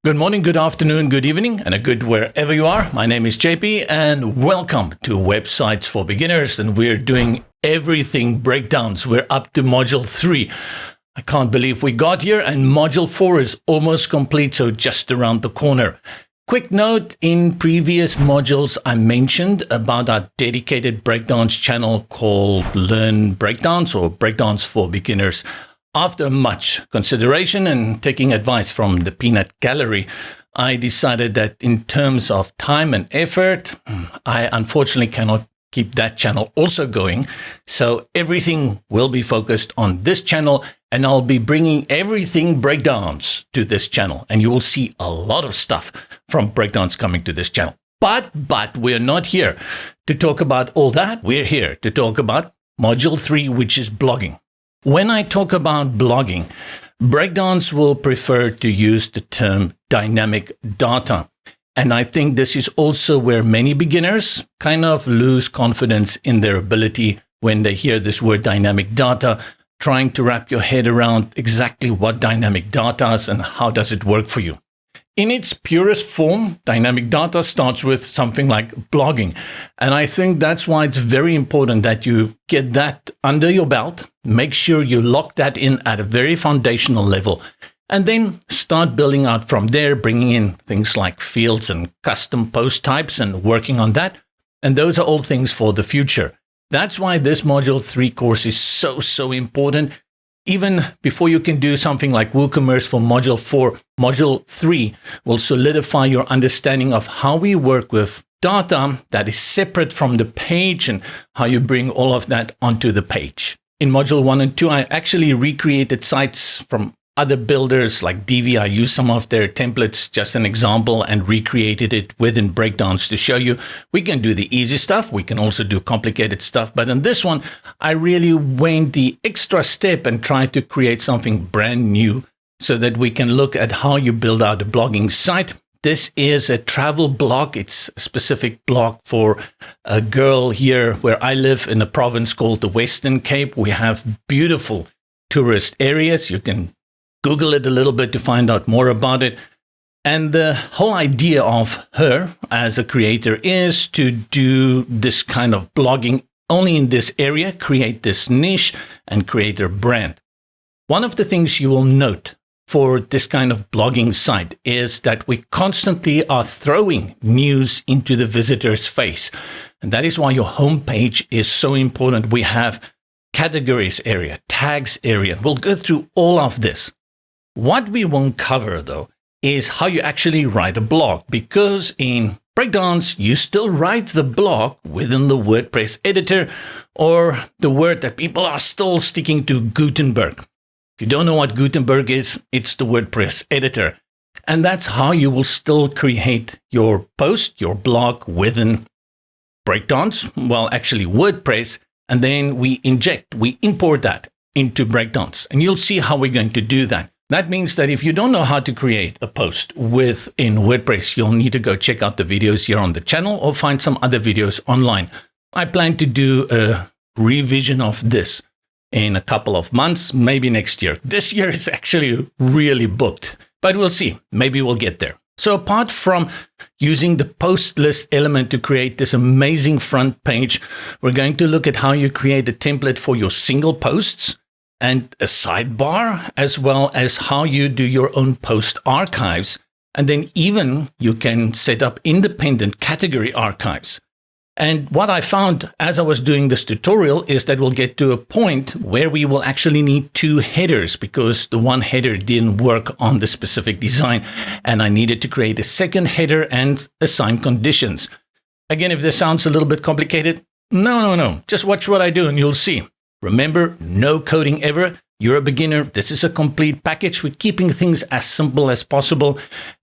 Good morning, good afternoon, good evening, and a good wherever you are. My name is JP, and welcome to Websites for Beginners. And we're doing everything breakdowns. We're up to Module 3. I can't believe we got here, and Module 4 is almost complete, so just around the corner. Quick note, in previous modules, I mentioned about our dedicated breakdance channel called Learn Breakdance or Breakdance for Beginners. After much consideration and taking advice from the peanut gallery, I decided that in terms of time and effort, I unfortunately cannot keep that channel also going. So everything will be focused on this channel, and I'll be bringing everything breakdance to this channel. And you will see a lot of stuff from breakdance coming to this channel. But we're not here to talk about all that. We're here to talk about Module 3, which is blogging. When I talk about blogging, breakdance will prefer to use the term dynamic data. And I think this is also where many beginners kind of lose confidence in their ability when they hear this word dynamic data, trying to wrap your head around exactly what dynamic data is and how does it work for you. In its purest form, dynamic data starts with something like blogging. And I think that's why it's very important that you get that under your belt. Make sure you lock that in at a very foundational level. And then start building out from there, bringing in things like fields and custom post types and working on that. And those are all things for the future. That's why this Module 3 course is so important. Even before you can do something like WooCommerce for Module 4, Module 3 will solidify your understanding of how we work with data that is separate from the page and how you bring all of that onto the page. In Module 1 and 2, I actually recreated sites from other builders like Divi. I used some of their templates, just an example, and recreated it within Breakdance to show you we can do the easy stuff. We can also do complicated stuff. But in this one, I really went the extra step and tried to create something brand new so that we can look at how you build out a blogging site. This is a travel blog. It's a specific blog for a girl here where I live in a province called the Western Cape. We have beautiful tourist areas. You can Google it a little bit to find out more about it. And the whole idea of her as a creator is to do this kind of blogging only in this area, create this niche and create a brand. One of the things you will note for this kind of blogging site is that we constantly are throwing news into the visitor's face. And that is why your homepage is so important. We have categories area, tags area. We'll go through all of this. What we won't cover, though, is how you actually write a blog, because in Breakdance, you still write the blog within the WordPress editor, or the word that people are still sticking to, Gutenberg. If you don't know what Gutenberg is, it's the WordPress editor. And that's how you will still create your post, your blog within Breakdance, well, actually WordPress, and then we import that into Breakdance. And you'll see how we're going to do that. That means that if you don't know how to create a post within WordPress, you'll need to go check out the videos here on the channel or find some other videos online. I plan to do a revision of this in a couple of months, maybe next year. This year is actually really booked, but we'll see. Maybe we'll get there. So apart from using the post list element to create this amazing front page, we're going to look at how you create a template for your single posts and a sidebar, as well as how you do your own post archives. And then even you can set up independent category archives. And what I found as I was doing this tutorial is that we'll get to a point where we will actually need two headers, because the one header didn't work on the specific design. And I needed to create a second header and assign conditions. Again, if this sounds a little bit complicated, no. Just watch what I do and you'll see. Remember, no coding ever. You're a beginner. This is a complete package. We're keeping things as simple as possible,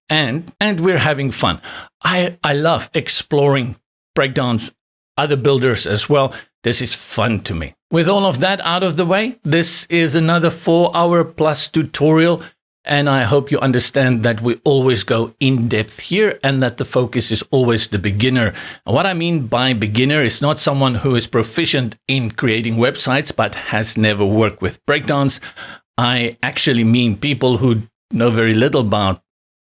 and we're having fun. I love exploring Breakdance, other builders as well. This is fun to me. With all of that out of the way, this is another 4-hour plus tutorial. And I hope you understand that we always go in depth here and that the focus is always the beginner. And what I mean by beginner is not someone who is proficient in creating websites but has never worked with Breakdance. I actually mean people who know very little about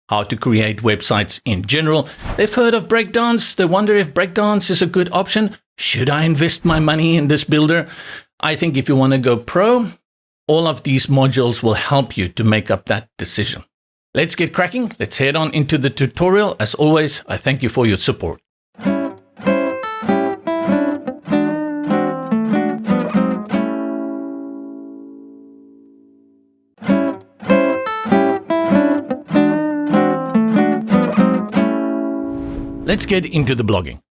how to create websites in general. They've heard of Breakdance. They wonder if Breakdance is a good option. Should I invest my money in this builder? I think if you want to go pro, all of these modules will help you to make up that decision. Let's get cracking. Let's head on into the tutorial. As always, I thank you for your support. Let's get into the blogging.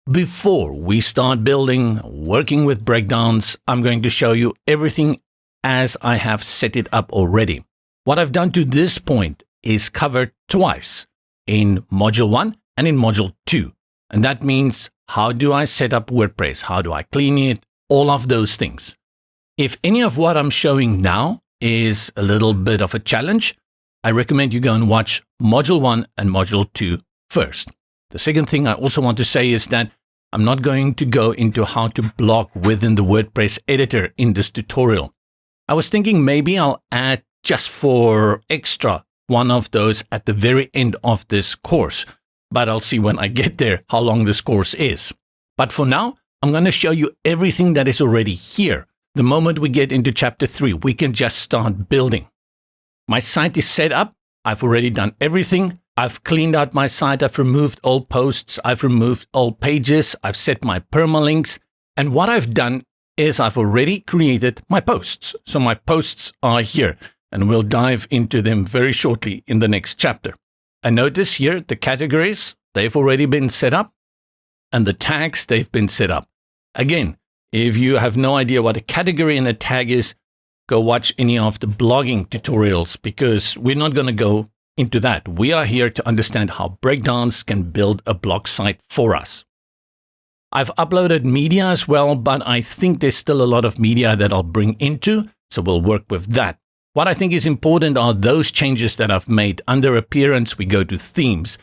Before we start building, working with Breakdance, I'm going to show you everything as I have set it up already. What I've done to this point is covered twice in Module 1 and in Module 2. And that means how do I set up WordPress? How do I clean it? All of those things. If any of what I'm showing now is a little bit of a challenge, I recommend you go and watch Module 1 and Module 2 first. The second thing I also want to say is that I'm not going to go into how to blog within the WordPress editor in this tutorial. I was thinking maybe I'll add just for extra one of those at the very end of this course, but I'll see when I get there how long this course is. But for now, I'm going to show you everything that is already here. The moment we get into Chapter 3, we can just start building. My site is set up. I've already done everything. I've cleaned out my site, I've removed old posts, I've removed old pages, I've set my permalinks, and what I've done is I've already created my posts. So my posts are here, and we'll dive into them very shortly in the next chapter. And notice here, the categories, they've already been set up, and the tags, they've been set up. Again, if you have no idea what a category and a tag is, go watch any of the blogging tutorials, because we're not going to go into that. We are here to understand how Breakdance can build a blog site for us. I've uploaded media as well, but I think there's still a lot of media that I'll bring into, so we'll work with that. What I think is important are those changes that I've made. Under Appearance, we go to Themes.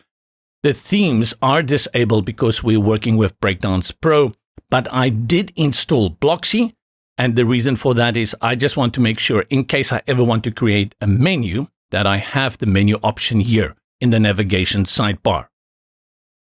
The themes are disabled because we're working with Breakdance Pro, but I did install Blocksy, and the reason for that is I just want to make sure in case I ever want to create a menu, that I have the menu option here in the navigation sidebar.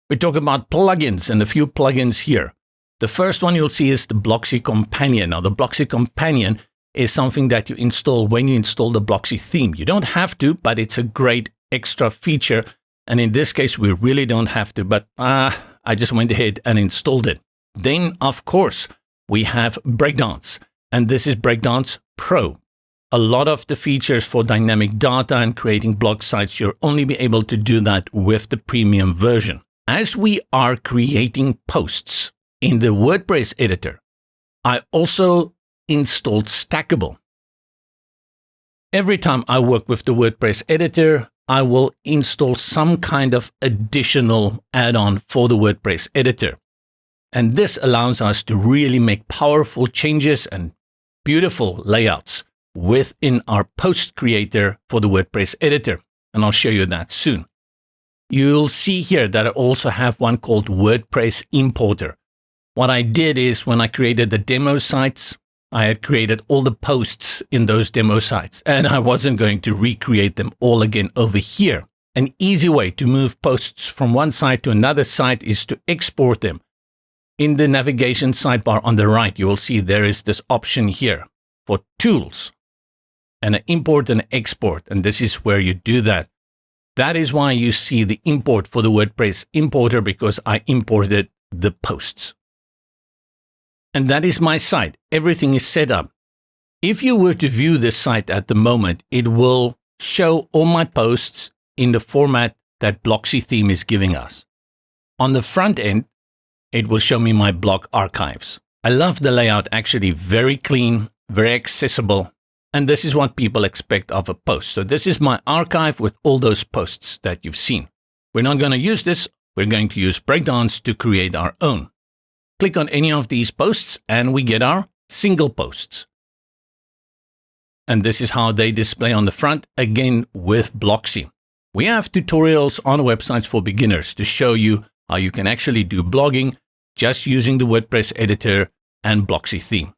We talk about plugins and a few plugins here. The first one you'll see is the Blocksy Companion. Now, the Blocksy Companion is something that you install when you install the Blocksy theme. You don't have to, but it's a great extra feature. And in this case, we really don't have to, but I just went ahead and installed it. Then, of course, we have Breakdance, and this is Breakdance Pro. A lot of the features for dynamic data and creating blog sites, you'll only be able to do that with the premium version. As we are creating posts in the WordPress editor, I also installed Stackable. Every time I work with the WordPress editor, I will install some kind of additional add-on for the WordPress editor. And this allows us to really make powerful changes and beautiful layouts within our post creator for the WordPress editor. And I'll show you that soon. You'll see here that I also have one called WordPress Importer. What I did is when I created the demo sites, I had created all the posts in those demo sites, and I wasn't going to recreate them all again over here. An easy way to move posts from one site to another site is to export them. In the navigation sidebar on the right, you will see there is this option here for tools and an import and export, and this is where you do that. That is why you see the import for the WordPress importer, because I imported the posts. And that is my site. Everything is set up. If you were to view this site at the moment, it will show all my posts in the format that Blocksy theme is giving us. On the front end, it will show me my blog archives. I love the layout, actually very clean, very accessible. And this is what people expect of a post. So this is my archive with all those posts that you've seen. We're not going to use this. We're going to use Breakdance to create our own. Click on any of these posts and we get our single posts. And this is how they display on the front, again with Blocksy. We have tutorials on Websites for Beginners to show you how you can actually do blogging just using the WordPress editor and Blocksy theme.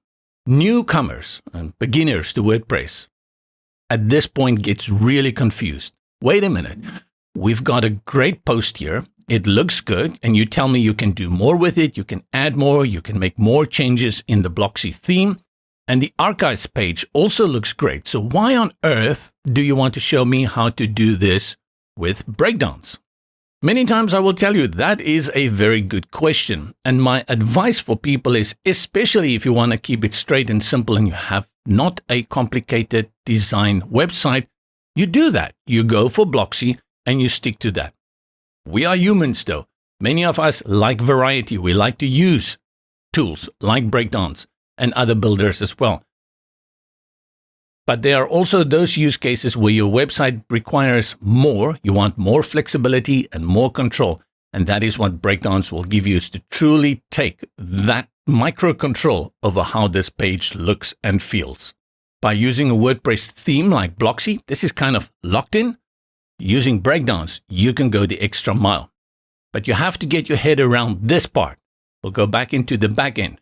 Newcomers and beginners to WordPress at this point gets really confused. wait a minute, we've got a great post here. It looks good. And you tell me you can do more with it. You can add more. You can make more changes in the Blocksy theme. And the archives page also looks great. So why on earth do you want to show me how to do this with Breakdance? Many times I will tell you that is a very good question. And my advice for people is, especially if you want to keep it straight and simple and you have not a complicated design website, you do that. You go for Blocksy and you stick to that. We are humans though. Many of us like variety. We like to use tools like Breakdance and other builders as well. But there are also those use cases where your website requires more. You want more flexibility and more control. And that is what Breakdance will give you, is to truly take that micro control over how this page looks and feels. By using a WordPress theme like Blocksy, this is kind of locked in. Using Breakdance, you can go the extra mile. But you have to get your head around this part. We'll go back into the back end.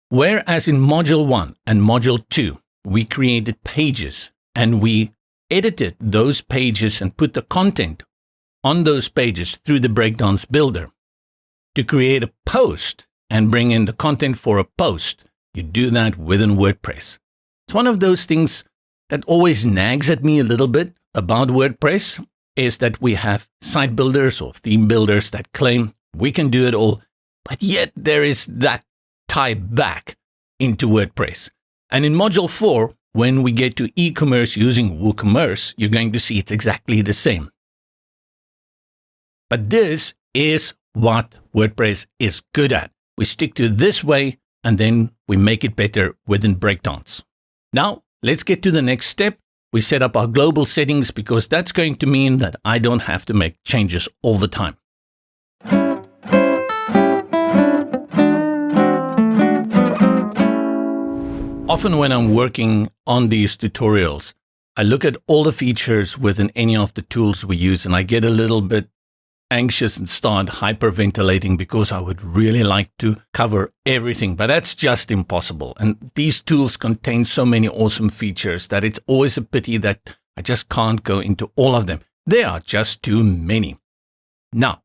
Whereas in Module 1 and Module 2, we created pages and we edited those pages and put the content on those pages through the Breakdance builder. To create a post and bring in the content for a post, you do that within WordPress. It's one of those things that always nags at me a little bit about WordPress, is that we have site builders or theme builders that claim we can do it all, but yet there is that tie back into WordPress. And in Module 4, when we get to e-commerce using WooCommerce, you're going to see it's exactly the same. But this is what WordPress is good at. We stick to this way and then we make it better within Breakdance. Now, let's get to the next step. We set up our global settings because that's going to mean that I don't have to make changes all the time. Often when I'm working on these tutorials, I look at all the features within any of the tools we use and I get a little bit anxious and start hyperventilating because I would really like to cover everything, but that's just impossible. And these tools contain so many awesome features that it's always a pity that I just can't go into all of them. There are just too many. Now,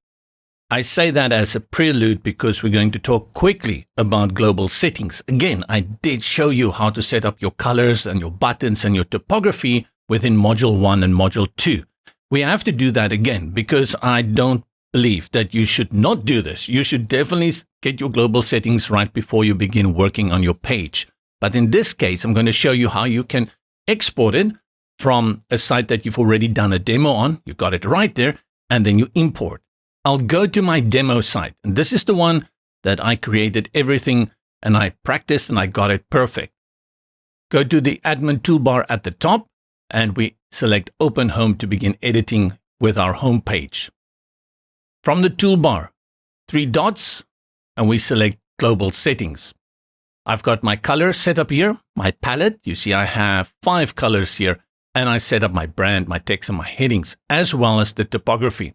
I say that as a prelude because we're going to talk quickly about global settings. Again, I did show you how to set up your colors and your buttons and your typography within Module 1 and Module 2. We have to do that again because I don't believe that you should not do this. You should definitely get your global settings right before you begin working on your page. But in this case, I'm going to show you how you can export it from a site that you've already done a demo on. You got it right there, and then you import. I'll go to my demo site, and this is the one that I created everything and I practiced and I got it perfect. Go to the admin toolbar at the top and we select Open Home to begin editing with our home page. From the toolbar, 3 dots, and we select Global Settings. I've got my colors set up here, my palette. You see I have 5 colors here, and I set up my brand, my text, and my headings, as well as the typography.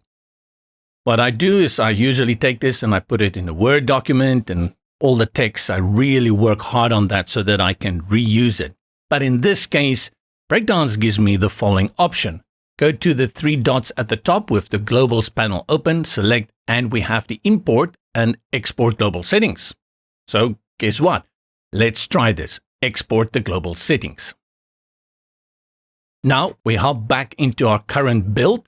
What I do is I usually take this and I put it in a Word document and all the text. I really work hard on that so that I can reuse it. But in this case, Breakdance gives me the following option. Go to the 3 dots at the top with the Globals panel open, select, and we have the Import and Export Global Settings. So guess what? Let's try this. Export the global settings. Now we hop back into our current build.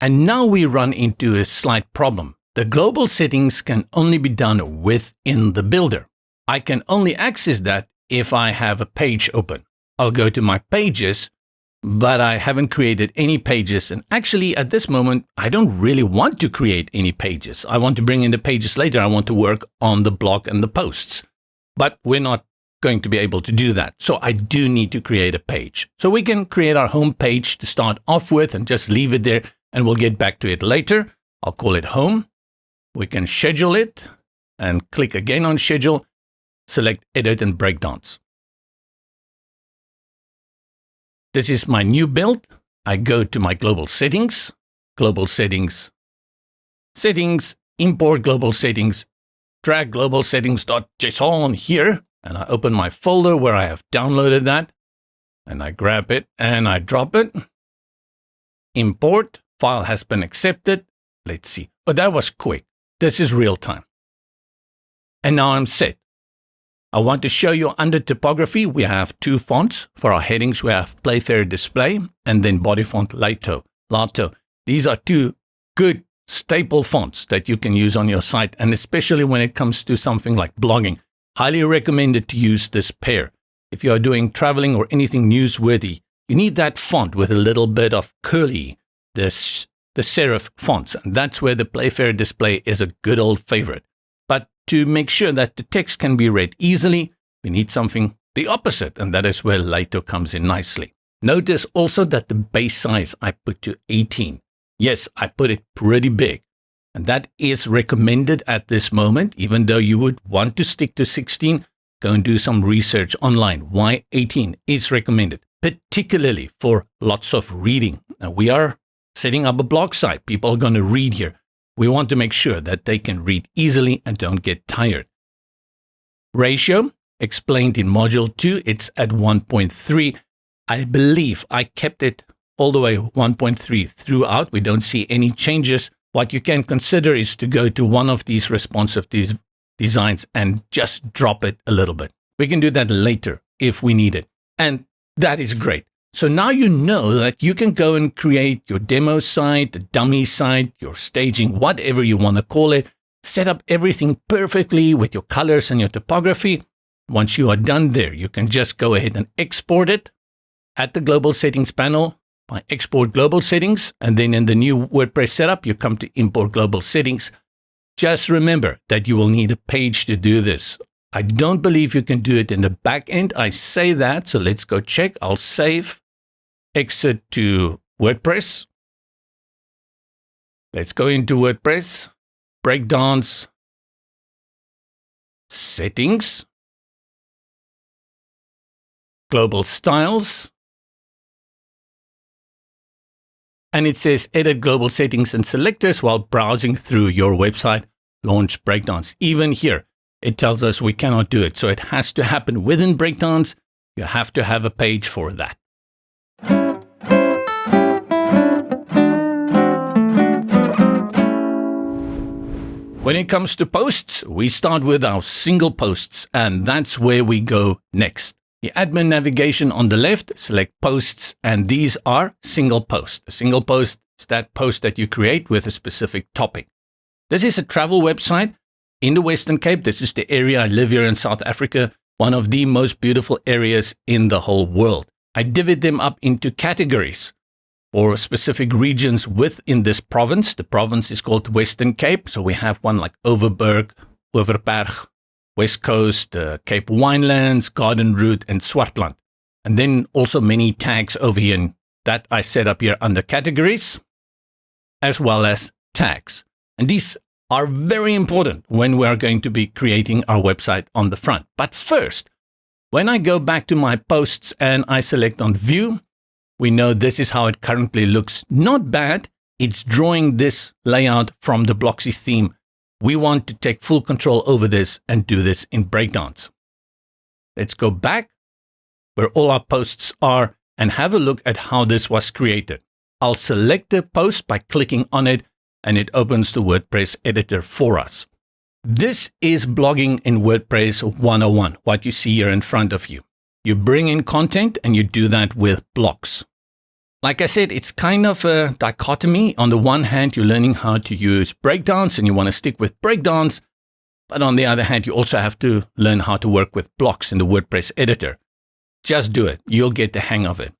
And now we run into a slight problem. The global settings can only be done within the builder. I can only access that if I have a page open. I'll go to my pages, but I haven't created any pages. And actually at this moment, I don't really want to create any pages. I want to bring in the pages later. I want to work on the blog and the posts, but we're not going to be able to do that. So I do need to create a page. So we can create our home page to start off with and just leave it there. And we'll get back to it later. I'll call it home. We can schedule it and click again on schedule, select edit and Breakdance. This is my new build. I go to my global settings, settings, import global settings, drag global settings.json here. And I open my folder where I have downloaded that and I grab it and I drop it. import, file has been accepted. Let's see. Oh, that was quick. This is real time. And now I'm set. I want to show you under typography, we have 2 fonts. For our headings, we have Playfair Display and then body font Lato. These are 2 good staple fonts that you can use on your site, and especially when it comes to something like blogging. Highly recommended to use this pair. If you are doing traveling or anything newsworthy, you need that font with a little bit of curly, the serif fonts, and that's where the Playfair Display is a good old favorite. But to make sure that the text can be read easily, we need something the opposite, and that is where Lato comes in nicely. Notice also that the base size I put to 18. Yes, I put it pretty big, and that is recommended at this moment, even though you would want to stick to 16. Go and do some research online. Why 18 is recommended, particularly for lots of reading. Now, we are setting up a blog site. People are going to read here. We want to make sure that they can read easily and don't get tired. Ratio, explained in Module 2, it's at 1.3. I believe I kept it all the way 1.3 throughout. We don't see any changes. What you can consider is to go to one of these responsive designs and just drop it a little bit. We can do that later if we need it. And that is great. So now you know that you can go and create your demo site, the dummy site, your staging, whatever you want to call it. Set up everything perfectly with your colors and your typography. Once you are done there, you can just go ahead and export it at the Global Settings panel by Export Global Settings. And then in the new WordPress setup, you come to Import Global Settings. Just remember that you will need a page to do this. I don't believe you can do it in the back end. I say that, so let's go check. I'll save, exit to WordPress. Let's go into WordPress, Breakdance, Settings, Global Styles, and it says Edit Global Settings and Selectors while browsing through your website, launch Breakdance. Even here, it tells us we cannot do it. So it has to happen within Breakdance. You have to have a page for that. When it comes to posts, we start with our single posts, and that's where we go next. The admin navigation on the left, select posts, and these are single posts. A single post is that post that you create with a specific topic. This is a travel website in the Western Cape. This is the area I live here in South Africa, one of the most beautiful areas in the whole world. I divide them up into categories for specific regions within this province. The province is called Western Cape. So we have one like Overberg, Overberg, West Coast, Cape Winelands, Garden Route, and Swartland. And then also many tags over here that I set up here under categories, as well as tags. And these are very important when we are going to be creating our website on the front. But first, when I go back to my posts and I select on view, we know this is how it currently looks. Not bad. It's drawing this layout from the Blocksy theme. We want to take full control over this and do this in Breakdance. Let's go back where all our posts are and have a look at how this was created. I'll select the post by clicking on it, and it opens the WordPress editor for us. This is blogging in WordPress 101, what you see here in front of you. You bring in content and you do that with blocks. Like I said, it's kind of a dichotomy. On the one hand, you're learning how to use Breakdance and you want to stick with Breakdance. But on the other hand, you also have to learn how to work with blocks in the WordPress editor. Just do it. You'll get the hang of it.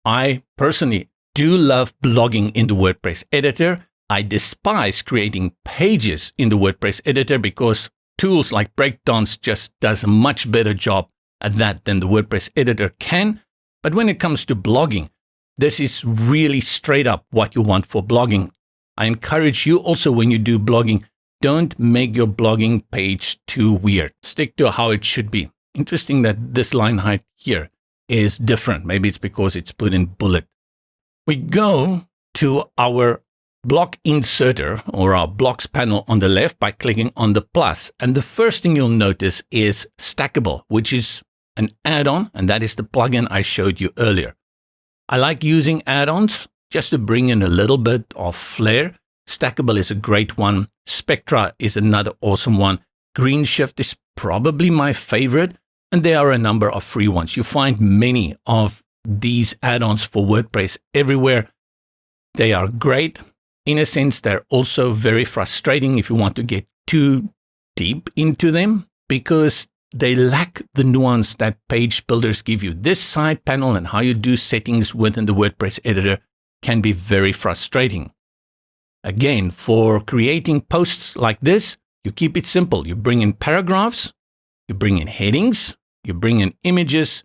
I personally do love blogging in the WordPress editor. I despise creating pages in the WordPress editor because tools like Breakdance just does a much better job at that than the WordPress editor can. But when it comes to blogging, this is really straight up what you want for blogging. I encourage you also when you do blogging, don't make your blogging page too weird. Stick to how it should be. Interesting that this line height here is different. Maybe it's because it's put in bullet. We go to our block inserter or our blocks panel on the left by clicking on the plus. And the first thing you'll notice is Stackable, which is an add-on, and that is the plugin I showed you earlier. I like using add-ons just to bring in a little bit of flair. Stackable is a great one. Spectra is another awesome one. Green Shift is probably my favorite. And there are a number of free ones. You find many of these add-ons for WordPress everywhere. They are great. In a sense, they're also very frustrating if you want to get too deep into them because they lack the nuance that page builders give you. This side panel and how you do settings within the WordPress editor can be very frustrating. Again, for creating posts like this, you keep it simple. You bring in paragraphs, you bring in headings, you bring in images,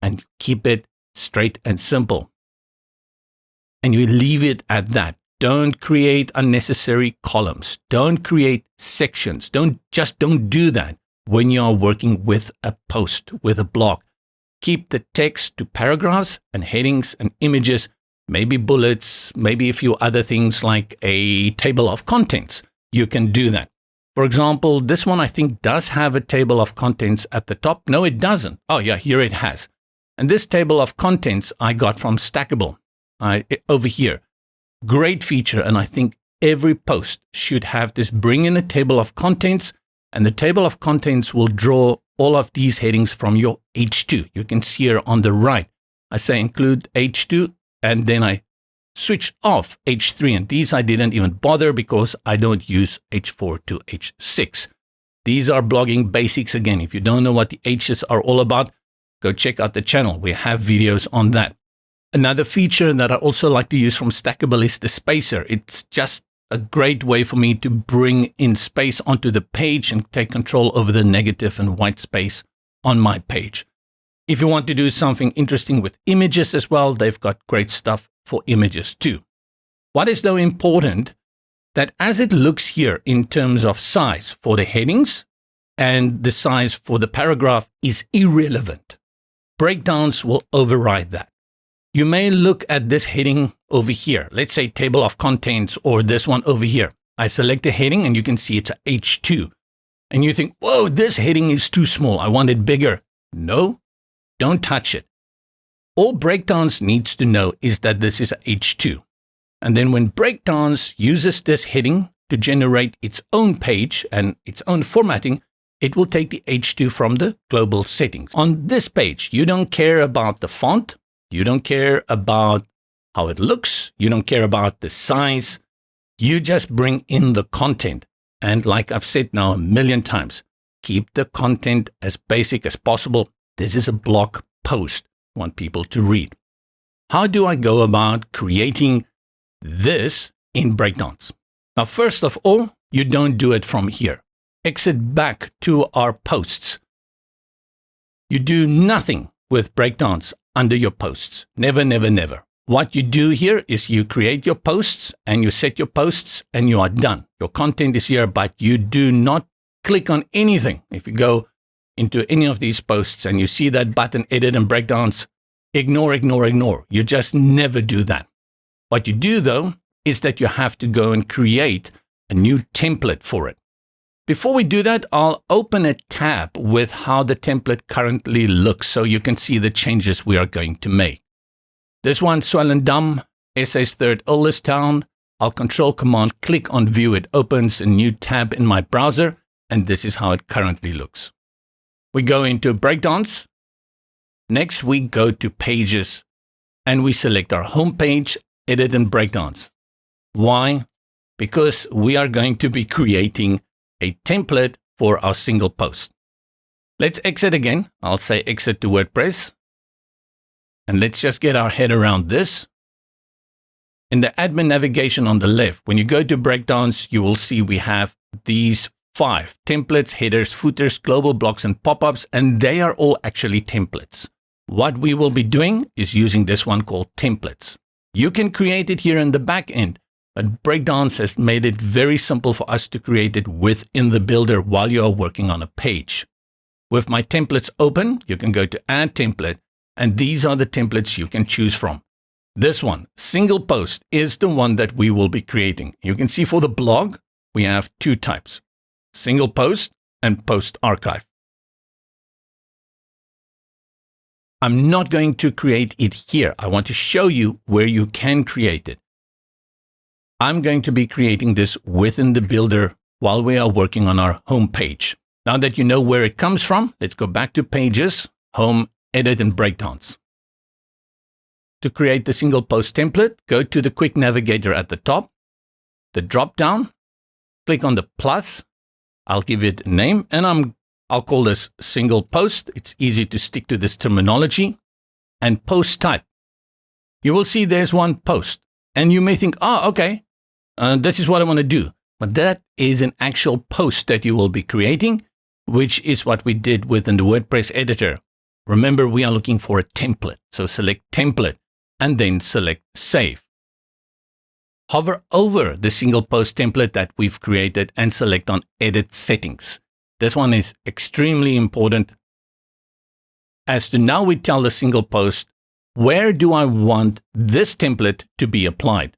and you keep it straight and simple. And you leave it at that. Don't create unnecessary columns. Don't create sections. Don't do that when you are working with a post, with a blog. Keep the text to paragraphs and headings and images, maybe bullets, maybe a few other things like a table of contents. You can do that. For example, this one I think does have a table of contents at the top. No, it doesn't. Oh yeah, here it has. And this table of contents I got from Stackable over here. Great feature, and I think every post should have this. Bring in a table of contents, and the table of contents will draw all of these headings from your H2. You can see here on the right. I say include H2, and then I switch off H3, and these I didn't even bother because I don't use H4 to H6. These are blogging basics again. If you don't know what the H's are all about, go check out the channel. We have videos on that. Another feature that I also like to use from Stackable is the spacer. It's just a great way for me to bring in space onto the page and take control over the negative and white space on my page. If you want to do something interesting with images as well, they've got great stuff for images too. What is though important, that as it looks here in terms of size for the headings and the size for the paragraph is irrelevant. Breakdance will override that. You may look at this heading over here, let's say table of contents, or this one over here. I select a heading and you can see it's a H2. And you think, whoa, this heading is too small. I want it bigger. No, don't touch it. All Breakdance needs to know is that this is a H2. And then when Breakdance uses this heading to generate its own page and its own formatting, it will take the H2 from the global settings. On this page, you don't care about the font. You don't care about how it looks. You don't care about the size. You just bring in the content. And like I've said now a million times, keep the content as basic as possible. This is a blog post. I want people to read. How do I go about creating this in Breakdance? Now, first of all, you don't do it from here. Exit back to our posts. You do nothing with Breakdance under your posts. Never, never, never. What you do here is you create your posts and you set your posts and you are done. Your content is here, but you do not click on anything. If you go into any of these posts and you see that button, edit and Breakdance, ignore. You just never do that. What you do though, is that you have to go and create a new template for it. Before we do that, I'll open a tab with how the template currently looks so you can see the changes we are going to make. This one, Swellendam, SA's third oldest town. I'll Control-Command click on view. It opens a new tab in my browser, and this is how it currently looks. We go into Breakdance. Next, we go to Pages, and we select our home page, Edit and Breakdance. Why? Because we are going to be creating a template for our single post. Let's exit again. I'll say exit to WordPress. And let's just get our head around this. In the admin navigation on the left, when you go to Breakdance, you will see we have these 5 templates, headers, footers, global blocks, and pop-ups, and they are all actually templates. What we will be doing is using this one called templates. You can create it here in the back end, but Breakdance has made it very simple for us to create it within the builder while you are working on a page. With my templates open, you can go to Add Template, and these are the templates you can choose from. This one, single post, is the one that we will be creating. You can see for the blog, we have 2 types, single post and post archive. I'm not going to create it here. I want to show you where you can create it. I'm going to be creating this within the builder while we are working on our home page. Now that you know where it comes from, let's go back to Pages, Home, Edit, and Breakdance. To create the single post template, go to the quick navigator at the top, the drop down, click on the plus. I'll give it a name, and I'll call this single post. It's easy to stick to this terminology. And post type. You will see there's one post. And you may think, okay, this is what I want to do. But that is an actual post that you will be creating, which is what we did within the WordPress editor. Remember, we are looking for a template. So select template and then select save. Hover over the single post template that we've created and select on edit settings. This one is extremely important. As to now, we tell the single post, where do I want this template to be applied?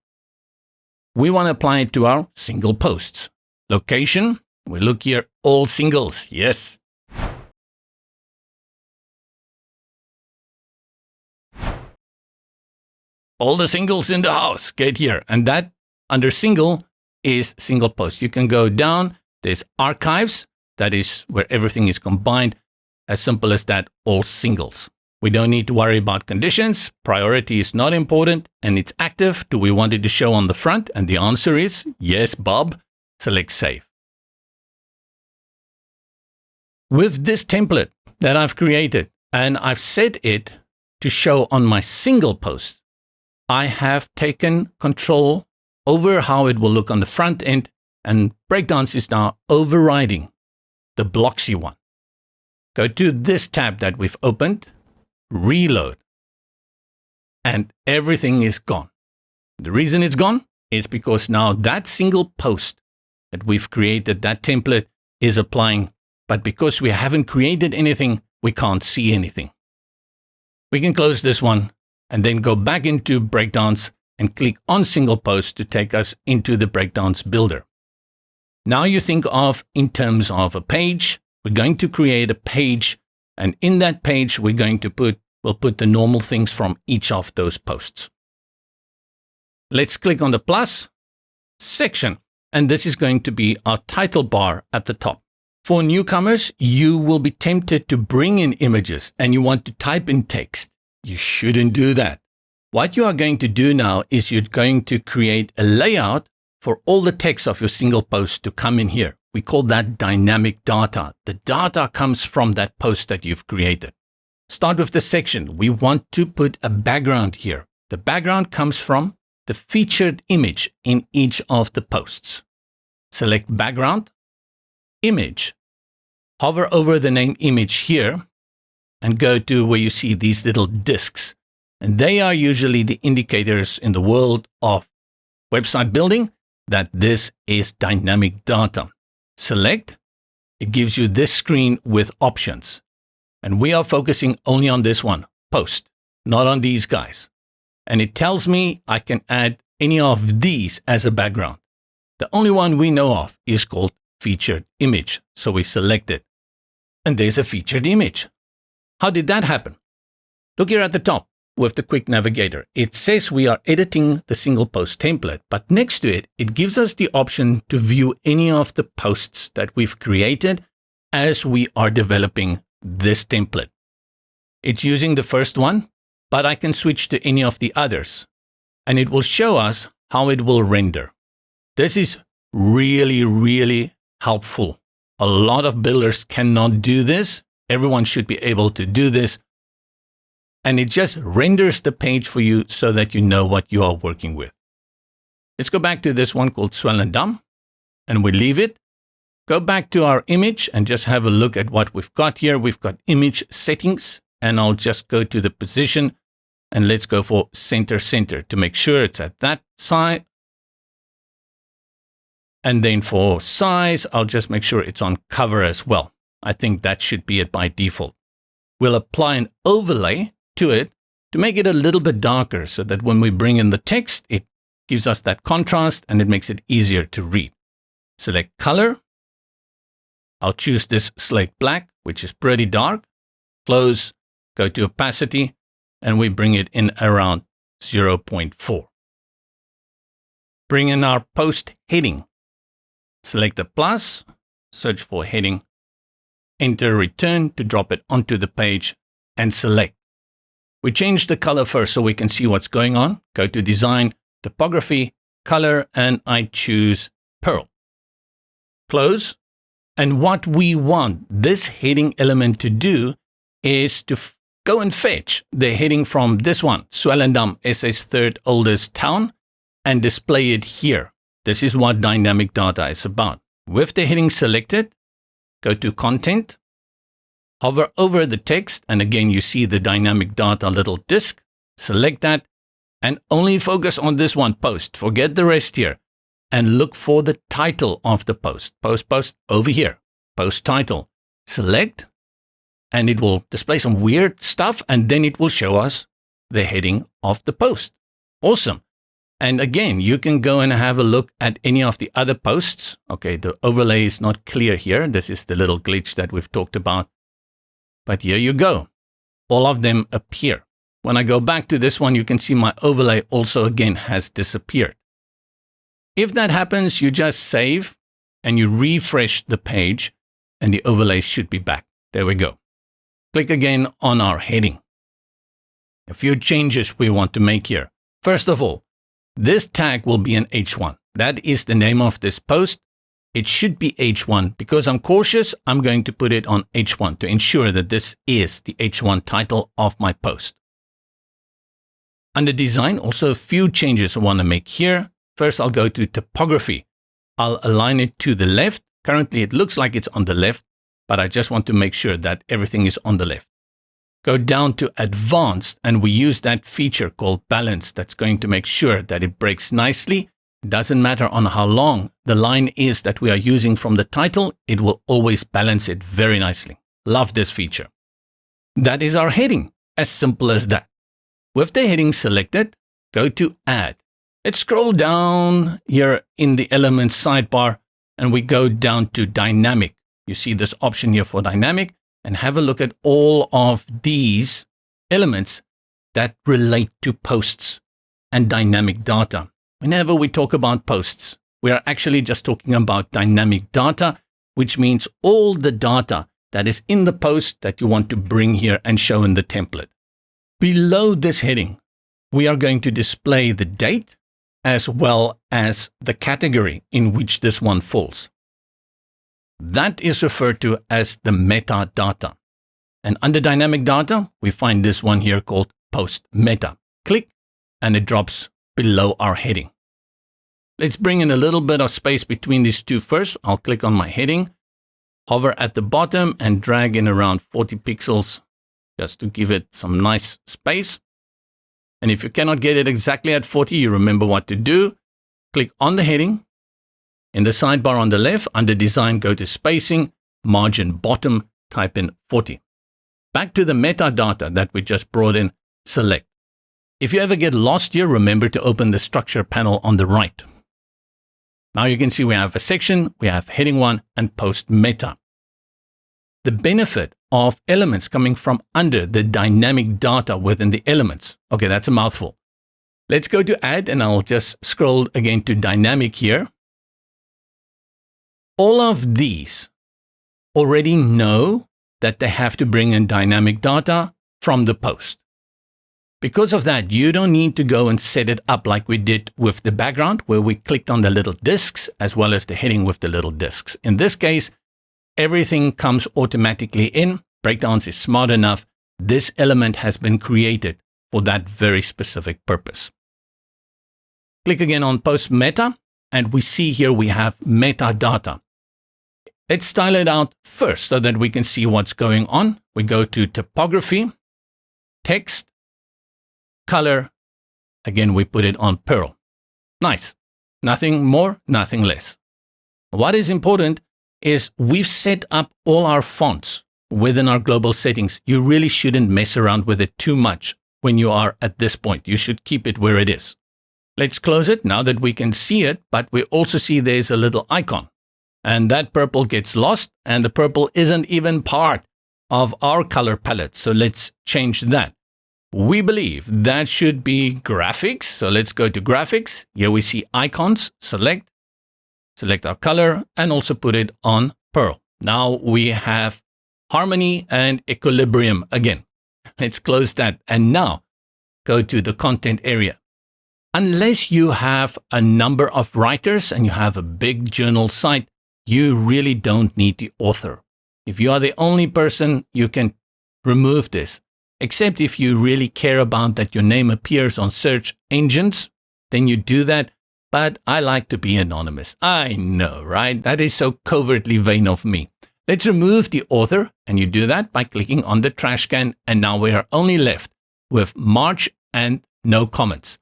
We want to apply it to our single posts. Location, we look here, all singles, yes. All the singles in the house, get here. And that under single is single post. You can go down, there's archives, that is where everything is combined. As simple as that, all singles. We don't need to worry about conditions. Priority is not important and it's active. Do we want it to show on the front? And the answer is yes, Bob. Select save. With this template that I've created and I've set it to show on my single post, I have taken control over how it will look on the front end, and Breakdance is now overriding the Blocksy one. Go to this tab that we've opened, reload, and everything is gone. The reason it's gone is because now that single post that we've created, that template is applying, but because we haven't created anything, we can't see anything. We can close this one and then go back into Breakdance and click on single post to take us into the Breakdance builder. Now you think of in terms of a page. We're going to create a page, and in that page we'll put the normal things from each of those posts. Let's click on the plus section, and this is going to be our title bar at the top. For newcomers, you will be tempted to bring in images and you want to type in text. You shouldn't do that. What you are going to do now is you're going to create a layout for all the text of your single post to come in here. We call that dynamic data. The data comes from that post that you've created. Start with the section. We want to put a background here. The background comes from the featured image in each of the posts. Select background, image. Hover over the name image here and go to where you see these little discs. And they are usually the indicators in the world of website building that this is dynamic data. Select. It gives you this screen with options. And we are focusing only on this one, post, not on these guys. And it tells me I can add any of these as a background. The only one we know of is called featured image. So we select it. And there's a featured image. How did that happen? Look here at the top with the quick navigator. It says we are editing the single post template, but next to it, it gives us the option to view any of the posts that we've created as we are developing this template. It's using the first one, but I can switch to any of the others, and it will show us how it will render. This is really, really helpful. A lot of builders cannot do this. Everyone should be able to do this. And it just renders the page for you so that you know what you are working with. Let's go back to this one called Swellendam, and we leave it. Go back to our image and just have a look at what we've got here. We've got image settings, and I'll just go to the position and let's go for center to make sure it's at that side. And then for size, I'll just make sure it's on cover as well. I think that should be it by default. We'll apply an overlay to it to make it a little bit darker so that when we bring in the text, it gives us that contrast and it makes it easier to read. Select color. I'll choose this slate black, which is pretty dark. Close, go to opacity, and we bring it in around 0.4. Bring in our post heading. Select the plus, search for heading, enter return to drop it onto the page, and select. We change the color first so we can see what's going on. Go to design, typography, color, and I choose Pearl. Close. And what we want this heading element to do is to go and fetch the heading from this one, Swellendam, SA's third oldest town, and display it here. This is what dynamic data is about. With the heading selected, go to content, hover over the text, and again you see the dynamic data little disk. Select that and only focus on this one, post. Forget the rest here. And look for the title of the post. Post over here. Post title. Select, and it will display some weird stuff, and then it will show us the heading of the post. Awesome. And again, you can go and have a look at any of the other posts. Okay, the overlay is not clear here. This is the little glitch that we've talked about. But here you go. All of them appear. When I go back to this one, you can see my overlay also again has disappeared. If that happens, you just save and you refresh the page and the overlay should be back. There we go. Click again on our heading. A few changes we want to make here. First of all, this tag will be an H1. That is the name of this post. It should be H1. Because I'm cautious, I'm going to put it on H1 to ensure that this is the H1 title of my post. Under design, also a few changes I want to make here. First, I'll go to typography. I'll align it to the left. Currently, it looks like it's on the left, but I just want to make sure that everything is on the left. Go down to advanced, and we use that feature called balance that's going to make sure that it breaks nicely. It doesn't matter on how long the line is that we are using from the title, it will always balance it very nicely. Love this feature. That is our heading, as simple as that. With the heading selected, go to add. Let's scroll down here in the elements sidebar and we go down to dynamic. You see this option here for dynamic, and have a look at all of these elements that relate to posts and dynamic data. Whenever we talk about posts, we are actually just talking about dynamic data, which means all the data that is in the post that you want to bring here and show in the template. Below this heading, we are going to display the date as well as the category in which this one falls. That is referred to as the metadata. And under dynamic data, we find this one here called post meta. Click and it drops below our heading. Let's bring in a little bit of space between these two first. I'll click on my heading, hover at the bottom and drag in around 40 pixels just to give it some nice space. And if you cannot get it exactly at 40, you remember what to do. Click on the heading. In the sidebar on the left, under design, go to spacing, margin bottom, type in 40. Back to the metadata that we just brought in, select. If you ever get lost here, remember to open the structure panel on the right. Now you can see we have a section, we have heading 1 and post meta. The benefit of elements coming from under the dynamic data within the elements. Okay, that's a mouthful. Let's go to add and I'll just scroll again to dynamic here. All of these already know that they have to bring in dynamic data from the post. Because of that, you don't need to go and set it up like we did with the background, where we clicked on the little discs as well as the heading with the little discs. In this case, everything comes automatically in. Breakdance is smart enough. This element has been created for that very specific purpose. Click again on post meta, and we see here we have metadata. Let's style it out first so that we can see what's going on. We go to typography, text, color. Again, we put it on Pearl. Nice. Nothing more, nothing less. What is important is we've set up all our fonts within our global settings. You really shouldn't mess around with it too much when you are at this point. You should keep it where it is. Let's close it now that we can see it, but we also see there's a little icon. And that purple gets lost, and the purple isn't even part of our color palette. So let's change that. We believe that should be graphics. So let's go to graphics. Here we see icons. Select our color and also put it on Pearl. Now we have harmony and equilibrium again. Let's close that. And now go to the content area. Unless you have a number of writers and you have a big journal site, you really don't need the author. If you are the only person, you can remove this. Except if you really care about that your name appears on search engines, then you do that. But I like to be anonymous. I know, right? That is so covertly vain of me. Let's remove the author, and you do that by clicking on the trash can. And now we are only left with March and no comments.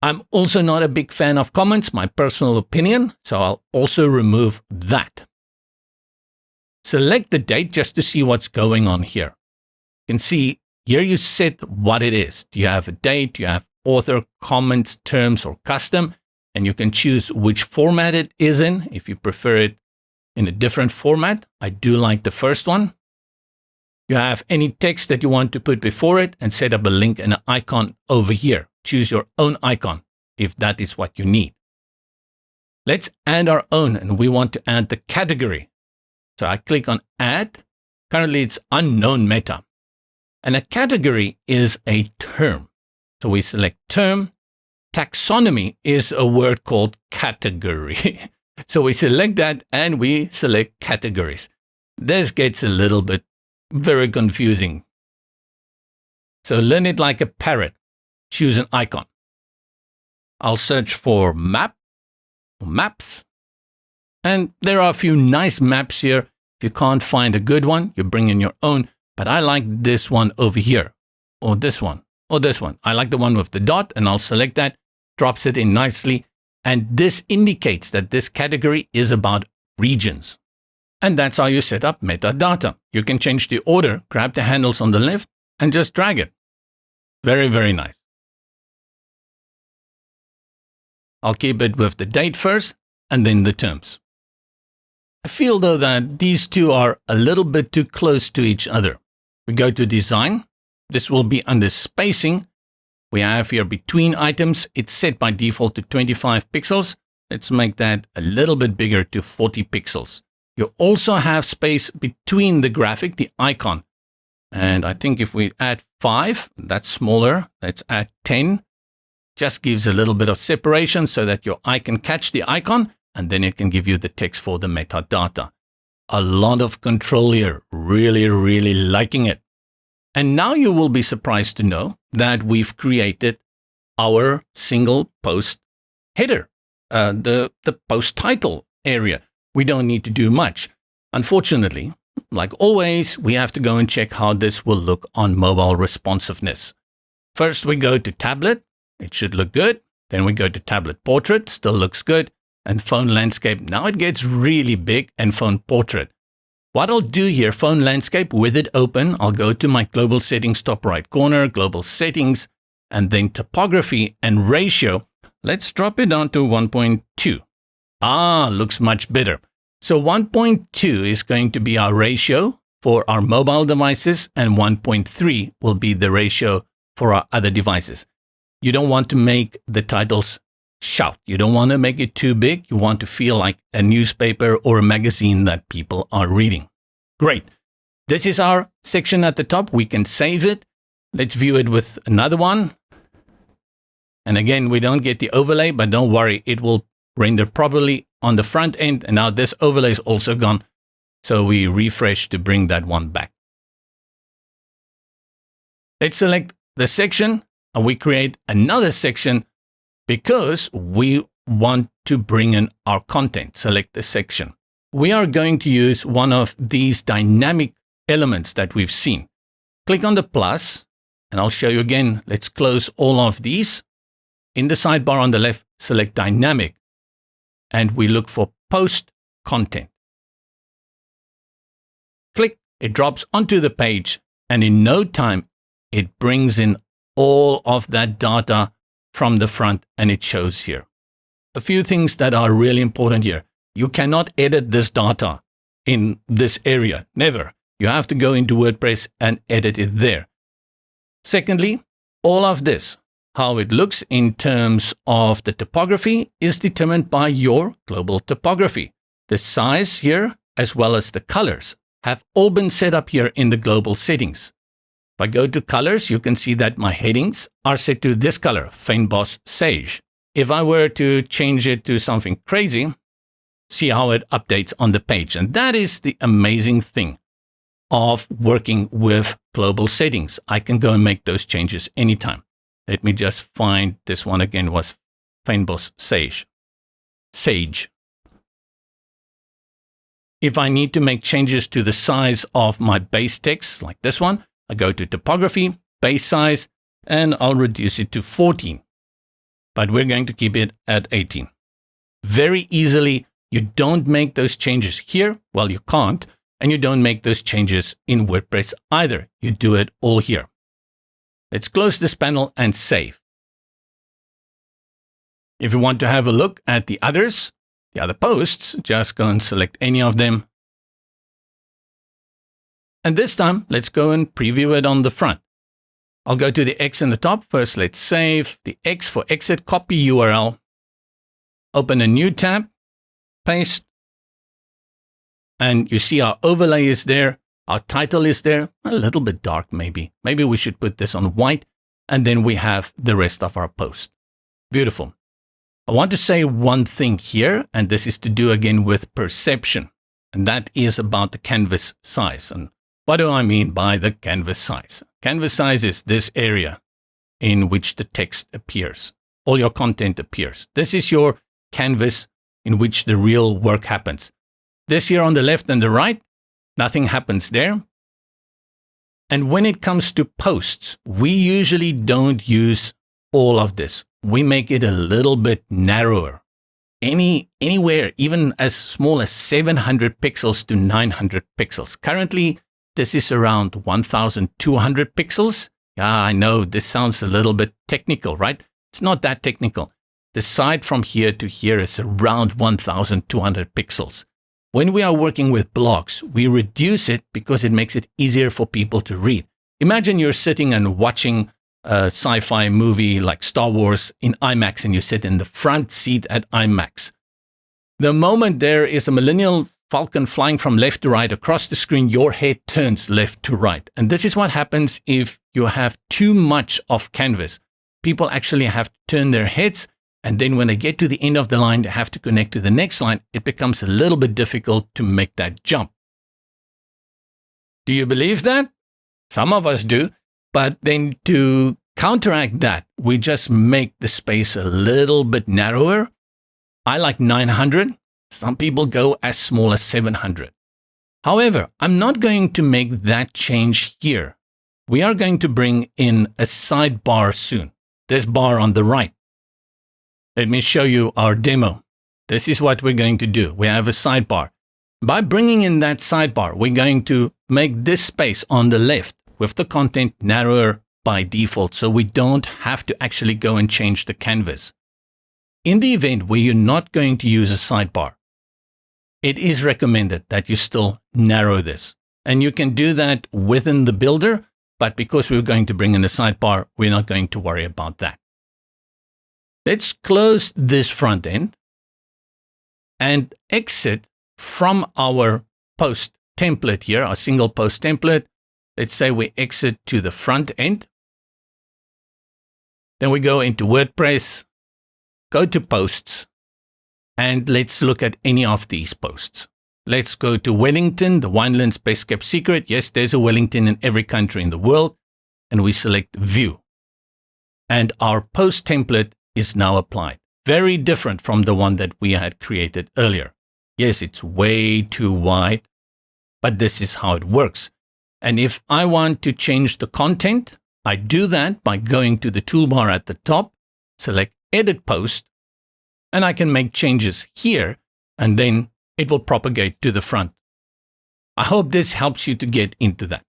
I'm also not a big fan of comments, my personal opinion, so I'll also remove that. Select the date just to see what's going on here. You can see here you set what it is. Do you have a date? Do you have author, comments, terms, or custom? And you can choose which format it is in. If you prefer it in a different format, I do like the first one. You have any text that you want to put before it and set up a link and an icon over here. Choose your own icon if that is what you need. Let's add our own, and we want to add the category. So I click on add. Currently it's unknown meta. And a category is a term. So we select term. Taxonomy is a word called category. So we select that and we select categories. This gets a little bit very confusing. So learn it like a parrot. Choose an icon. I'll search for map or maps. And there are a few nice maps here. If you can't find a good one, you bring in your own. But I like this one over here, or this one, or this one. I like the one with the dot, and I'll select that, drops it in nicely. And this indicates that this category is about regions. And that's how you set up metadata. You can change the order, grab the handles on the left, and just drag it. Very, very nice. I'll keep it with the date first, and then the terms. I feel, though, that these two are a little bit too close to each other. We go to design. This will be under spacing. We have here between items. It's set by default to 25 pixels. Let's make that a little bit bigger to 40 pixels. You also have space between the graphic, the icon. And I think if we add 5, that's smaller. Let's add 10. Just gives a little bit of separation so that your eye can catch the icon, and then it can give you the text for the metadata. A lot of control here. Really, really liking it. And now you will be surprised to know that we've created our single post header, the post title area. We don't need to do much. Unfortunately, like always, we have to go and check how this will look on mobile responsiveness. First, we go to tablet. It should look good. Then we go to tablet portrait. Still looks good. And phone landscape. Now it gets really big, and phone portrait. What I'll do here, phone landscape, with it open, I'll go to my global settings, top right corner, global settings, and then topography and ratio. Let's drop it down to 1.2. Looks much better. So 1.2 is going to be our ratio for our mobile devices, and 1.3 will be the ratio for our other devices. You don't want to make the titles shout. You don't want to make it too big. You want to feel like a newspaper or a magazine that people are reading. Great. This is our section at the top. We can save it. Let's view it with another one. And again, we don't get the overlay, but don't worry. It will render properly on the front end. And now this overlay is also gone. So we refresh to bring that one back. Let's select the section, and we create another section because we want to bring in our content. Select the section. We are going to use one of these dynamic elements that we've seen. Click on the plus, and I'll show you again. Let's close all of these. In the sidebar on the left, select dynamic, and we look for post content. Click, it drops onto the page, and in no time, it brings in all of that data from the front, and it shows here. A few things that are really important here. You cannot edit this data in this area. Never. You have to go into WordPress and edit it there. Secondly, all of this, how it looks in terms of the typography, is determined by your global typography. The size here, as well as the colors, have all been set up here in the global settings. If I go to colors, you can see that my headings are set to this color, Fynbos Sage. If I were to change it to something crazy, see how it updates on the page. And that is the amazing thing of working with global settings. I can go and make those changes anytime. Let me just find this one again, was Fynbos Sage. If I need to make changes to the size of my base text, like this one, I go to typography, base size, and I'll reduce it to 14. But we're going to keep it at 18. Very easily, you don't make those changes here. Well, you can't. And you don't make those changes in WordPress either. You do it all here. Let's close this panel and save. If you want to have a look at the other posts, just go and select any of them. And this time, let's go and preview it on the front. I'll go to the X in the top. First, let's save the X for exit, copy URL, open a new tab, paste, and you see our overlay is there. Our title is there, a little bit dark maybe. Maybe we should put this on white, and then we have the rest of our post. Beautiful. I want to say one thing here, and this is to do again with perception, and that is about the canvas size. And what do I mean by the canvas size? Canvas size is this area in which the text appears, all your content appears. This is your canvas in which the real work happens. This here on the left and the right, nothing happens there. And when it comes to posts, we usually don't use all of this. We make it a little bit narrower. Anywhere, even as small as 700 pixels to 900 pixels. Currently, this is around 1,200 pixels. Yeah, I know this sounds a little bit technical, right? It's not that technical. The side from here to here is around 1,200 pixels. When we are working with blocks, we reduce it because it makes it easier for people to read. Imagine you're sitting and watching a sci-fi movie like Star Wars in IMAX, and you sit in the front seat at IMAX. The moment there is a Millennium Falcon flying from left to right across the screen, your head turns left to right. And this is what happens if you have too much of canvas. People actually have to turn their heads, and then when they get to the end of the line, they have to connect to the next line. It becomes a little bit difficult to make that jump. Do you believe that? Some of us do. But then to counteract that, we just make the space a little bit narrower. I like 900. Some people go as small as 700. However, I'm not going to make that change here. We are going to bring in a sidebar soon. This bar on the right. Let me show you our demo. This is what we're going to do. We have a sidebar. By bringing in that sidebar, we're going to make this space on the left with the content narrower by default, so we don't have to actually go and change the canvas. In the event where you're not going to use a sidebar, it is recommended that you still narrow this. And you can do that within the builder, but because we're going to bring in a sidebar, we're not going to worry about that. Let's close this front end and exit from our post template here, our single post template. Let's say we exit to the front end. Then we go into WordPress, go to posts, and let's look at any of these posts. Let's go to Wellington, the Wineland's best kept secret. Yes, there's a Wellington in every country in the world. And we select view. And our post template is now applied. Very different from the one that we had created earlier. Yes, it's way too wide, but this is how it works. And if I want to change the content, I do that by going to the toolbar at the top, select Edit Post, and I can make changes here, and then it will propagate to the front. I hope this helps you to get into that.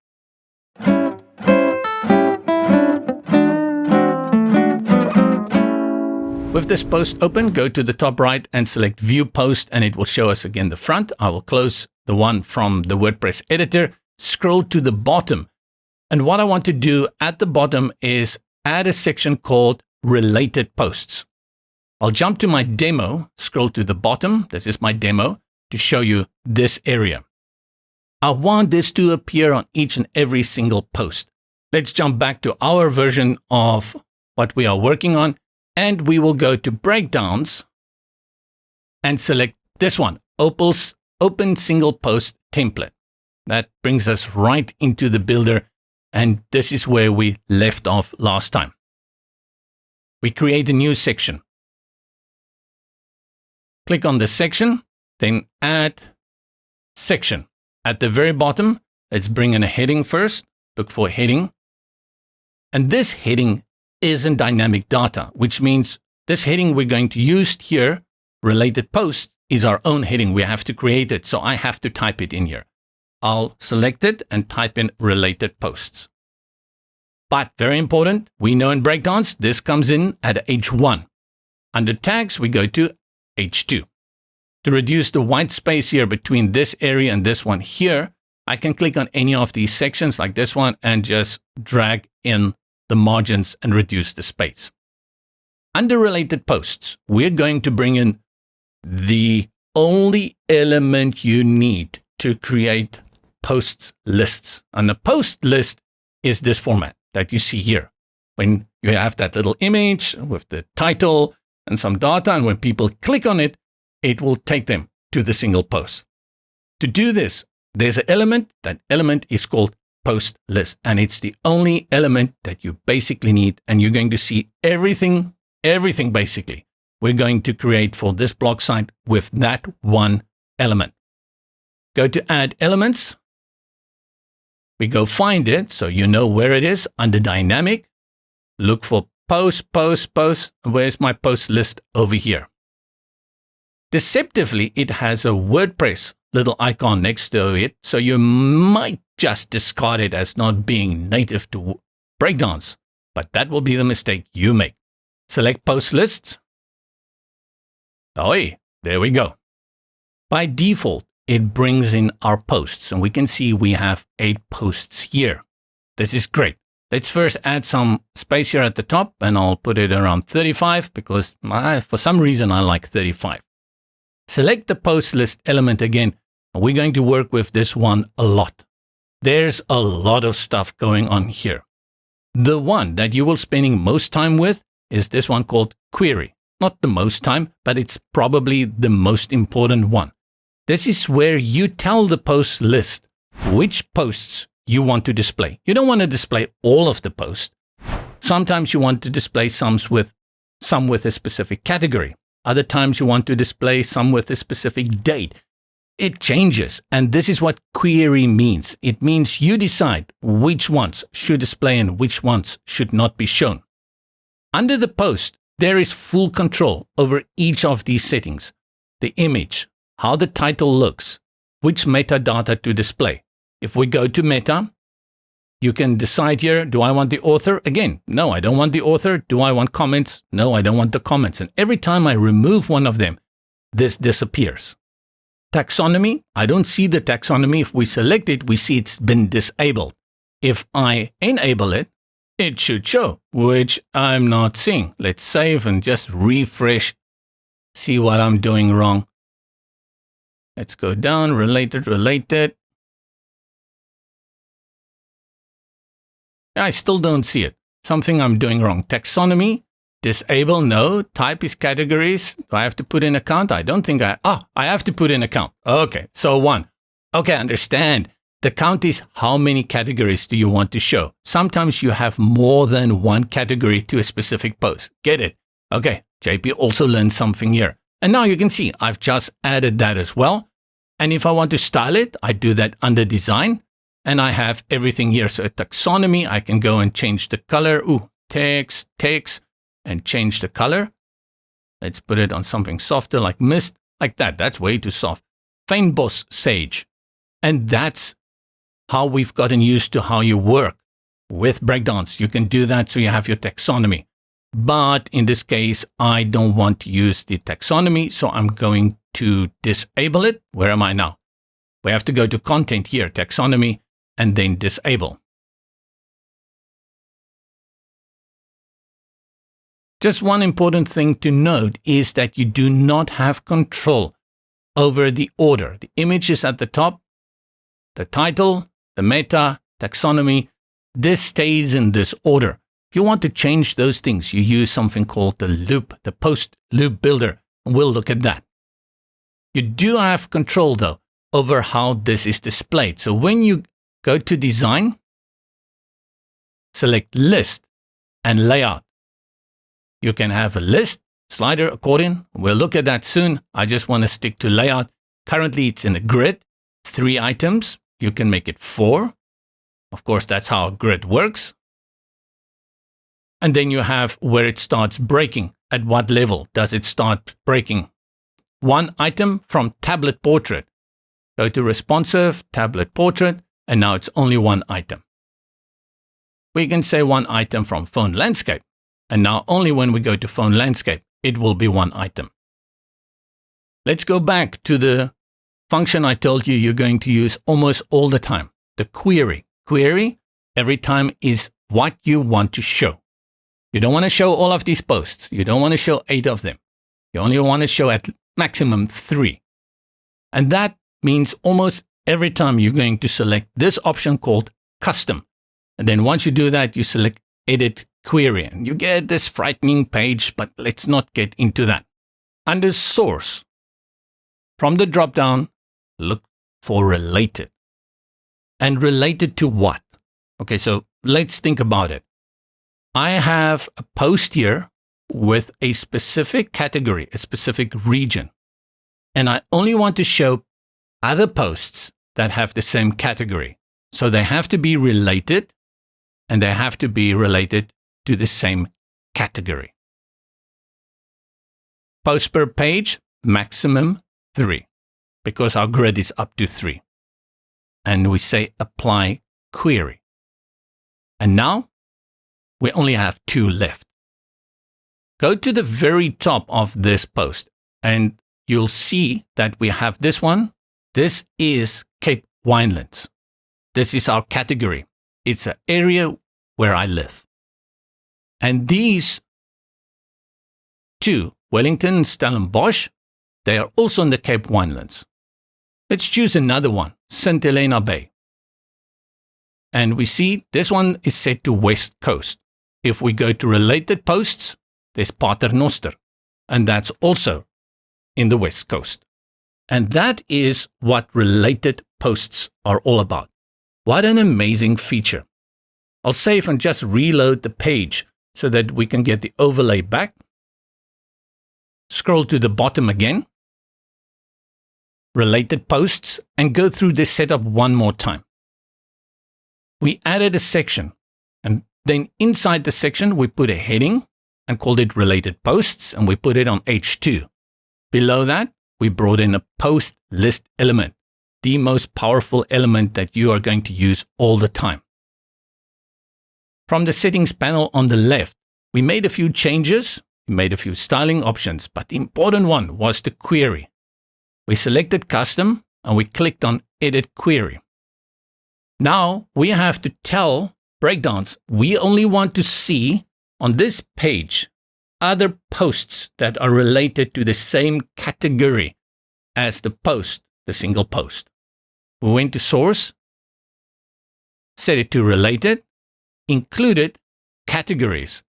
With this post open, go to the top right and select View Post, and it will show us again the front. I will close the one from the WordPress editor, scroll to the bottom. And what I want to do at the bottom is add a section called Related Posts. I'll jump to my demo, scroll to the bottom. This is my demo to show you this area. I want this to appear on each and every single post. Let's jump back to our version of what we are working on, and we will go to Breakdance and select this one, Open Single Post Template. That brings us right into the builder, and this is where we left off last time. We create a new section. Click on the section, then add section. At the very bottom, let's bring in a heading first. Look for heading. And this heading isn't dynamic data, which means this heading we're going to use here, related post, is our own heading. We have to create it, so I have to type it in here. I'll select it and type in related posts. But very important, we know in Breakdance, this comes in at H1. Under tags, we go to H2. To reduce the white space here between this area and this one here, I can click on any of these sections like this one and just drag in the margins and reduce the space. Under related posts, we're going to bring in the only element you need to create posts lists. And the post list is this format that you see here. When you have that little image with the title and some data, and when people click on it, it will take them to the single post. To do this, there's an element. That element is called post list, and it's the only element that you basically need, and you're going to see everything basically we're going to create for this blog site with that one element. Go to Add Elements. We go find it, so you know where it is. Under Dynamic, look for Post. Where's my post list? Over here. Deceptively, it has a WordPress little icon next to it, so you might just discard it as not being native to Breakdance, but that will be the mistake you make. Select Post Lists. Oh, there we go. By default, it brings in our posts, and we can see we have 8 posts here. This is great. Let's first add some space here at the top, and I'll put it around 35 because for some reason I like 35. Select the post list element again, and we're going to work with this one a lot. There's a lot of stuff going on here. The one that you will be spending most time with is this one called Query. Not the most time, but it's probably the most important one. This is where you tell the post list which posts you want to display. You don't want to display all of the posts. Sometimes you want to display some with a specific category. Other times you want to display some with a specific date. It changes, and this is what query means. It means you decide which ones should display and which ones should not be shown. Under the post, there is full control over each of these settings. The image, how the title looks, which metadata to display. If we go to meta, you can decide here, do I want the author? Again, no, I don't want the author. Do I want comments? No, I don't want the comments. And every time I remove one of them, this disappears. Taxonomy, I don't see the taxonomy. If we select it, we see it's been disabled. If I enable it, it should show, which I'm not seeing. Let's save and just refresh, see what I'm doing wrong. Let's go down, related. I still don't see it. Something I'm doing wrong. Taxonomy, disable, no. Type is categories. Do I have to put in a count? I don't think I have to put in a count. Okay, so 1. Okay, understand. The count is how many categories do you want to show. Sometimes you have more than one category to a specific post. Get it? Okay, JP also learned something here. And now you can see I've just added that as well. And if I want to style it, I do that under design. And I have everything here. So taxonomy, I can go and change the color. Text, and change the color. Let's put it on something softer like mist, like that. That's way too soft. Fynbos Sage. And that's how we've gotten used to how you work with Breakdance. You can do that so you have your taxonomy. But in this case, I don't want to use the taxonomy, so I'm going to disable it. Where am I now? We have to go to content here, taxonomy, and then disable. Just one important thing to note is that you do not have control over the order. The image is at the top, the title, the meta, taxonomy, this stays in this order. If you want to change those things, you use something called the loop, the post loop builder, and we'll look at that. You do have control though over how this is displayed. So when you go to design, select list and layout. You can have a list, slider, accordion. We'll look at that soon. I just want to stick to layout. Currently it's in a grid, 3 items. You can make it 4. Of course, that's how a grid works. And then you have where it starts breaking. At what level does it start breaking? 1 item from tablet portrait. Go to responsive, tablet portrait, and now it's only 1 item. We can say 1 item from phone landscape. And now only when we go to phone landscape, it will be 1 item. Let's go back to the function I told you you're going to use almost all the time, the query. Query every time is what you want to show. You don't want to show all of these posts. You don't want to show 8 of them. You only want to show at maximum 3. And that means almost every time you're going to select this option called custom. And then once you do that, you select edit query. And you get this frightening page, but let's not get into that. Under source, from the drop-down, look for related. And related to what? Okay, so let's think about it. I have a post here with a specific category, a specific region. And I only want to show other posts that have the same category. So they have to be related, and they have to be related to the same category. Post per page, maximum 3, because our grid is up to 3. And we say apply query. And now we only have 2 left. Go to the very top of this post and you'll see that we have this one. This is Cape Winelands. This is our category. It's an area where I live. And these 2, Wellington and Stellenbosch, they are also in the Cape Winelands. Let's choose another one, St. Helena Bay. And we see this one is set to West Coast. If we go to related posts, there's Paternoster, and that's also in the West Coast. And that is what related posts are all about. What an amazing feature. I'll save and just reload the page so that we can get the overlay back. Scroll to the bottom again. Related posts, and go through this setup one more time. We added a section, and then inside the section we put a heading and called it related posts, and we put it on H2. Below that, we brought in a post list element, the most powerful element that you are going to use all the time. From the settings panel on the left, we made a few changes, we made a few styling options, but the important one was the query. We selected custom and we clicked on edit query. Now we have to tell Breakdance we only want to see on this page other posts that are related to the same category as the post, the single post. We went to source, set it to related, included categories,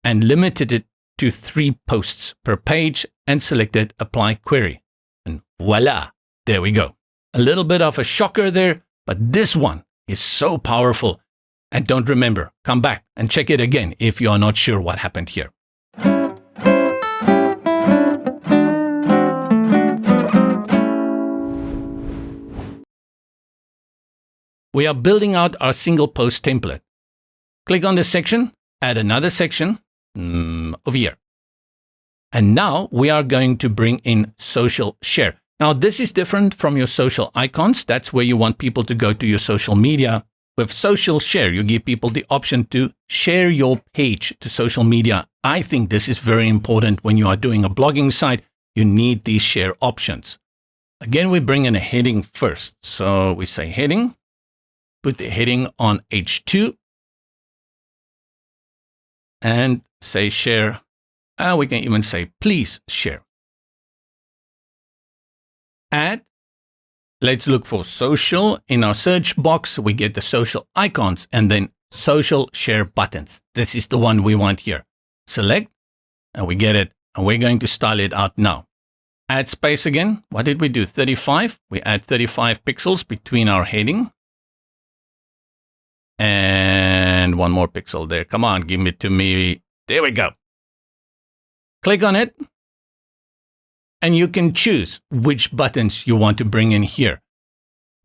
and limited it to 3 posts per page and selected apply query. And voila, there we go. A little bit of a shocker there, but this one is so powerful. And don't remember, come back and check it again if you are not sure what happened here. We are building out our single post template. Click on this section, add another section over here. And now we are going to bring in social share. Now this is different from your social icons. That's where you want people to go to your social media. With social share, you give people the option to share your page to social media. I think this is very important when you are doing a blogging site. You need these share options. Again, we bring in a heading first. So we say heading, put the heading on H2 and say share. We can even say please share. Add. Let's look for social. In our search box, we get the social icons and then social share buttons. This is the one we want here. Select and we get it. And we're going to style it out now. Add space again. What did we do? 35. We add 35 pixels between our heading. And one more pixel there. Come on, give it to me. There we go. Click on it. And you can choose which buttons you want to bring in here.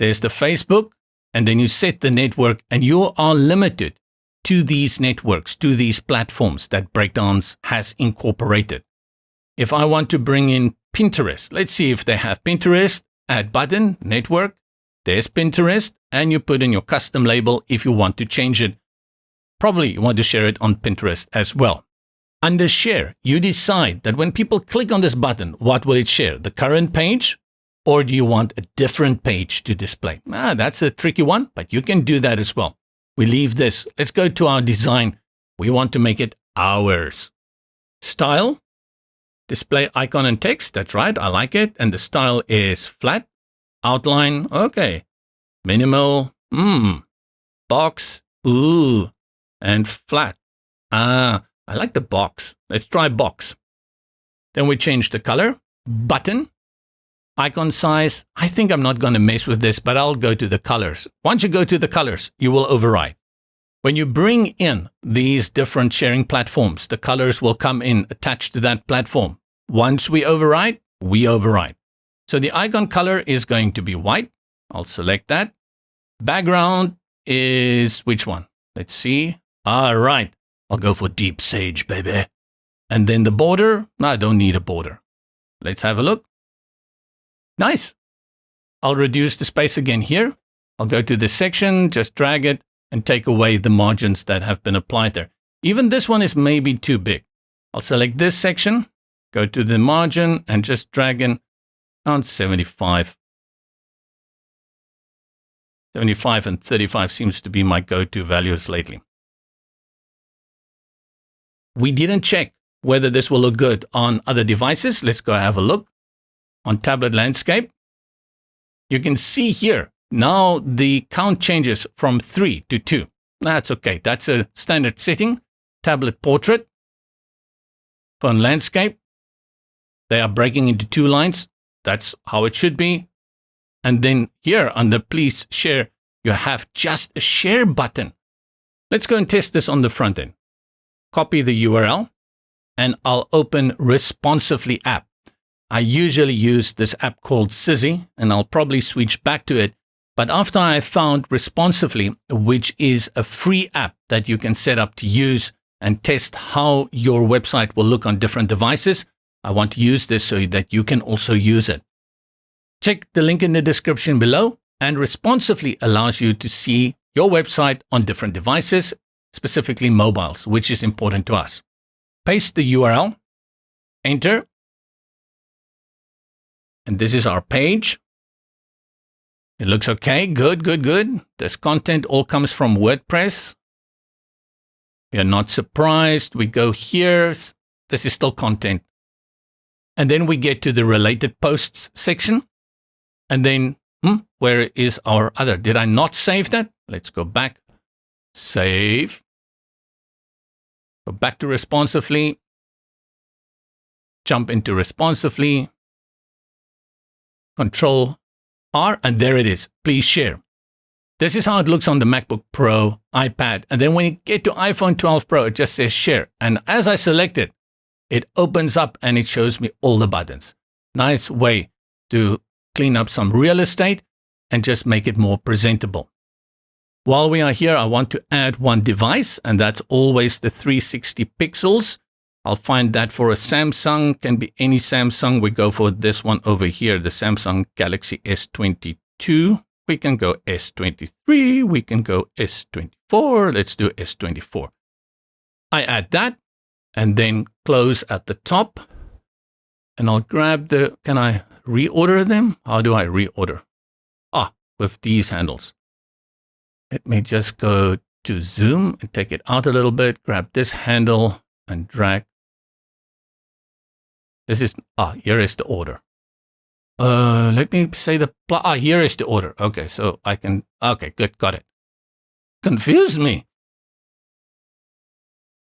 There's the Facebook, and then you set the network, and you are limited to these networks, to these platforms that Breakdance has incorporated. If I want to bring in Pinterest, let's see if they have Pinterest, add button, network, there's Pinterest, and you put in your custom label if you want to change it. Probably you want to share it on Pinterest as well. Under share, you decide that when people click on this button, what will it share? The current page? Or do you want a different page to display? That's a tricky one, but you can do that as well. We leave this. Let's go to our design. We want to make it ours. Style, display icon and text. That's right. I like it. And the style is flat. Outline. Okay. Minimal. Box. Ooh. And flat. I like the box. Let's try box. Then we change the color. Button. Icon size. I think I'm not going to mess with this, but I'll go to the colors. Once you go to the colors, you will override. When you bring in these different sharing platforms, the colors will come in attached to that platform. Once we override, we override. So the icon color is going to be white. I'll select that. Background is which one? Let's see. All right. I'll go for deep sage, baby. And then the border. No, I don't need a border. Let's have a look. Nice. I'll reduce the space again here. I'll go to this section, just drag it and take away the margins that have been applied there. Even this one is maybe too big. I'll select this section, go to the margin and just drag in on 75. 75 and 35 seems to be my go-to values lately. We didn't check whether this will look good on other devices. Let's go have a look. On tablet landscape, you can see here, now the count changes from 3 to 2. That's okay. That's a standard setting. Tablet portrait. Phone landscape. They are breaking into 2 lines. That's how it should be. And then here under please share, you have just a share button. Let's go and test this on the front end. Copy the URL and I'll open Responsively app. I usually use this app called Sizzy and I'll probably switch back to it. But after I found Responsively, which is a free app that you can set up to use and test how your website will look on different devices, I want to use this so that you can also use it. Check the link in the description below, and Responsively allows you to see your website on different devices, specifically mobiles, which is important to us. Paste the URL, enter, and this is our page. It looks okay. Good, good, good. This content all comes from WordPress. We are not surprised. We go here. This is still content. And then we get to the related posts section. And then, where is our other? Did I not save that? Let's go back. Save. Go back to Responsively. Jump into Responsively. Control R, and there it is. Please share. This is how it looks on the MacBook Pro, iPad. And then when you get to iPhone 12 Pro, it just says share. And as I select it, it opens up and it shows me all the buttons. Nice way to clean up some real estate and just make it more presentable. While we are here, I want to add one device, and that's always the 360 pixels. I'll find that for a Samsung, can be any Samsung. We go for this one over here, the Samsung Galaxy S22. We can go S23, we can go S24. Let's do S24. I add that and then close at the top. And I'll grab the, can I reorder them? How do I reorder? With these handles. Let me just go to zoom and take it out a little bit, grab this handle and drag. This is, here is the order. Let me say here is the order. Okay, so I can, okay, good, got it. Confused me.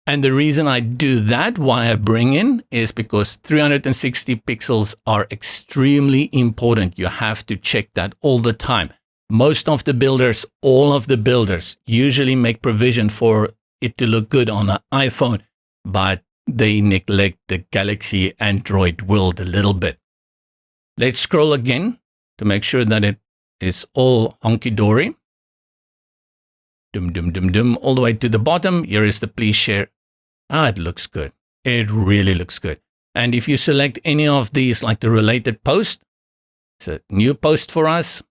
And the reason I do that, why I bring in, is because 360 pixels are extremely important. You have to check that all the time. Most of the builders, all of the builders, usually make provision for it to look good on an iPhone, but they neglect the Galaxy Android world a little bit. Let's scroll again to make sure that it is all honky-dory. All the way to the bottom. Here is the please share. It looks good. It really looks good. And if you select any of these, like the related post, it's a new post for us.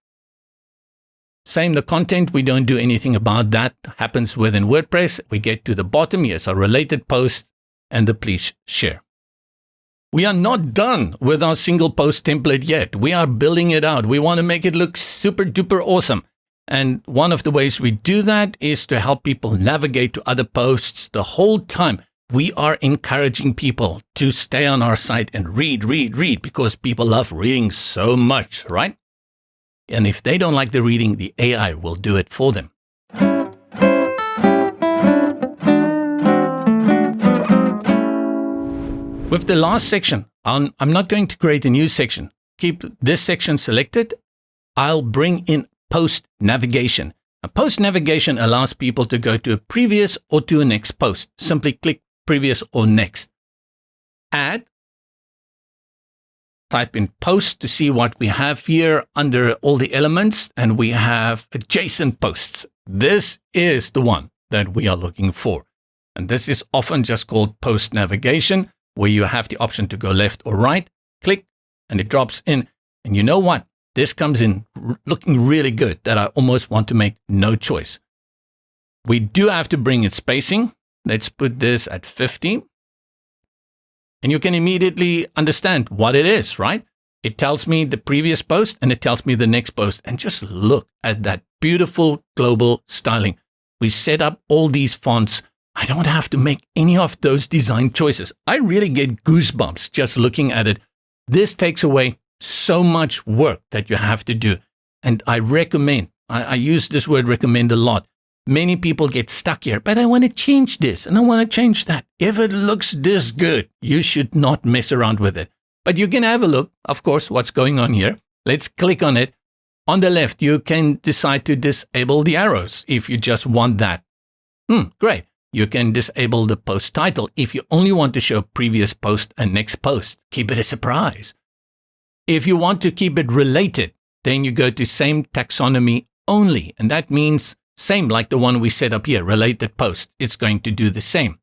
Same the content, we don't do anything about that. Happens within WordPress. We get to the bottom, yes, our related post and the please share. We are not done with our single post template yet. We are building it out. We want to make it look super duper awesome. And one of the ways we do that is to help people navigate to other posts the whole time. We are encouraging people to stay on our site and read, because people love reading so much, right? And if they don't like the reading, the AI will do it for them. With the last section, I'm not going to create a new section. Keep this section selected. I'll bring in post navigation. A post navigation allows people to go to a previous or to a next post. Simply click previous or next. Add. Type in post to see what we have here under all the elements, and we have adjacent posts. This is the one that we are looking for. And this is often just called post navigation, where you have the option to go left or right, click, and it drops in. And you know what? This comes in looking really good that I almost want to make no choice. We do have to bring in spacing. Let's put this at 50. And you can immediately understand what it is, right? It tells me the previous post and it tells me the next post. And just look at that beautiful global styling. We set up all these fonts. I don't have to make any of those design choices. I really get goosebumps just looking at it. This takes away so much work that you have to do. And I recommend, I use this word recommend a lot. Many people get stuck here, but I want to change this and I want to change that. If it looks this good, you should not mess around with it. But you can have a look, of course, what's going on here. Let's click on it. On the left, you can decide to disable the arrows if you just want that. Great. You can disable the post title if you only want to show previous post and next post. Keep it a surprise. If you want to keep it related, then you go to same taxonomy only. And that means same like the one we set up here, related post. It's going to do the same.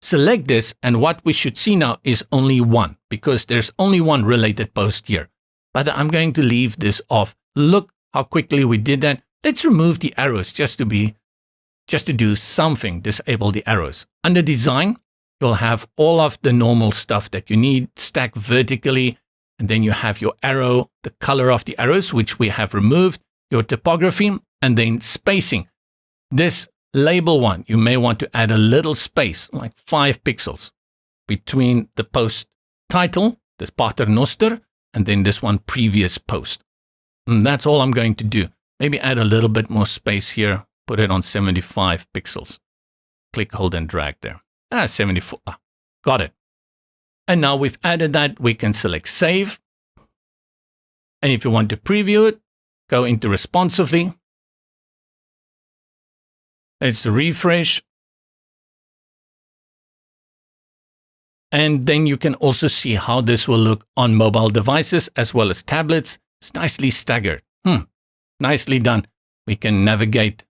Select this, and what we should see now is only one, because there's only one related post here. But I'm going to leave this off. Look how quickly we did that. Let's remove the arrows just to do something, disable the arrows. Under design, you'll have all of the normal stuff that you need stacked vertically. And then you have your arrow, the color of the arrows, which we have removed, your typography, and then spacing. This label one, you may want to add a little space, like 5 pixels, between the post title, this paternoster, and then this one, previous post. And that's all I'm going to do. Maybe add a little bit more space here, put it on 75 pixels. Click, hold, and drag there. 74. Got it. And now we've added that, we can select save. And if you want to preview it, go into responsively. Let's refresh. And then you can also see how this will look on mobile devices as well as tablets. It's nicely staggered. Nicely done. We can navigate.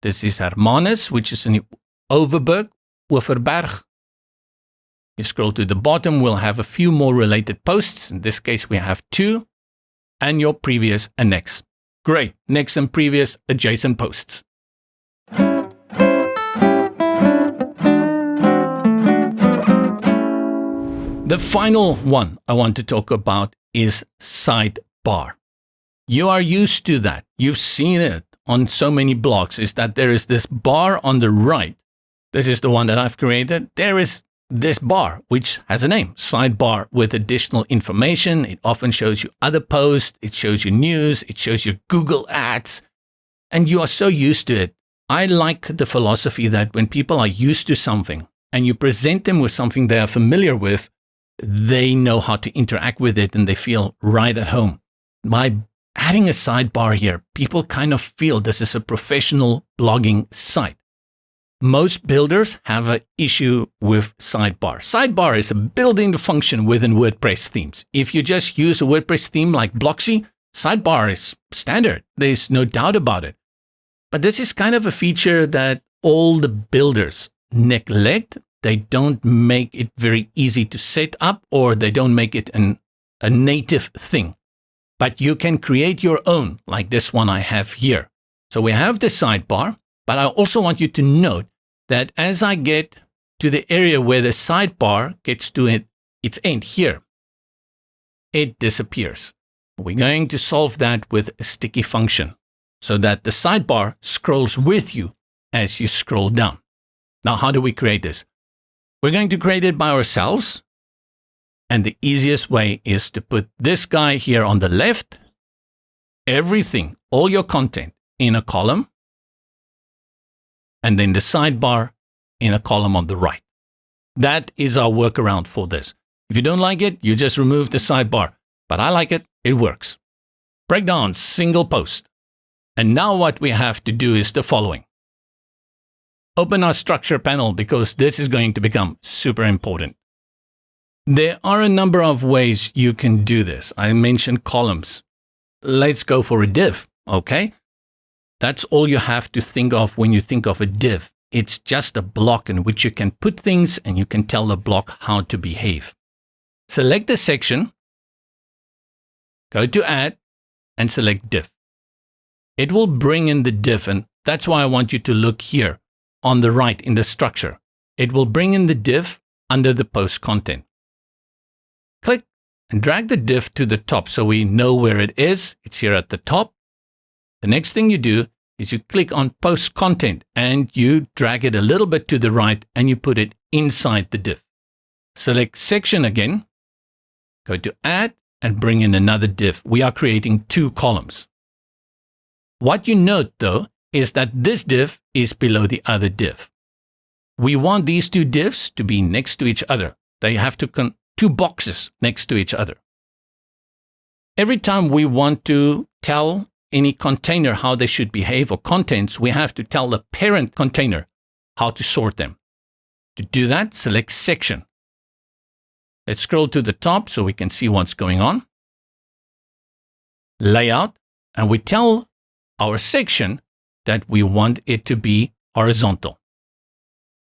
This is Hermanus, which is in Overberg. You scroll to the bottom, we'll have a few more related posts. In this case, we have 2. And your previous and next. Great. Next and previous adjacent posts. The final one I want to talk about is sidebar. You are used to that. You've seen it on so many blogs is that there is this bar on the right. This is the one that I've created. There is this bar, which has a name, Sidebar, with additional information. It often shows you other posts. It shows you news. It shows you Google ads. And you are so used to it. I like the philosophy that when people are used to something and you present them with something they are familiar with, they know how to interact with it and they feel right at home. By adding a sidebar here, people kind of feel this is a professional blogging site. Most builders have an issue with sidebar. Sidebar is a built-in function within WordPress themes. If you just use a WordPress theme like Blocksy, sidebar is standard. There's no doubt about it. But this is kind of a feature that all the builders neglect. They don't make it very easy to set up, or they don't make it a native thing. But you can create your own, like this one I have here. So we have the sidebar, but I also want you to note that as I get to the area where the sidebar gets to its end here, it disappears. We're going to solve that with a sticky function so that the sidebar scrolls with you as you scroll down. Now, how do we create this? We're going to create it by ourselves. And the easiest way is to put this guy here on the left, everything, all your content in a column, and then the sidebar in a column on the right. That is our workaround for this. If you don't like it, you just remove the sidebar. But I like it, it works. Breakdance, single post. And now what we have to do is the following. Open our structure panel because this is going to become super important. There are a number of ways you can do this. I mentioned columns. Let's go for a div, okay? That's all you have to think of when you think of a div. It's just a block in which you can put things and you can tell the block how to behave. Select the section, go to Add, and select Div. It will bring in the div, and that's why I want you to look here on the right in the structure. It will bring in the div under the post content. Click and drag the div to the top so we know where it is. It's here at the top. The next thing you do is you click on post content and you drag it a little bit to the right and you put it inside the div. Select section again, go to Add and bring in another div. We are creating two columns. What you note though is that this div is below the other div. We want these two divs to be next to each other. They have to two boxes next to each other. Every time we want to tell any container how they should behave or contents, we have to tell the parent container how to sort them. To do that, select section. Let's scroll to the top so we can see what's going on. Layout, and we tell our section that we want it to be horizontal.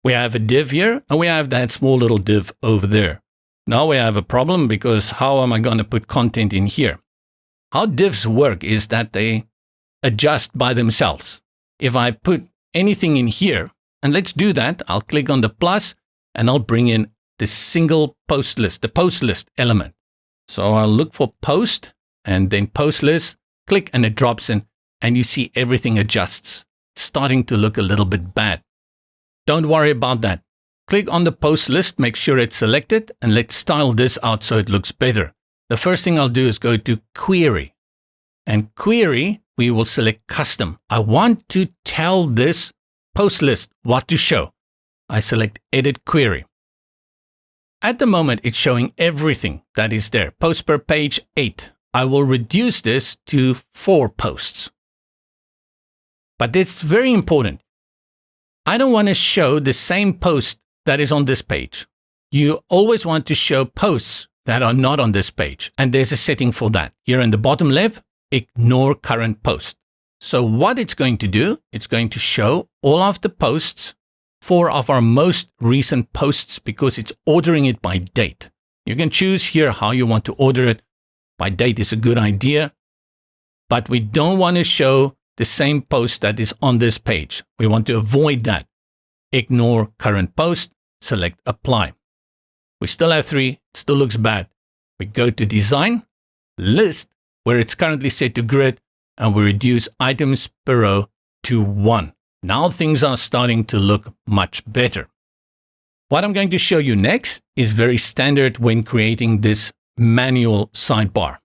We have a div here and we have that small little div over there. Now we have a problem because how am I going to put content in here? How divs work is that they adjust by themselves. If I put anything in here, and let's do that, I'll click on the plus and I'll bring in the single post list, the post list element. So I'll look for post and then post list, click and it drops in and you see everything adjusts. It's starting to look a little bit bad. Don't worry about that. Click on the post list, make sure it's selected, and let's style this out so it looks better. The first thing I'll do is go to Query. And Query, we will select Custom. I want to tell this post list what to show. I select Edit Query. At the moment, it's showing everything that is there. Post per page, 8. I will reduce this to 4 posts. But it's very important. I don't want to show the same post that is on this page. You always want to show posts that are not on this page. And there's a setting for that. Here in the bottom left, ignore current post. So what it's going to do, it's going to show all of the posts, 4 of our most recent posts, because it's ordering it by date. You can choose here how you want to order it. By date is a good idea, but we don't want to show the same post that is on this page. We want to avoid that. Ignore current post, select apply. We still have 3, it still looks bad. We go to design, list, where it's currently set to grid. and we reduce items per row to 1. Now things are starting to look much better. What I'm going to show you next is very standard when creating this manual sidebar.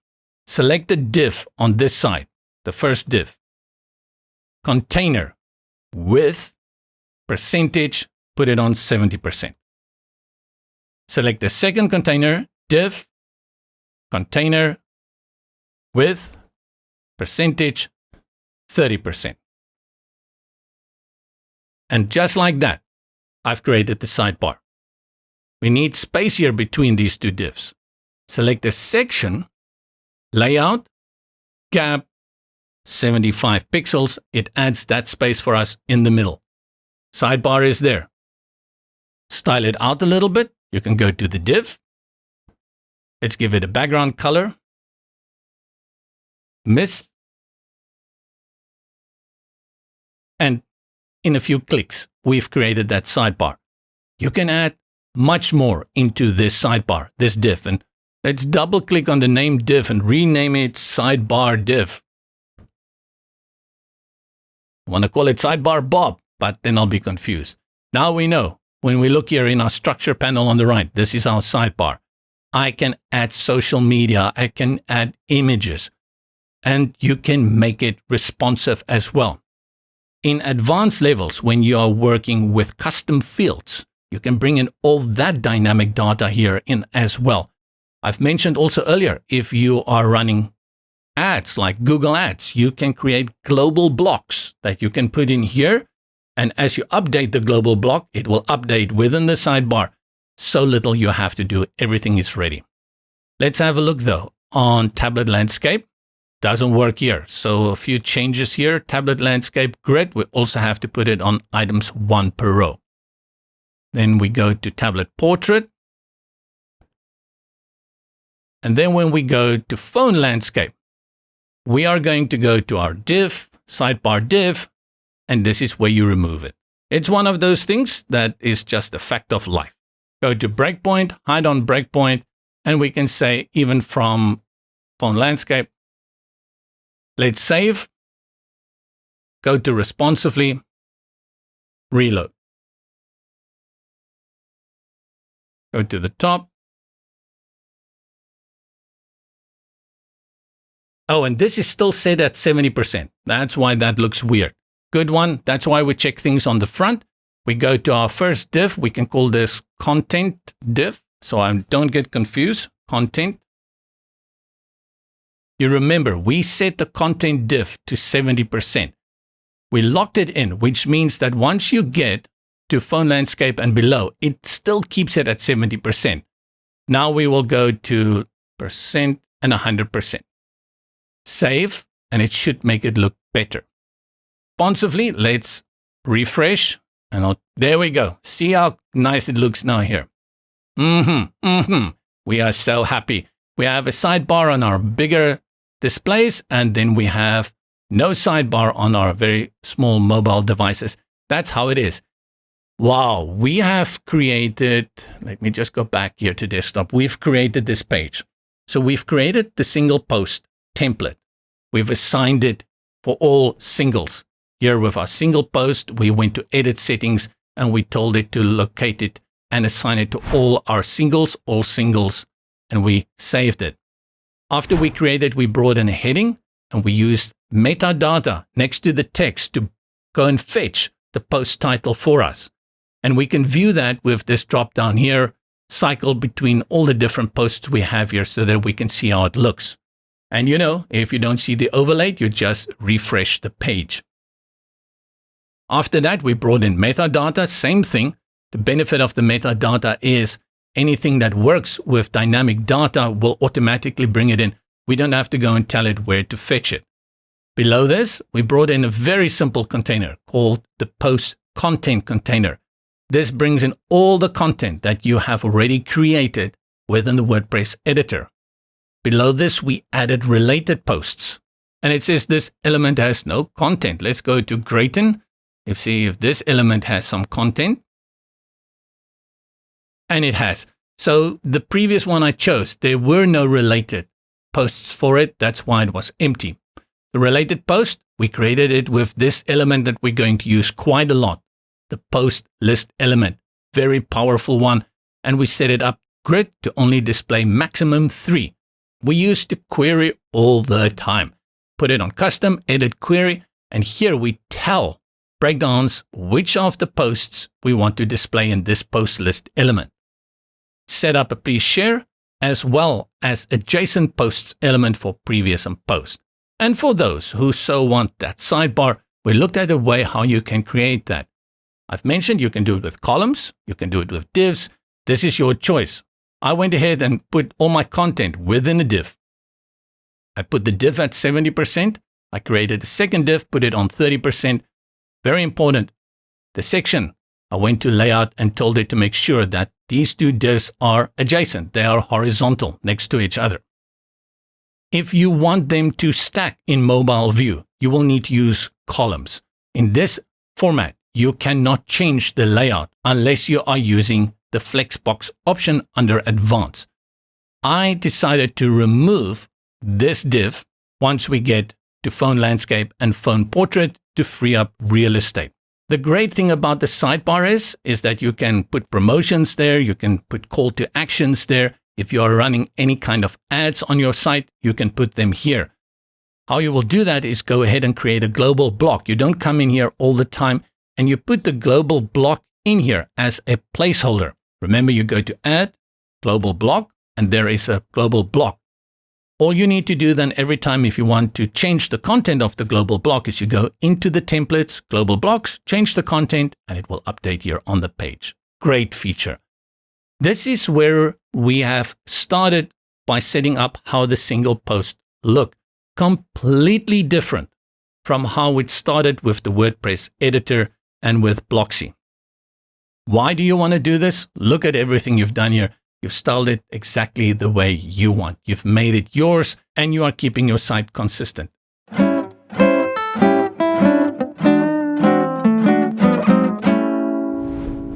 Select the div on this side, the first div. Container, width, percentage, put it on 70%. Select the second container, div, container, width, percentage, 30%. And just like that, I've created the sidebar. We need space here between these two divs. Select the section, layout, gap, 75 pixels. It adds that space for us in the middle. Sidebar is there. Style it out a little bit. You can go to the div. Let's give it a background color. Mist. And in a few clicks, we've created that sidebar. You can add much more into this sidebar, this div. And let's double click on the name div and rename it sidebar div. I want to call it sidebar Bob, but then I'll be confused. Now we know. When we look here in our structure panel on the right, this is our sidebar. I can add social media. I can add images. And you can make it responsive as well. In advanced levels, when you are working with custom fields, you can bring in all that dynamic data here in as well. I've mentioned also earlier, if you are running ads like Google Ads, you can create global blocks that you can put in here. And as you update the global block, it will update within the sidebar. So little you have to do. Everything is ready. Let's have a look though on tablet landscape. Doesn't work here. So a few changes here. Tablet landscape grid. We also have to put it on items 1 per row. Then we go to tablet portrait. And then when we go to phone landscape, we are going to go to our div, sidebar div, and this is where you remove it. It's one of those things that is just a fact of life. Go to breakpoint, hide on breakpoint, and we can say even from phone landscape, let's save, go to responsively, reload. Go to the top. Oh, and this is still set at 70%. That's why that looks weird. Good one. That's why we check things on the front. We go to our first div. We can call this content div. So I don't get confused. Content. You remember, we set the content div to 70%. We locked it in, which means that once you get to phone landscape and below, it still keeps it at 70%. Now we will go to percent and 100%. Save, and it should make it look better. Responsively, let's refresh, and there we go. See how nice it looks now here. We are so happy. We have a sidebar on our bigger displays, and then we have no sidebar on our very small mobile devices. That's how it is. Wow, we have created, let me just go back here to desktop. We've created this page. So we've created the single post template. We've assigned it for all singles. Here with our single post, we went to edit settings and we told it to locate it and assign it to all our singles, and we saved it. After we created, we brought in a heading and we used metadata next to the text to go and fetch the post title for us. And we can view that with this drop down here, cycle between all the different posts we have here so that we can see how it looks. And you know, if you don't see the overlay, you just refresh the page. After that, we brought in metadata, same thing. The benefit of the metadata is anything that works with dynamic data will automatically bring it in. We don't have to go and tell it where to fetch it. Below this, we brought in a very simple container called the post content container. This brings in all the content that you have already created within the WordPress editor. Below this, we added related posts. And it says this element has no content. Let's go to Grayton. Let's see if this element has some content. And it has. So the previous one I chose, there were no related posts for it. That's why it was empty. The related post, we created it with this element that we're going to use quite a lot, the post list element. Very powerful one. And we set it up grid to only display maximum 3. We use the query all the time. Put it on custom, edit query, and here we tell Breakdance which of the posts we want to display in this post list element. Set up a please share as well as adjacent posts element for previous and post. And for those who so want that sidebar, we looked at a way how you can create that. I've mentioned you can do it with columns, you can do it with divs. This is your choice. I went ahead and put all my content within a div. I put the div at 70%. I created a second div, put it on 30%. Very important. The section, I went to layout and told it to make sure that these two divs are adjacent. They are horizontal next to each other. If you want them to stack in mobile view, you will need to use columns. In this format, you cannot change the layout unless you are using the Flexbox option under Advanced. I decided to remove this div once we get to phone landscape and phone portrait to free up real estate. The great thing about the sidebar is that you can put promotions there, you can put call to actions there. If you are running any kind of ads on your site, you can put them here. How you will do that is go ahead and create a global block. You don't come in here all the time and you put the global block in here as a placeholder. Remember, you go to add, global block, and there is a global block. All you need to do then every time if you want to change the content of the global block is you go into the templates, global blocks, change the content, and it will update here on the page. Great feature. This is where we have started by setting up how the single post look. Completely different from how it started with the WordPress editor and with Blocksy. Why do you want to do this? Look at everything you've done here. You've styled it exactly the way you want. You've made it yours and you are keeping your site consistent.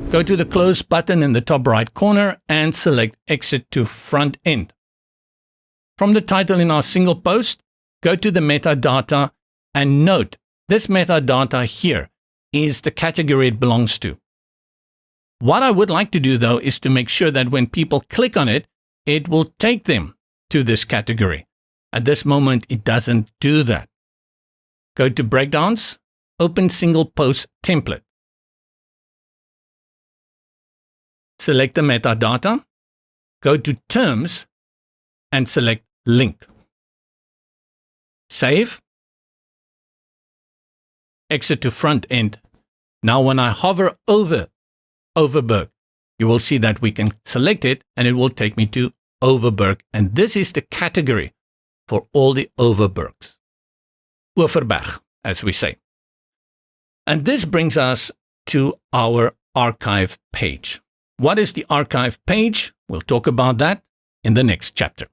Go to the close button in the top right corner and select exit to front end. From the title in our single post, go to the metadata and note this metadata here is the category it belongs to. What I would like to do though is to make sure that when people click on it, it will take them to this category. At this moment, it doesn't do that. Go to Breakdance, open single post template. Select the metadata, go to terms and select link. Save. Exit to front end. Now when I hover over Overberg, you will see that we can select it and it will take me to Overberg. And this is the category for all the Overbergs. Overberg, as we say. And this brings us to our archive page. What is the archive page? We'll talk about that in the next chapter.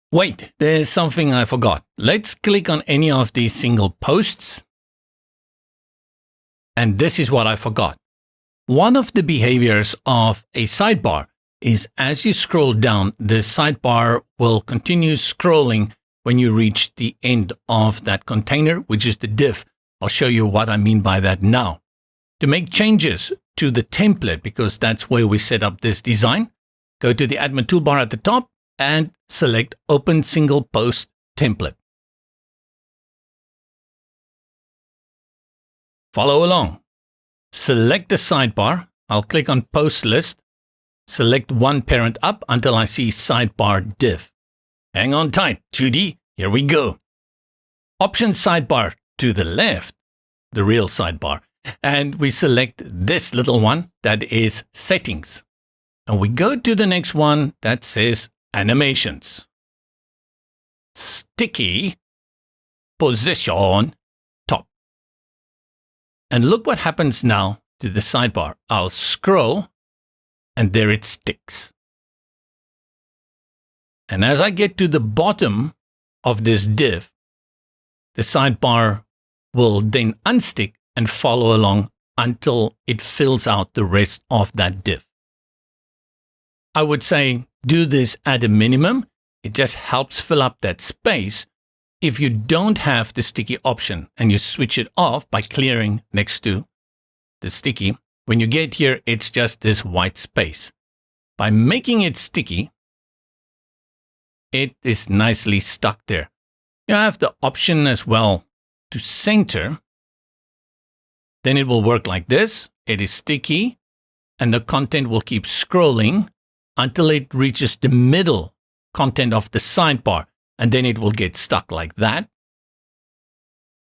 Wait, there's something I forgot. Let's click on any of these single posts. And this is what I forgot. One of the behaviors of a sidebar is as you scroll down, the sidebar will continue scrolling when you reach the end of that container, which is the div. I'll show you what I mean by that now. To make changes to the template, because that's where we set up this design, go to the admin toolbar at the top and select Open Single Post Template. Follow along. Select the sidebar. I'll click on Post List. Select one parent up until I see Sidebar Div. Hang on tight, 2D. Here we go. Option Sidebar to the left, the real sidebar. And we select this little one that is Settings. And we go to the next one that says Animations. Sticky Position Top. And look what happens now to the sidebar. I'll scroll and there it sticks. And as I get to the bottom of this div, the sidebar will then unstick and follow along until it fills out the rest of that div. I would say do this at a minimum. It just helps fill up that space If you don't have the sticky option and you switch it off by clearing next to the sticky, when you get here, it's just this white space. By making it sticky, it is nicely stuck there. You have the option as well to center. Then it will work like this. It is sticky and the content will keep scrolling until it reaches the middle content of the sidebar, and then it will get stuck like that.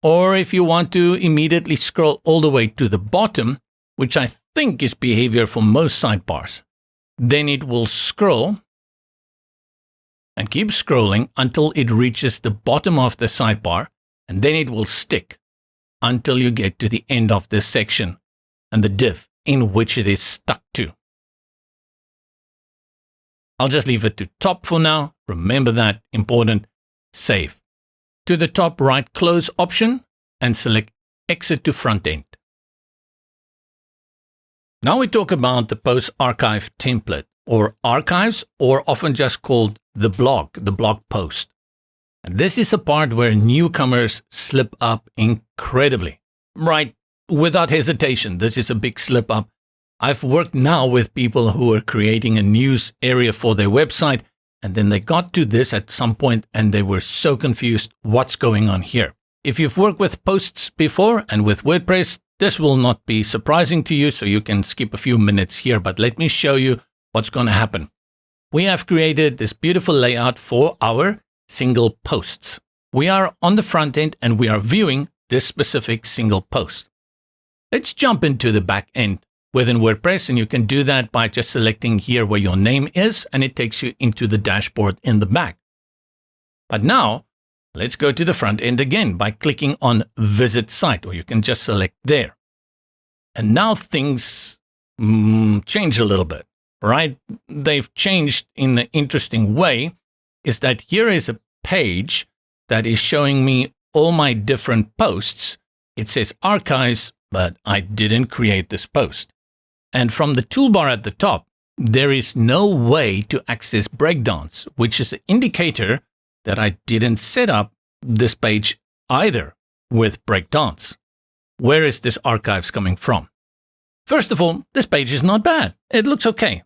Or if you want to immediately scroll all the way to the bottom, which I think is behavior for most sidebars, then it will scroll and keep scrolling until it reaches the bottom of the sidebar, and then it will stick until you get to the end of this section and the div in which it is stuck to. I'll just leave it to top for now. Remember that, important. Save. To the top right close option and select exit to front end. Now we talk about the post archive template, or archives, or often just called the blog post. And this is a part where newcomers slip up incredibly. Right, without hesitation, this is a big slip up. I've worked now with people who are creating a news area for their website, and then they got to this at some point and they were so confused what's going on here. If you've worked with posts before and with WordPress, this will not be surprising to you, so you can skip a few minutes here, but let me show you what's going to happen. We have created this beautiful layout for our single posts. We are on the front end and we are viewing this specific single post. Let's jump into the back end within WordPress, and you can do that by just selecting here where your name is, and it takes you into the dashboard in the back. But now, let's go to the front end again by clicking on Visit Site, or you can just select there. And now things change a little bit, right? They've changed in an interesting way, is that here is a page that is showing me all my different posts. It says archives, but I didn't create this post. And from the toolbar at the top, there is no way to access Breakdance, which is an indicator that I didn't set up this page either with Breakdance. Where is this archives coming from? First of all, this page is not bad. It looks okay.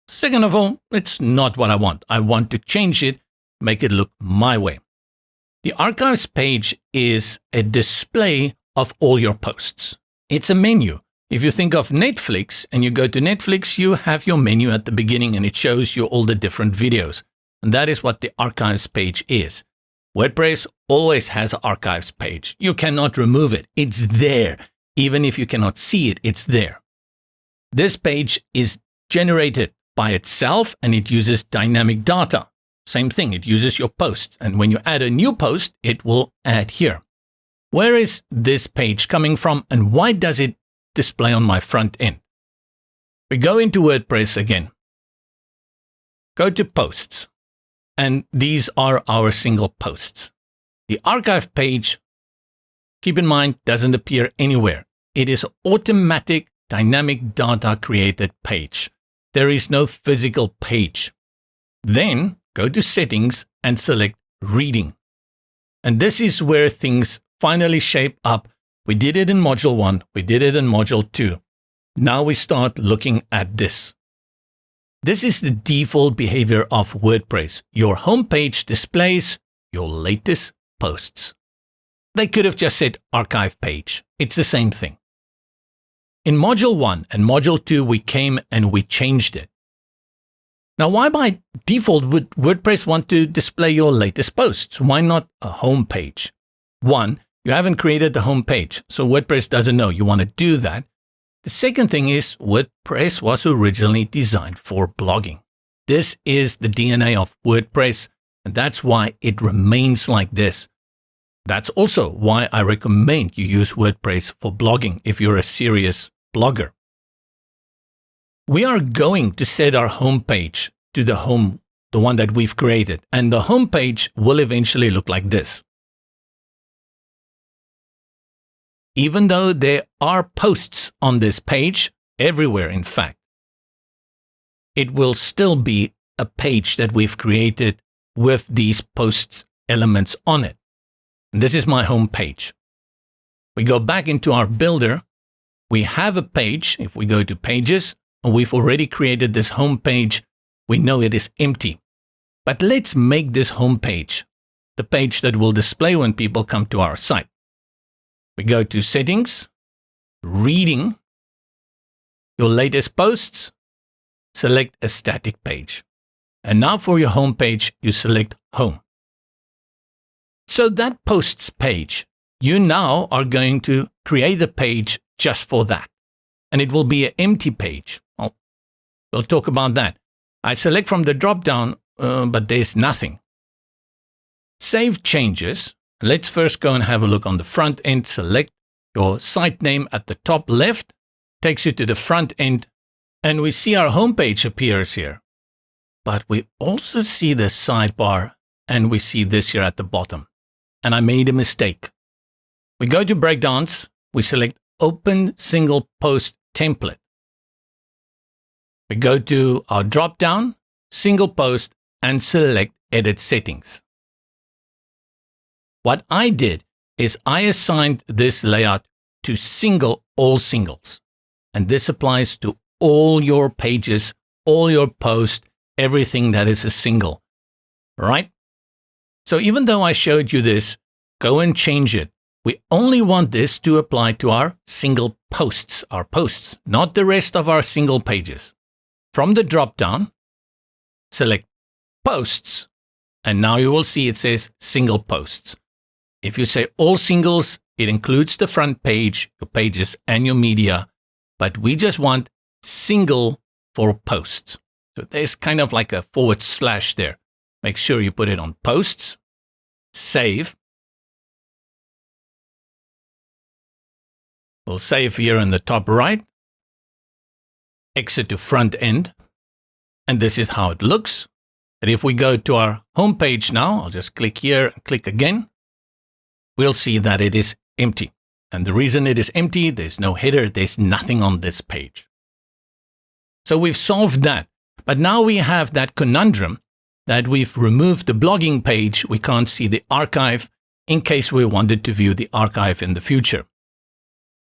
Second of all, it's not what I want. I want to change it, make it look my way. The archives page is a display of all your posts. It's a menu. If you think of Netflix and you go to Netflix, you have your menu at the beginning and it shows you all the different videos. And that is what the archives page is. WordPress always has an archives page. You cannot remove it. It's there. Even if you cannot see it, it's there. This page is generated by itself and it uses dynamic data. Same thing, it uses your posts. And when you add a new post, it will add here. Where is this page coming from and why does it display on my front end? We go into WordPress again. Go to posts. And these are our single posts. The archive page, keep in mind, doesn't appear anywhere. It is automatic dynamic data created page. There is no physical page. Then go to settings and select reading. And this is where things finally shape up. We did it in module 1. We did it in module 2. Now we start looking at this. This is the default behavior of WordPress. Your homepage displays your latest posts. They could have just said archive page. It's the same thing. In module 1 and module 2, we came and we changed it. Now, why by default would WordPress want to display your latest posts? Why not a home page? One, you haven't created the home page, so WordPress doesn't know you want to do that. The second thing is WordPress was originally designed for blogging. This is the DNA of WordPress, and that's why it remains like this. That's also why I recommend you use WordPress for blogging if you're a serious blogger. We are going to set our home page to the home, the one that we've created, and the home page will eventually look like this. Even though there are posts on this page, everywhere in fact, it will still be a page that we've created with these posts elements on it. And this is my home page. We go back into our builder. We have a page. If we go to pages, and we've already created this home page, we know it is empty. But let's make this home page the page that will display when people come to our site. We go to settings, reading, your latest posts, select a static page. And now for your home page, you select home. So that posts page, you now are going to create a page just for that. And it will be an empty page. Well, we'll talk about that. I select from the drop-down, but there's nothing. Save changes. Let's first go and have a look on the front end. Select your site name at the top left. Takes you to the front end. And we see our homepage appears here. But we also see the sidebar, and we see this here at the bottom. And I made a mistake. We go to Breakdance. We select Open Single Post Template. We go to our drop-down, Single Post, and select Edit Settings. What I did is I assigned this layout to single all singles. And this applies to all your pages, all your posts, everything that is a single. Right? So even though I showed you this, go and change it. We only want this to apply to our single posts, not the rest of our single pages. From the drop-down, select Posts, and now you will see it says Single Posts. If you say all singles, it includes the front page, your pages, and your media, but we just want single for posts. So there's kind of like a / there. Make sure you put it on Posts, save. We'll save here in the top right, exit to front end, and this is how it looks. And if we go to our home page now, I'll just click here and click again, we'll see that it is empty. And the reason it is empty, there's no header, there's nothing on this page. So we've solved that. But now we have that conundrum that we've removed the blogging page. We can't see the archive in case we wanted to view the archive in the future.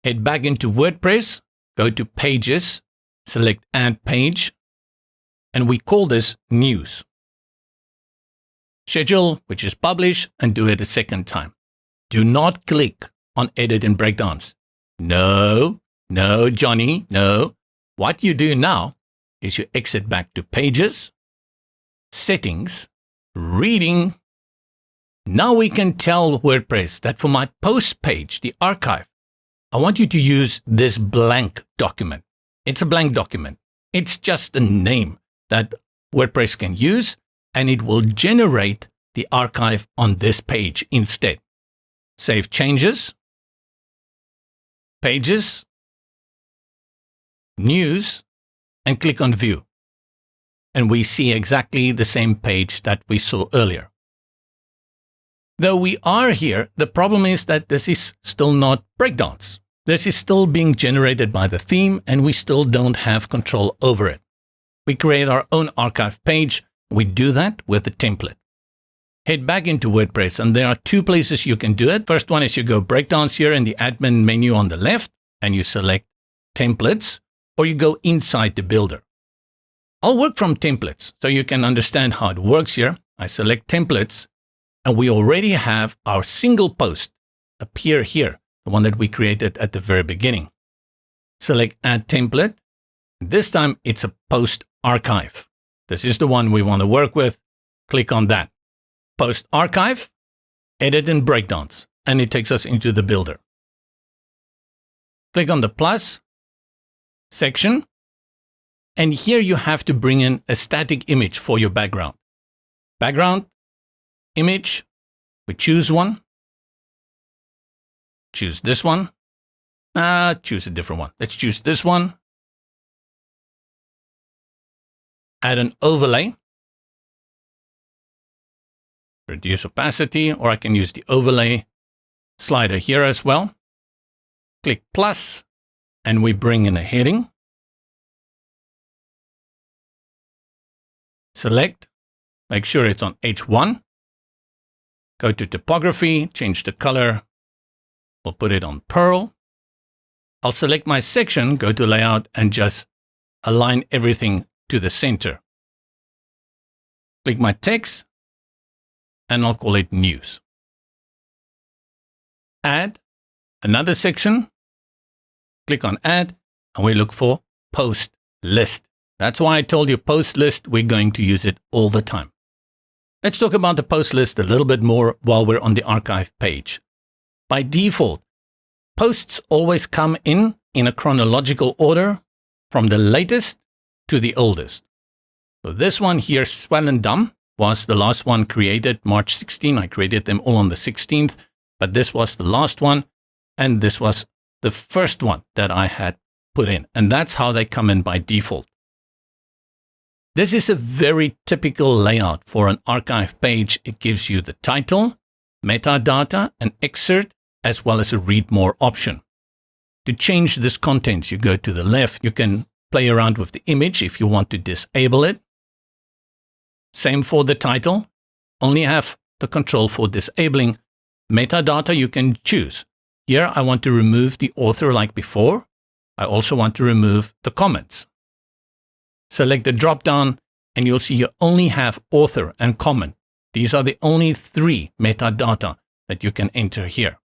Head back into WordPress, go to Pages, select Add Page, and we call this News. Schedule, which is Publish, and do it a second time. Do not click on Edit in Breakdance. No, Johnny, no. What you do now is you exit back to Pages, Settings, Reading. Now we can tell WordPress that for my post page, the archive, I want you to use this blank document. It's a blank document. It's just a name that WordPress can use, and it will generate the archive on this page instead. Save changes, Pages, News, and click on View. And we see exactly the same page that we saw earlier. Though we are here, the problem is that this is still not Breakdance. This is still being generated by the theme, and we still don't have control over it. We create our own archive page. We do that with the template. Head back into WordPress, and there are two places you can do it. First one is you go Breakdance here in the admin menu on the left, and you select Templates, or you go inside the builder. I'll work from templates so you can understand how it works here. I select Templates, and we already have our single post appear here, the one that we created at the very beginning. Select Add Template. This time it's a post archive. This is the one we want to work with. Click on that. Post archive, edit in Breakdance, and it takes us into the builder. Click on the plus section, and here you have to bring in a static image for your background. Background, image, we choose one. Choose this one. Choose a different one. Let's choose this one. Add an overlay. Reduce opacity, or I can use the overlay slider here as well. Click plus, and we bring in a heading. Select, make sure it's on H1. Go to typography, change the color. We'll put it on Pearl. I'll select my section, go to layout, and just align everything to the center. Click my text, and I'll call it news. Add another section. Click on add, and we look for post list. That's why I told you post list, we're going to use it all the time. Let's talk about the post list a little bit more while we're on the archive page. By default, posts always come in a chronological order from the latest to the oldest. So this one here, Swellendam, was the last one created March 16. I created them all on the 16th, but this was the last one, and this was the first one that I had put in. And that's how they come in by default. This is a very typical layout for an archive page. It gives you the title, metadata, an excerpt, as well as a read more option. To change this content, you go to the left. You can play around with the image if you want to disable it. Same for the title. Only have the control for disabling. Metadata you can choose. Here I want to remove the author like before. I also want to remove the comments. Select the drop-down and you'll see you only have author and comment. These are the only 3 metadata that you can enter here.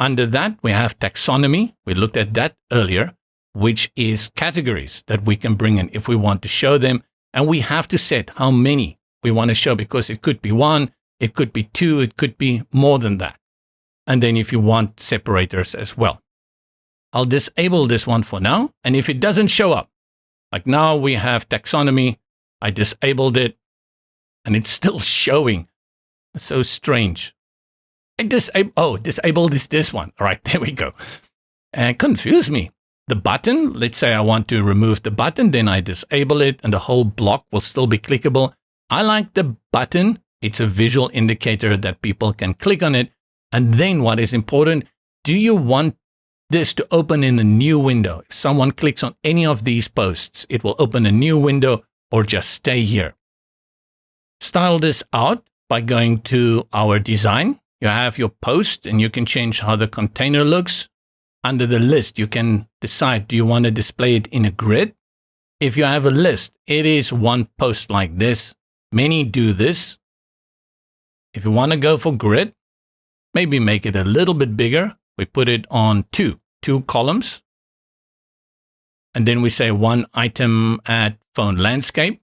Under that, we have taxonomy. We looked at that earlier, which is categories that we can bring in if we want to show them. And we have to set how many we want to show, because it could be 1, it could be 2, it could be more than that. And then if you want separators as well. I'll disable this one for now. And if it doesn't show up, like now we have taxonomy, I disabled it, and it's still showing. It's so strange. Disabled is this one. All right, there we go. And confuse me. The button, let's say I want to remove the button, then I disable it, and the whole block will still be clickable. I like the button. It's a visual indicator that people can click on it. And then what is important, do you want this to open in a new window? If someone clicks on any of these posts, it will open a new window or just stay here. Style this out by going to our design. You have your post and you can change how the container looks. Under the list, you can decide, do you want to display it in a grid? If you have a list, it is one post like this. Many do this. If you want to go for grid, maybe make it a little bit bigger. We put it on two columns. And then we say 1 item at phone landscape.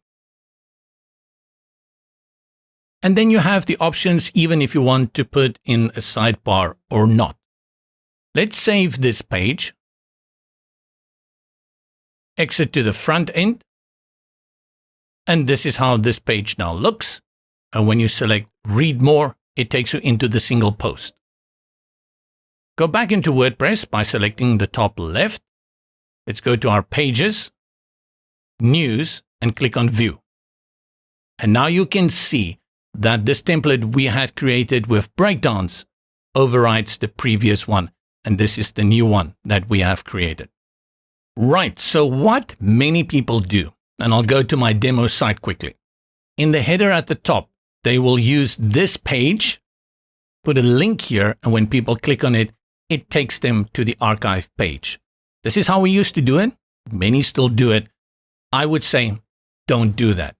And then you have the options, even if you want to put in a sidebar or not. Let's save this page. Exit to the front end. And this is how this page now looks. And when you select read more, it takes you into the single post. Go back into WordPress by selecting the top left. Let's go to our pages, news, and click on view. And now you can see that this template we had created with Breakdance overrides the previous one. And this is the new one that we have created. Right, so what many people do, and I'll go to my demo site quickly. In the header at the top, they will use this page, put a link here, and when people click on it, it takes them to the archive page. This is how we used to do it. Many still do it. I would say, don't do that.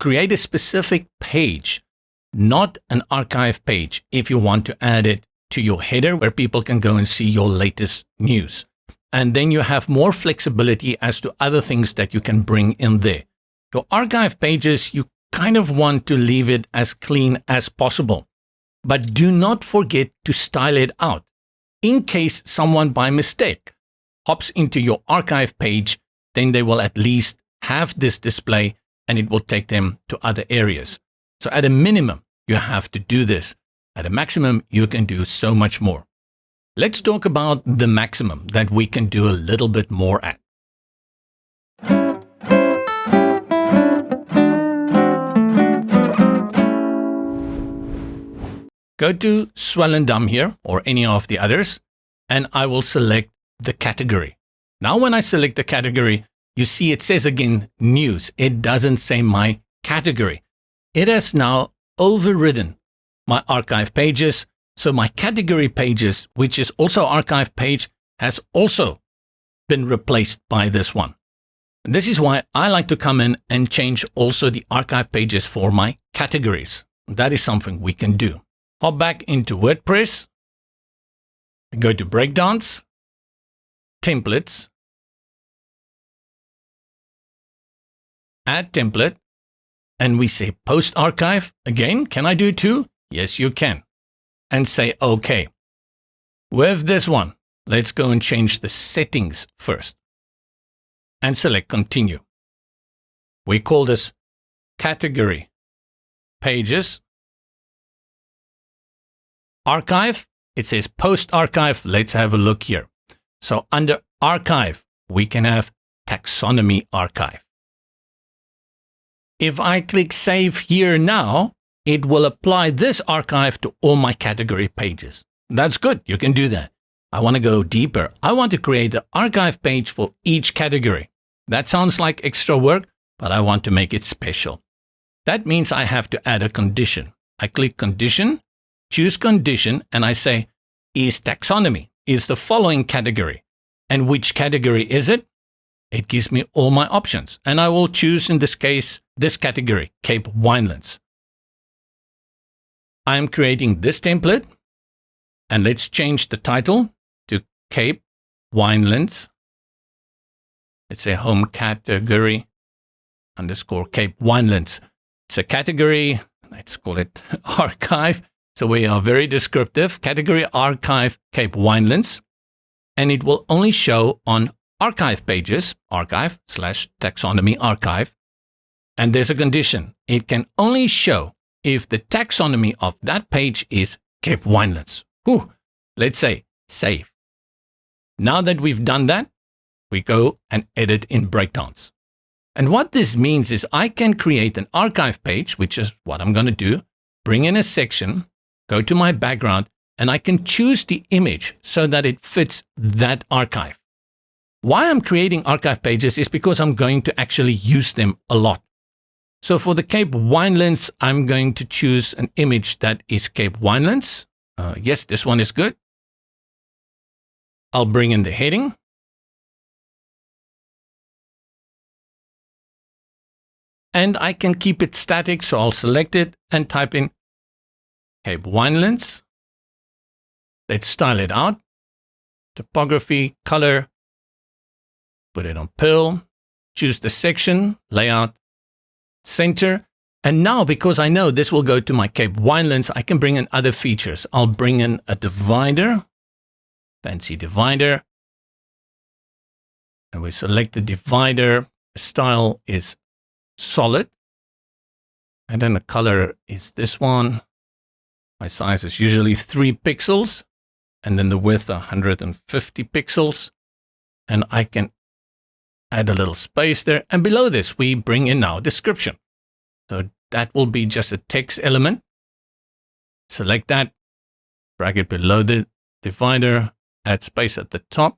Create a specific page, not an archive page, if you want to add it to your header where people can go and see your latest news. And then you have more flexibility as to other things that you can bring in there. Your archive pages, you kind of want to leave it as clean as possible. But do not forget to style it out. In case someone by mistake hops into your archive page, then they will at least have this display and it will take them to other areas. So at a minimum, you have to do this. At a maximum, you can do so much more. Let's talk about the maximum that we can do a little bit more at. Go to Swellendam here, or any of the others, and I will select the category. Now when I select the category, you see it says again, news. It doesn't say my category. It has now overridden my archive pages. So my category pages, which is also archive page, has also been replaced by this one. And this is why I like to come in and change also the archive pages for my categories. That is something we can do. Hop back into WordPress, go to Breakdance, Templates, Add Template, and we say Post Archive. Again, can I do it too? Yes, you can. And say OK. With this one, let's go and change the settings first. And select Continue. We call this Category Pages. Archive, it says Post Archive. Let's have a look here. So under Archive, we can have Taxonomy Archive. If I click Save here now, it will apply this archive to all my category pages. That's good. You can do that. I want to go deeper. I want to create an archive page for each category. That sounds like extra work, but I want to make it special. That means I have to add a condition. I click Condition, choose Condition, and I say, is taxonomy, is the following category. And which category is it? It gives me all my options. And I will choose, in this case, this category, Cape Winelands. I'm creating this template, and let's change the title to Cape Winelands. Let's say home category _ Cape Winelands. It's a category, let's call it archive. So we are very descriptive. Category archive Cape Winelands. And it will only show on archive pages, archive/taxonomy archive. And there's a condition. It can only show if the taxonomy of that page is Cape Winelands. Whew. Let's say save. Now that we've done that, we go and edit in Breakdance. And what this means is I can create an archive page, which is what I'm going to do, bring in a section, go to my background, and I can choose the image so that it fits that archive. Why I'm creating archive pages is because I'm going to actually use them a lot. So for the Cape Winelands, I'm going to choose an image that is Cape Winelands. Yes, this one is good. I'll bring in the heading. And I can keep it static, so I'll select it and type in Cape Winelands. Let's style it out. Typography, color, put it on Pearl, choose the section, layout, center. And now, because I know this will go to my Cape Winelands, I can bring in other features. I'll bring in a divider, fancy divider. And we select the divider. The style is solid. And then the color is this one. My size is usually 3 pixels. And then the width 150 pixels. And I can add a little space there. And below this, we bring in now description. So that will be just a text element. Select that, drag it below the divider, add space at the top.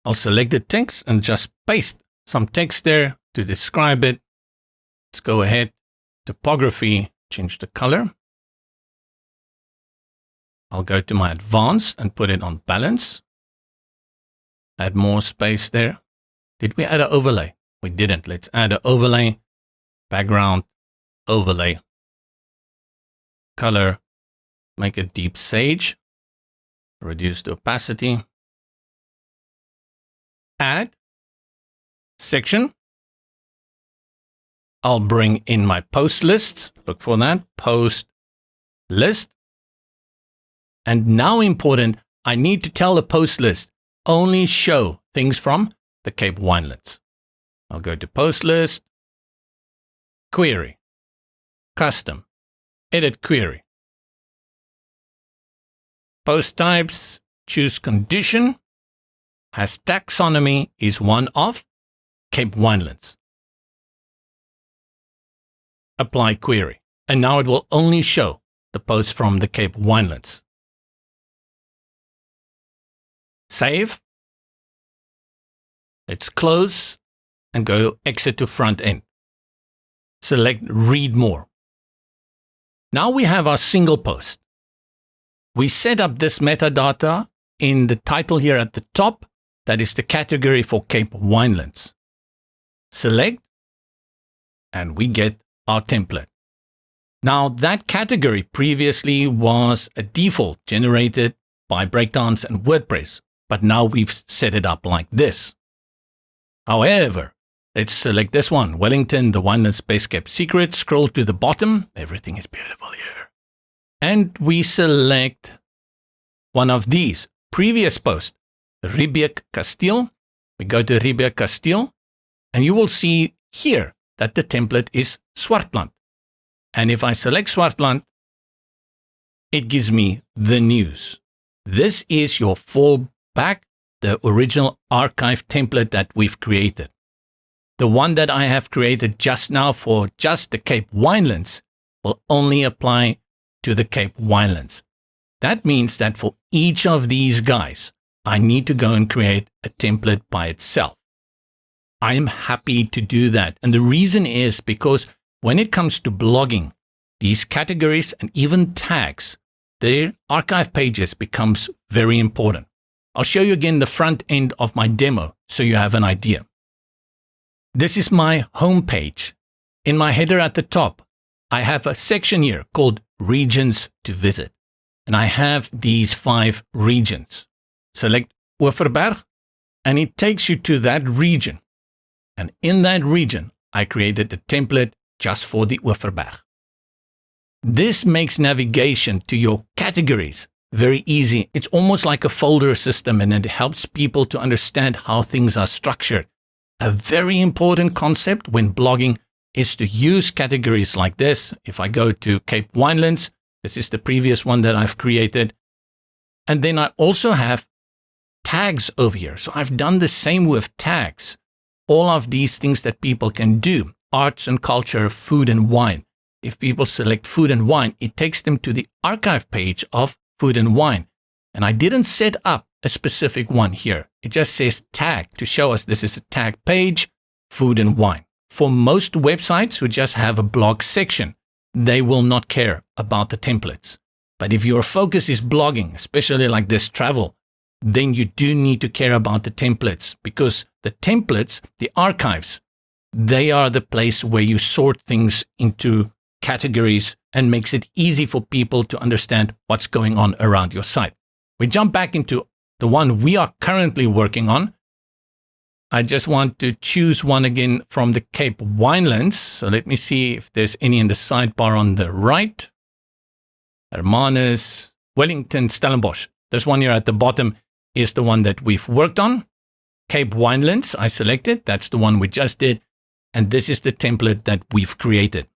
I'll select the text and just paste some text there to describe it. Let's go ahead, typography, change the color. I'll go to my advanced and put it on balance. Add more space there. Did we add an overlay? We didn't. Let's add an overlay, background, overlay, color, make it deep sage, reduce the opacity, add, section. I'll bring in my post list, look for that, post list. And now important, I need to tell the post list, only show things from the Cape Winelands. I'll go to post list, query, custom, edit query. Post types, choose condition, has taxonomy is one of Cape Winelands. Apply query. And now it will only show the posts from the Cape Winelands. Save. Let's close and go exit to front end. Select read more. Now we have our single post. We set up this metadata in the title here at the top. That is the category for Cape Winelands. Select, and we get our template. Now that category previously was a default generated by Breakdance and WordPress, but now we've set it up like this. However, let's select this one, Wellington, the Winelands Best Kept Secret. Scroll to the bottom. Everything is beautiful here. And we select one of these. Previous post, Riebeek Kasteel. We go to Riebeek Kasteel, and you will see here that the template is Swartland. And if I select Swartland, it gives me the news. This is your fallback, the original archive template that we've created. The one that I have created just now for just the Cape Winelands will only apply to the Cape Winelands. That means that for each of these guys, I need to go and create a template by itself. I am happy to do that. And the reason is because when it comes to blogging, these categories and even tags, their archive pages becomes very important. I'll show you again the front end of my demo so you have an idea. This is my home page. In my header at the top, I have a section here called Regions to Visit. And I have these 5 regions. Select Oeverberg, and it takes you to that region. And in that region, I created a template just for the Oeverberg. This makes navigation to your categories very easy. It's almost like a folder system, and it helps people to understand how things are structured. A very important concept when blogging is to use categories like this. If I go to Cape Winelands, this is the previous one that I've created. And then I also have tags over here. So I've done the same with tags. All of these things that people can do. Arts and culture, food and wine. If people select food and wine, it takes them to the archive page of food and wine. And I didn't set up a specific one here. It just says tag to show us this is a tag page, food and wine. For most websites who just have a blog section, they will not care about the templates. But if your focus is blogging, especially like this travel, then you do need to care about the templates, because the templates, the archives, they are the place where you sort things into categories and makes it easy for people to understand what's going on around your site. We jump back into the one we are currently working on. I just want to choose one again from the Cape Winelands. So let me see if there's any in the sidebar on the right. Hermanus, Wellington, Stellenbosch. This one here at the bottom is the one that we've worked on. Cape Winelands, I selected. That's the one we just did. And this is the template that we've created.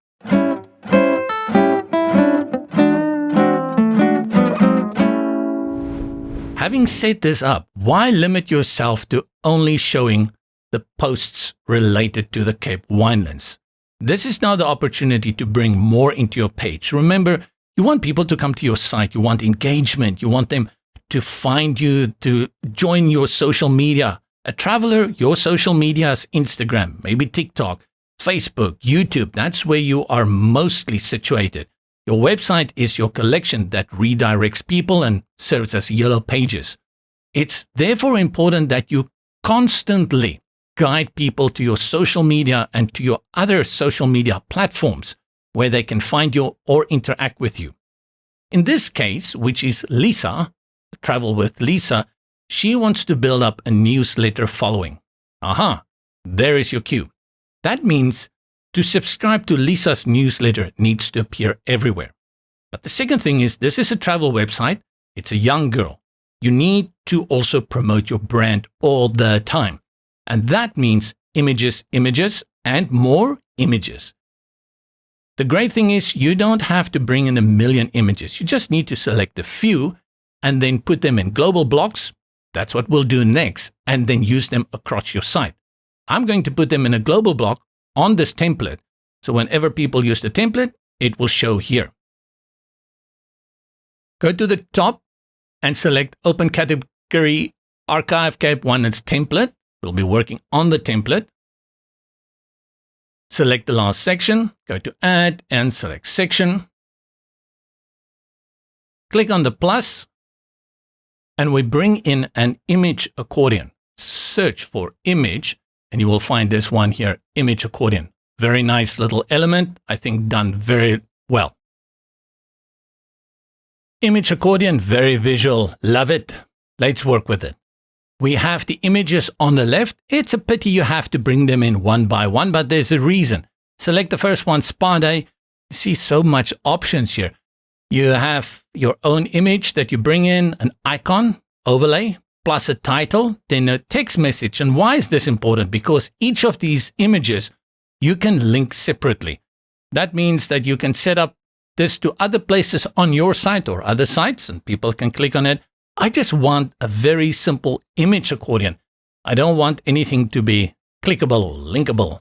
Having set this up, why limit yourself to only showing the posts related to the Cape Winelands? This is now the opportunity to bring more into your page. Remember, you want people to come to your site. You want engagement. You want them to find you, to join your social media. A traveler, your social media is Instagram, maybe TikTok, Facebook, YouTube. That's where you are mostly situated. Your website is your collection that redirects people and serves as yellow pages. It's therefore important that you constantly guide people to your social media and to your other social media platforms where they can find you or interact with you. In this case, which is Lisa, Travel with Lisa, she wants to build up a newsletter following. Aha, there is your cue. That means to subscribe to Lisa's newsletter needs to appear everywhere. But the second thing is, this is a travel website. It's a young girl. You need to also promote your brand all the time. And that means images, images, and more images. The great thing is you don't have to bring in 1 million images. You just need to select a few and then put them in global blocks. That's what we'll do next, and then use them across your site. I'm going to put them in a global block on this template. So whenever people use the template, it will show here. Go to the top and select Open Category Archive Cape Winelands Template. We'll be working on the template. Select the last section, go to Add and select Section. click on the plus, and we bring in an image accordion. Search for image, and you will find this one here, image accordion. Very nice little element, I think done very well. Image accordion, very visual, love it. Let's work with it. We have the images on the left. It's a pity you have to bring them in one by one, but there's a reason. Select the first one, spa day. You see so much options here. You have your own image that you bring in, an icon, overlay, plus a title, then a text message. And why is this important? Because each of these images you can link separately. That means that you can set up this to other places on your site or other sites, and people can click on it. I just want a very simple image accordion. I don't want anything to be clickable or linkable.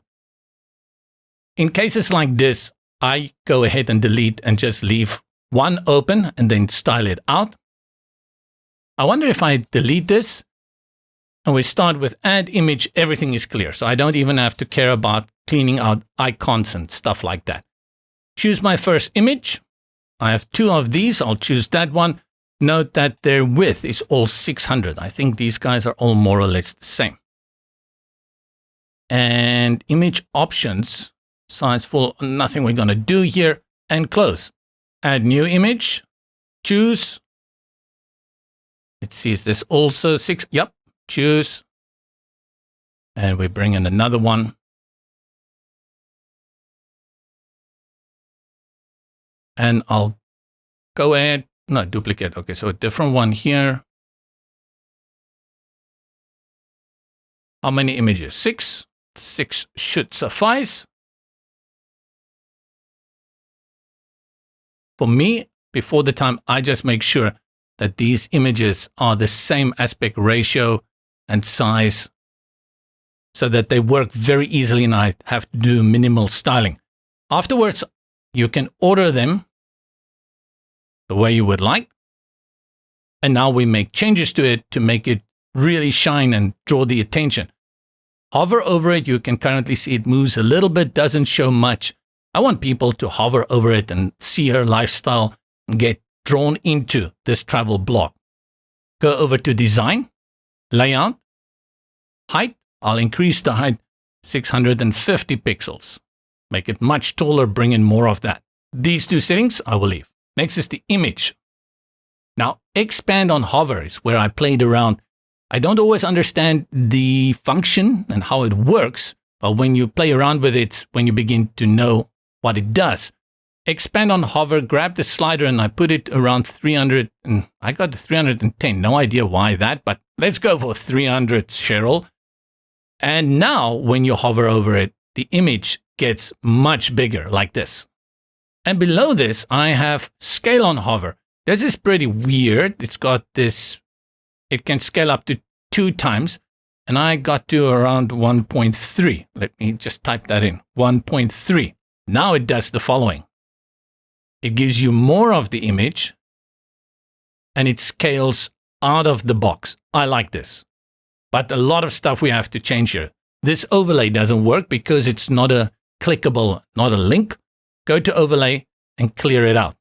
In cases like this, I go ahead and delete and just leave one open and then style it out. I wonder if I delete this and we start with add image, everything is clear. So I don't even have to care about cleaning out icons and stuff like that. Choose my first image. I have two of these. I'll choose that one. Note that their width is all 600. I think these guys are all more or less the same. And image options, size full, nothing we're going to do here, and close. Add new image, choose. It sees this also 6, yep, choose. And we bring in another one. And I'll go ahead. No, duplicate. Okay, so a different one here. How many images? 6. 6 should suffice. For me, before the time, I just make sure that these images are the same aspect ratio and size so that they work very easily and I have to do minimal styling. Afterwards, you can order them the way you would like. And now we make changes to it to make it really shine and draw the attention. Hover over it. You can currently see it moves a little bit, doesn't show much. I want people to hover over it and see her lifestyle and get drawn into this travel blog. Go over to design, layout, height. I'll increase the height 650 pixels. Make it much taller, bring in more of that. These two settings I will leave. Next is the image. Now, expand on hover is where I played around. I don't always understand the function and how it works, but when you play around with it, when you begin to know what it does. Expand on hover, grab the slider, and I put it around 300, and I got 310. No idea why that, but let's go for 300, Cheryl. And now, when you hover over it, the image gets much bigger, like this. And below this, I have scale on hover. This is pretty weird. It's got this, it can scale up to 2 times. And I got to around 1.3. Let me just type that in, 1.3. Now it does the following. It gives you more of the image and it scales out of the box. I like this. But a lot of stuff we have to change here. This overlay doesn't work because it's not a clickable, not a link. Go to overlay and clear it out.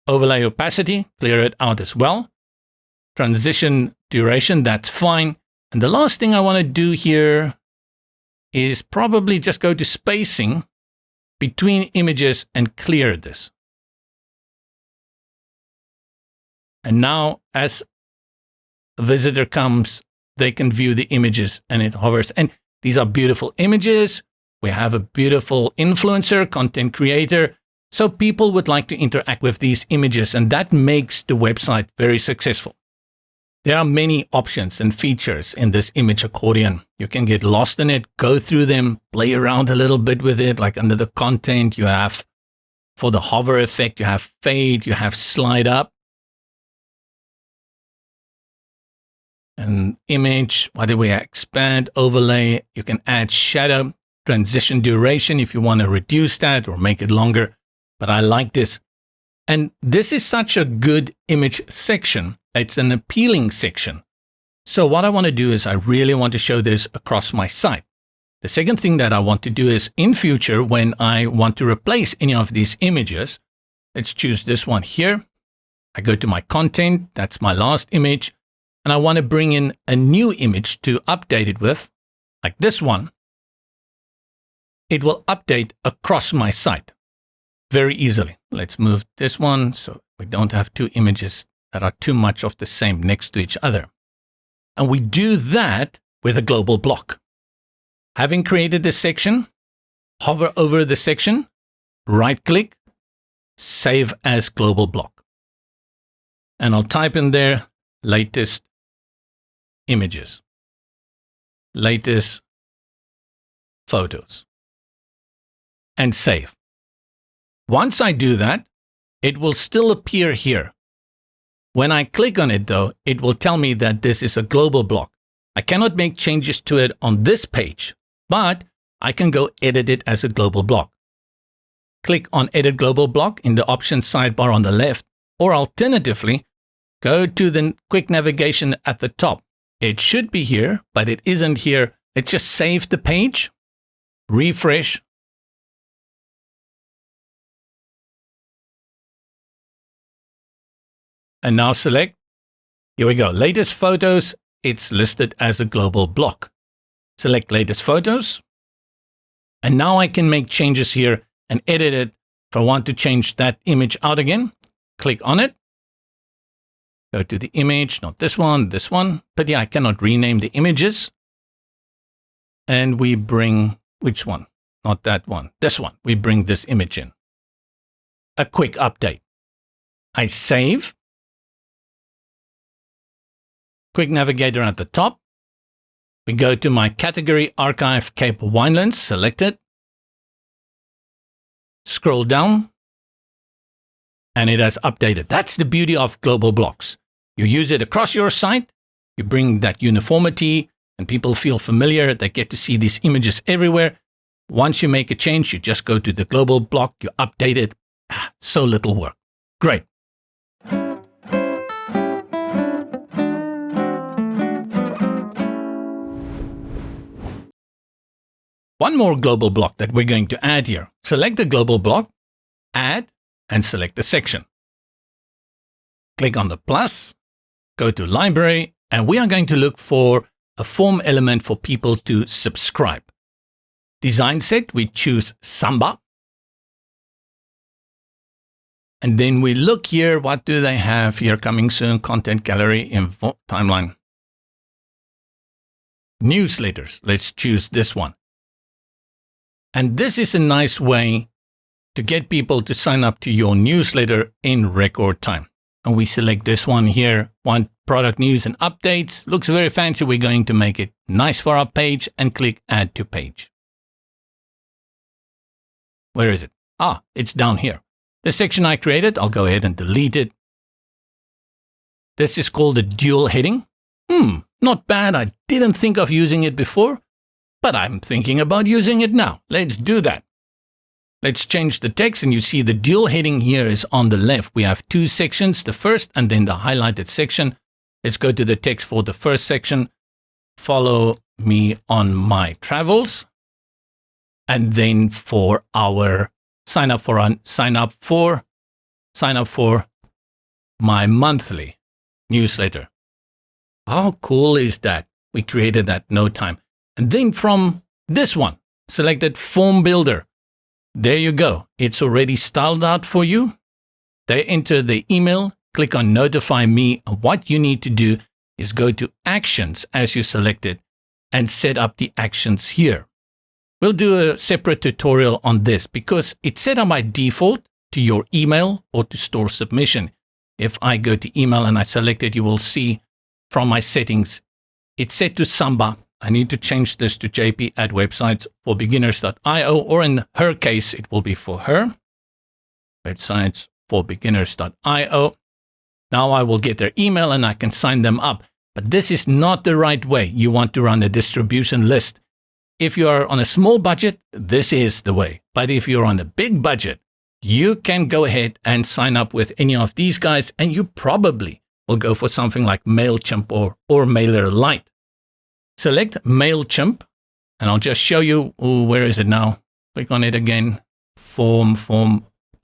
Overlay opacity, clear it out as well. Transition duration, that's fine. And the last thing I want to do here is probably just go to spacing between images and clear this. And now as a visitor comes, they can view the images and it hovers. And these are beautiful images. We have a beautiful influencer, content creator. So people would like to interact with these images, and that makes the website very successful. There are many options and features in this image accordion. You can get lost in it, go through them, play around a little bit with it. Like under the content, you have for the hover effect, you have fade, you have slide up. And image, what do we expand? Overlay, you can add shadow, transition duration if you want to reduce that or make it longer. But I like this. And this is such a good image section. It's an appealing section. So what I want to do is I really want to show this across my site. The second thing that I want to do is in future, when I want to replace any of these images, let's choose this one here. I go to my content, that's my last image, and I want to bring in a new image to update it with, like this one. It will update across my site very easily. Let's move this one so we don't have two images that are too much of the same next to each other. And we do that with a global block. Having created this section, hover over the section, right-click, save as global block. And I'll type in there latest images, latest photos, and save. Once I do that, it will still appear here. When I click on it though, it will tell me that this is a global block. I cannot make changes to it on this page, but I can go edit it as a global block. Click on Edit Global Block in the Options sidebar on the left, or alternatively, go to the quick navigation at the top. It should be here, but it isn't here. Let's just save the page, refresh, and now select. Here we go, latest photos. It's listed as a global block. Select latest photos. And now I can make changes here and edit it. If I want to change that image out again, click on it. Go to the image, not this one, but yeah, I cannot rename the images. And we bring, which one? Not that one, this one. We bring this image in. A quick update. I save. Quick navigator at the top. We go to my category archive Cape Winelands, select it. Scroll down. And it has updated. That's the beauty of global blocks. You use it across your site. You bring that uniformity and people feel familiar. They get to see these images everywhere. Once you make a change, you just go to the global block. You update it. So little work. Great. One more global block that we're going to add here. Select the global block, add, and select the section. Click on the plus, go to library, and we are going to look for a form element for people to subscribe. Design set, we choose Samba. And then we look here, what do they have here? Coming soon, content gallery, info, timeline. Newsletters, let's choose this one. And this is a nice way to get people to sign up to your newsletter in record time. And we select this one here, want product news and updates. Looks very fancy. We're going to make it nice for our page and click add to page. Where is it? It's down here. The section I created, I'll go ahead and delete it. This is called a dual heading. Not bad. I didn't think of using it before. But I'm thinking about using it now. Let's do that. Let's change the text, and you see the dual heading here is on the left. We have two sections, the first and then the highlighted section. Let's go to the text for the first section. Follow me on my travels. And then for our sign up for my monthly newsletter. How cool is that? We created that no time. And then from this one, selected Form Builder. There you go. It's already styled out for you. They enter the email, click on Notify Me. What you need to do is go to Actions as you select it and set up the actions here. We'll do a separate tutorial on this because it's set up by default to your email or to store submission. If I go to email and I select it, you will see from my settings, it's set to Samba. I need to change this to JP at websitesforbeginners.io, or in her case, it will be for her. Websitesforbeginners.io. Now I will get their email and I can sign them up. But this is not the right way. You want to run a distribution list. If you are on a small budget, this is the way. But if you're on a big budget, you can go ahead and sign up with any of these guys, and you probably will go for something like MailChimp or MailerLite. Select MailChimp, and I'll just show you, where is it now? Click on it again. Form.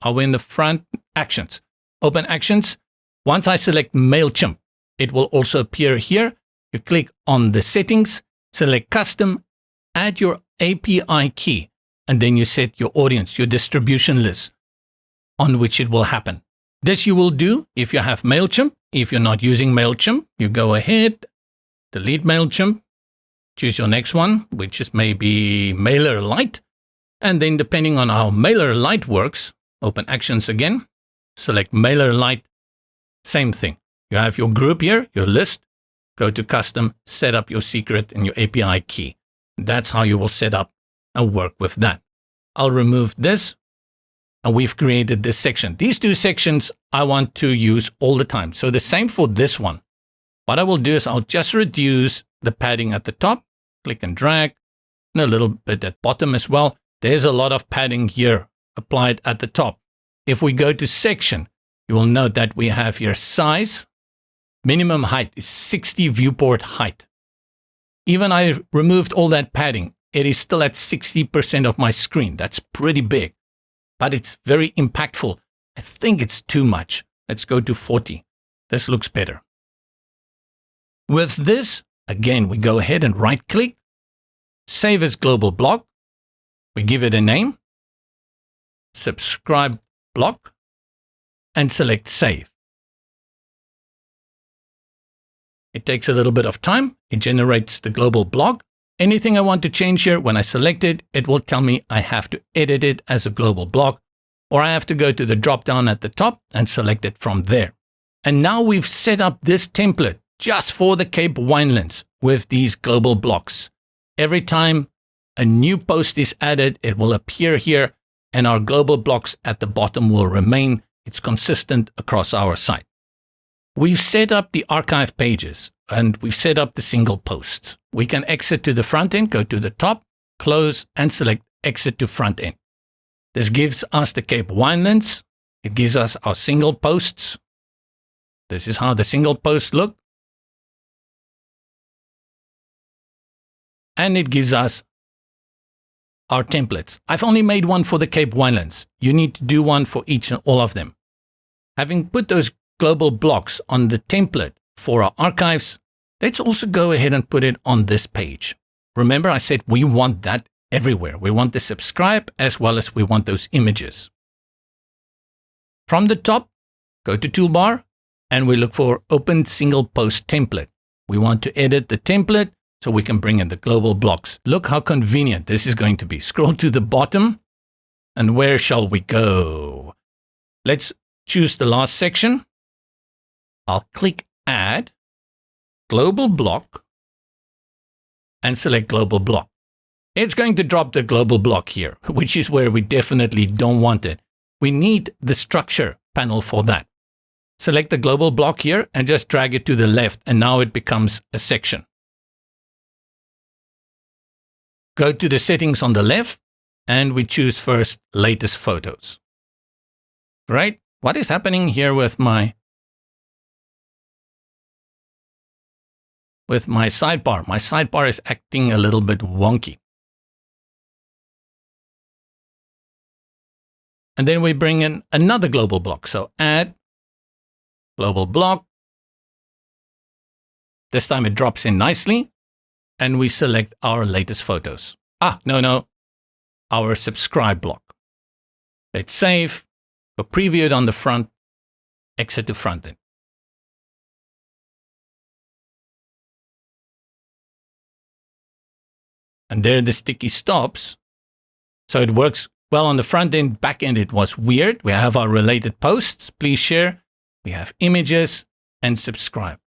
Are we in the front? Actions. Open Actions. Once I select MailChimp, it will also appear here. You click on the settings, select custom, add your API key, and then you set your audience, your distribution list on which it will happen. This you will do if you have MailChimp. If you're not using MailChimp, you go ahead, delete MailChimp, choose your next one, which is maybe MailerLite. And then depending on how MailerLite works, open Actions again, select MailerLite, same thing. You have your group here, your list, go to custom, set up your secret and your API key. That's how you will set up and work with that. I'll remove this, and we've created this section. These two sections I want to use all the time. So the same for this one. What I will do is I'll just reduce the padding at the top, click and drag, and a little bit at bottom as well. There's a lot of padding here applied at the top. If we go to section, you will note that we have here size. Minimum height is 60 viewport height. Even I removed all that padding, it is still at 60% of my screen. That's pretty big, but it's very impactful. I think it's too much. Let's go to 40. This looks better. With this, again, we go ahead and right click, save as global block. We give it a name, subscribe block, and select save. It takes a little bit of time. It generates the global block. Anything I want to change here, when I select it, it will tell me I have to edit it as a global block, or I have to go to the drop down at the top and select it from there. And now we've set up this template just for the Cape Winelands with these global blocks. Every time a new post is added, it will appear here, and our global blocks at the bottom will remain. It's consistent across our site. We've set up the archive pages, and we've set up the single posts. We can exit to the front end, go to the top, close, and select exit to front end. This gives us the Cape Winelands. It gives us our single posts. This is how the single posts look. And it gives us our templates. I've only made one for the Cape Winelands. You need to do one for each and all of them. Having put those global blocks on the template for our archives, let's also go ahead and put it on this page. Remember, I said we want that everywhere. We want the subscribe as well as we want those images. From the top, go to toolbar and we look for open single post template. We want to edit the template so we can bring in the global blocks. Look how convenient this is going to be. Scroll to the bottom, and where shall we go? Let's choose the last section. I'll click add, global block, and select global block. It's going to drop the global block here, which is where we definitely don't want it. We need the structure panel for that. Select the global block here and just drag it to the left, and now it becomes a section. Go to the settings on the left, and we choose first latest photos. Right? What is happening here with my sidebar? My sidebar is acting a little bit wonky. And then we bring in another global block. So add global block. This time it drops in nicely. And we select our latest photos. Our subscribe block. Let's save. Go preview it on the front. Exit to front end. And there the sticky stops. So it works well on the front end. Back end it was weird. We have our related posts. Please share. We have images and subscribe.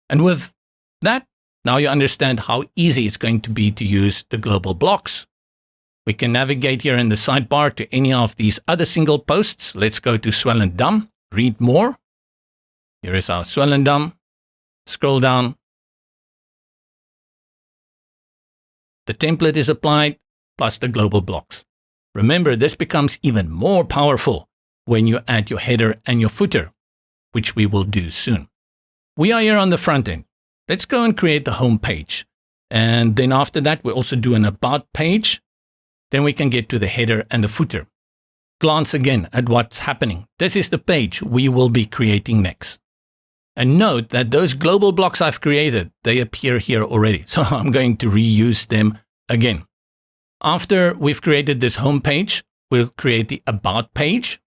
And with that, now you understand how easy it's going to be to use the global blocks. We can navigate here in the sidebar to any of these other single posts. Let's go to Swellendam, read more. Here is our Swellendam. Scroll down. The template is applied, plus the global blocks. Remember, this becomes even more powerful when you add your header and your footer, which we will do soon. We are here on the front end. Let's go and create the home page. And then after that, we also do an about page. Then we can get to the header and the footer. glance again at what's happening. This is the page we will be creating next. And note that those global blocks I've created, they appear here already. So I'm going to reuse them again. After we've created this home page, we'll create the About page.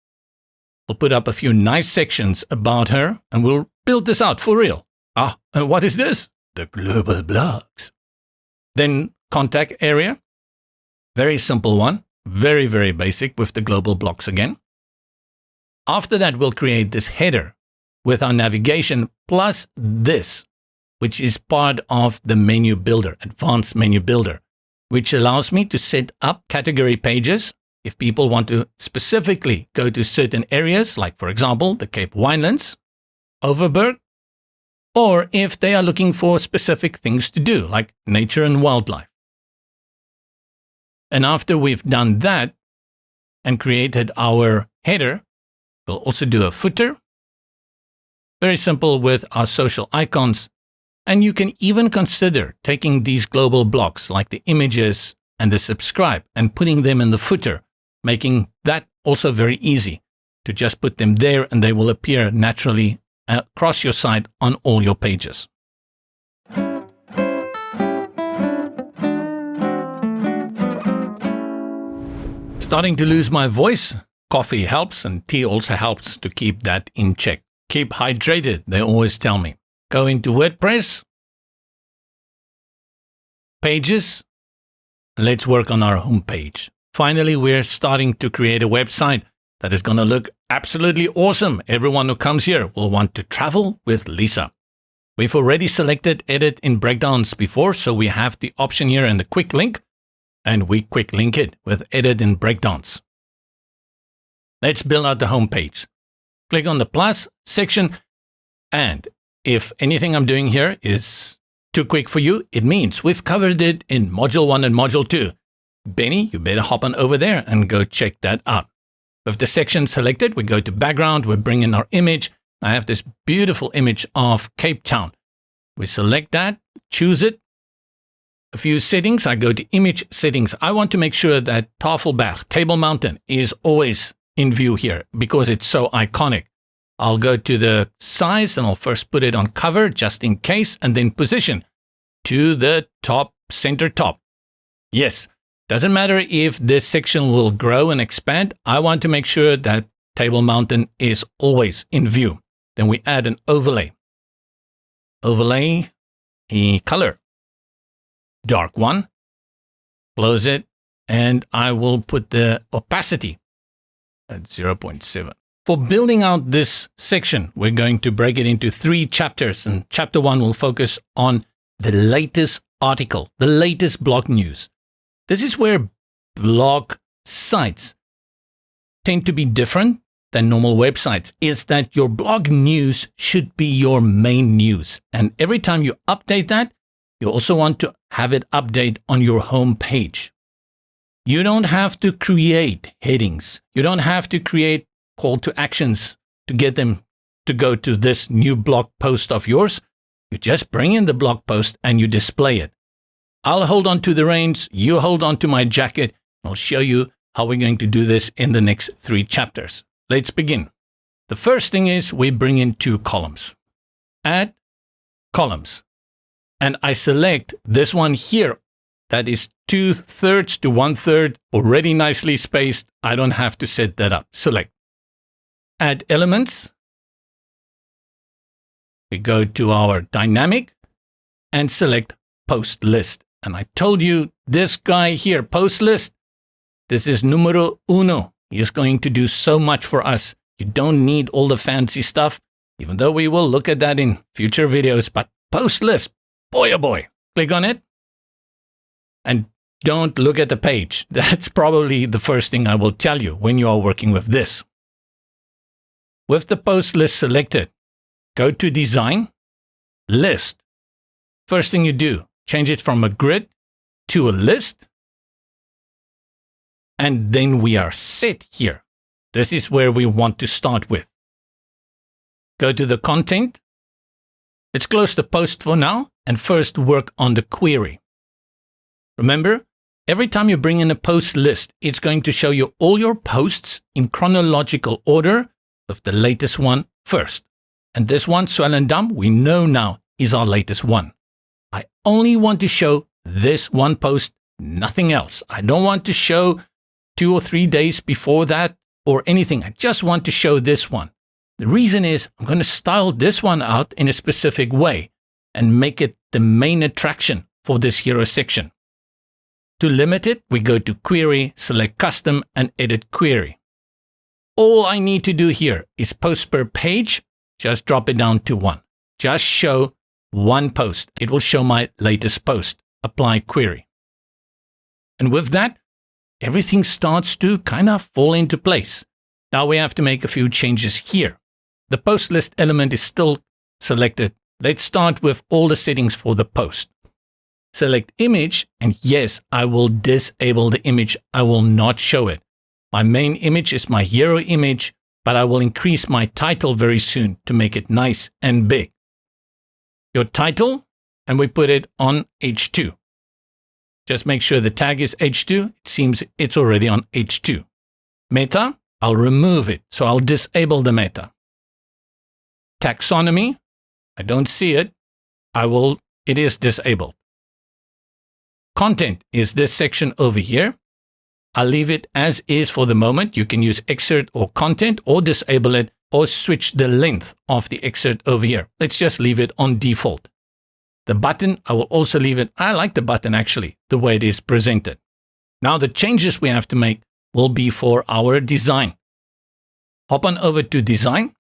We'll put up a few nice sections about her, and we'll build this out for real. And what is this? The global blocks. Then contact area. Very simple one. Very, very basic with the global blocks again. After that, we'll create this header with our navigation plus this, which is part of the menu builder, advanced menu builder, which allows me to set up category pages if people want to specifically go to certain areas, like, for example, the Cape Winelands, Overberg, or if they are looking for specific things to do, like nature and wildlife. And after we've done that and created our header, we'll also do a footer. Very simple with our social icons. And you can even consider taking these global blocks like the images and the subscribe and putting them in the footer, making that also very easy to just put them there and they will appear naturally across your site on all your pages. Starting to lose my voice. Coffee helps and tea also helps to keep that in check. Keep hydrated, they always tell me. Go into WordPress, pages, and let's work on our home page. Finally, we're starting to create a website that is going to look absolutely awesome. Everyone who comes here will want to travel with Lisa. We've already selected Edit in Breakdance before, so we have the option here in the quick link, and we quick link it with Edit in Breakdance. Let's build out the home page. Click on the plus section, and if anything I'm doing here is too quick for you, it means we've covered it in Module 1 and Module 2. Benny, you better hop on over there and go check that out. With the section selected, we go to background, we bring in our image. I have this beautiful image of Cape Town. We select that, choose it. A few settings, I go to image settings. I want to make sure that Tafelberg, Table Mountain, is always in view here because it's so iconic. I'll go to the size and I'll first put it on cover just in case and then position to the top, center top. Yes, doesn't matter if this section will grow and expand. I want to make sure that Table Mountain is always in view. Then we add an overlay. Overlay, color, dark one, close it, and I will put the opacity at 0.7. For building out this section, we're going to break it into 3 chapters, and chapter 1 will focus on the latest article, the latest blog news. This is where blog sites tend to be different than normal websites, is that your blog news should be your main news. And every time you update that, you also want to have it update on your home page. You don't have to create headings. You don't have to create call to actions to get them to go to this new blog post of yours. You just bring in the blog post and you display it. I'll hold on to the reins. You hold on to my jacket. I'll show you how we're going to do this in the next 3 chapters. Let's begin. The first thing is we bring in 2 columns. Add columns. And I select this one here. That is 2/3 to 1/3, already nicely spaced. I don't have to set that up. Select. Add elements. We go to our dynamic and select post list. And I told you this guy here, post list, this is numero uno. He is going to do so much for us. You don't need all the fancy stuff, even though we will look at that in future videos. But post list, boy oh boy, click on it. And don't look at the page. That's probably the first thing I will tell you when you are working with this. With the post list selected, go to Design, List. First thing you do, change it from a grid to a list. And then we are set here. This is where we want to start with. Go to the content. Let's close the post for now and first work on the query. Remember, Every time you bring in a post list, it's going to show you all your posts in chronological order with the latest one first. And this one, Swell and Dumb, we know now is our latest one. I only want to show this one post, nothing else. I don't want to show 2 or 3 days before that or anything. I just want to show this one. The reason is I'm going to style this one out in a specific way and make it the main attraction for this hero section. To limit it, we go to Query, select Custom, and Edit Query. All I need to do here is post per page. Just drop it down to 1. Just show 1 post. It will show my latest post. Apply Query. And with that, everything starts to kind of fall into place. Now we have to make a few changes here. The post list element is still selected. Let's start with all the settings for the post. Select image, and yes, I will disable the image. I will not show it. My main image is my hero image, but I will increase my title very soon to make it nice and big. Your title, and we put it on H2. Just make sure the tag is H2. It seems it's already on H2. Meta, I'll remove it, so I'll disable the meta. Taxonomy, I don't see it. It is disabled. Content is this section over here. I'll leave it as is for the moment. You can use excerpt or content or disable it or switch the length of the excerpt over here. Let's just leave it on default. The button, I will also leave it. I like the button actually, the way it is presented. Now the changes we have to make will be for our design. Hop on over to design,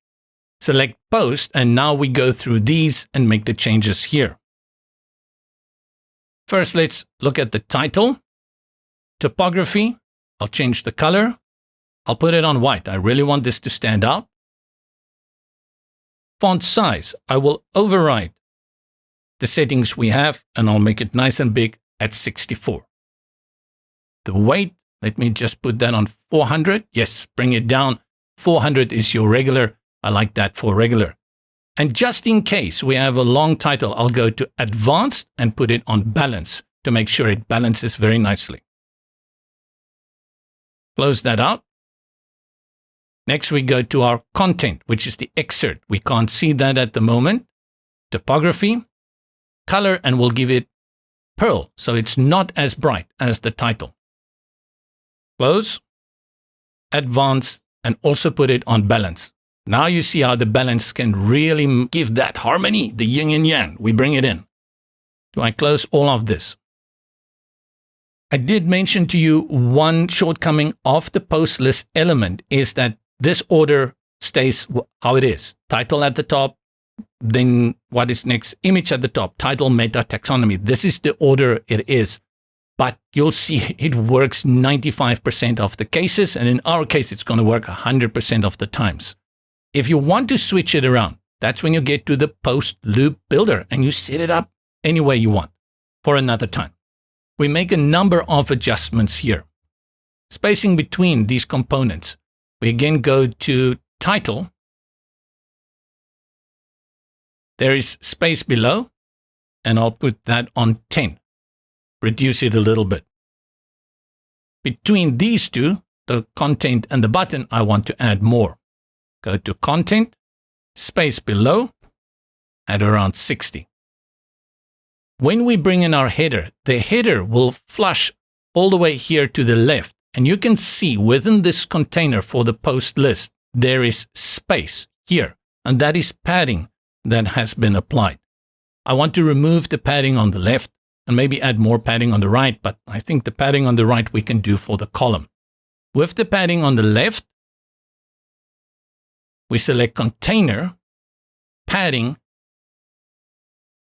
select post, and now we go through these and make the changes here. First, let's look at the title. Typography, I'll change the color. I'll put it on white. I really want this to stand out. Font size, I will override the settings we have and I'll make it nice and big at 64. The weight, let me just put that on 400. Yes, bring it down. 400 is your regular. I like that for regular. And just in case we have a long title, I'll go to Advanced and put it on Balance to make sure it balances very nicely. Close that out. Next, we go to our content, which is the excerpt. We can't see that at the moment. Typography, color, and we'll give it pearl, so it's not as bright as the title. Close, Advanced, and also put it on Balance. Now you see how the balance can really give that harmony, the yin and yang. We bring it in. Do I close all of this? I did mention to you one shortcoming of the post list element is that this order stays how it is. Title at the top, then what is next? Image at the top, title, meta, taxonomy. This is the order it is. But you'll see it works 95% of the cases, and in our case, it's going to work 100% of the times. If you want to switch it around, that's when you get to the post loop builder and you set it up any way you want for another time. We make a number of adjustments here. Spacing between these components. We again go to title. There is space below, and I'll put that on 10. Reduce it a little bit. Between these two, the content and the button, I want to add more. Go to content, space below, at around 60. When we bring in our header, the header will flush all the way here to the left. And you can see within this container for the post list, there is space here. And that is padding that has been applied. I want to remove the padding on the left and maybe add more padding on the right. But I think the padding on the right we can do for the column. With the padding on the left, we select container, padding,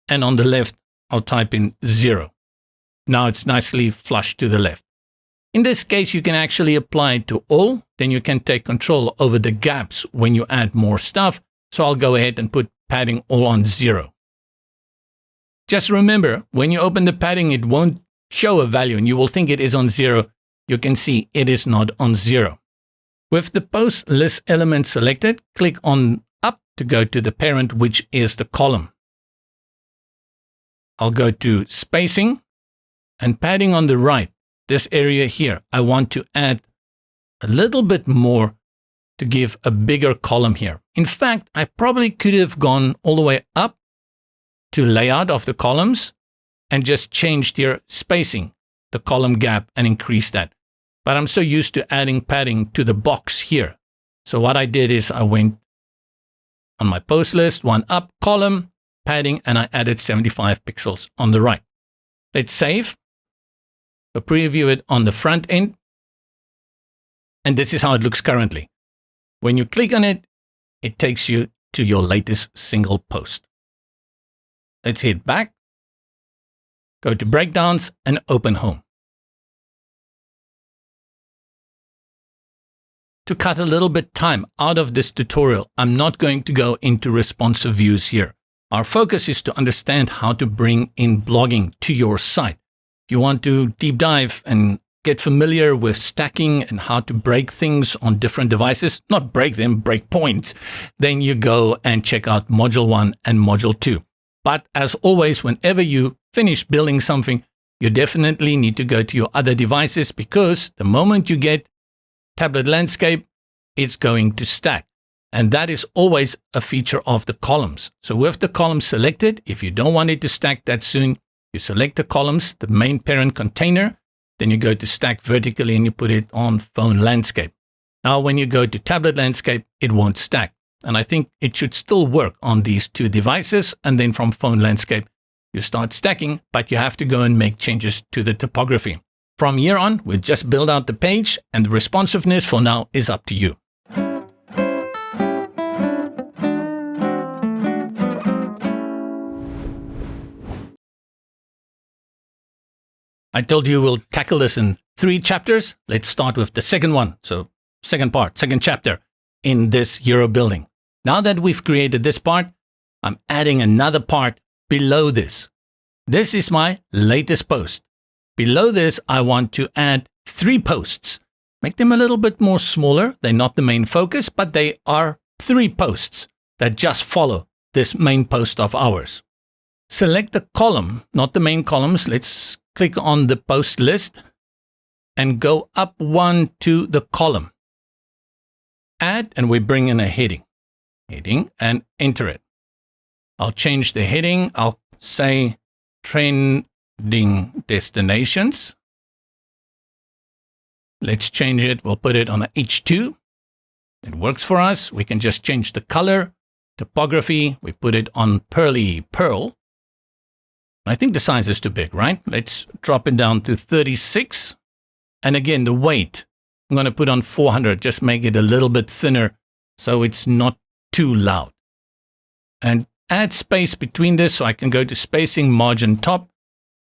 and on the left, I'll type in 0. Now it's nicely flushed to the left. In this case, you can actually apply it to all. Then you can take control over the gaps when you add more stuff. So I'll go ahead and put padding all on 0. Just remember, when you open the padding, it won't show a value and you will think it is on 0. You can see it is not on 0. With the post list element selected, click on up to go to the parent, which is the column. I'll go to spacing and padding on the right. this area here, I want to add a little bit more to give a bigger column here. In fact, I probably could have gone all the way up to layout of the columns and just changed here spacing, the column gap, and increase that. But I'm so used to adding padding to the box here. So what I did is I went on my post list, one up, column, padding, and I added 75 pixels on the right. Let's save. So preview it on the front end. And this is how it looks currently. When you click on it, it takes you to your latest single post. Let's hit back, go to Breakdance, and open Home. To cut a little bit time out of this tutorial, I'm not going to go into responsive views here. Our focus is to understand how to bring in blogging to your site. If you want to deep dive and get familiar with stacking and how to break things on different devices, not break them, break points, then you go and check out Module 1 and Module 2. But as always, whenever you finish building something, you definitely need to go to your other devices, because the moment you get tablet landscape, it's going to stack. And that is always a feature of the columns. So with the columns selected, if you don't want it to stack that soon, you select the columns, the main parent container, then you go to stack vertically and you put it on phone landscape. Now, when you go to tablet landscape, it won't stack. And I think it should still work on these two devices. And then from phone landscape, you start stacking, but you have to go and make changes to the typography. From here on, we'll just build out the page, and the responsiveness for now is up to you. I told you we'll tackle this in 3 chapters. Let's start with the second one. So second part, second chapter in this hero building. Now that we've created this part, I'm adding another part below this. This is my latest post. Below this, I want to add 3 posts. Make them a little bit more smaller. They're not the main focus, but they are 3 posts that just follow this main post of ours. Select the column, not the main columns. Let's click on the post list and go up 1 to the column. Add, and we bring in a heading. Heading, and enter it. I'll change the heading. I'll say trending destinations. Let's change it. We'll put it on a H2. It works for us. We can just change the color. Typography, we put it on Pearly Pearl. I think the size is too big, right? Let's drop it down to 36. And again, the weight, I'm going to put on 400. Just make it a little bit thinner so it's not too loud. And add space between this so I can go to spacing, margin top.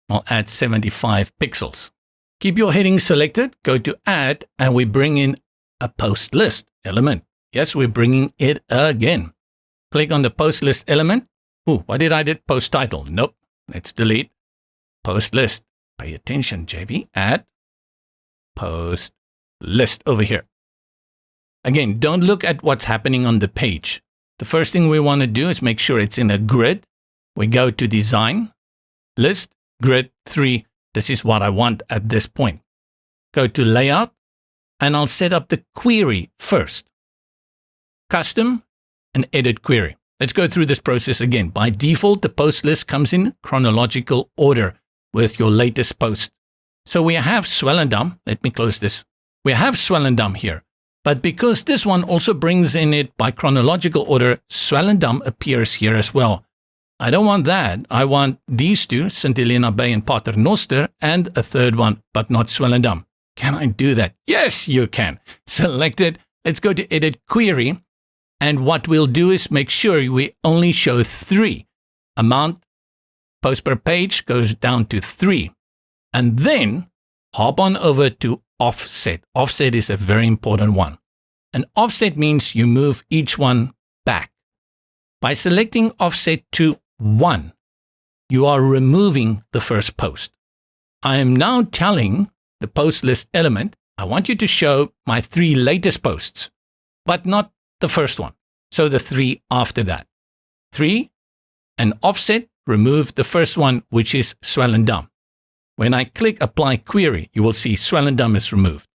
I'll add 75 pixels. Keep your heading selected, go to add, and we bring in a post list element. Yes, we're bringing it again. Click on the post list element. Ooh, what did I do? Post title. Nope. Let's delete. Post list. Pay attention, JB. Add post list over here. Again, don't look at what's happening on the page. The first thing we want to do is make sure it's in a grid. We go to design, list, grid 3. This is what I want at this point. Go to layout, and I'll set up the query first. Custom and edit query. Let's go through this process again. By default, the post list comes in chronological order with your latest post. So we have Swellendam. Let me close this. We have Swellendam here. But because this one also brings in it by chronological order, Swellendam appears here as well. I don't want that. I want these two, St. Helena Bay and Paternoster, and a third one, but not Swellendam. Can I do that? Yes, you can. Select it. Let's go to edit query. And what we'll do is make sure we only show 3. Amount, post per page goes down to 3. And then hop on over to offset. Offset is a very important one. An offset means you move each one back. By selecting offset to 1, you are removing the first post. I am now telling the post list element, I want you to show my 3 latest posts, but not the first one. So the 3 after that. 3 and offset, remove the first one, which is Swellendam. When I click Apply Query, you will see Swellendam is removed.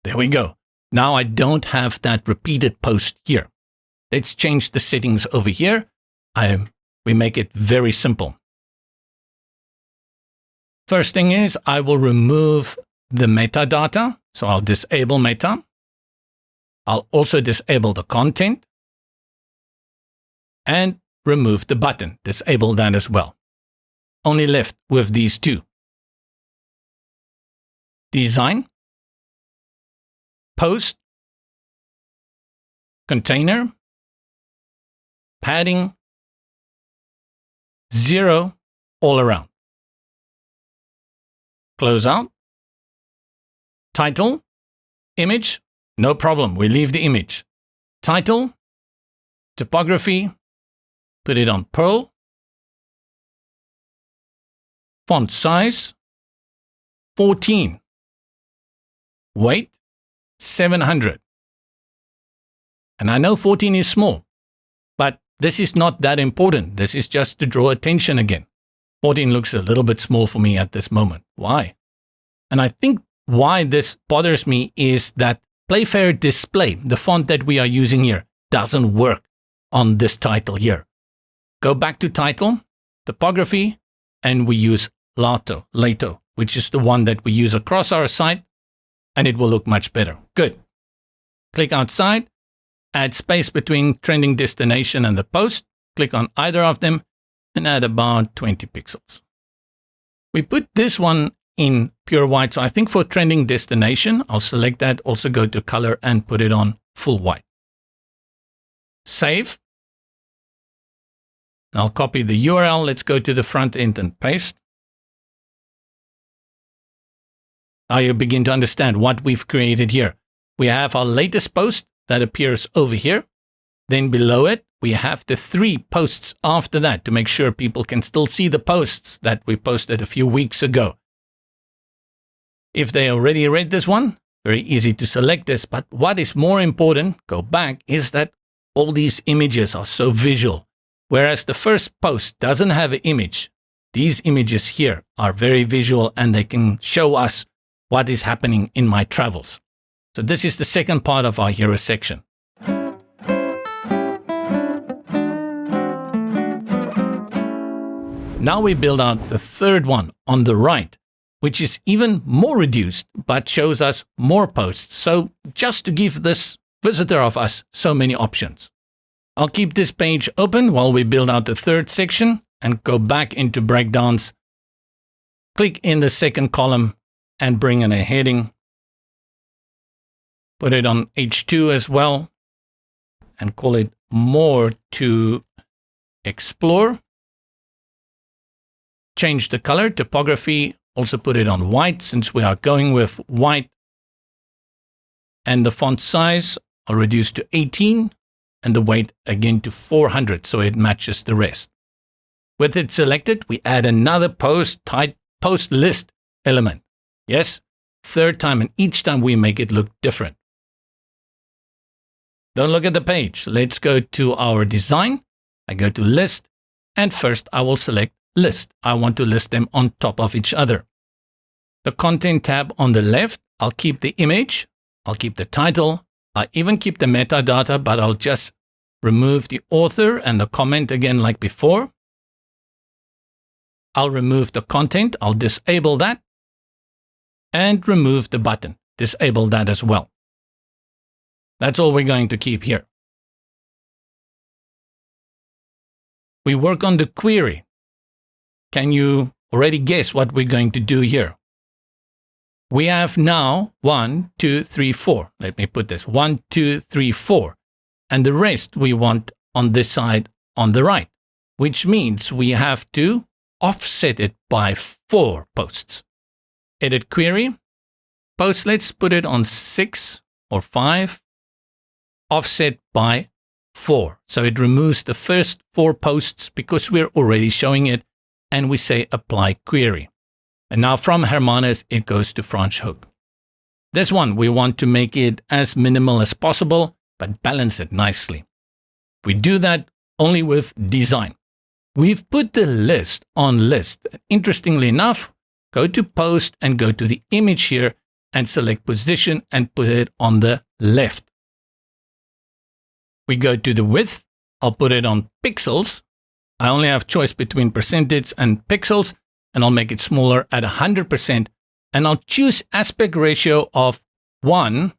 There we go. Now I don't have that repeated post here. Let's change the settings over here. We make it very simple. First thing is I will remove the metadata. So I'll disable meta. I'll also disable the content and remove the button. Disable that as well. Only left with these two. Design, post, container, padding, 0 all around. Close out. Title, image, no problem, we leave the image. Title, typography, put it on Pearl. Font size, 14. Weight, 700. And I know 14 is small, but this is not that important. This is just to draw attention again. 14 looks a little bit small for me at this moment. Why? And I think why this bothers me is that Playfair Display, the font that we are using here, doesn't work on this title here. Go back to title, typography, and we use Lato, which is the one that we use across our site, and it will look much better. Good. Click outside, add space between trending destination and the post. Click on either of them and add about 20 pixels. We put this one in pure white. So I think for trending destination, I'll select that, also go to color and put it on full white. Save. I'll copy the URL. Let's go to the front end and paste. Now you begin to understand what we've created here. We have our latest post that appears over here. Then below it, we have the 3 posts after that to make sure people can still see the posts that we posted a few weeks ago. If they already read this one, very easy to select this. But what is more important, go back, is that all these images are so visual. Whereas the first post doesn't have an image, these images here are very visual and they can show us what is happening in my travels. So this is the second part of our hero section. Now we build out the third one on the right, which is even more reduced, but shows us more posts. So just to give this visitor of us so many options. I'll keep this page open while we build out the third section and go back into Breakdance. Click in the second column and bring in a heading. Put it on H2 as well and call it More to Explore. Change the color, typography, also put it on white since we are going with white. And the font size I'll reduce to 18 and the weight again to 400 so it matches the rest. With it selected, we add another post list element. Yes, third time, and each time we make it look different. Don't look at the page. Let's go to our design. I go to list, and first I will select list. I want to list them on top of each other. The content tab on the left, I'll keep the image, I'll keep the title, I even keep the metadata, but I'll just remove the author and the comment again like before. I'll remove the content, I'll disable that, and remove the button, disable that as well. That's all we're going to keep here. We work on the query. Can you already guess what we're going to do here? We have now 1, 2, 3, 4. Let me put this 1, 2, 3, 4. And the rest we want on this side on the right, which means we have to offset it by 4 posts. Edit query. Post, let's put it on 6 or 5. Offset by 4. So it removes the first 4 posts because we're already showing it. And we say apply query. And now from Hermanus, it goes to Franz Hook. This one, we want to make it as minimal as possible, but balance it nicely. We do that only with design. we've put the list on list. Interestingly enough, go to post and go to the image here and select position and put it on the left. We go to the width. I'll put it on pixels. I only have choice between percentage and pixels, and I'll make it smaller at 100%. And I'll choose aspect ratio of 1,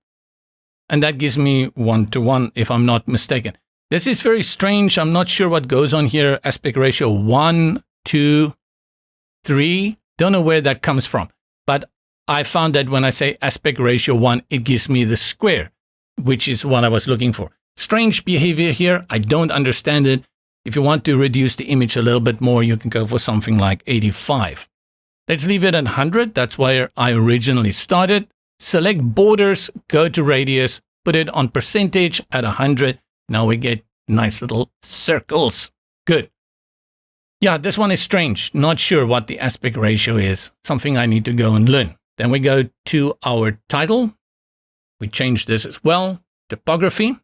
and that gives me 1:1 if I'm not mistaken. This is very strange. I'm not sure what goes on here. Aspect ratio 1, 2, 3. Don't know where that comes from. But I found that when I say aspect ratio 1, it gives me the square, which is what I was looking for. Strange behavior here. I don't understand it. If you want to reduce the image a little bit more, you can go for something like 85. Let's leave it at 100. That's where I originally started. Select borders, go to radius, put it on percentage at 100. Now we get nice little circles. Good. Yeah, this one is strange. Not sure what the aspect ratio is. Something I need to go and learn. Then we go to our title. We change this as well. Typography.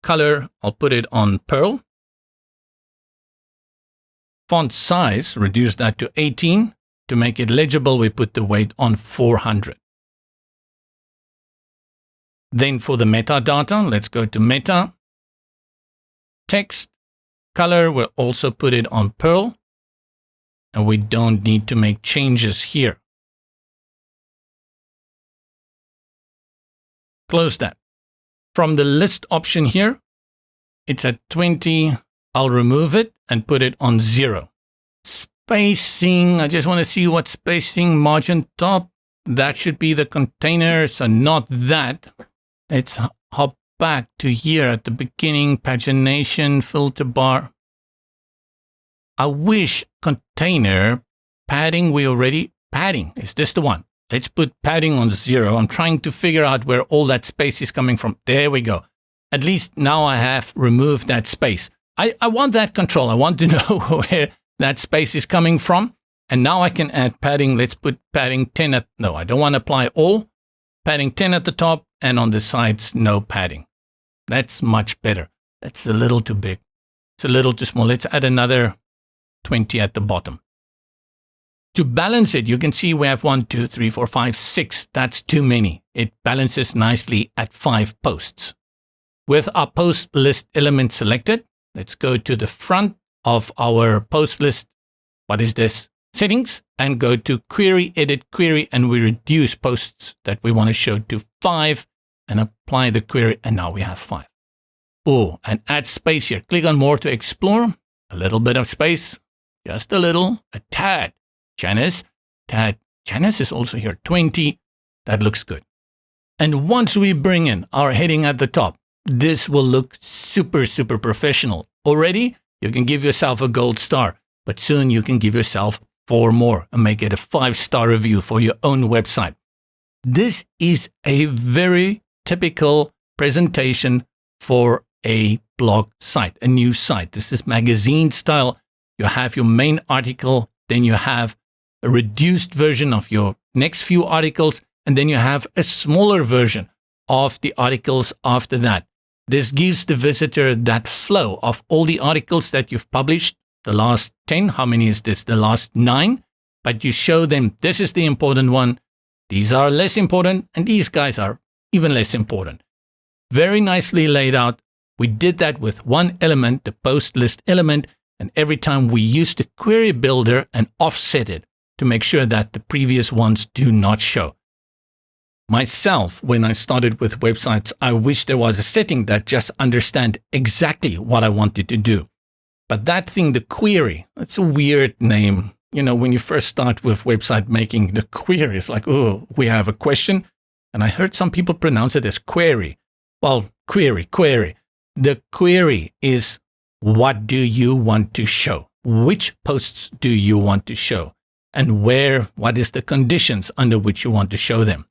Color, I'll put it on Pearl. Font size, reduce that to 18. To make it legible, we put the weight on 400. Then for the metadata, let's go to meta. Text, color, we'll also put it on Pearl. And we don't need to make changes here. Close that. From the list option here, it's at 20. I'll remove it and put it on 0. Spacing, I just want to see what spacing, margin top. That should be the container, so not that. Let's hop back to here at the beginning, pagination, filter bar. I wish container, padding, padding, is this the one? Let's put padding on 0. I'm trying to figure out where all that space is coming from. There we go. At least now I have removed that space. I want that control. I want to know where that space is coming from. And now I can add padding. Let's put padding 10 at, no, I don't want to apply all. Padding 10 at the top and on the sides, no padding. That's much better. That's a little too big. It's a little too small. Let's add another 20 at the bottom. To balance it, you can see we have 1, 2, 3, 4, 5, 6. That's too many. It balances nicely at 5 posts. With our post list element selected, let's go to the front of our post list. What is this? Settings, and go to query, edit query, and we reduce posts that we want to show to 5 and apply the query. And now we have 5. Oh, and add space here. Click on more to explore. A little bit of space, just a little, a tad. Janice is also here, 20. That looks good. And once we bring in our heading at the top, this will look super, super professional. Already, you can give yourself a gold star, but soon you can give yourself 4 more and make it a 5-star review for your own website. This is a very typical presentation for a blog site, a news site. This is magazine style. You have your main article, then you have a reduced version of your next few articles, and then you have a smaller version of the articles after that. This gives the visitor that flow of all the articles that you've published, the last 10, how many is this? The last 9, but you show them this is the important one, these are less important, and these guys are even less important. Very nicely laid out. We did that with one element, the post list element, and every time we use the query builder and offset it to make sure that the previous ones do not show. Myself, when I started with websites, I wish there was a setting that just understand exactly what I wanted to do. But that thing, the query, that's a weird name. You know, when you first start with website making, the query is like, oh, we have a question. And I heard some people pronounce it as query. Well, query. The query is, what do you want to show? Which posts do you want to show? And where, what is the conditions under which you want to show them?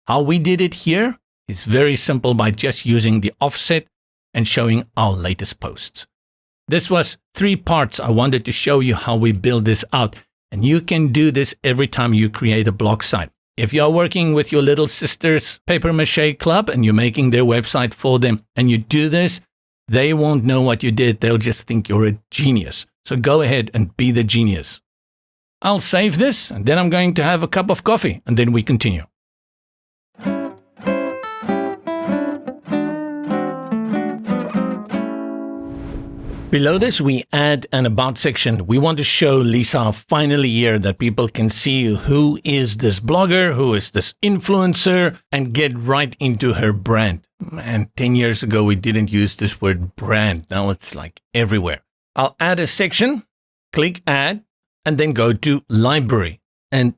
How we did it here is very simple by just using the offset and showing our latest posts. This was 3 parts. I wanted to show you how we build this out. And you can do this every time you create a blog site. If you're working with your little sister's paper mache club and you're making their website for them and you do this, they won't know what you did. They'll just think you're a genius. So go ahead and be the genius. I'll save this, and then I'm going to have a cup of coffee, and then we continue. Below this, we add an About section. We want to show Lisa finally here that people can see who is this blogger, who is this influencer, and get right into her brand. Man, 10 years ago, we didn't use this word brand. Now it's like everywhere. I'll add a section, click Add, and then go to Library. And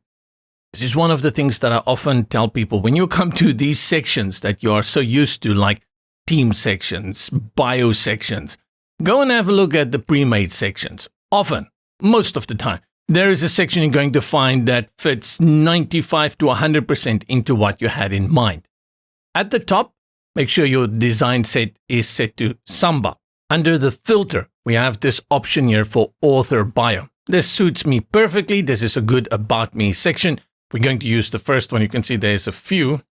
this is one of the things that I often tell people. When you come to these sections that you are so used to, like team sections, bio sections, go and have a look at the pre-made sections. Often, most of the time, there is a section you're going to find that fits 95 to 100% into what you had in mind. At the top, make sure your design set is set to Samba. Under the filter, we have this option here for author bio. This suits me perfectly. This is a good About Me section. We're going to use the first one. You can see there's a few.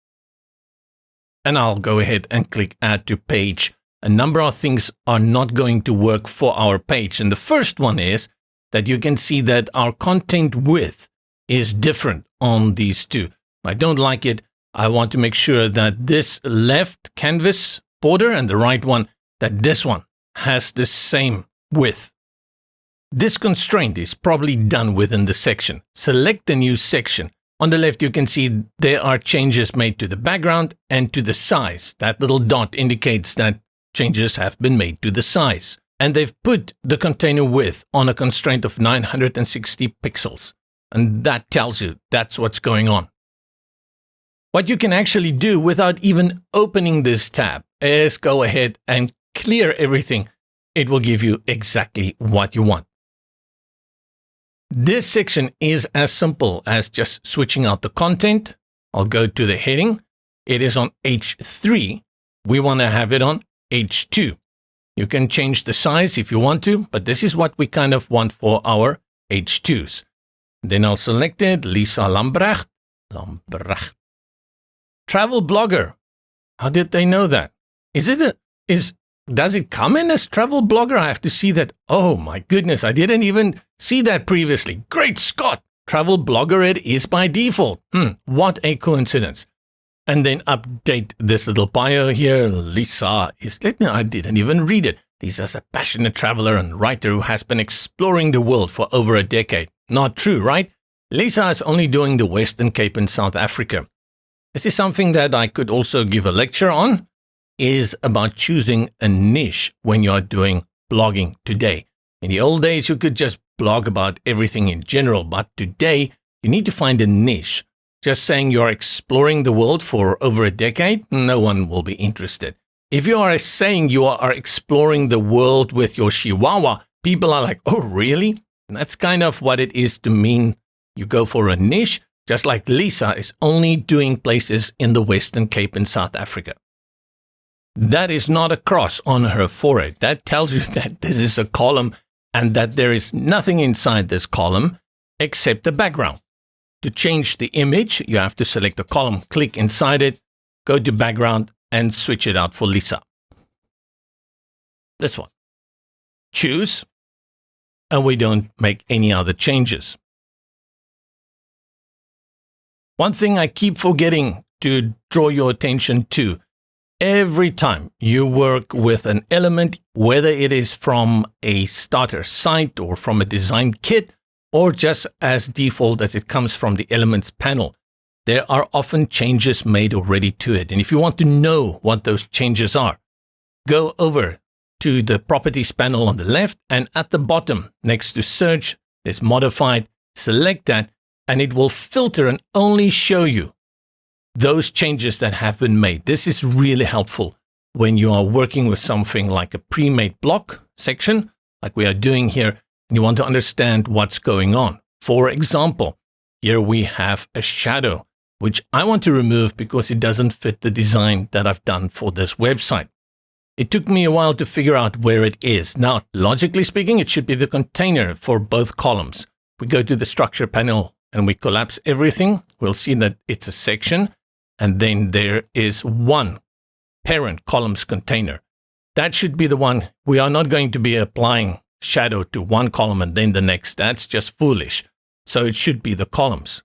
And I'll go ahead and click Add to Page. A number of things are not going to work for our page. And the first one is that you can see that our content width is different on these two. I don't like it. I want to make sure that this left canvas border and the right one, that this one has the same width. This constraint is probably done within the section. Select the new section. On the left, you can see there are changes made to the background and to the size. That little dot indicates that changes have been made to the size. And they've put the container width on a constraint of 960 pixels. And that tells you that's what's going on. What you can actually do without even opening this tab is go ahead and clear everything. It will give you exactly what you want. This section is as simple as just switching out the content. I'll go to the heading. It is on H3. We want to have it on H2. You can change the size if you want to, but this is what we kind of want for our H2s. Then I'll select it, Lisa Lambrecht. Travel blogger. How did they know that? Does it come in as travel blogger? I have to see that. Oh my goodness, I didn't even see that previously. Great Scott! Travel blogger it is by default. What a coincidence. And then update this little bio here. Lisa I didn't even read it. Lisa's a passionate traveler and writer who has been exploring the world for over a decade. Not true, right? Lisa is only doing the Western Cape in South Africa. This is something that I could also give a lecture on, is about choosing a niche when you're doing blogging today. In the old days, you could just blog about everything in general, but today you need to find a niche. Just saying you're exploring the world for over a decade, no one will be interested. If you are saying you are exploring the world with your Chihuahua, people are like, oh, really? And that's kind of what it is to mean you go for a niche, just like Lisa is only doing places in the Western Cape in South Africa. That is not a cross on her forehead. That tells you that this is a column and that there is nothing inside this column except the background. To change the image, you have to select the column, click inside it, go to background, and switch it out for Lisa. This one. Choose, and we don't make any other changes. One thing I keep forgetting to draw your attention to, every time you work with an element, whether it is from a starter site or from a design kit, or just as default as it comes from the Elements panel, there are often changes made already to it. And if you want to know what those changes are, go over to the Properties panel on the left, and at the bottom, next to Search, there's Modified. Select that, and it will filter and only show you those changes that have been made. This is really helpful when you are working with something like a pre-made block section, like we are doing here, and you want to understand what's going on. For example, here we have a shadow, which I want to remove because it doesn't fit the design that I've done for this website. It took me a while to figure out where it is. Now, logically speaking, it should be the container for both columns. We go to the Structure panel and we collapse everything. We'll see that it's a section, and then there is one parent columns container. That should be the one. We are not going to be applying shadow to one column and then the next. That's just foolish. So it should be the columns.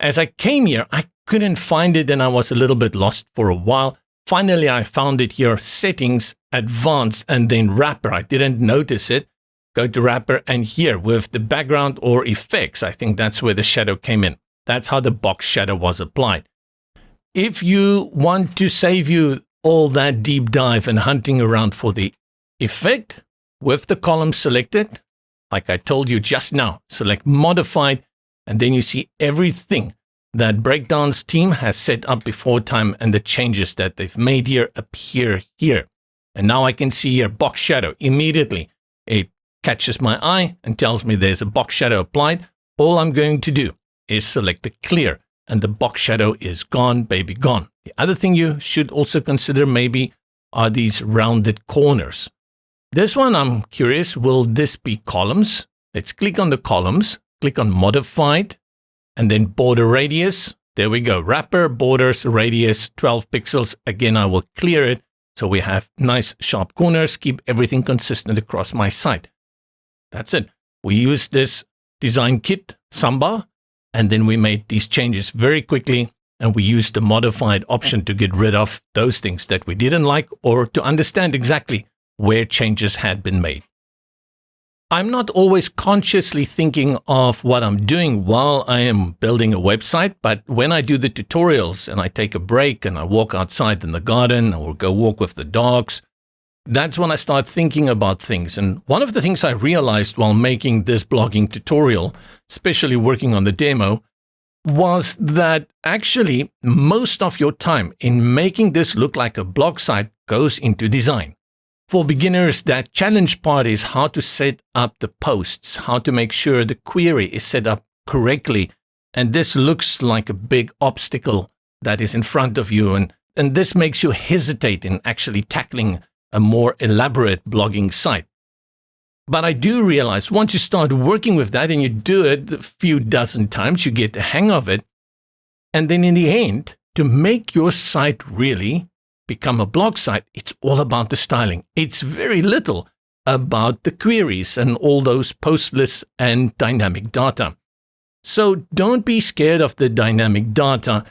As I came here, I couldn't find it and I was a little bit lost for a while. Finally, I found it here, settings, advanced, and then wrapper. I didn't notice it. Go to wrapper, and here with the background or effects, I think that's where the shadow came in. That's how the box shadow was applied. If you want to save you all that deep dive and hunting around for the effect, with the column selected, like I told you just now, select modified, and then you see everything that Breakdance team has set up before time and the changes that they've made here appear here. And now I can see here box shadow. Immediately it catches my eye and tells me there's a box shadow applied. All I'm going to do is select the clear and the box shadow is gone, baby, gone. The other thing you should also consider maybe are these rounded corners. This one I'm curious, will this be columns? Let's click on the columns, click on modified, and then border radius. There we go. Wrapper, borders, radius, 12 pixels. Again, I will clear it. So we have nice sharp corners, keep everything consistent across my site. That's it. We use this design kit, Sidebar, and then we made these changes very quickly. And we used the modified option to get rid of those things that we didn't like or to understand exactly where changes had been made. I'm not always consciously thinking of what I'm doing while I am building a website, but when I do the tutorials and I take a break and I walk outside in the garden or go walk with the dogs, that's when I start thinking about things. And one of the things I realized while making this blogging tutorial, especially working on the demo, was that actually most of your time in making this look like a blog site goes into design. For beginners, that challenge part is how to set up the posts, how to make sure the query is set up correctly. And this looks like a big obstacle that is in front of you. And this makes you hesitate in actually tackling a more elaborate blogging site. But I do realize once you start working with that and you do it a few dozen times, you get the hang of it. And then in the end, to make your site really become a blog site, it's all about the styling. It's very little about the queries and all those post lists and dynamic data. So don't be scared of the dynamic data.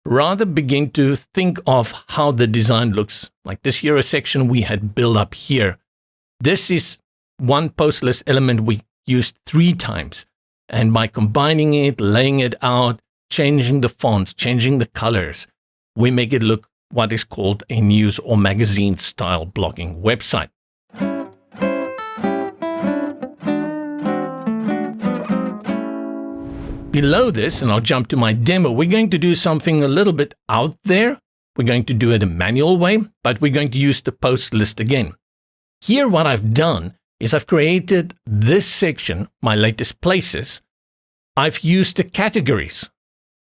Rather begin to think of how the design looks. Like this here, a section we had built up here. This is one post list element we used 3 times. And by combining it, laying it out, changing the fonts, changing the colors, we make it look what is called a news or magazine style blogging website. Below this, and I'll jump to my demo, we're going to do something a little bit out there. We're going to do it a manual way, but we're going to use the post list again. Here, what I've done is I've created this section, my latest places. I've used the categories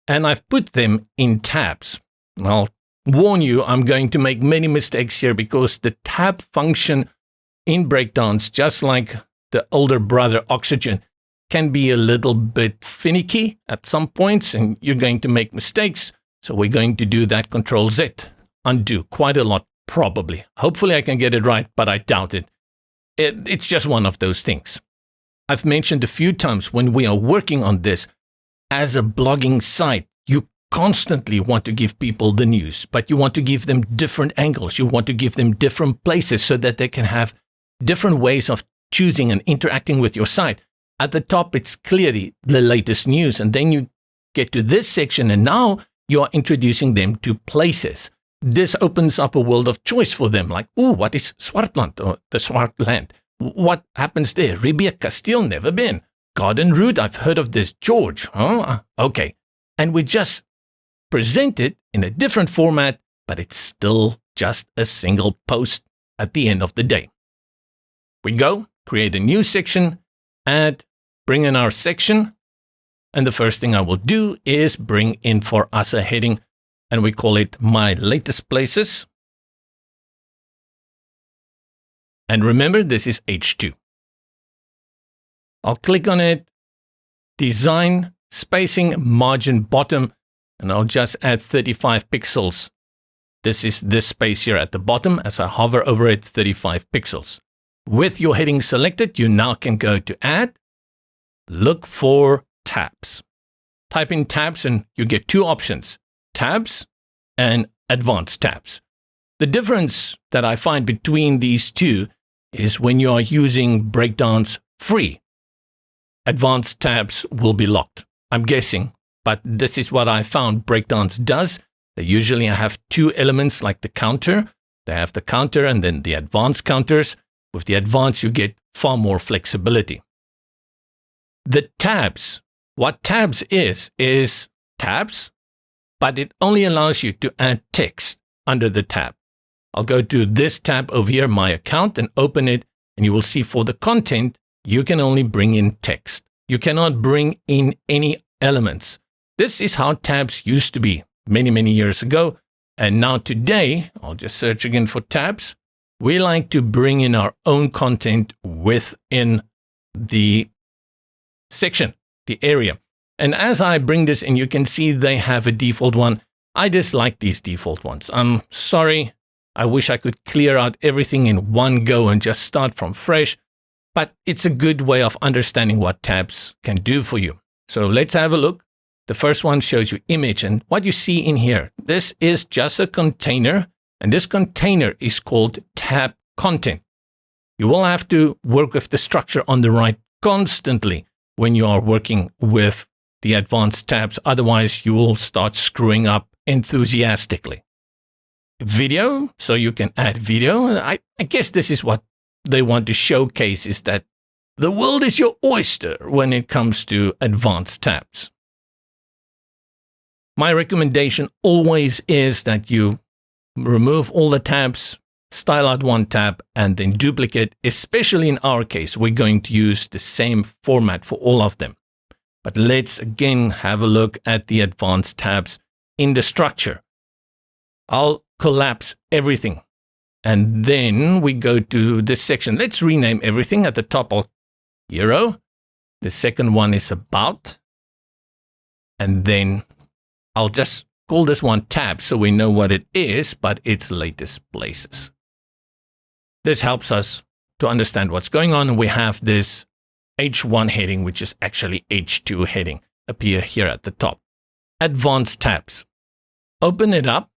and I've put them in tabs. I'll warn you, I'm going to make many mistakes here because the tab function in Breakdance, just like the older brother Accordion, can be a little bit finicky at some points and you're going to make mistakes. So we're going to do that Control Z, undo quite a lot probably. Hopefully I can get it right, but I doubt it. It's just one of those things. I've mentioned a few times when we are working on this, as a blogging site, you constantly want to give people the news, but you want to give them different angles. You want to give them different places so that they can have different ways of choosing and interacting with your site. At the top, it's clearly the latest news. And then you get to this section and now you're introducing them to places. This opens up a world of choice for them. Like, oh, what is Swartland or the Swartland? What happens there? Ribia Castile, never been. Garden Route, I've heard of this. George, huh? Okay. And we just present it in a different format, but it's still just a single post at the end of the day. We go, create a new section, add, bring in our section. And the first thing I will do is bring in for us a heading, and we call it My Latest Places. And remember, this is H2. I'll click on it, design, spacing, margin, bottom, and I'll just add 35 pixels. This is this space here at the bottom. As I hover over it, 35 pixels. With your heading selected, you now can go to Add, look for tabs. Type in tabs and you get two options, tabs and advanced tabs. The difference that I find between these two is when you are using Breakdance free, advanced tabs will be locked. I'm guessing, but this is what I found Breakdance does. They usually have two elements like the counter. They have the counter and then the advanced counters. With the advanced, you get far more flexibility. The tabs, what tabs is tabs, but it only allows you to add text under the tab. I'll go to this tab over here, My Account, and open it, and you will see for the content, you can only bring in text. You cannot bring in any elements. This is how tabs used to be many, many years ago. And now today, I'll just search again for tabs. We like to bring in our own content within the section, the area. And as I bring this in, you can see they have a default one. I dislike these default ones. I'm sorry. I wish I could clear out everything in one go and just start from fresh. But it's a good way of understanding what tabs can do for you. So let's have a look. The first one shows you image, and what you see in here, this is just a container, and this container is called tab content. You will have to work with the structure on the right constantly when you are working with the advanced tabs. Otherwise, you will start screwing up enthusiastically. Video, so you can add video. I guess this is what they want to showcase, is that the world is your oyster when it comes to advanced tabs. My recommendation always is that you remove all the tabs, style out one tab, and then duplicate. Especially in our case, we're going to use the same format for all of them. But let's again have a look at the advanced tabs in the structure. I'll collapse everything. And then we go to this section. Let's rename everything. At the top, I'll hero. The second one is about. And then I'll just call this one tab so we know what it is, but it's latest places. This helps us to understand what's going on. And we have this H1 heading, which is actually H2 heading, appear here at the top. Advanced tabs. Open it up,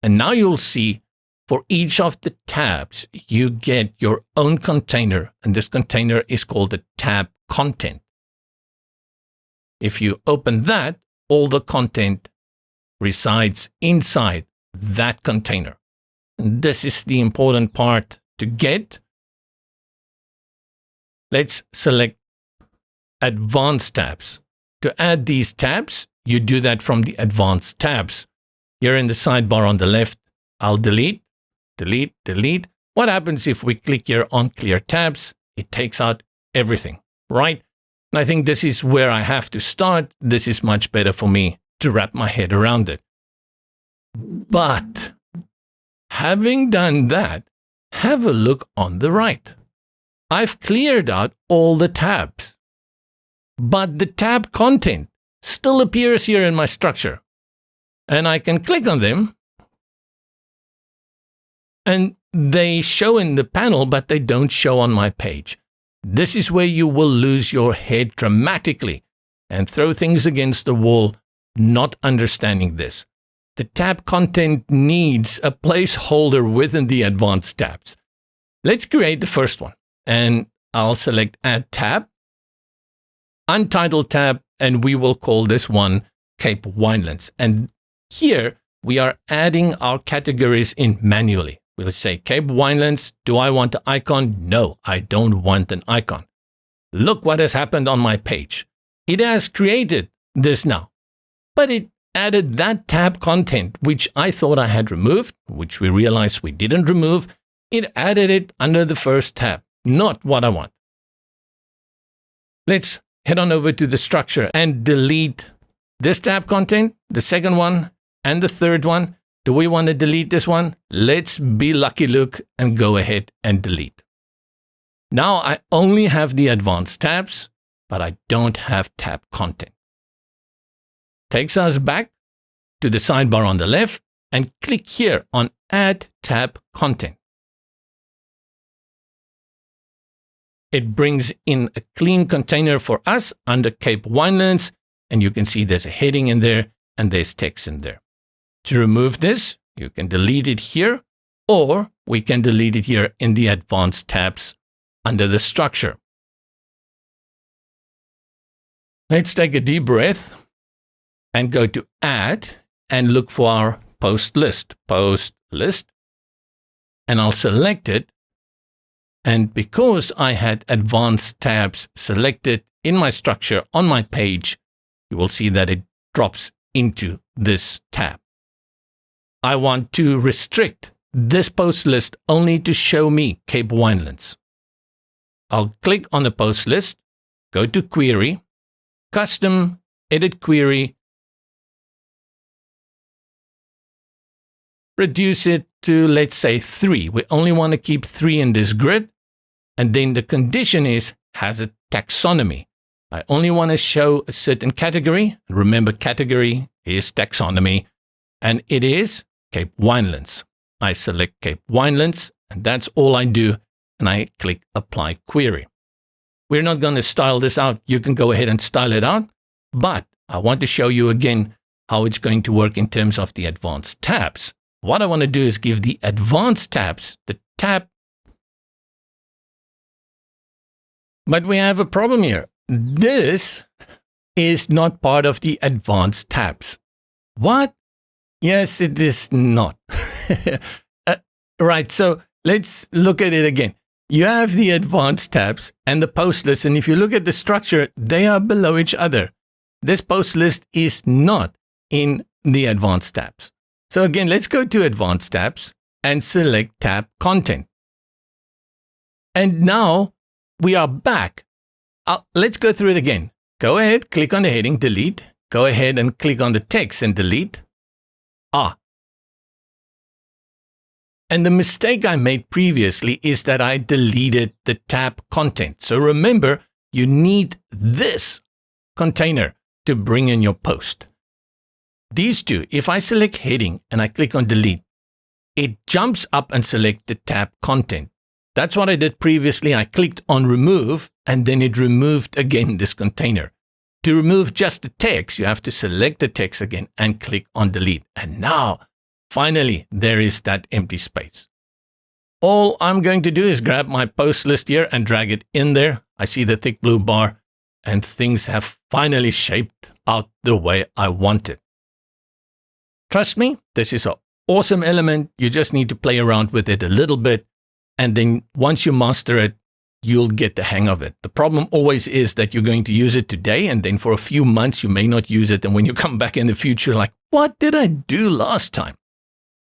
and now you'll see for each of the tabs, you get your own container, and this container is called the tab content. If you open that, all the content resides inside that container. And this is the important part to get. Let's select advanced tabs. To add these tabs, you do that from the advanced tabs. Here in the sidebar on the left, I'll delete, delete, delete. What happens if we click here on clear tabs? It takes out everything, right? And I think this is where I have to start. This is much better for me to wrap my head around it. But having done that, have a look on the right. I've cleared out all the tabs, but the tab content still appears here in my structure. And I can click on them, and they show in the panel, but they don't show on my page. This is where you will lose your head dramatically and throw things against the wall, not understanding this. The tab content needs a placeholder within the advanced tabs. Let's create the first one, and I'll select Add Tab, Untitled Tab, and we will call this one Cape Winelands. And here we are adding our categories in manually. We'll say Cape Winelands. Do I want an icon? No, I don't want an icon. Look what has happened on my page. It has created this now, but it added that tab content, which I thought I had removed, which we realized we didn't remove. It added it under the first tab, not what I want. Let's head on over to the structure and delete this tab content, the second one, and the third one. Do we want to delete this one? Let's be Lucky Luke and go ahead and delete. Now I only have the advanced tabs, but I don't have tab content. Takes us back to the sidebar on the left and click here on Add Tab Content. it brings in a clean container for us under Cape Winelands. And you can see there's a heading in there and there's text in there. To remove this, you can delete it here, or we can delete it here in the advanced tabs under the structure. Let's take a deep breath and go to add and look for our post list. Post list. And I'll select it. And because I had advanced tabs selected in my structure on my page, you will see that it drops into this tab. I want to restrict this post list only to show me Cape Winelands. I'll click on the post list, go to Query, Custom, Edit Query, reduce it to, let's say, 3. We only want to keep 3 in this grid. And then the condition is, has a taxonomy. I only want to show a certain category. Remember, category is taxonomy, and it is Cape Winelands. I select Cape Winelands, and that's all I do, and I click Apply Query. We're not going to style this out. You can go ahead and style it out, but I want to show you again how it's going to work in terms of the advanced tabs. What I want to do is give the advanced tabs the tab. But we have a problem here. This is not part of the advanced tabs. What? Yes, it is not. Right, so let's look at it again. You have the advanced tabs and the post list, and if you look at the structure, they are below each other. This post list is not in the advanced tabs. So again, let's go to advanced tabs and select tab content. And now we are back. Let's go through it again. Go ahead, click on the heading, delete. Go ahead and click on the text and delete. And the mistake I made previously is that I deleted the tab content. So remember, you need this container to bring in your post. These two, if I select heading and I click on delete, it jumps up and select the tab content. That's what I did previously. I clicked on remove and then it removed again this container. To remove just the text, you have to select the text again and click on delete. And now, finally, there is that empty space. All I'm going to do is grab my post list here and drag it in there. I see the thick blue bar and things have finally shaped out the way I wanted. Trust me, this is an awesome element. You just need to play around with it a little bit. And then once you master it, you'll get the hang of it. The problem always is that you're going to use it today, and then for a few months, you may not use it. And when you come back in the future, like, what did I do last time?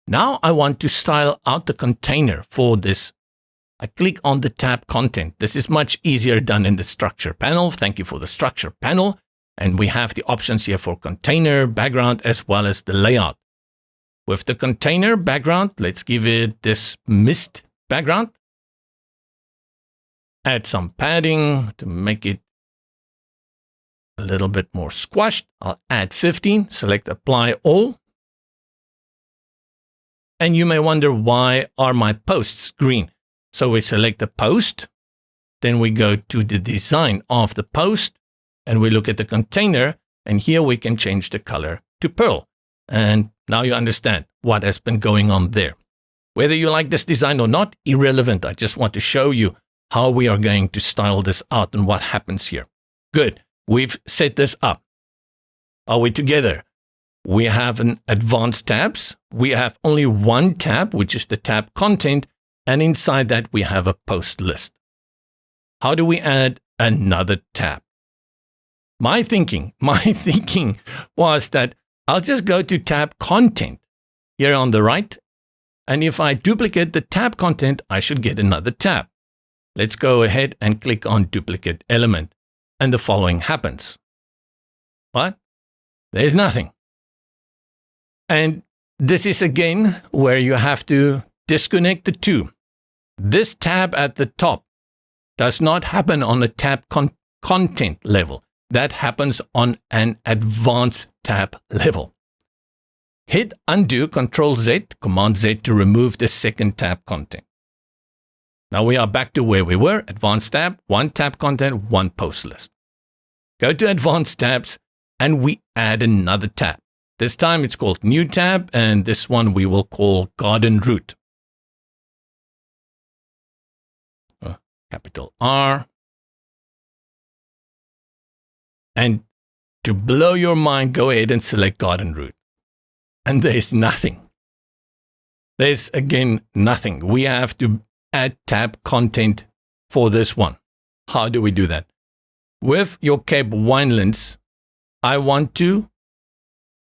Now I want to style out the container for this. I click on the tab content. This is much easier done in the structure panel. Thank you for the structure panel. And we have the options here for container, background, as well as the layout. With the container background, let's give it this mist background. Add some padding to make it a little bit more squashed. I'll add 15, select apply all. And you may wonder, why are my posts green? So we select the post, then we go to the design of the post, and we look at the container, and here we can change the color to pearl. And now you understand what has been going on there. Whether you like this design or not, irrelevant. I just want to show you how we are going to style this out and what happens here. Good. We've set this up. Are we together? We have an advanced tabs. We have only one tab, which is the tab content. And inside that, we have a post list. How do we add another tab? My thinking was that I'll just go to tab content here on the right. And if I duplicate the tab content, I should get another tab. Let's go ahead and click on duplicate element. And the following happens. What? There's nothing. And this is again where you have to disconnect the two. This tab at the top does not happen on a tab content level. That happens on an advanced tab level. Hit undo, Control Z, Command Z to remove the second tab content. Now we are back to where we were. Advanced tab, one tab content, one post list. Go to advanced tabs and we add another tab. This time it's called new tab, and this one we will call garden route. Capital R. And to blow your mind, go ahead and select garden route. And there's nothing. There's again nothing. We have to add tab content for this one. How do we do that? With your Cape Winelands, I want to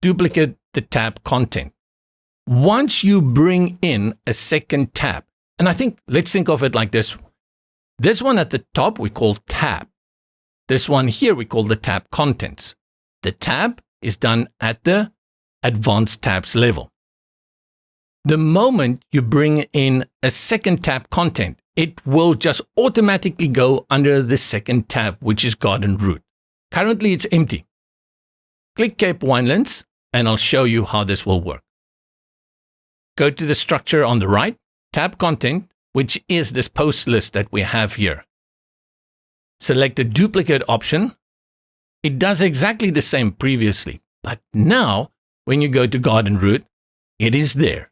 duplicate the tab content. Once you bring in a second tab, and I think, let's think of it like this. This one at the top we call tab. This one here we call the tab contents. The tab is done at the advanced tabs level. The moment you bring in a second tab content, it will just automatically go under the second tab, which is garden route. Currently it's empty. Click Cape Winelands and I'll show you how this will work. Go to the structure on the right, tab content, which is this post list that we have here. Select the duplicate option. It does exactly the same previously, but now when you go to garden route, it is there.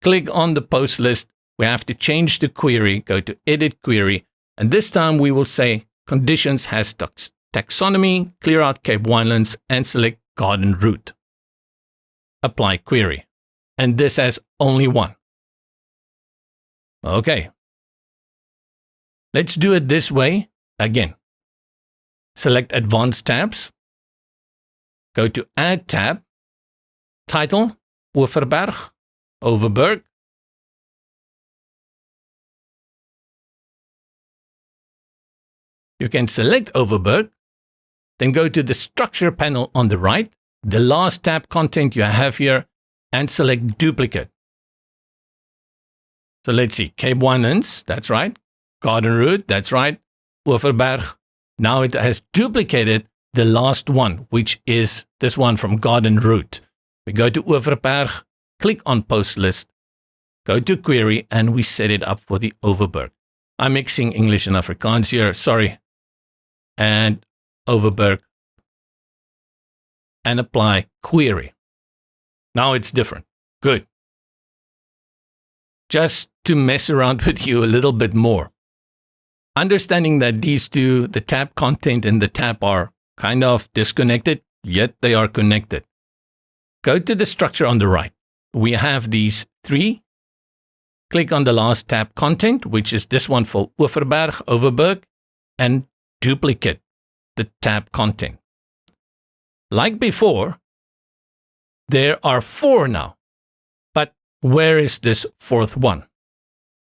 Click on the post list. We have to change the query, go to edit query, and this time we will say conditions has taxonomy, clear out Cape Winelands, and select garden route. Apply query. And this has only one. Okay. Let's do it this way again. Select advanced tabs. Go to add tab. Title, Overberg. Overberg. You can select Overberg, then go to the structure panel on the right, the last tab content you have here, and select duplicate. So let's see, Cape Winelands, that's right. Garden route, that's right. Overberg. Now it has duplicated the last one, which is this one from garden route. We go to Overberg, click on post list, go to query, and we set it up for the Overberg. I'm mixing English and Afrikaans here, sorry. And Overberg. And apply query. Now it's different. Good. Just to mess around with you a little bit more. Understanding that these two, the tab content and the tab, are kind of disconnected, yet they are connected. Go to the structure on the right. We have these three. Click on the last tab content, which is this one for Overberg, and duplicate the tab content. Like before, there are 4 now. But where is this 4th one?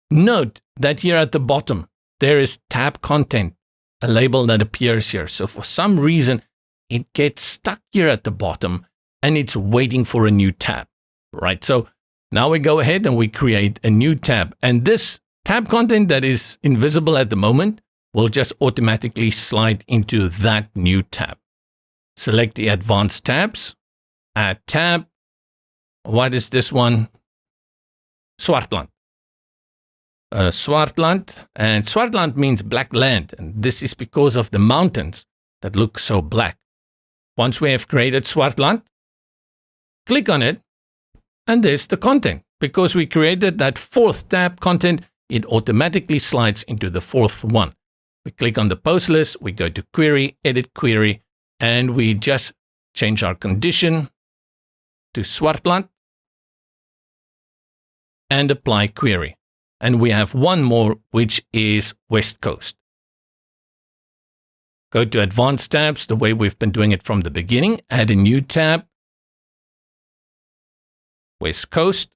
Note that here at the bottom, there is tab content, a label that appears here. So for some reason, it gets stuck here at the bottom and it's waiting for a new tab, right? So now we go ahead and we create a new tab, and this tab content that is invisible at the moment will just automatically slide into that new tab. Select the advanced tabs, add tab. What is this one? Swartland. Swartland, and Swartland means black land, and this is because of the mountains that look so black. Once we have created Swartland, click on it, and there's the content. Because we created that 4th tab content, it automatically slides into the 4th one. We click on the post list, we go to query, edit query, and we just change our condition to Swartland and apply query. And we have one more, which is West Coast. Go to advanced tabs the way we've been doing it from the beginning. Add a new tab, West Coast.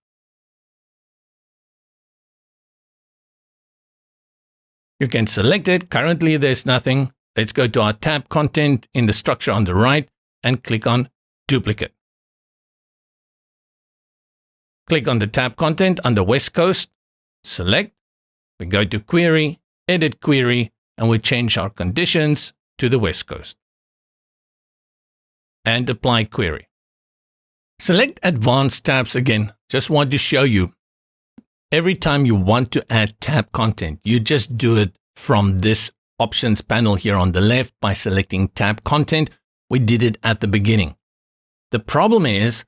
You can select it. Currently, there's nothing. Let's go to our tab content in the structure on the right and click on duplicate. Click on the tab content under West Coast. Select. We go to query, edit query, and we change our conditions to the West Coast. And apply query. Select advanced tabs again. Just want to show you. every time you want to add tab content, you just do it from this options panel here on the left by selecting tab content. We did it at the beginning. The problem is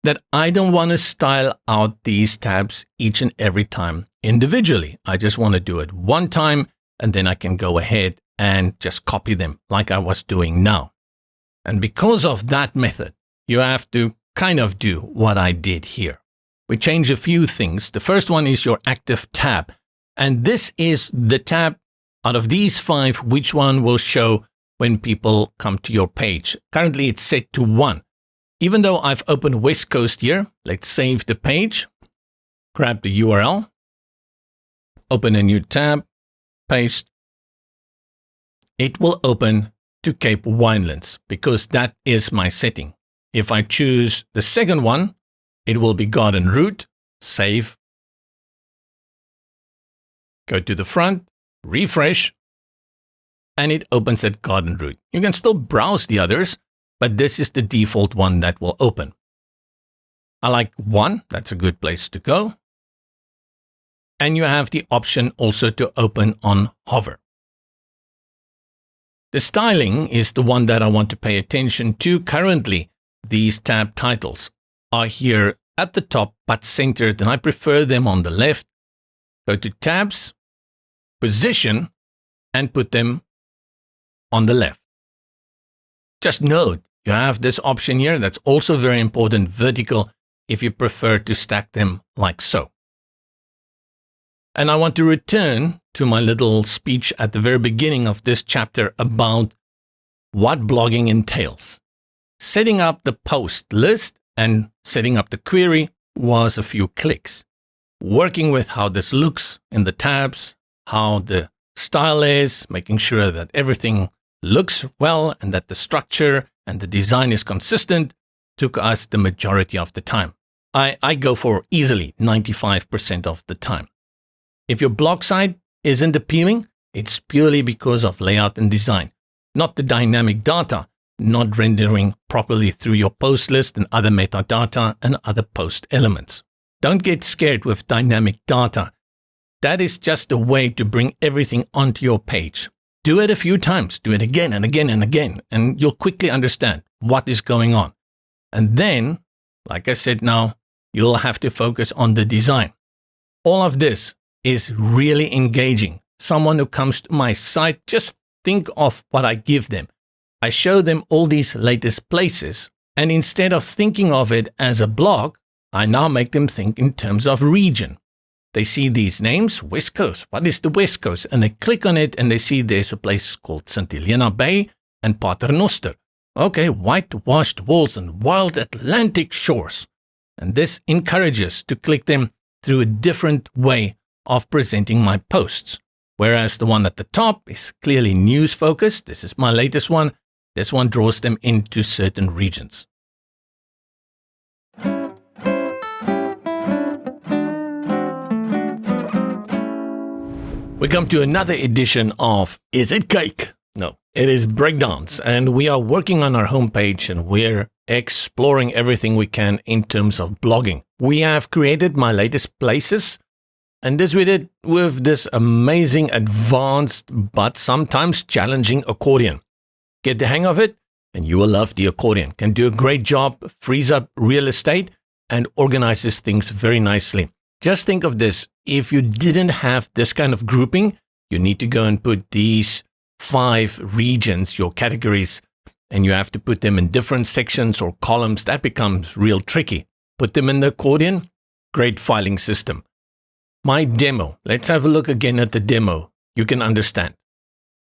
that I don't want to style out these tabs each and every time individually. I just want to do it one time, and then I can go ahead and just copy them like I was doing now. And because of that method, you have to kind of do what I did here. We change a few things. The first one is your active tab. And this is the tab out of these 5, which one will show when people come to your page. Currently, it's set to 1. Even though I've opened West Coast here, let's save the page, grab the URL, open a new tab, paste. It will open to Cape Winelands because that is my setting. If I choose the second one, it will be Garden Route, save, go to the front, refresh, and it opens at Garden Route. You can still browse the others, but this is the default one that will open. I like 1, that's a good place to go. And you have the option also to open on hover. The styling is the one that I want to pay attention to. Currently, these tab titles are here at the top but centered, and I prefer them on the left. Go to tabs, position, and put them on the left. Just note, you have this option here that's also very important, vertical, if you prefer to stack them like so. And I want to return to my little speech at the very beginning of this chapter about what blogging entails. Setting up the post list and setting up the query was a few clicks. Working with how this looks in the tabs, how the style is, making sure that everything looks well and that the structure and the design is consistent took us the majority of the time. I go for easily 95% of the time. If your blog site isn't appealing, it's purely because of layout and design, not the dynamic data, not rendering properly through your post list and other metadata and other post elements. Don't get scared with dynamic data. That is just a way to bring everything onto your page. Do it a few times, do it again and again and again, and you'll quickly understand what is going on. And then, like I said now, you'll have to focus on the design. All of this is really engaging. Someone who comes to my site, just think of what I give them. I show them all these latest places, and instead of thinking of it as a blog, I now make them think in terms of region. They see these names, West Coast. What is the West Coast? And they click on it and they see there's a place called St. Helena Bay and Paternoster. Okay, whitewashed walls and wild Atlantic shores. And this encourages to click them through a different way of presenting my posts. Whereas the one at the top is clearly news focused. This is my latest one. This one draws them into certain regions. We come to another edition of Is It Cake? No, it is Breakdance, and we are working on our homepage and we're exploring everything we can in terms of blogging. We have created my latest places, and this we did with this amazing, advanced, but sometimes challenging accordion. Get the hang of it, and you will love the accordion. Can do a great job, frees up real estate, and organizes things very nicely. Just think of this. If you didn't have this kind of grouping, you need to go and put these 5 regions, your categories, and you have to put them in different sections or columns. That becomes real tricky. Put them in the accordion, great filing system. My demo, let's have a look again at the demo. You can understand.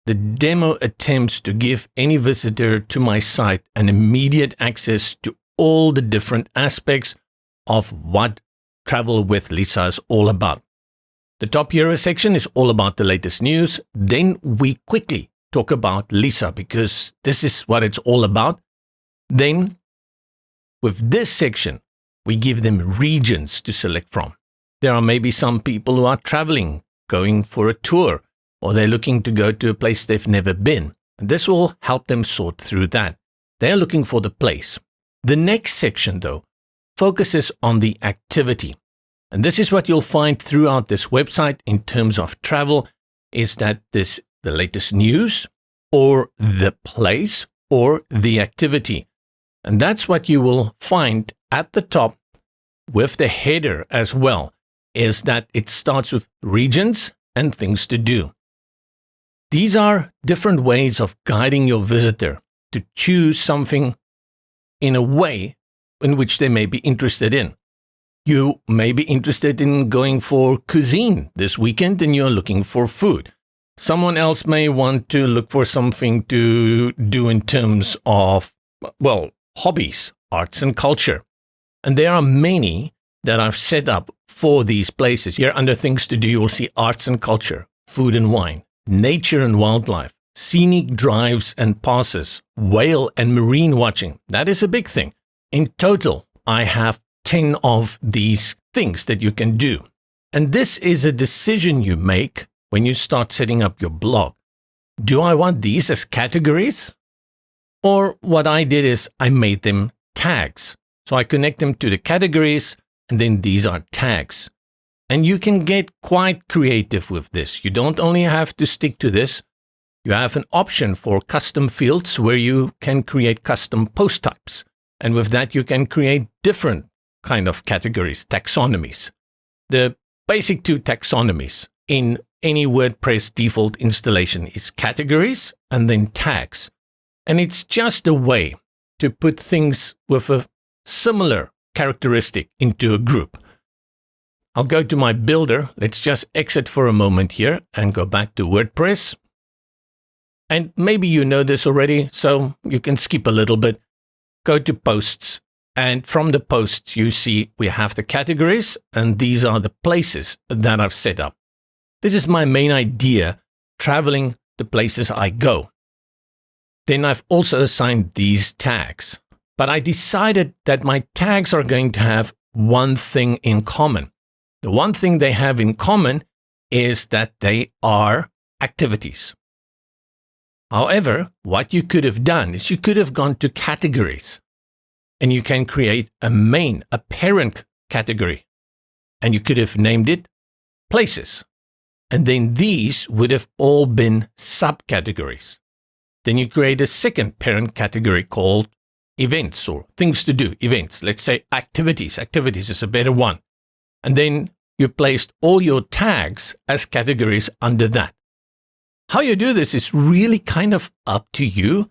The demo attempts to give any visitor to my site an immediate access to all the different aspects of what Travel with Lisa is all about. The top hero section is all about the latest news. Then we quickly talk about Lisa because this is what it's all about. Then with this section, we give them regions to select from. There are maybe some people who are traveling, going for a tour, or they're looking to go to a place they've never been. And this will help them sort through that. They're looking for the place. The next section, though, focuses on the activity. And this is what you'll find throughout this website in terms of travel, is that the latest news or the place or the activity. And that's what you will find at the top with the header as well, is that it starts with regions and things to do. These are different ways of guiding your visitor to choose something in a way in which they may be interested in. You may be interested in going for cuisine this weekend and you're looking for food. Someone else may want to look for something to do in terms of, well, hobbies, arts and culture. And there are many that I've set up for these places. Here under things to do, you will see arts and culture, food and wine, nature and wildlife, scenic drives and passes, whale and marine watching. That is a big thing. In total, I have 10 of these things that you can do. And this is a decision you make when you start setting up your blog. Do I want these as categories? Or what I did is I made them tags. So I connect them to the categories, and then these are tags. And you can get quite creative with this. You don't only have to stick to this. You have an option for custom fields where you can create custom post types. And with that, you can create different kind of categories, taxonomies. The basic two taxonomies in any WordPress default installation is categories and then tags. And it's just a way to put things with a similar characteristic into a group. I'll go to my builder. Let's just exit for a moment here and go back to WordPress. And maybe you know this already, so you can skip a little bit. Go to posts. And from the posts, you see we have the categories, and these are the places that I've set up. This is my main idea, traveling the places I go. Then I've also assigned these tags. But I decided that my tags are going to have one thing in common. The one thing they have in common is that they are activities. However, what you could have done is you could have gone to categories. And you can create a parent category. And you could have named it places. And then these would have all been subcategories. Then you create a second parent category called events or things to do, events. Let's say activities. Activities is a better one. And then you placed all your tags as categories under that. How you do this is really kind of up to you.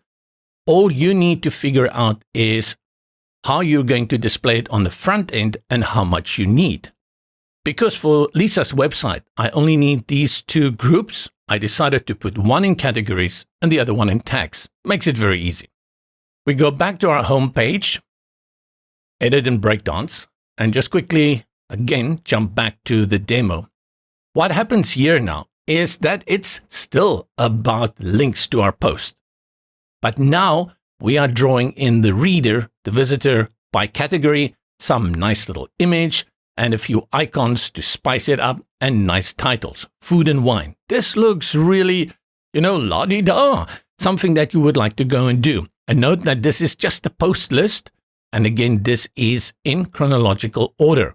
All you need to figure out is how you're going to display it on the front end and how much you need. Because for Lisa's website, I only need these two groups. I decided to put one in categories and the other one in tags. Makes it very easy. We go back to our home page, edit in Breakdance, and just quickly, again, jump back to the demo. What happens here now is that it's still about links to our post. But now we are drawing in the reader, the visitor, by category, some nice little image, and a few icons to spice it up, and nice titles, food and wine. This looks really, la-di-da, something that you would like to go and do. And note that this is just a post list, and again, this is in chronological order.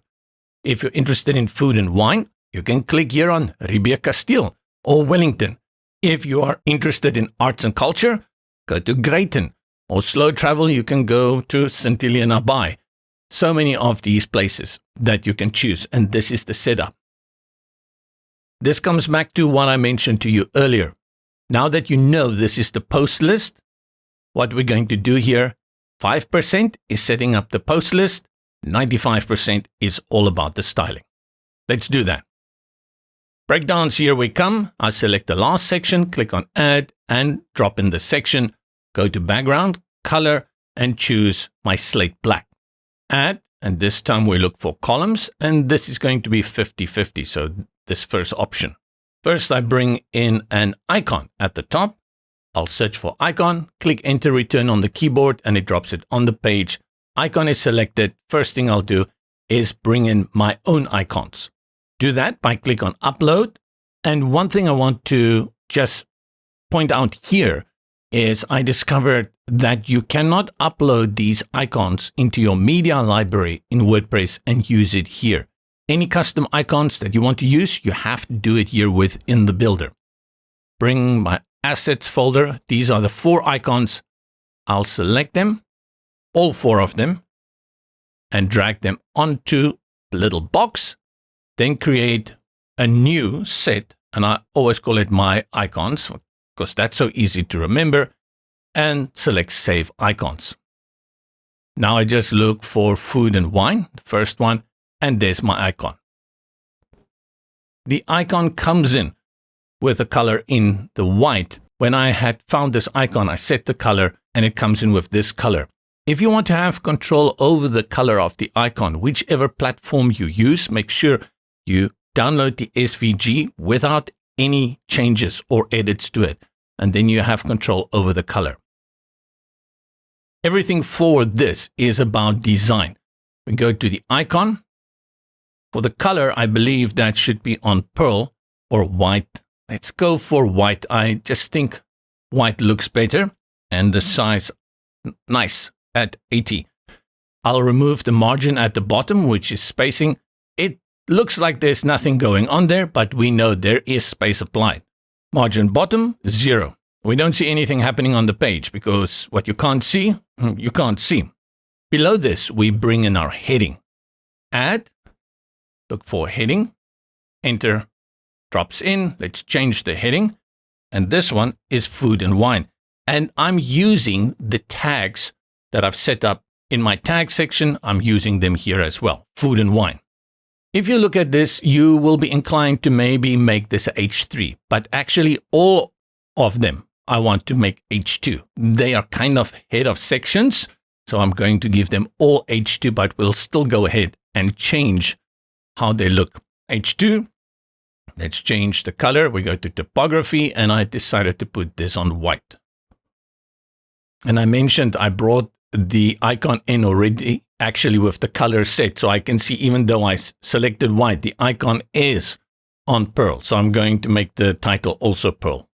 If you're interested in food and wine, you can click here on Ribia Castile or Wellington. If you are interested in arts and culture, go to Greyton. Or slow travel, you can go to Saint-Helena-Bay. So many of these places that you can choose, and this is the setup. This comes back to what I mentioned to you earlier. Now that you know this is the post list, what we're going to do here, 5% is setting up the post list, 95% is all about the styling. Let's do that. Breakdance, here we come. I select the last section, click on Add, and drop in the section. Go to Background, Color, and choose my slate black. Add, and this time we look for columns, and this is going to be 50-50, so this first option. First, I bring in an icon at the top. I'll search for icon, click Enter Return on the keyboard, and it drops it on the page. Icon is selected. First thing I'll do is bring in my own icons. Do that by click on Upload. And one thing I want to just point out here is I discovered that you cannot upload these icons into your media library in WordPress and use it here. any custom icons that you want to use, you have to do it here within the builder. Bring my assets folder. These are the 4 icons. I'll select them, all 4 of them, and drag them onto a little box. Then create a new set, and I always call it my icons because that's so easy to remember, and select Save Icons. Now I just look for food and wine, the first one, and there's my icon. The icon comes in with a color in the white. When I had found this icon, I set the color and it comes in with this color. If you want to have control over the color of the icon, whichever platform you use, make sure you download the SVG without any changes or edits to it, and then you have control over the color. Everything for this is about design. We go to the icon. For the color, I believe that should be on pearl or white. Let's go for white. I just think white looks better, and the size, nice, at 80. I'll remove the margin at the bottom, which is spacing. It looks like there's nothing going on there, but we know there is space applied. Margin bottom, 0. We don't see anything happening on the page because what you can't see, you can't see. Below this, we bring in our heading. Add, look for heading, enter, drops in. Let's change the heading. And this one is food and wine. And I'm using the tags that I've set up in my tag section. I'm using them here as well, food and wine. If you look at this, you will be inclined to maybe make this H3, but actually all of them I want to make H2. They are kind of head of sections, so I'm going to give them all H2, but we'll still go ahead and change how they look. H2, let's change the color. We go to typography, and I decided to put this on white. And I mentioned I brought the icon in already, actually with the color set, so I can see even though I selected white, the icon is on pearl. So I'm going to make the title also pearl.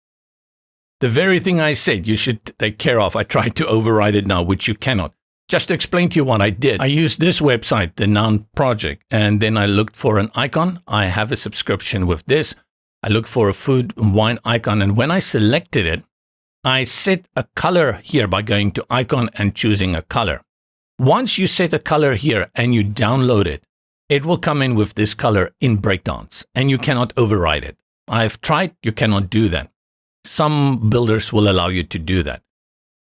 The very thing I said you should take care of, I tried to override it now, which you cannot. Just to explain to you what I did, I used this website, the Noun Project, and then I looked for an icon. I have a subscription with this. I looked for a food and wine icon, and when I selected it, I set a color here by going to icon and choosing a color. Once you set a color here and you download it, it will come in with this color in Breakdance, and you cannot override it. I've tried, you cannot do that. Some builders will allow you to do that.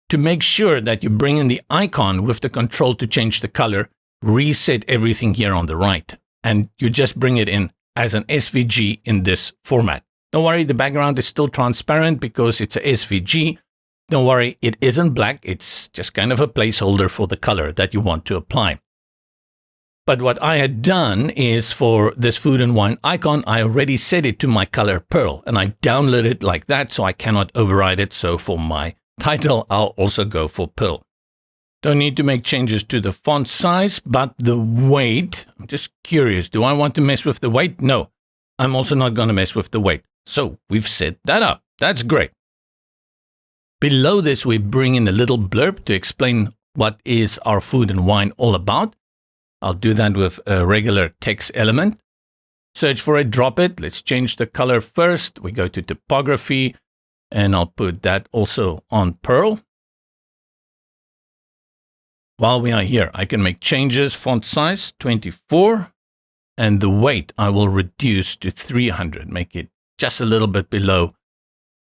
To make sure that you bring in the icon with the control to change the color, reset everything here on the right, and you just bring it in as an SVG in this format. Don't worry, the background is still transparent because it's a SVG. Don't worry, it isn't black. It's just kind of a placeholder for the color that you want to apply. But what I had done is for this food and wine icon, I already set it to my color pearl, and I downloaded it like that, so I cannot override it. So for my title, I'll also go for pearl. Don't need to make changes to the font size, but the weight, I'm just curious, do I want to mess with the weight? No, I'm also not going to mess with the weight. So we've set that up. That's great. Below this, we bring in a little blurb to explain what is our food and wine all about. I'll do that with a regular text element. Search for it, drop it. Let's change the color first. We go to typography, and I'll put that also on pearl. While we are here, I can make changes. Font size 24, and the weight I will reduce to 300. Make it just a little bit below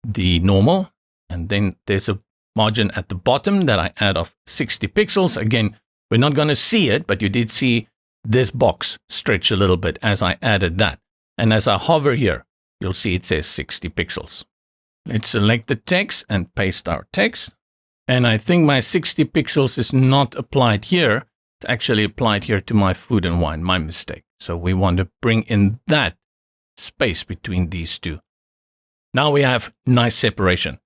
the normal. And then there's a margin at the bottom that I add of 60 pixels. Again, we're not going to see it, but you did see this box stretch a little bit as I added that. And as I hover here, you'll see it says 60 pixels. Let's select the text and paste our text. And I think my 60 pixels is not applied here. It's actually applied here to my food and wine, my mistake. So we want to bring in that space between these two. Now we have nice separation.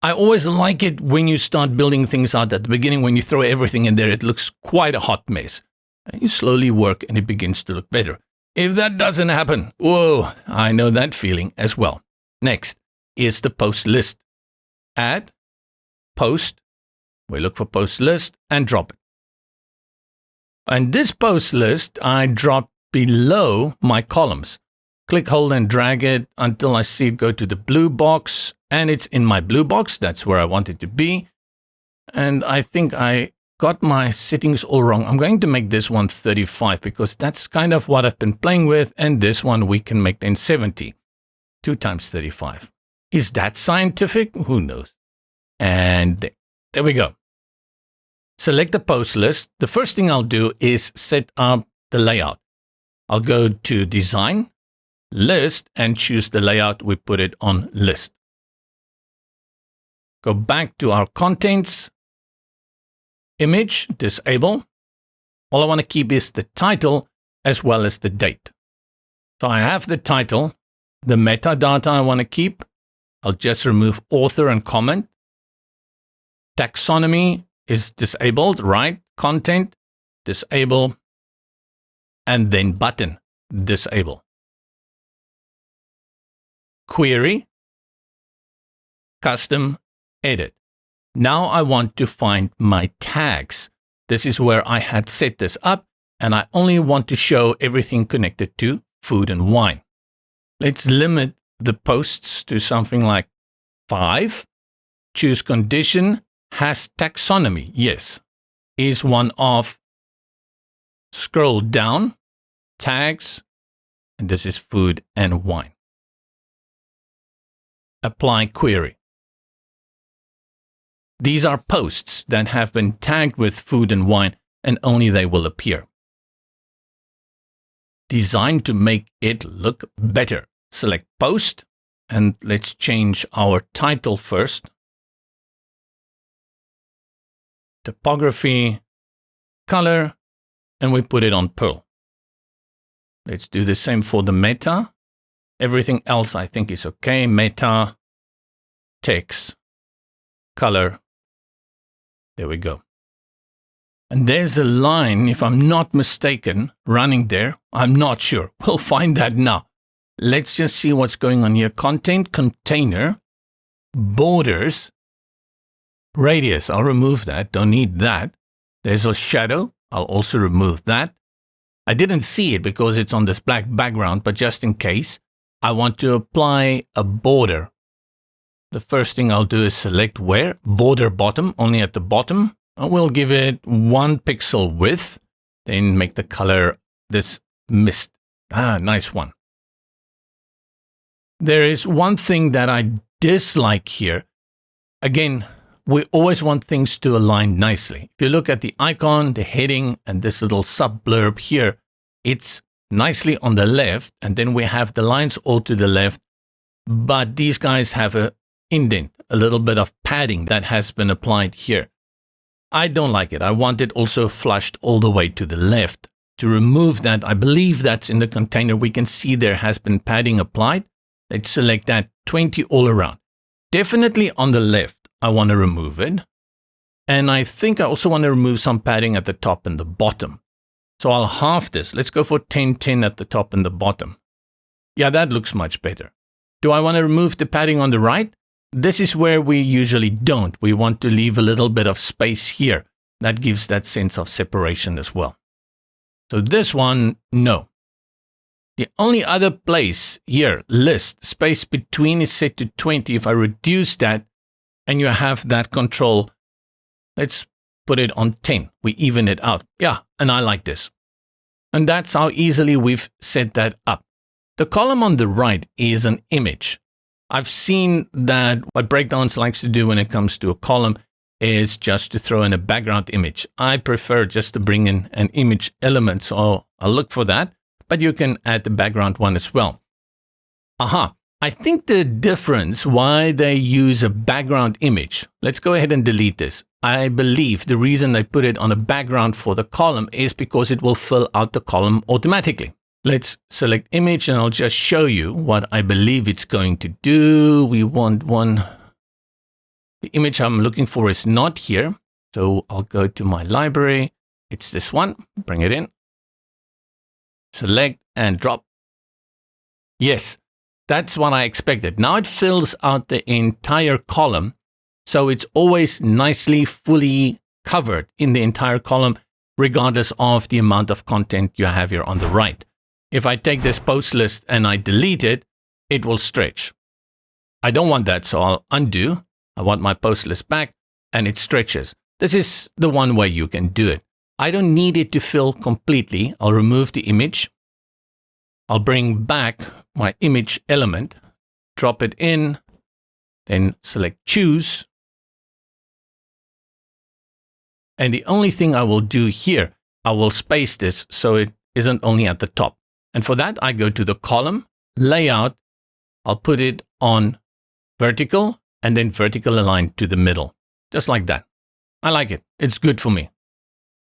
I always like it when you start building things out at the beginning. When you throw everything in there, it looks quite a hot mess. And you slowly work and it begins to look better. If that doesn't happen, whoa, I know that feeling as well. Next is the post list. Add, post, we look for post list and drop it. And this post list I drop below my columns. Click, hold, and drag it until I see it go to the blue box, and it's in my blue box. That's where I want it to be. And I think I got my settings all wrong. I'm going to make this one 35 because that's kind of what I've been playing with, and this one we can make then 70. 2 times 35. Is that scientific? Who knows? And there we go. Select the post list. The first thing I'll do is set up the layout. I'll go to Design, List, and choose the layout. We put it on List. Go back to our contents. Image, disable. All I want to keep is the title as well as the date. So I have the title. The metadata I want to keep. I'll just remove author and comment. Taxonomy is disabled, right? Content, disable. And then button, disable. Query, custom, edit. Now I want to find my tags. This is where I had set this up, and I only want to show everything connected to food and wine. Let's limit the posts to something like 5. Choose condition, has taxonomy, yes. Is one of, scroll down, tags, and this is food and wine. Apply query. These are posts that have been tagged with food and wine, and only they will appear. Designed to make it look better. Select post, and let's change our title first. Typography, color, and we put it on Pearl. Let's do the same for the meta. Everything else I think is okay. Meta, text, color. There we go. And there's a line, if I'm not mistaken, running there. I'm not sure. We'll find that now. Let's just see what's going on here. Content, container, borders, radius. I'll remove that. Don't need that. There's a shadow. I'll also remove that. I didn't see it because it's on this black background, but just in case, I want to apply a border. The first thing I'll do is select where, border bottom, only at the bottom. And we'll give it 1 pixel width, then make the color this mist. Nice one. There is one thing that I dislike here. Again, we always want things to align nicely. If you look at the icon, the heading, and this little sub blurb here, it's nicely on the left, and then we have the lines all to the left, but these guys have a indent, a little bit of padding that has been applied here. I don't like it. I want it also flushed all the way to the left. To remove that, I believe that's in the container. We can see there has been padding applied. Let's select that 20 all around. Definitely on the left, I want to remove it. And I think I also want to remove some padding at the top and the bottom. So I'll halve this. Let's go for 10-10 at the top and the bottom. Yeah, that looks much better. Do I want to remove the padding on the right? This is where we usually don't. We want to leave a little bit of space here. That gives that sense of separation as well. So this one, no. The only other place here, list, space between is set to 20. If I reduce that and you have that control, let's put it on 10. We even it out. Yeah, and I like this. And that's how easily we've set that up. The column on the right is an image. I've seen that what Breakdance likes to do when it comes to a column is just to throw in a background image. I prefer just to bring in an image element, so I'll look for that, but you can add the background one as well. I think the difference why they use a background image, let's go ahead and delete this. I believe the reason they put it on a background for the column is because it will fill out the column automatically. Let's select image and I'll just show you what I believe it's going to do. We want one. The image I'm looking for is not here. So I'll go to my library. It's this one. Bring it in. Select and drop. Yes, that's what I expected. Now it fills out the entire column. So it's always nicely, fully covered in the entire column, regardless of the amount of content you have here on the right. if I take this post list and I delete it, it will stretch. I don't want that, so I'll undo. I want my post list back, and it stretches. This is the one way you can do it. I don't need it to fill completely. I'll remove the image. I'll bring back my image element, drop it in, then select choose. And the only thing I will do here, I will space this so it isn't only at the top. And for that, I go to the column, layout. I'll put it on vertical and then vertical aligned to the middle, just like that. I like it. It's good for me.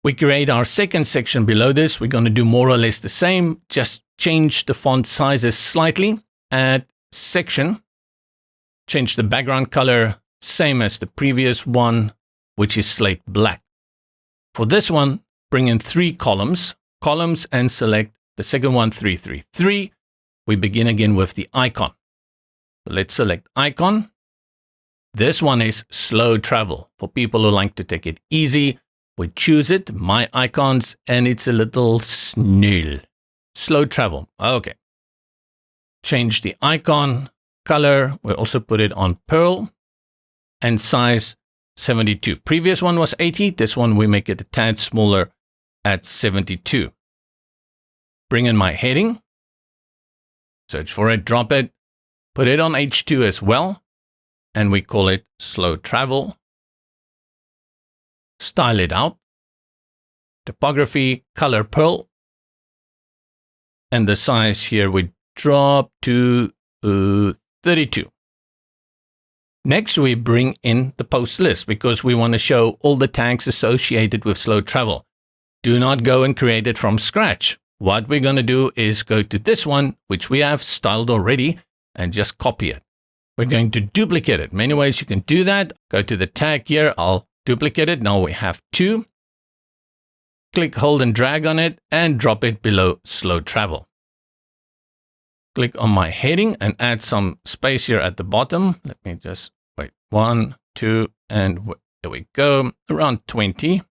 We create our second section below this. We're going to do more or less the same, just change the font sizes slightly. Add section, change the background color, same as the previous one, which is slate black. For this one, bring in 3 columns, and select the second one, 333. We begin again with the icon. So let's select icon. This one is slow travel. For people who like to take it easy, we choose it, my icons, and it's a little snail. Slow travel. Okay. Change the icon color. We'll also put it on Pearl and size 72. Previous one was 80. This one we make it a tad smaller at 72. Bring in my heading. Search for it, drop it, put it on H2 as well. And we call it slow travel. Style it out. Typography, color Pearl. And the size here we drop to 32. Next, we bring in the post list because we want to show all the tags associated with slow travel. Do not go and create it from scratch. What we're going to do is go to this one, which we have styled already, and just copy it. We're going to duplicate it. Many ways you can do that. Go to the tag here. I'll duplicate it. Now we have 2. Click, hold, and drag on it and drop it below slow travel. Click on my heading and add some space here at the bottom. Let me just wait. 1, 2, and there we go. Around 20.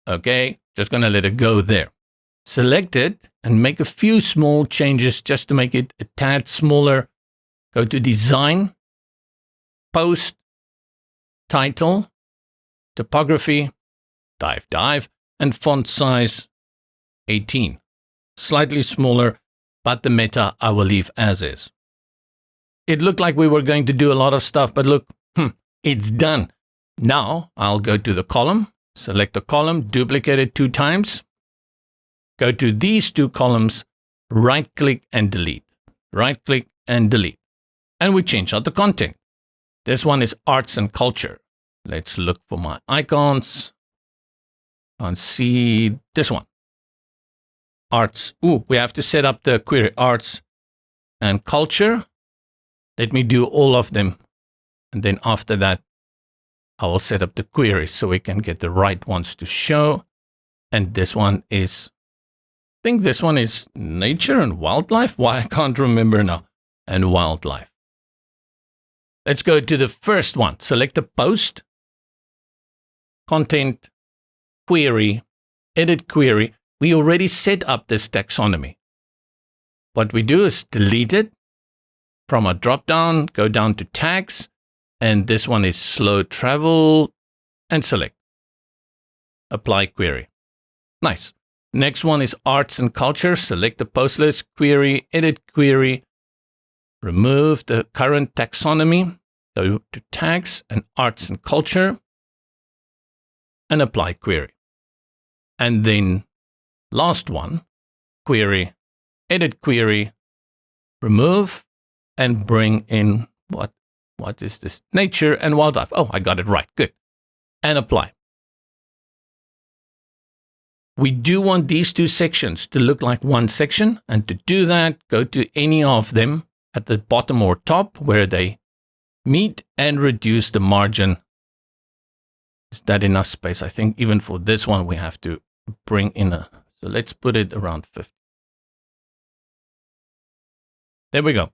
Okay, just going to let it go there. Select it and make a few small changes just to make it a tad smaller. Go to design, post, title, typography, dive, and font size 18. Slightly smaller, but the meta I will leave as is. It looked like we were going to do a lot of stuff, but look, it's done. Now I'll go to the column, select the column, duplicate it 2 times. Go to these 2 columns, right-click and delete. Right-click and delete. And we change out the content. This one is arts and culture. Let's look for my icons. And see this one. Arts. We have to set up the query arts and culture. Let me do all of them. And then after that, I will set up the queries so we can get the right ones to show. And this one is, I think this one is nature and wildlife. Why, I can't remember now. And wildlife. Let's go to the first one. Select the post, content, query, edit query. We already set up this taxonomy. What we do is delete it from a drop-down, go down to tags, and this one is slow travel, and select. Apply query. Nice. Next one is arts and culture. Select the post list, query, edit query, remove the current taxonomy, go to tags and arts and culture, and apply query. And then last one, query, edit query, remove, and bring in what is this? Nature and wildlife. Oh, I got it right. Good. And apply. We do want these 2 sections to look like one section. And to do that, go to any of them at the bottom or top where they meet and reduce the margin. Is that enough space? I think even for this one, we have to bring in so let's put it around 50. There we go.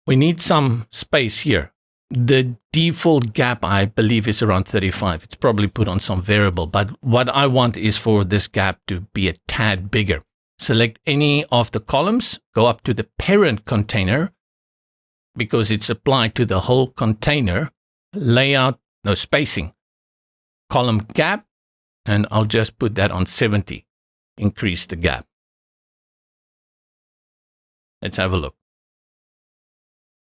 We need some space here. The default gap, I believe, is around 35. It's probably put on some variable, but what I want is for this gap to be a tad bigger. Select any of the columns, go up to the parent container, because it's applied to the whole container, layout, no spacing, column gap, and I'll just put that on 70. Increase the gap. Let's have a look.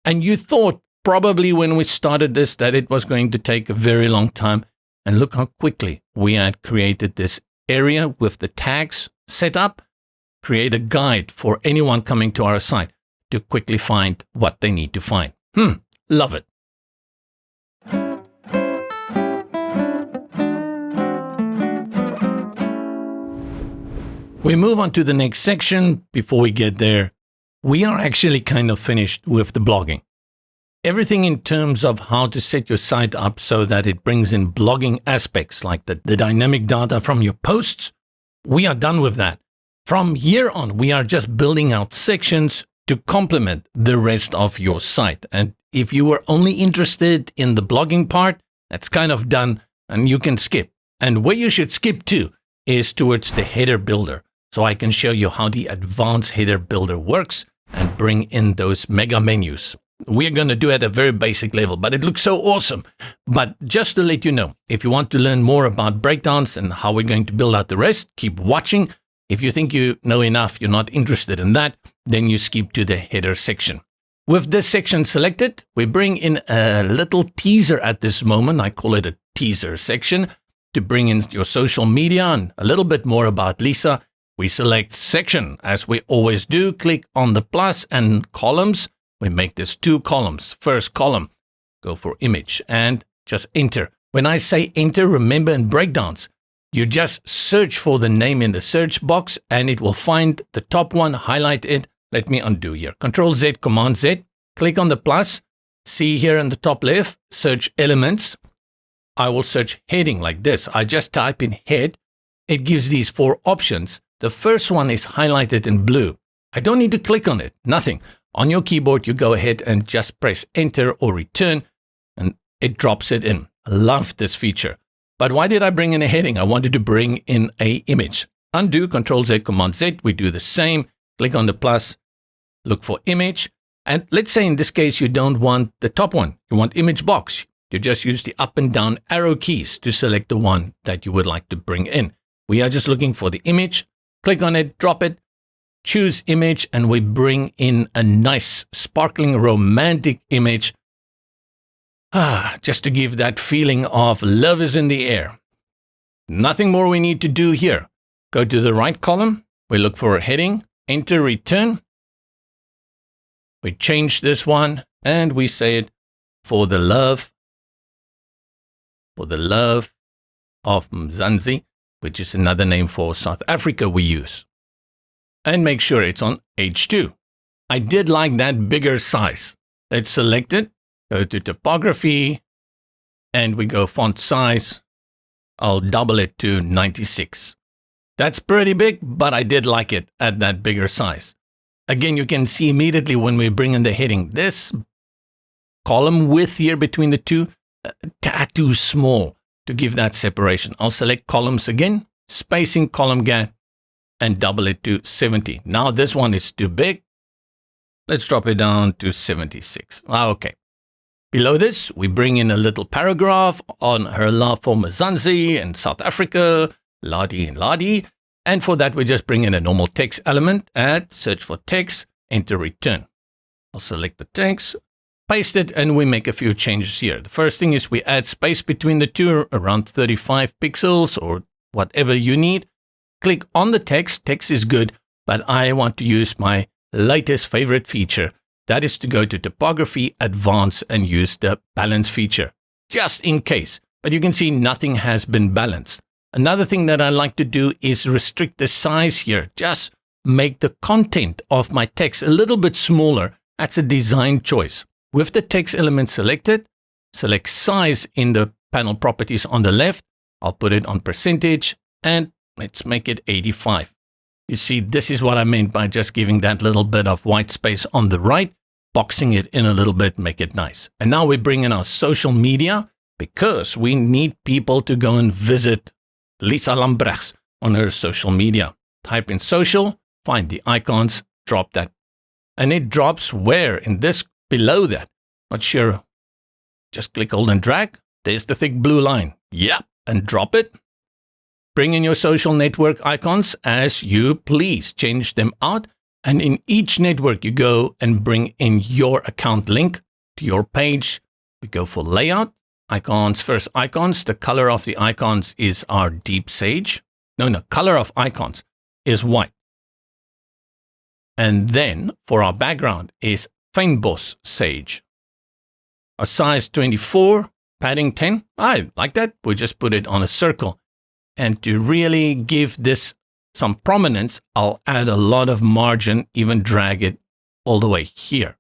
And you thought probably when we started this that it was going to take a very long time. And look how quickly we had created this area with the tags set up. Create a guide for anyone coming to our site to quickly find what they need to find. Love it. We move on to the next section. Before we get there, we are actually kind of finished with the blogging. Everything in terms of how to set your site up so that it brings in blogging aspects like the dynamic data from your posts, we are done with that. From here on, we are just building out sections to complement the rest of your site. And if you were only interested in the blogging part, that's kind of done and you can skip. And where you should skip to is towards the header builder. So I can show you how the advanced header builder works and bring in those mega menus. We're going to do it at a very basic level, but it looks so awesome. But just to let you know, if you want to learn more about Breakdance and how we're going to build out the rest, keep watching. If you think you know enough, you're not interested in that, then you skip to the header section. With this section selected, we bring in a little teaser at this moment. I call it a teaser section to bring in your social media and a little bit more about Lisa. We select section as we always do, click on the plus and columns. We make this 2 columns. First column, go for image and just enter. When I say enter, remember in Breakdance, you just search for the name in the search box and it will find the top one, highlight it. Let me undo here. Control Z, Command Z, click on the plus. See here in the top left, search elements. I will search heading like this. I just type in head. It gives these 4 options. The first one is highlighted in blue. I don't need to click on it, nothing. On your keyboard, you go ahead and just press enter or return and it drops it in. I love this feature. But why did I bring in a heading? I wanted to bring in an image. Undo, Control Z, Command Z. We do the same. Click on the plus, look for image. And let's say in this case, you don't want the top one. You want image box. You just use the up and down arrow keys to select the one that you would like to bring in. We are just looking for the image. Click on it, drop it, choose image, and we bring in a nice, sparkling, romantic image. Just to give that feeling of love is in the air. Nothing more we need to do here. Go to the right column. We look for a heading, enter, return. We change this one and we say it for the love of Mzansi, which is another name for South Africa we use. And make sure it's on H2. I did like that bigger size. Let's select it, go to typography, and we go font size. I'll double it to 96. That's pretty big, but I did like it at that bigger size. Again, you can see immediately when we bring in the heading, this column width here between the two, a tad too small to give that separation. I'll select columns again, spacing column gap, and double it to 70. Now this one is too big. Let's drop it down to 76. Okay. Below this, we bring in a little paragraph on her love for Mzansi and South Africa, Ladi and Ladi. And for that, we just bring in a normal text element, add, search for text, enter, return. I'll select the text, paste it, and we make a few changes here. The first thing is we add space between the two, around 35 pixels or whatever you need. Click on the text. Text is good, but I want to use my latest favorite feature. That is to go to typography, advanced, and use the balance feature, just in case. But you can see nothing has been balanced. Another thing that I like to do is restrict the size here. Just make the content of my text a little bit smaller. That's a design choice. With the text element selected, select size in the panel properties on the left. I'll put it on percentage and let's make it 85. You see, this is what I meant by just giving that little bit of white space on the right. boxing it in a little bit, make it nice. And now we bring in our social media because we need people to go and visit Lisa Lambrechts on her social media. Type in social, find the icons, drop that. And it drops where? In this, below that. Not sure. Just click, hold and drag. There's the thick blue line. Yep. And drop it. Bring in your social network icons as you please. Change them out. And in each network, you go and bring in your account link to your page. We go for layout. Icons, first icons. The color of the icons is our deep sage. No, color of icons is white. And then for our background is fynbos sage. A size 24, padding 10. I like that. We just put it on a circle. And to really give this some prominence, I'll add a lot of margin, even drag it all the way here.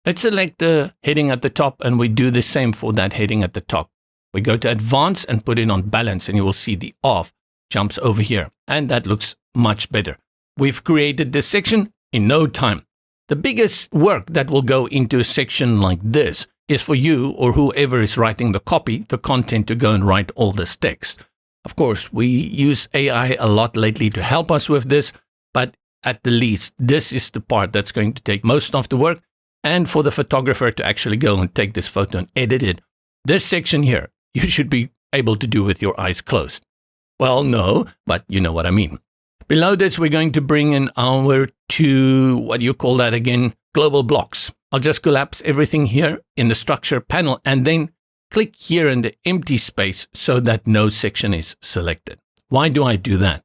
Let's select the heading at the top, and we do the same for that heading at the top. We go to advanced and put it on balance, and you will see the off jumps over here, and that looks much better. We've created this section in no time. The biggest work that will go into a section like this is for you or whoever is writing the copy, the content, to go and write all this text. Of course, we use AI a lot lately to help us with this, but at the least, this is the part that's going to take most of the work. And for the photographer to actually go and take this photo and edit it, this section here, you should be able to do with your eyes closed. Well, no, but you know what I mean. Below this, we're going to bring in our two, what do you call that again, global blocks. I'll just collapse everything here in the structure panel and then click here in the empty space so that no section is selected. Why do I do that?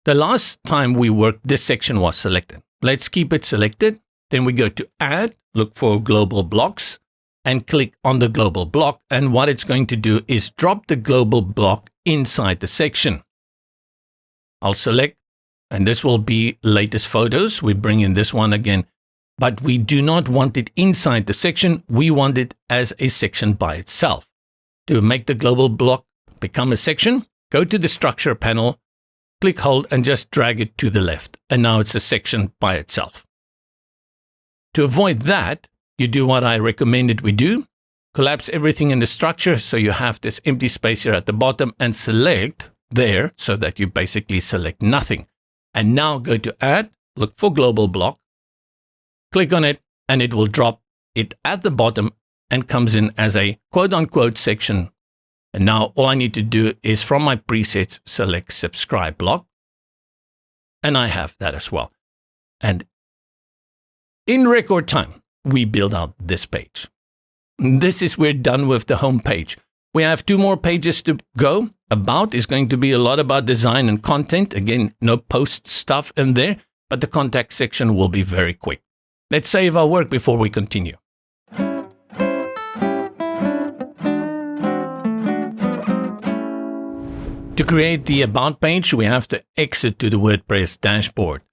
The last time we worked, this section was selected. Let's keep it selected. Then we go to add, look for global blocks and click on the global block. And what it's going to do is drop the global block inside the section. I'll select, and this will be latest photos. We bring in this one again, but we do not want it inside the section. We want it as a section by itself. To make the global block become a section, go to the structure panel, click, hold, and just drag it to the left. And now it's a section by itself. To avoid that, you do what I recommended we do. Collapse everything in the structure so you have this empty space here at the bottom and select there so that you basically select nothing. And now go to add, look for global block, click on it, and it will drop it at the bottom and comes in as a quote-unquote section. And now all I need to do is from my presets, select subscribe block. And I have that as well. And in record time, we build out this page. This is we're done with the home page. We have 2 more pages to go. About is going to be a lot about design and content. Again, no post stuff in there, but the contact section will be very quick. Let's save our work before we continue. To create the About page, we have to exit to the WordPress dashboard.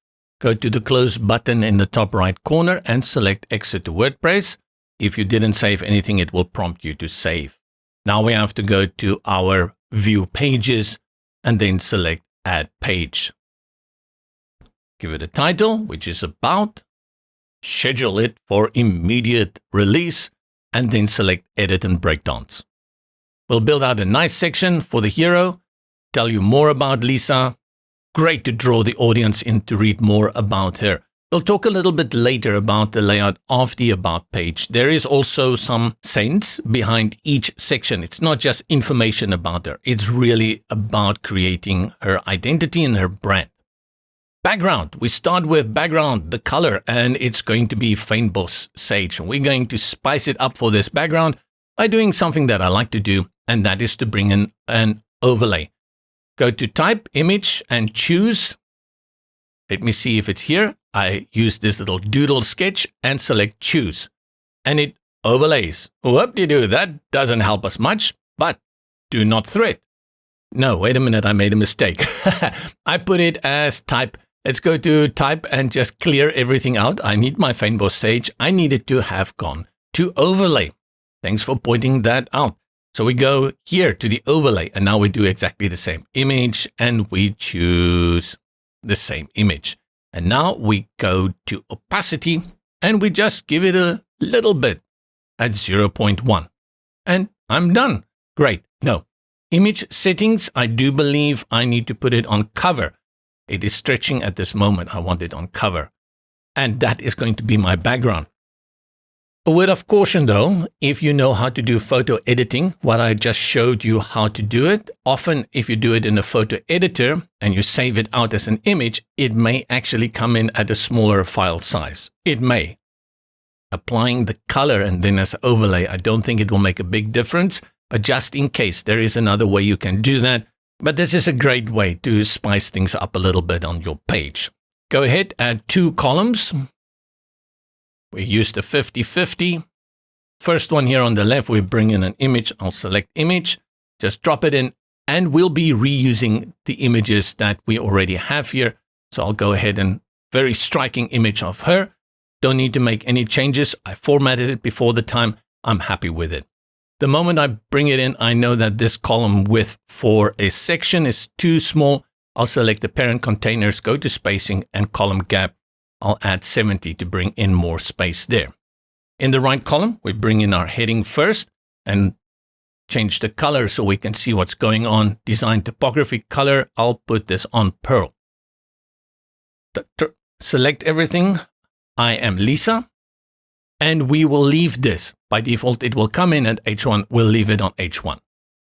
Go to the Close button in the top right corner and select Exit to WordPress. If you didn't save anything, it will prompt you to save. Now we have to go to our View Pages and then select Add Page. Give it a title, which is About. Schedule it for immediate release and then select Edit and Breakdance. We'll build out a nice section for the hero, tell you more about Lisa. Great to draw the audience in to read more about her. We'll talk a little bit later about the layout of the About page. There is also some sense behind each section. It's not just information about her. It's really about creating her identity and her brand. Background. We start with background, the color, and it's going to be fynbos sage. We're going to spice it up for this background by doing something that I like to do, and that is to bring in an overlay. Go to Type, Image, and choose. Let me see if it's here. I use this little doodle sketch and select Choose. And it overlays. Whoop-de-doo, that doesn't help us much, but do not thread. No, wait a minute, I made a mistake. I put it as Type. Let's go to Type and just clear everything out. I need my fynbos sage. I need it to have gone to Overlay. Thanks for pointing that out. So we go here to the overlay, and now we do exactly the same image, and we choose the same image. And now we go to opacity and we just give it a little bit at 0.1. And I'm done. Great. No. Image settings, I do believe I need to put it on cover. It is stretching at this moment. I want it on cover. And that is going to be my background. A word of caution though, if you know how to do photo editing, what I just showed you how to do it, often if you do it in a photo editor and you save it out as an image, it may actually come in at a smaller file size. It may. Applying the color and then as overlay, I don't think it will make a big difference, but just in case, there is another way you can do that. But this is a great way to spice things up a little bit on your page. Go ahead, add 2 columns. We use the 50-50. First one here on the left, we bring in an image. I'll select image, just drop it in, and we'll be reusing the images that we already have here. So I'll go ahead and very striking image of her. Don't need to make any changes. I formatted it before the time. I'm happy with it. The moment I bring it in, I know that this column width for a section is too small. I'll select the parent containers, go to spacing and column gap. I'll add 70 to bring in more space there. In the right column, we bring in our heading first and change the color so we can see what's going on. Design typography color, I'll put this on Pearl. Select everything. I am Lisa. And we will leave this. By default, it will come in at H1. We'll leave it on H1.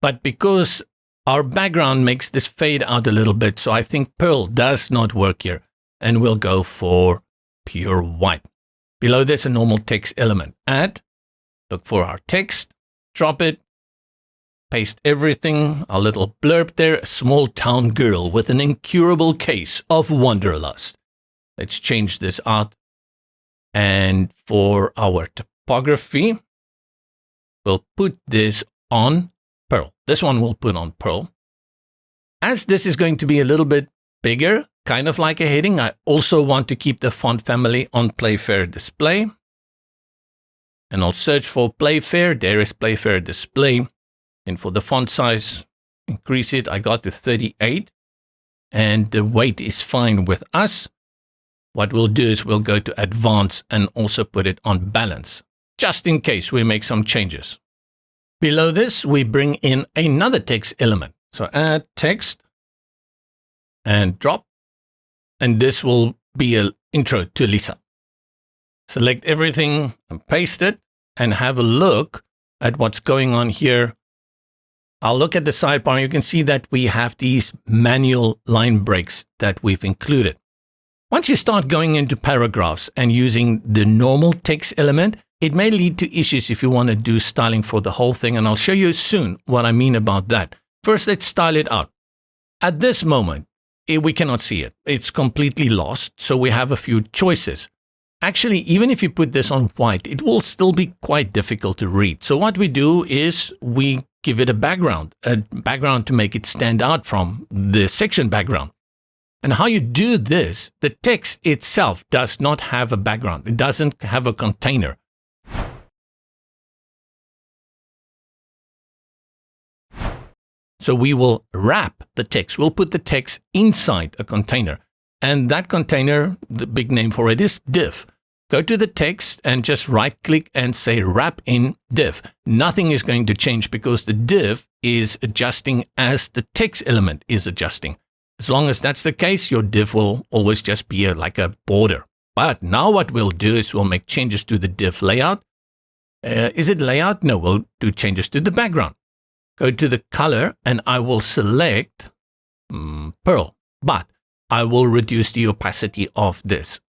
But because our background makes this fade out a little bit, so I think Pearl does not work here. And we'll go for pure white. Below this, a normal text element. Add, look for our text, drop it, paste everything, a little blurb there, a small town girl with an incurable case of wanderlust. Let's change this out. And for our typography, we'll put this on Pearl. This one we'll put on Pearl. As this is going to be a little bit bigger, kind of like a heading, I also want to keep the font family on Playfair Display. And I'll search for Playfair. There is Playfair Display. And for the font size, increase it. I got to 38. And the weight is fine with us. What we'll do is we'll go to Advanced and also put it on Balance, just in case we make some changes. Below this, we bring in another text element. So add text and drop. And this will be an intro to Lisa. Select everything and paste it and have a look at what's going on here. I'll look at the sidebar. You can see that we have these manual line breaks that we've included. Once you start going into paragraphs and using the normal text element, it may lead to issues if you want to do styling for the whole thing. And I'll show you soon what I mean about that. First, let's style it out. At this moment, we cannot see it. It's completely lost. So we have a few choices. Actually, even if you put this on white, it will still be quite difficult to read. So what we do is we give it a background to make it stand out from the section background. And how you do this, the text itself does not have a background. It doesn't have a container. So we will wrap the text. We'll put the text inside a container. And that container, the big name for it is div. Go to the text and just right click and say wrap in div. Nothing is going to change because the div is adjusting as the text element is adjusting. As long as that's the case, your div will always just be like a border. But now what we'll do is we'll make changes to the div layout. Is it layout? No, we'll do changes to the background. Go to the color and I will select Pearl. But I will reduce the opacity of this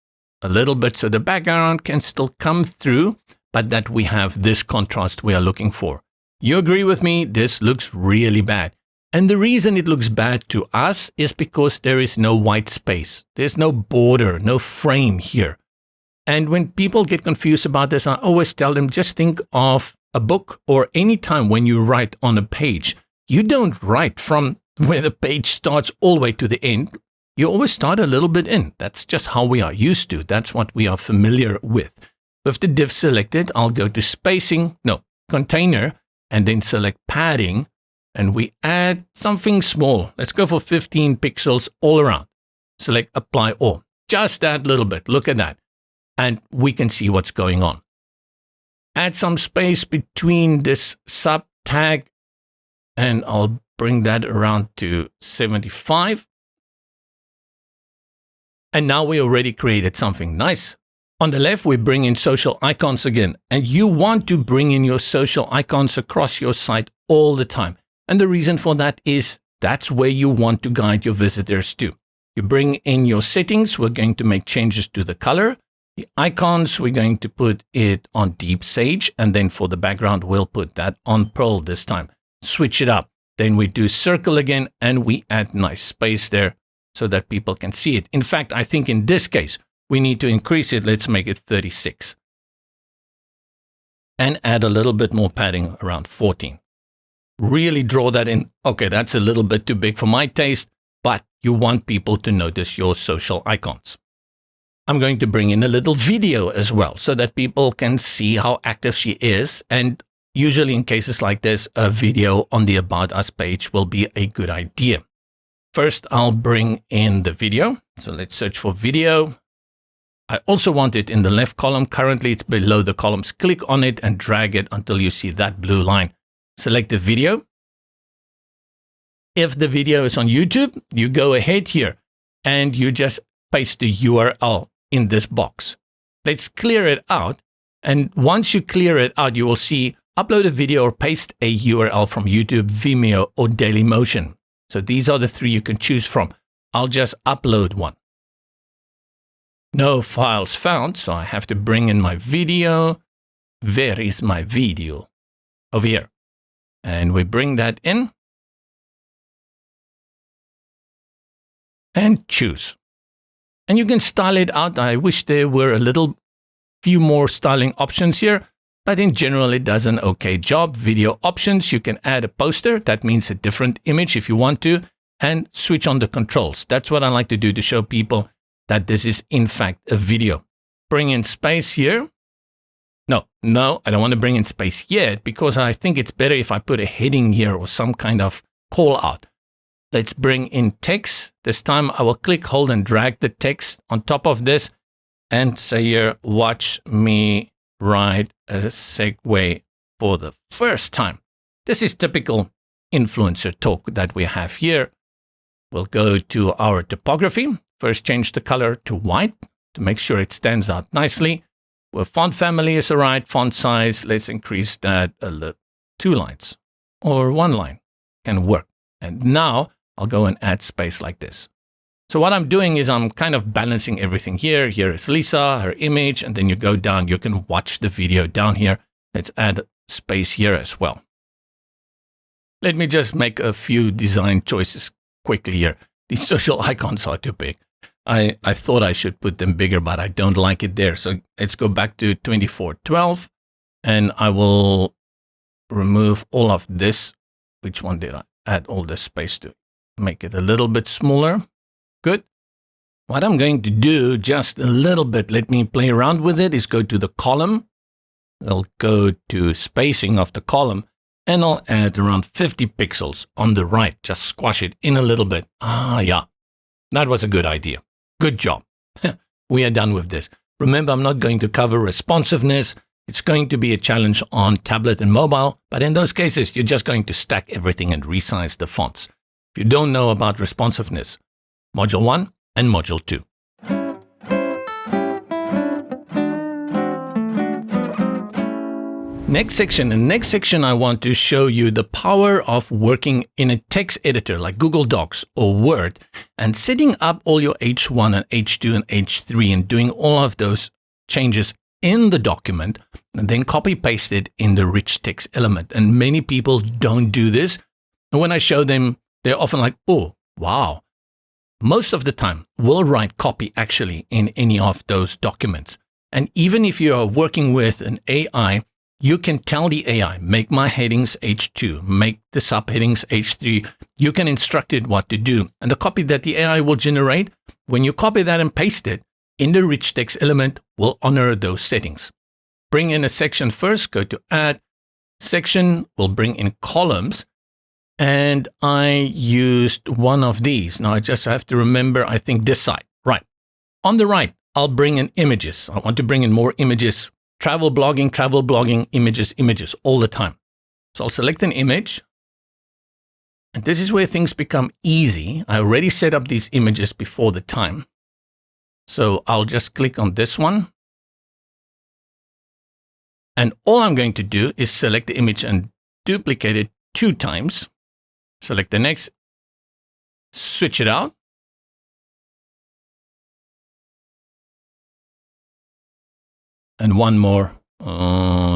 a little bit so the background can still come through, but that we have this contrast we are looking for. You agree with me? This looks really bad. And the reason it looks bad to us is because there is no white space. There's no border, no frame here. And when people get confused about this, I always tell them, just think of a book or any time when you write on a page. You don't write from where the page starts all the way to the end. You always start a little bit in. That's just how we are used to. That's what we are familiar with. With the div selected, I'll go to container, and then select padding. And we add something small. Let's go for 15 pixels all around. Select apply all. Just that little bit. Look at that. and we can see what's going on. Add some space between this sub tag, and I'll bring that around to 75. And now we already created something nice. On the left, we bring in social icons again, and you want to bring in your social icons across your site all the time. And the reason for that is that's where you want to guide your visitors to. You bring in your settings. We're going to make changes to the color. The icons, we're going to put it on Deep Sage, and then for the background, we'll put that on Pearl this time. Switch it up. Then we do circle again, and we add nice space there so that people can see it. In fact, I think in this case, we need to increase it. Let's make it 36. And add a little bit more padding, around 14. Really draw that in. Okay, that's a little bit too big for my taste, but you want people to notice your social icons. I'm going to bring in a little video as well so that people can see how active she is. And usually in cases like this, a video on the About Us page will be a good idea. First, I'll bring in the video. So let's search for video. I also want it in the left column. Currently, it's below the columns. Click on it and drag it until you see that blue line. Select the video. If the video is on YouTube, you go ahead here and you just paste the URL in this box. Let's clear it out. And once you clear it out, you will see upload a video or paste a URL from YouTube, Vimeo, or Dailymotion. So these are the three you can choose from. I'll just upload one. No files found, so I have to bring in my video. Where is my video? Over here. And we bring that in. And choose. And you can style it out. I wish there were a few more styling options here, but in general, it does an okay job. Video options, you can add a poster. That means a different image if you want to, and switch on the controls. That's what I like to do to show people that this is in fact a video. Bring in space here. No, I don't want to bring in space yet because I think it's better if I put a heading here or some kind of call out. Let's bring in text. This time I will click, hold, and drag the text on top of this and say here, watch me ride a Segway for the first time. This is typical influencer talk that we have here. We'll go to our typography. First, change the color to white to make sure it stands out nicely. Well, font family is all right. Font size, let's increase that a little. 2 lines or 1 line can work. And now I'll go and add space like this. So what I'm doing is I'm kind of balancing everything here. Here is Lisa, her image, and then you go down. You can watch the video down here. Let's add space here as well. Let me just make a few design choices quickly here. These social icons are too big. I thought I should put them bigger, but I don't like it there. So let's go back to 2412, and I will remove all of this. Which one did I add all this space to? Make it a little bit smaller. Good. What I'm going to do just a little bit, let me play around with it, is go to the column. I'll go to spacing of the column, and I'll add around 50 pixels on the right. Just squash it in a little bit. Yeah, that was a good idea. Good job. We are done with this. Remember, I'm not going to cover responsiveness. It's going to be a challenge on tablet and mobile, but in those cases, you're just going to stack everything and resize the fonts. If you don't know about responsiveness, Module 1 and Module 2. Next section, I want to show you the power of working in a text editor like Google Docs or Word and setting up all your H1 and H2 and H3 and doing all of those changes in the document and then copy paste it in the rich text element. And many people don't do this. And when I show them, they're often like, oh, wow. Most of the time, we'll write copy actually in any of those documents. And even if you are working with an AI, you can tell the AI, make my headings H2, make the subheadings H3. You can instruct it what to do. And the copy that the AI will generate, when you copy that and paste it in the rich text element, will honor those settings. Bring in a section first, go to add. Section will bring in columns. And I used one of these. Now I just have to remember, I think this side, right. On the right, I'll bring in images. I want to bring in more images. Travel blogging, images all the time. So I'll select an image. And this is where things become easy. I already set up these images before the time. So I'll just click on this one. And all I'm going to do is select the image and duplicate it 2 times. Select the next, switch it out. And one more,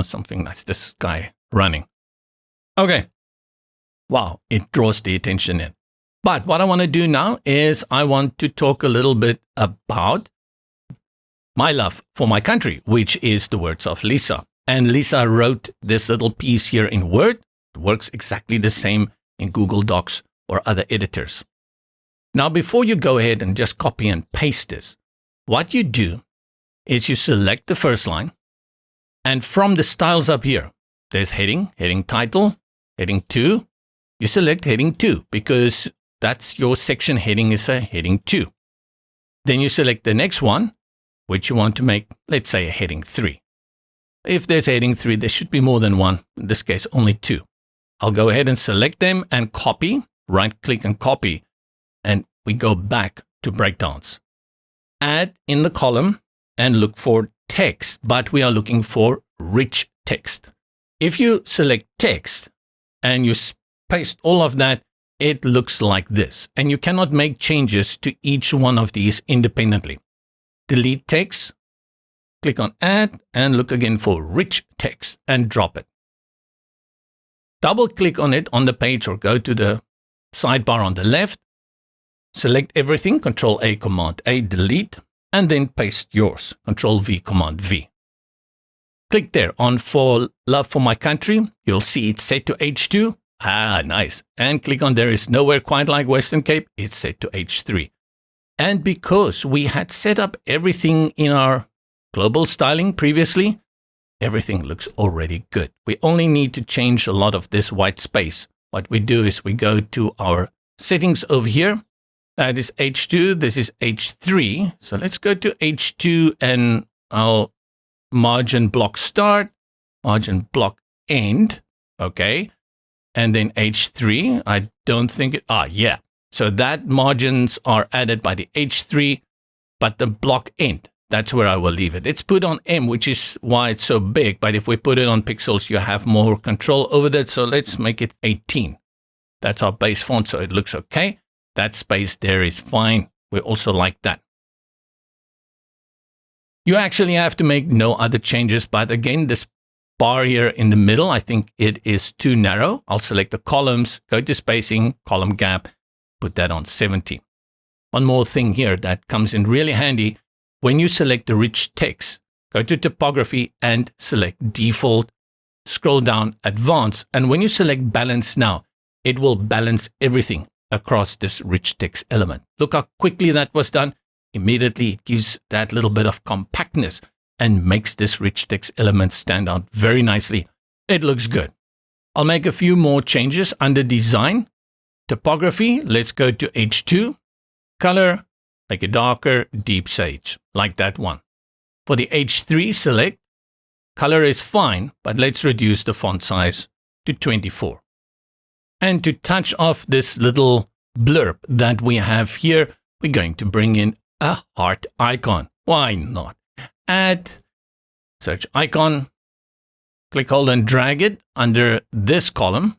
something that's this guy running. Okay. Wow, it draws the attention in. But what I want to do now is I want to talk a little bit about my love for my country, which is the words of Lisa. And Lisa wrote this little piece here in Word. It works exactly the same in Google Docs or other editors. Now, before you go ahead and just copy and paste this, what you do is you select the first line, and from the styles up here, there's heading title, heading 2. You select heading 2 because that's your section heading is a heading 2. Then you select the next one, which you want to make, let's say, a heading 3. If there's a heading 3, there should be more than one. In this case, only 2. I'll go ahead and select them and copy, right-click and copy, and we go back to Breakdance. Add in the column and look for text, but we are looking for rich text. If you select text and you paste all of that, it looks like this, and you cannot make changes to each one of these independently. Delete text, click on add, and look again for rich text and drop it. Double click on it on the page or go to the sidebar on the left, select everything, Control A, Command A, delete, and then paste yours, Control V, Command V. Click there on For Love for My Country. You'll see it's set to H2. Ah, nice. And click on There Is Nowhere Quite Like Western Cape. It's set to H3. And because we had set up everything in our global styling previously, everything looks already good. We only need to change a lot of this white space. What we do is we go to our settings over here. That is H2, this is H3. So let's go to H2 and I'll margin block start, margin block end, okay. And then H3, I don't think it, yeah. So that margins are added by the H3, but the block end, that's where I will leave it. It's put on M, which is why it's so big, but if we put it on pixels, you have more control over that. So let's make it 18. That's our base font, so it looks okay. That space there is fine. We also like that. You actually have to make no other changes, but again, this bar here in the middle, I think it is too narrow. I'll select the columns, go to spacing, column gap, put that on 70. One more thing here that comes in really handy. When you select the rich text, go to typography and select default, scroll down, advanced, and when you select balance now, it will balance everything across this rich text element. Look how quickly that was done. Immediately it gives that little bit of compactness and makes this rich text element stand out very nicely. It looks good. I'll make a few more changes under design. Typography, let's go to H2. Color, make it darker, deep sage, like that one. For the H3 select, color is fine, but let's reduce the font size to 24. And to touch off this little blurb that we have here, we're going to bring in a heart icon. Why not? Add, search icon, click, hold, and drag it under this column.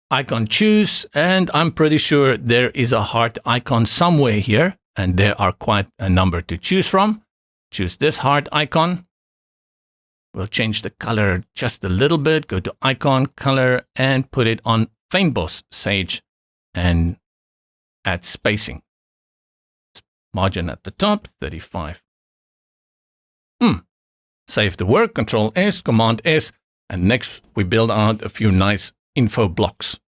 Icon choose, and I'm pretty sure there is a heart icon somewhere here, and there are quite a number to choose from. Choose this heart icon. We'll change the color just a little bit, go to icon, color, and put it on Feinboss Sage and add spacing. Margin at the top, 35. Save the work, Control S, Command S, and next we build out a few nice info blocks.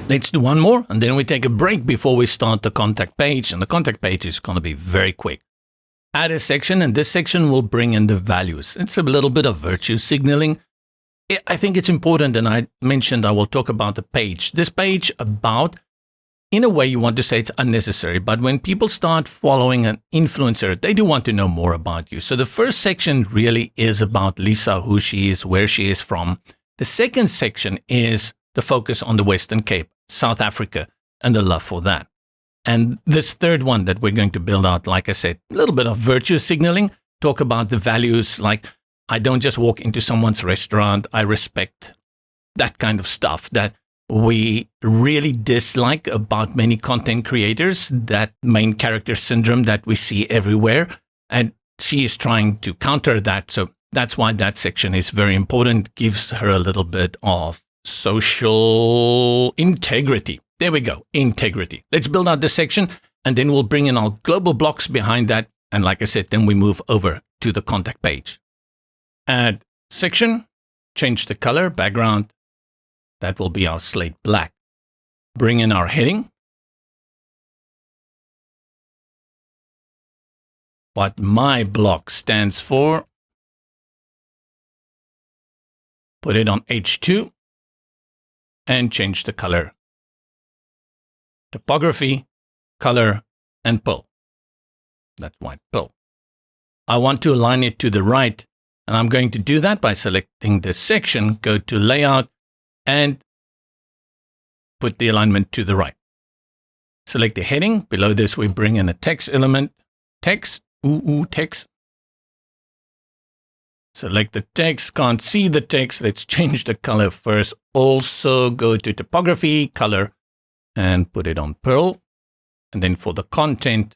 Let's do one more, and then we take a break before we start the contact page, and the contact page is going to be very quick. Add a section, and this section will bring in the values. It's a little bit of virtue signaling. I think it's important, and I mentioned I will talk about the page. This page about, in a way you want to say it's unnecessary, but when people start following an influencer, they do want to know more about you. So the first section really is about Lisa, who she is, where she is from. The second section is the focus on the Western Cape, South Africa, and the love for that. And this third one that we're going to build out, like I said, a little bit of virtue signaling, talk about the values, like I don't just walk into someone's restaurant, I respect that kind of stuff that we really dislike about many content creators, that main character syndrome that we see everywhere. And she is trying to counter that. So that's why that section is very important, gives her a little bit of social integrity. There we go, integrity. Let's build out this section, and then we'll bring in our global blocks behind that. And like I said, then we move over to the contact page. Add section, change the color, background. That will be our slate black. Bring in our heading. What my block stands for. Put it on H2 and change the color. Typography, color, and pull. That's white pull. I want to align it to the right, and I'm going to do that by selecting this section, go to layout, and put the alignment to the right. Select the heading. Below this, we bring in a text element. Text, text. Select the text, can't see the text. Let's change the color first. Also go to typography, color, and put it on Pearl. And then for the content,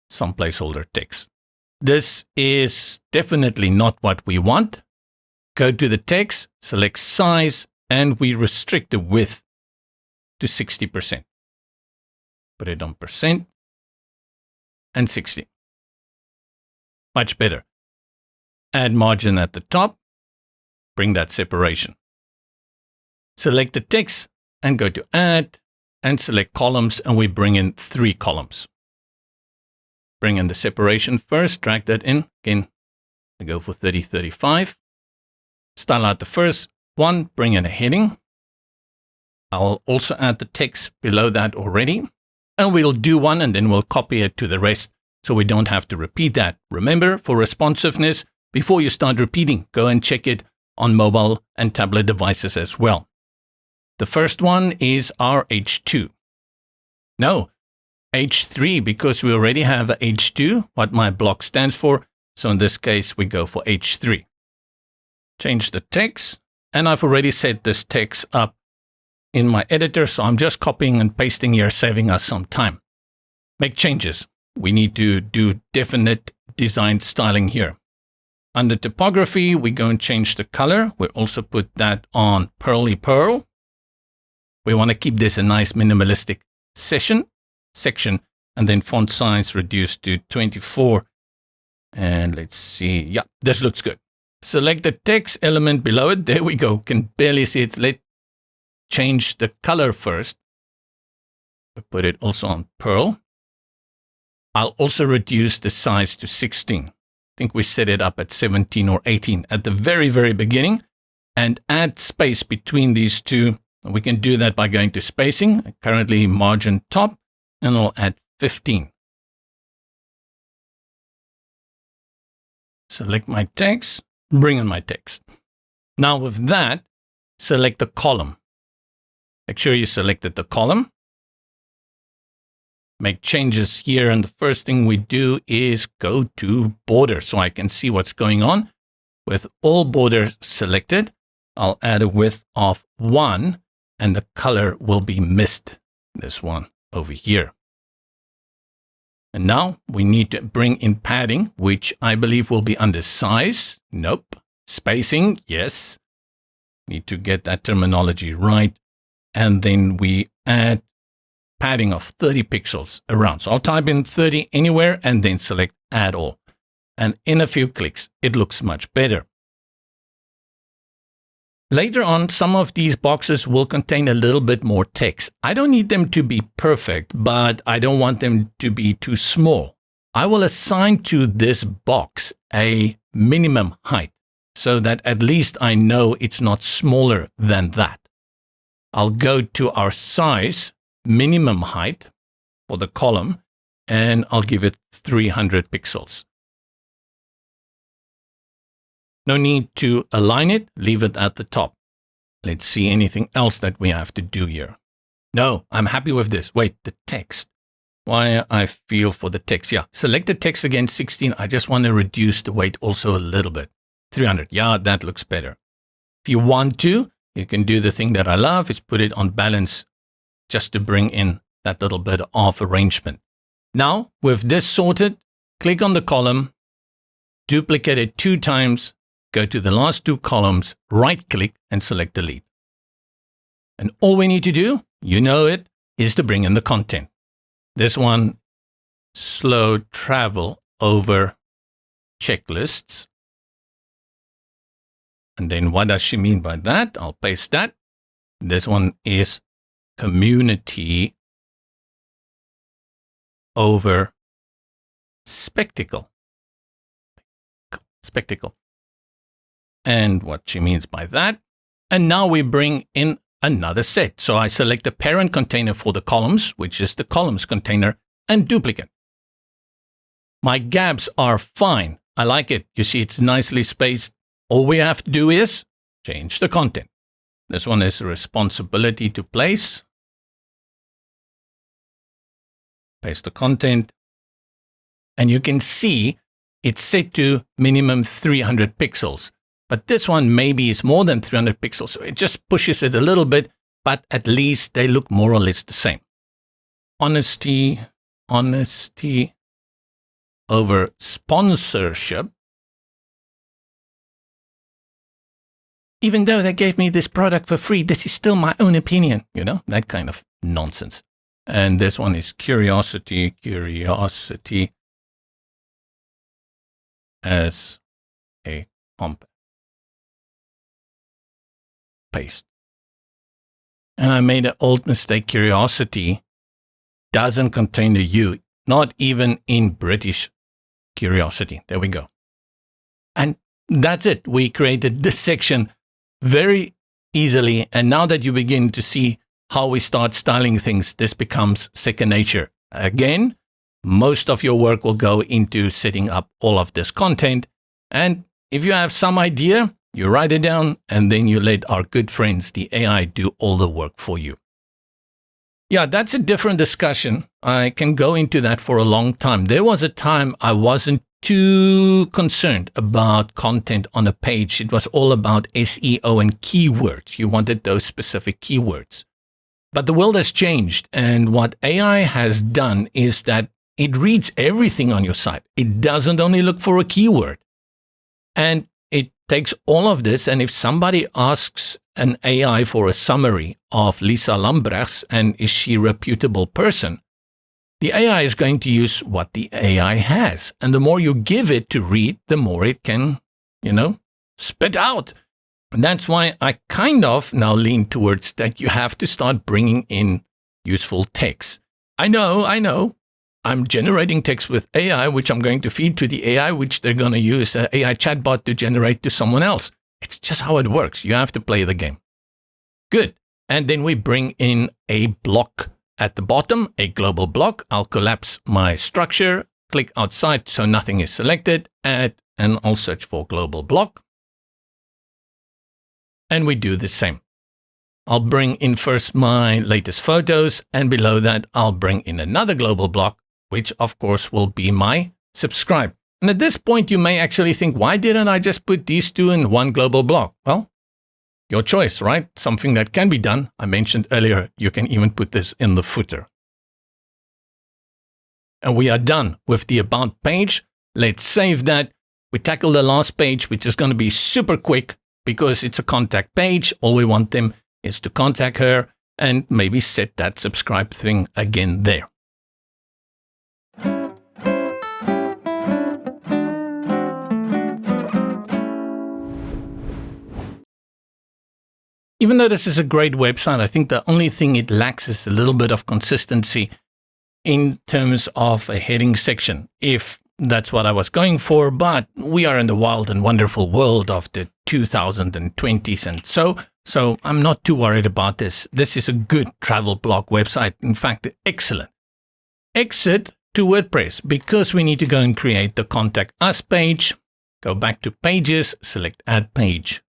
some placeholder text. This is definitely not what we want. Go to the text, select size, and we restrict the width to 60%. Put it on percent and 60. Much better. Add margin at the top. Bring that separation. Select the text and go to add and select columns, and we bring in 3 columns. Bring in the separation first, drag that in. Again, I go for 30, 35. Style out the first one, bring in a heading. I'll also add the text below that already. And we'll do one and then we'll copy it to the rest so we don't have to repeat that. Remember, for responsiveness, before you start repeating, go and check it on mobile and tablet devices as well. The first one is our H2. No, H3, because we already have a H2, what my block stands for. So in this case, we go for H3. Change the text, and I've already set this text up in my editor, so I'm just copying and pasting here, saving us some time. Make changes. We need to do definite design styling here. Under typography, we go and change the color. We also put that on Pearly Pearl. We want to keep this a nice minimalistic section, and then font size reduced to 24. And let's see. Yeah, this looks good. Select the text element below it. There we go. Can barely see it. Let's change the color first. We put it also on Pearl. I'll also reduce the size to 16. I think we set it up at 17 or 18 at the very, very beginning, and add space between these two. We can do that by going to spacing, currently margin top, and I'll add 15. Select my text, bring in my text. Now with that, select the column. Make sure you selected the column. Make changes here, and the first thing we do is go to border so I can see what's going on. With all borders selected, I'll add a width of 1, and the color will be mist, this one over here. And now we need to bring in padding, which I believe will be under size. Nope. Spacing, yes. Need to get that terminology right. And then we add padding of 30 pixels around. So I'll type in 30 anywhere and then select add all. And in a few clicks, it looks much better. Later on, some of these boxes will contain a little bit more text. I don't need them to be perfect, but I don't want them to be too small. I will assign to this box a minimum height. so that at least I know it's not smaller than that. I'll go to our size, minimum height for the column, and I'll give it 300 pixels. No need to align it, leave it at the top. Let's see anything else that we have to do here. No, I'm happy with this. Wait, the text. Why I feel for the text. Yeah, select the text again, 16. I just want to reduce the weight also a little bit. 300. Yeah, that looks better. If you want to, you can do the thing that I love, is put it on balance just to bring in that little bit of arrangement. Now, with this sorted, click on the column, duplicate it 2 times, go to the last 2 columns, right-click, and select delete. And all we need to do, you know it, is to bring in the content. This one, slow travel over checklists. And then what does she mean by that? I'll paste that. This one is community over spectacle. Spectacle. And what she means by that. And now we bring in another set. So I select the parent container for the columns, which is the columns container, and duplicate. My gaps are fine. I like it. You see, it's nicely spaced. All we have to do is change the content. This one is responsibility to place. Paste the content. And you can see it's set to minimum 300 pixels. But this one maybe is more than 300 pixels, so it just pushes it a little bit, but at least they look more or less the same. Honesty over sponsorship. Even though they gave me this product for free, this is still my own opinion, you know, that kind of nonsense. And this one is curiosity as a compound. Paste. And I made an old mistake. Curiosity doesn't contain the U, not even in British curiosity. There we go. And that's it. We created this section very easily. And now that you begin to see how we start styling things, this becomes second nature. Again, most of your work will go into setting up all of this content. And if you have some idea, you write it down, and then you let our good friends, the AI, do all the work for you. Yeah, that's a different discussion. I can go into that for a long time. There was a time I wasn't too concerned about content on a page. It was all about SEO and keywords. You wanted those specific keywords. But the world has changed, and what AI has done is that it reads everything on your site. It doesn't only look for a keyword. And it takes all of this, and if somebody asks an AI for a summary of Lisa Lambrechts, and is she a reputable person, the AI is going to use what the AI has. And the more you give it to read, the more it can, spit out. And that's why I kind of now lean towards that you have to start bringing in useful text. I know. I'm generating text with AI, which I'm going to feed to the AI, which they're going to use an AI chatbot to generate to someone else. It's just how it works. You have to play the game. Good. And then we bring in a block at the bottom, a global block. I'll collapse my structure, click outside so nothing is selected, and I'll search for global block. And we do the same. I'll bring in first my latest photos, and below that, I'll bring in another global block, which of course will be my subscribe. And at this point, you may actually think, why didn't I just put these two in one global block? Well, your choice, right? Something that can be done. I mentioned earlier, you can even put this in the footer. And we are done with the About page. Let's save that. We tackle the last page, which is going to be super quick because it's a contact page. All we want them is to contact her and maybe set that subscribe thing again there. Even though this is a great website, I think the only thing it lacks is a little bit of consistency in terms of a heading section. If That's what I was going for, but we are in the wild and wonderful world of the 2020s and so I'm not too worried about this. This is a good travel blog website. In fact, excellent. Exit to WordPress because we need to go and create the Contact Us page. Go back to Pages, select Add Page.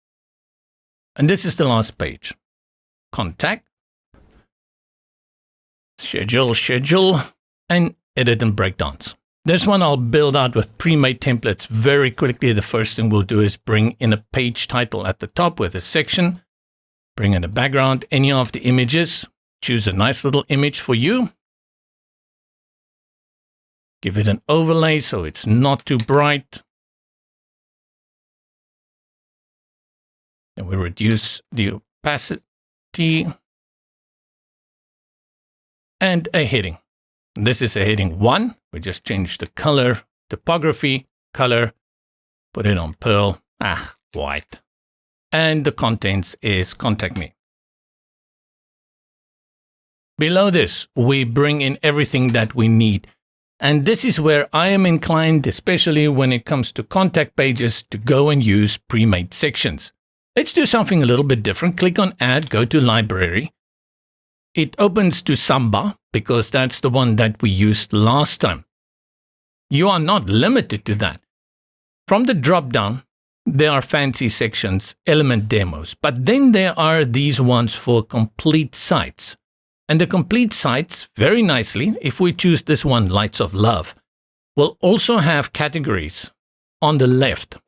And this is the last page. Contact, schedule, and edit and Breakdance. This one I'll build out with pre-made templates very quickly. The first thing we'll do is bring in a page title at the top with a section. Bring in a background, any of the images. Choose a nice little image for you. Give it an overlay so it's not too bright. And we reduce the opacity. And a heading. This is a heading 1. We just change the color, typography, color, put it on Pearl, white. And the contents is Contact Me. Below this, we bring in everything that we need. And this is where I am inclined, especially when it comes to contact pages, to go and use pre-made sections. Let's do something a little bit different. Click on Add, go to Library. It opens to Samba because that's the one that we used last time. You are not limited to that. From the drop-down, there are fancy sections, element demos, but then there are these ones for complete sites. And the complete sites, very nicely, if we choose this one, Lights of Love, will also have categories on the left.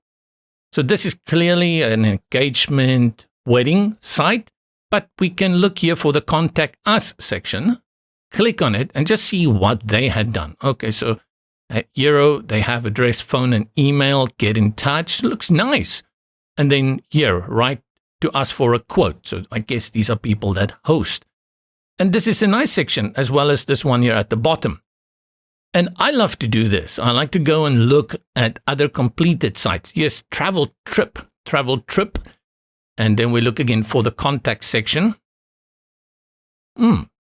So this is clearly an engagement wedding site, but we can look here for the Contact Us section, click on it, and just see what they had done. Okay, so at Euro, they have address, phone, and email, get in touch. Looks nice. And then here, write to us for a quote. So I guess these are people that host. And this is a nice section, as well as this one here at the bottom. And I love to do this. I like to go and look at other completed sites. Yes, travel trip. And then we look again for the contact section.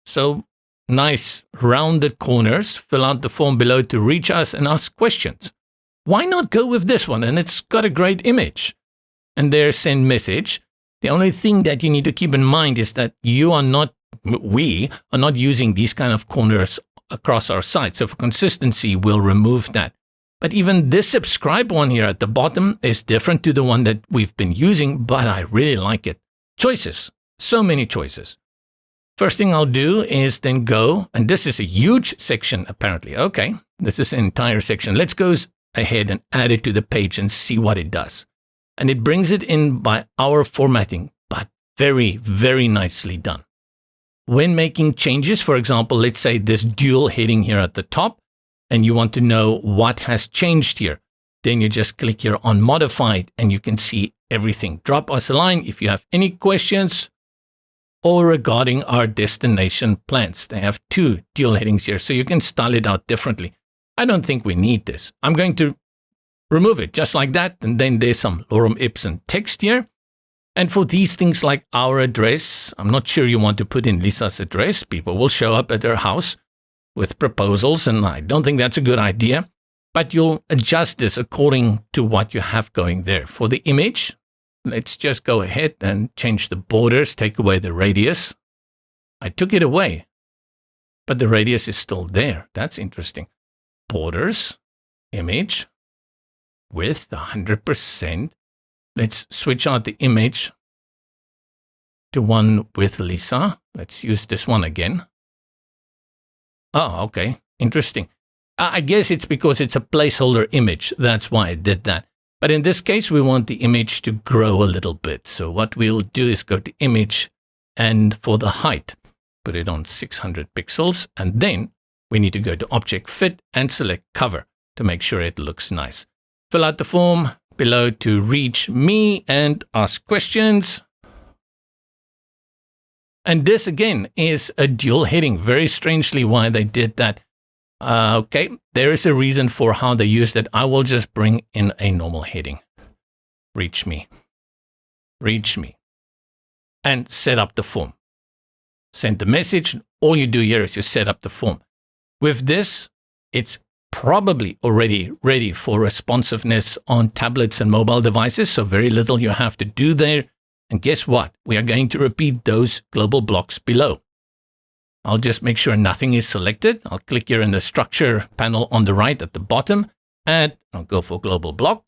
So nice rounded corners. Fill out the form below to reach us and ask questions. Why not go with this one? And it's got a great image. And there's send message. The only thing that you need to keep in mind is that we are not using these kind of corners across our site. So for consistency, we'll remove that. But even this subscribe one here at the bottom is different to the one that we've been using, but I really like it. Choices. So many choices. First thing I'll do is then go, and this is a huge section apparently. Okay, this is an entire section. Let's go ahead and add it to the page and see what it does. And it brings it in by our formatting, but very, very nicely done. When making changes, for example, let's say this dual heading here at the top, and you want to know what has changed here, then you just click here on Modified, and you can see everything. Drop us a line if you have any questions or regarding our destination plans. They have 2 dual headings here, so you can style it out differently. I don't think we need this. I'm going to remove it just like that, and then there's some lorem ipsum text here. And for these things like our address, I'm not sure you want to put in Lisa's address. People will show up at her house with proposals, and I don't think that's a good idea. But you'll adjust this according to what you have going there. For the image, let's just go ahead and change the borders, take away the radius. I took it away, but the radius is still there. That's interesting. Borders, image, width 100%. Let's switch out the image to one with Lisa. Let's use this one again. Oh, okay. Interesting. I guess it's because it's a placeholder image. That's why I did that. But in this case, we want the image to grow a little bit. So what we'll do is go to Image, and for the height, put it on 600 pixels. And then we need to go to Object Fit and select Cover to make sure it looks nice. Fill out the form below to reach me and ask questions. And this again is a dual heading. Very strangely why they did that. Okay, there is a reason for how they used it. I will just bring in a normal heading. Reach me. And set up the form. Send the message. All you do here is you set up the form. With this, it's probably already ready for responsiveness on tablets and mobile devices, so very little you have to do there. And guess what? We are going to repeat those global blocks below. I'll just make sure nothing is selected. I'll click here in the structure panel on the right at the bottom, and I'll go for global block.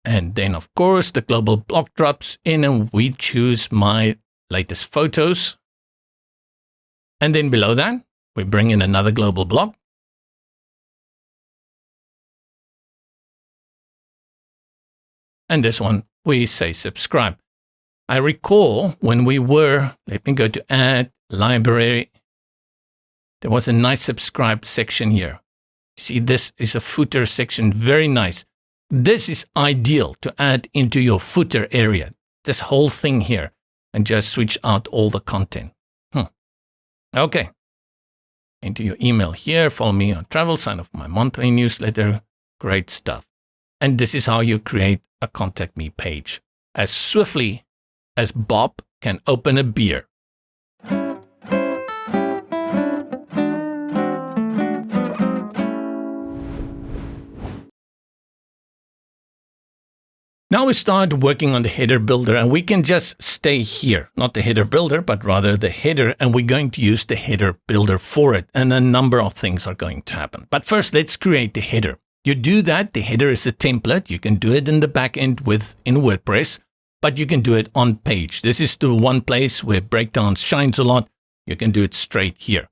And then, of course, the global block drops in and we choose my latest photos. And then below that, we bring in another global block. And this one, we say subscribe. I recall when we were, let me go to add library. There was a nice subscribe section here. See, this is a footer section, very nice. This is ideal to add into your footer area, this whole thing here, and just switch out all the content. Okay. Into your email here, follow me on travel, sign up for my monthly newsletter. Great stuff. And this is how you create a contact me page as swiftly as Bob can open a beer. Now we start working on the header builder, and we can just stay here, not the header builder, but rather the header, and we're going to use the header builder for it, and a number of things are going to happen. But first, let's create the header. You do that, the header is a template. You can do it in the backend in WordPress, but you can do it on page. This is the one place where Breakdance shines a lot. You can do it straight here.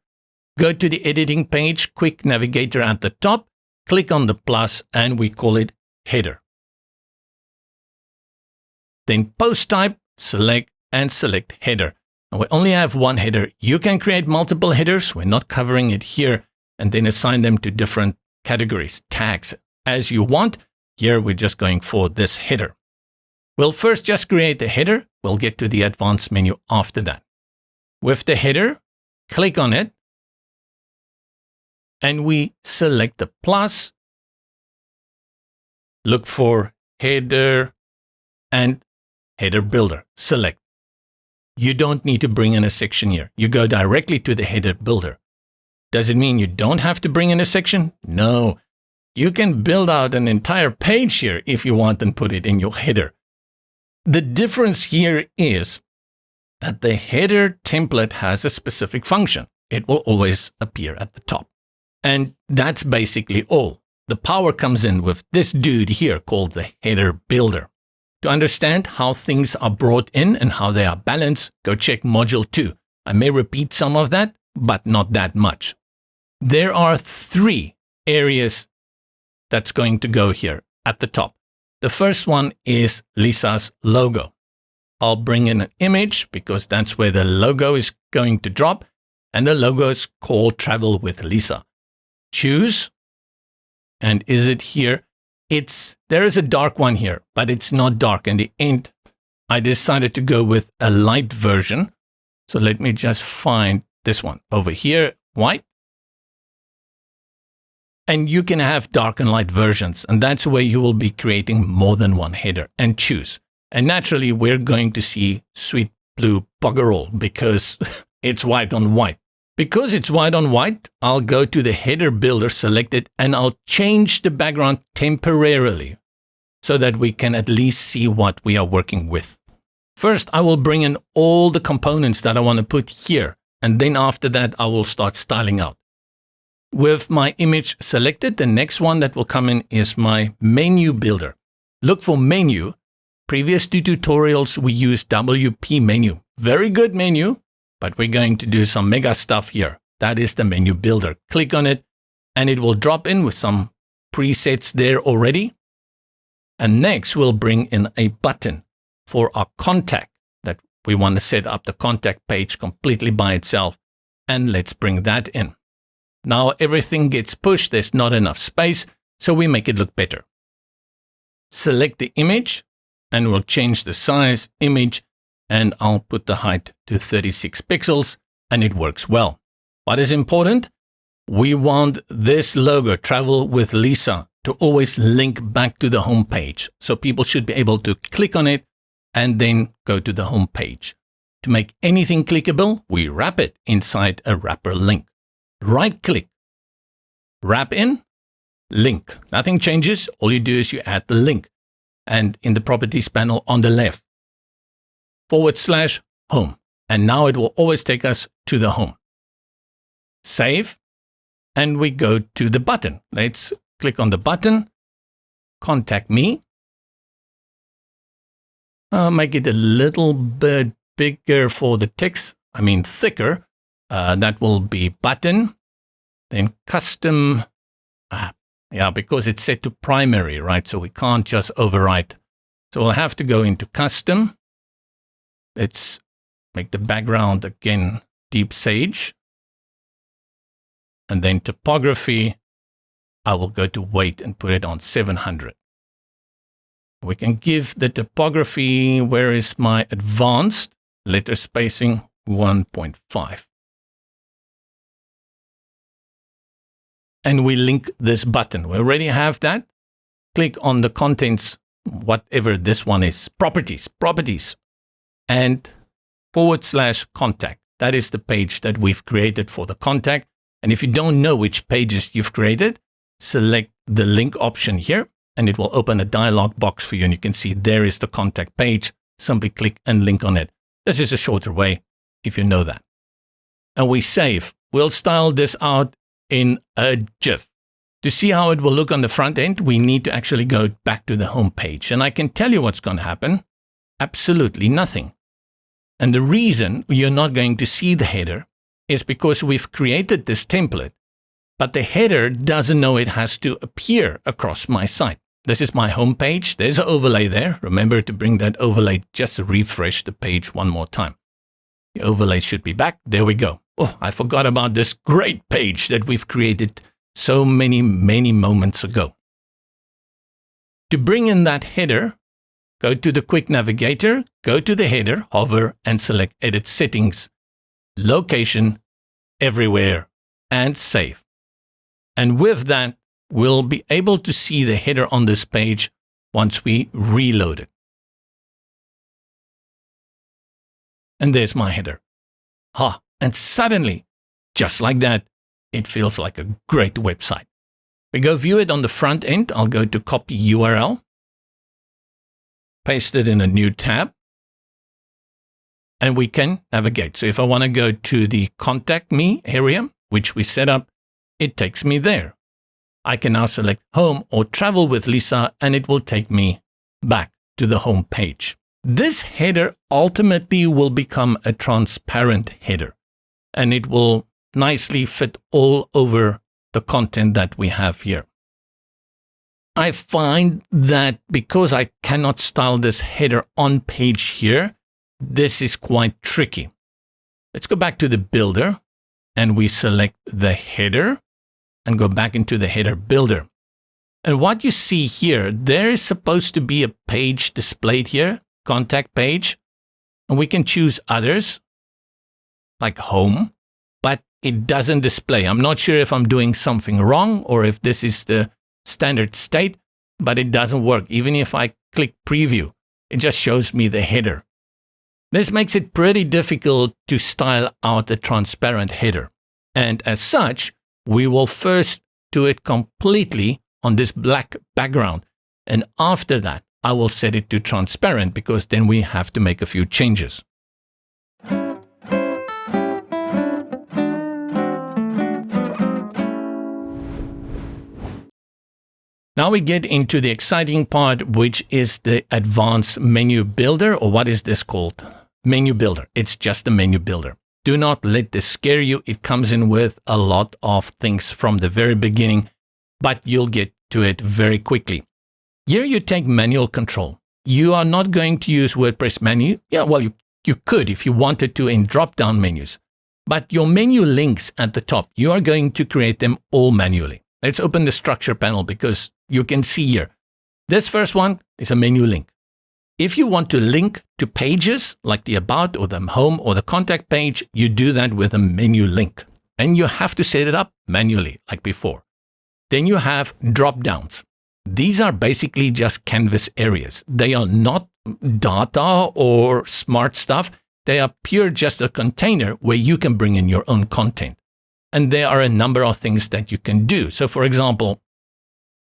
Go to the editing page, quick navigator at the top, click on the plus, and we call it header. Then post type, select header. And we only have one header. You can create multiple headers. We're not covering it here, and then assign them to different categories, tags, as you want. Here, we're just going for this header. We'll first just create the header. We'll get to the advanced menu after that. With the header, click on it, and we select the plus, look for header and header builder, select. You don't need to bring in a section here. You go directly to the header builder. Does it mean you don't have to bring in a section? No. You can build out an entire page here if you want and put it in your header. The difference here is that the header template has a specific function. It will always appear at the top. And that's basically all. The power comes in with this dude here called the header builder. To understand how things are brought in and how they are balanced, go check Module 2. I may repeat some of that, but not that much. There are 3 areas that's going to go here at the top. The first one is Lisa's logo. I'll bring in an image because that's where the logo is going to drop, and the logo is called Travel with Lisa. Choose, and is it here? There is a dark one here, but it's not dark. In the end, I decided to go with a light version. So let me just find this one over here, white. And you can have dark and light versions, and that's where you will be creating more than one header, and choose. And naturally, we're going to see sweet blue buggerall because it's white on white. Because it's white on white, I'll go to the header builder, select it, and I'll change the background temporarily so that we can at least see what we are working with. First, I will bring in all the components that I want to put here, and then after that, I will start styling out. With my image selected, the next one that will come in is my menu builder. Look for menu. Previous 2 tutorials, we used WP menu. Very good menu. But we're going to do some mega stuff here. That is the menu builder. Click on it, and it will drop in with some presets there already. And next, we'll bring in a button for our contact that we want to set up the contact page completely by itself. And let's bring that in. Now everything gets pushed. There's not enough space, so we make it look better. Select the image, and we'll change the size, image, and I'll put the height to 36 pixels, and it works well. What is important? We want this logo, Travel with Lisa, to always link back to the home page. So people should be able to click on it and then go to the home page. To make anything clickable, we wrap it inside a wrapper link. Right-click wrap in, link. Nothing changes. All you do is you add the link. And in the properties panel on the left, /home. And now it will always take us to the home. Save. And we go to the button. Let's click on the button. Contact me. I'll make it a little bit bigger for the text. I mean thicker. That will be button. Then custom. Yeah, because it's set to primary, right? So we can't just overwrite. So we'll have to go into custom. Let's make the background again deep sage. And then typography, I will go to weight and put it on 700. We can give the typography, where is my advanced letter spacing, 1.5. And we link this button. We already have that. Click on the contents, whatever this one is, properties, and /contact. That is the page that we've created for the contact. And if you don't know which pages you've created, select the link option here, and it will open a dialog box for you. And you can see there is the contact page. Simply click and link on it. This is a shorter way if you know that. And we save. We'll style this out in a GIF. To see how it will look on the front end, we need to actually go back to the home page. And I can tell you what's going to happen. Absolutely nothing. And the reason you're not going to see the header is because we've created this template, but the header doesn't know it has to appear across my site. This is my home page. There's an overlay there. Remember to bring that overlay, just refresh the page one more time. The overlay should be back. There we go. Oh, I forgot about this great page that we've created so many moments ago. To bring in that header, go to the quick navigator, go to the header, hover, and select Edit Settings, Location, Everywhere, and Save. And with that, we'll be able to see the header on this page once we reload it. And there's my header. And suddenly, just like that, it feels like a great website. We go view it on the front end. I'll go to copy URL, paste it in a new tab, and we can navigate. So if I want to go to the Contact Me area, which we set up, it takes me there. I can now select Home or Travel with Lisa, and it will take me back to the home page. This header ultimately will become a transparent header, and it will nicely fit all over the content that we have here. I find that because I cannot style this header on page here, this is quite tricky. Let's go back to the builder, and we select the header and go back into the header builder. And what you see here, there is supposed to be a page displayed here, contact page, and we can choose others like home, but it doesn't display. I'm not sure if I'm doing something wrong or if this is the standard state, but it doesn't work. Even if I click preview, it just shows me the header. This makes it pretty difficult to style out a transparent header. And as such, we will first do it completely on this black background. And after that, I will set it to transparent because then we have to make a few changes. Now we get into the exciting part, which is the advanced menu builder, or what is this called? Menu builder. It's just a menu builder. Do not let this scare you. It comes in with a lot of things from the very beginning, but you'll get to it very quickly. Here you take manual control. You are not going to use WordPress menu. Yeah, well, you could if you wanted to in drop-down menus, but your menu links at the top, you are going to create them all manually. Let's open the structure panel because you can see here. This first one is a menu link. If you want to link to pages like the About or the Home or the Contact page, you do that with a menu link. And you have to set it up manually like before. Then you have drop-downs. These are basically just canvas areas. They are not data or smart stuff. They are pure just a container where you can bring in your own content. And there are a number of things that you can do. So for example,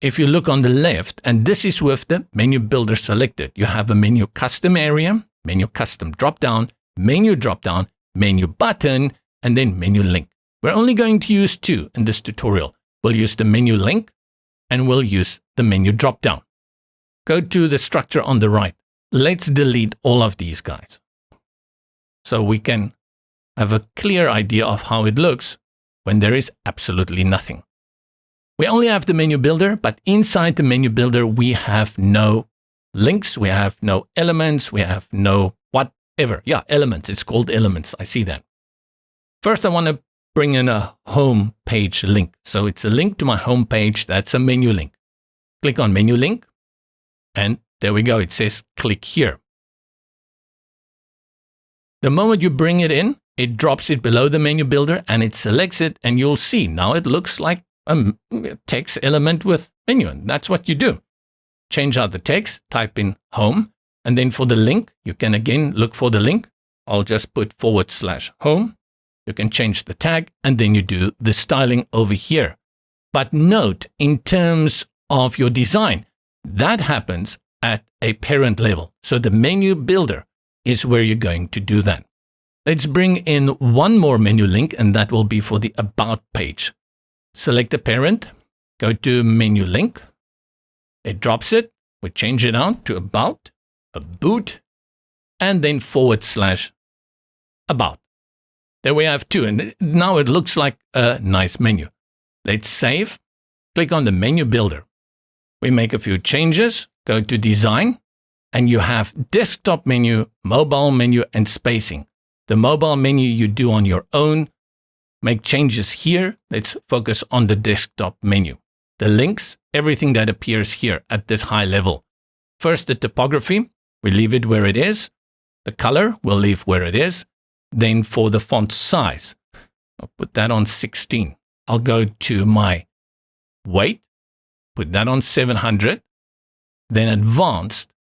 if you look on the left, and this is with the menu builder selected, you have a menu custom area, menu custom dropdown, menu dropdown, menu button, and then menu link. We're only going to use two in this tutorial. We'll use the menu link and we'll use the menu dropdown. Go to the structure on the right. Let's delete all of these guys so we can have a clear idea of how it looks when there is absolutely nothing. We only have the menu builder, but inside the menu builder, we have no links, we have no elements, we have no whatever. Yeah, elements. It's called elements. I see that. First, I want to bring in a home page link. So it's a link to my home page. That's a menu link. Click on menu link. And there we go. It says click here. The moment you bring it in, it drops it below the menu builder and it selects it. And you'll see now it looks like a text element with menu. And that's what you do. Change out the text, type in home. And then for the link, you can again look for the link. I'll just put /home. You can change the tag and then you do the styling over here. But note, in terms of your design, that happens at a parent level. So the menu builder is where you're going to do that. Let's bring in one more menu link, and that will be for the About page. Select the parent, go to menu link. It drops it. We change it out to About, a boot, and then /About. There we have two, and now it looks like a nice menu. Let's save. Click on the menu builder. We make a few changes, go to design, and you have desktop menu, mobile menu, and spacing. The mobile menu you do on your own. Make changes here. Let's focus on the desktop menu. The links, everything that appears here at this high level. First, the typography, we leave it where it is. The color, we'll leave where it is. Then for the font size, I'll put that on 16. I'll go to my weight, put that on 700, then advanced,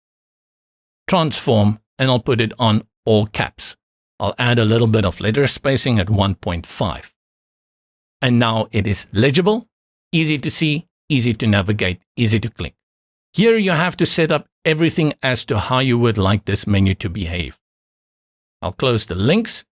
transform, and I'll put it on all caps. I'll add a little bit of letter spacing at 1.5. And now it is legible, easy to see, easy to navigate, easy to click. Here you have to set up everything as to how you would like this menu to behave. I'll close the links.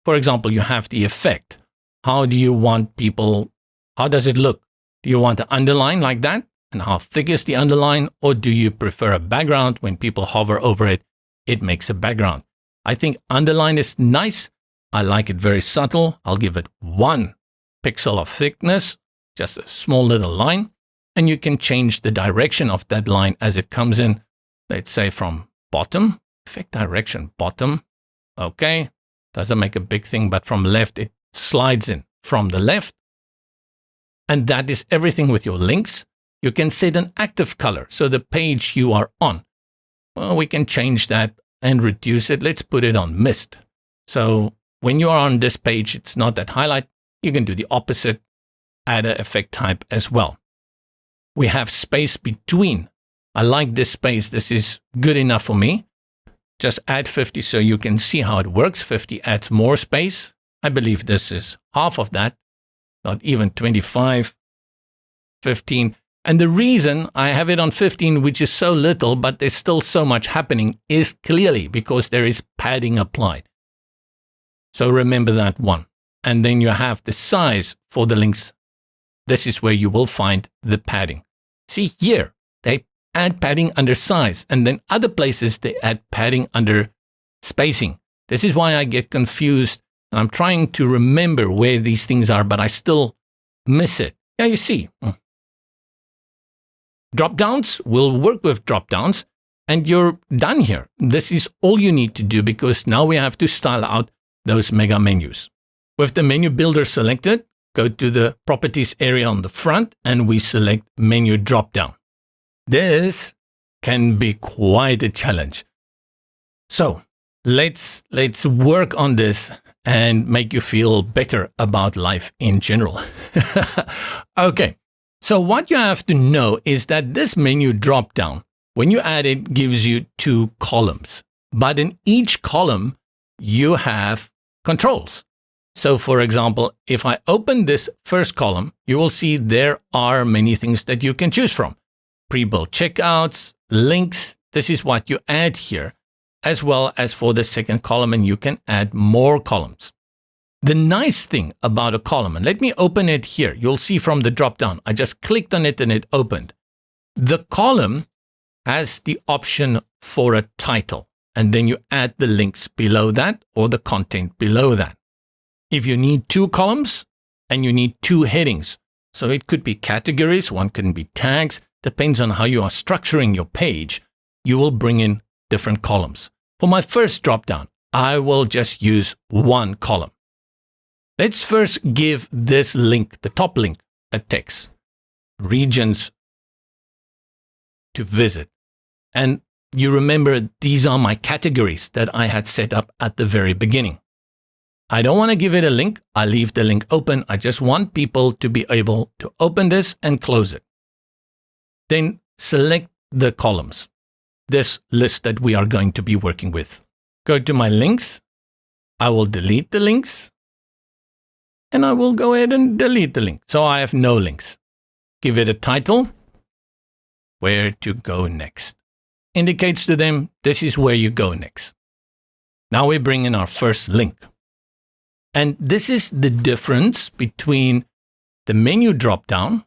For example, you have the effect. How do you want people, how does it look? Do you want to underline like that? And how thick is the underline? Or do you prefer a background? When people hover over it, it makes a background. I think underline is nice. I like it very subtle. I'll give it 1 pixel of thickness, just a small little line. And you can change the direction of that line as it comes in. Let's say from bottom, effect direction, bottom. Okay, doesn't make a big thing, but from left, it slides in from the left. And that is everything with your links. You can set an active color, so the page you are on. Well, we can change that and reduce it. Let's put it on mist. So when you are on this page, it's not that highlight. You can do the opposite, add an effect type as well. We have space between. I like this space. This is good enough for me. Just add 50 so you can see how it works. 50 adds more space. I believe this is half of that, not even 25, 15. And the reason I have it on 15, which is so little, but there's still so much happening, is clearly because there is padding applied. So remember that one. And then you have the size for the links. This is where you will find the padding. See here, they add padding under size, and then other places they add padding under spacing. This is why I get confused, and I'm trying to remember where these things are, but I still miss it. Yeah, you see. Drop-downs will work with drop-downs, and you're done here. This is all you need to do because now we have to style out those mega menus. With the menu builder selected, go to the properties area on the front, and we select menu drop-down. This can be quite a challenge. So let's work on this and make you feel better about life in general. Okay, so what you have to know is that this menu drop-down, when you add it, gives you 2 columns. But in each column, you have controls. So for example, if I open this first column, you will see there are many things that you can choose from. Pre-built checkouts, links, this is what you add here, as well as for the second column, and you can add more columns. The nice thing about a column, and let me open it here, you'll see from the drop down, I just clicked on it and it opened. The column has the option for a title, and then you add the links below that or the content below that. If you need 2 columns and you need 2 headings, so it could be categories, one can be tags, depends on how you are structuring your page, you will bring in different columns. For my first drop down, I will just use 1 column. Let's first give this link, the top link, a text. Regions to visit. And you remember these are my categories that I had set up at the very beginning. I don't want to give it a link. I leave the link open. I just want people to be able to open this and close it. Then select the columns, this list that we are going to be working with. Go to my links. I will delete the links. And I will go ahead and delete the link. So I have no links. Give it a title. Where to go next. Indicates to them this is where you go next. Now we bring in our first link. And this is the difference between the menu drop-down,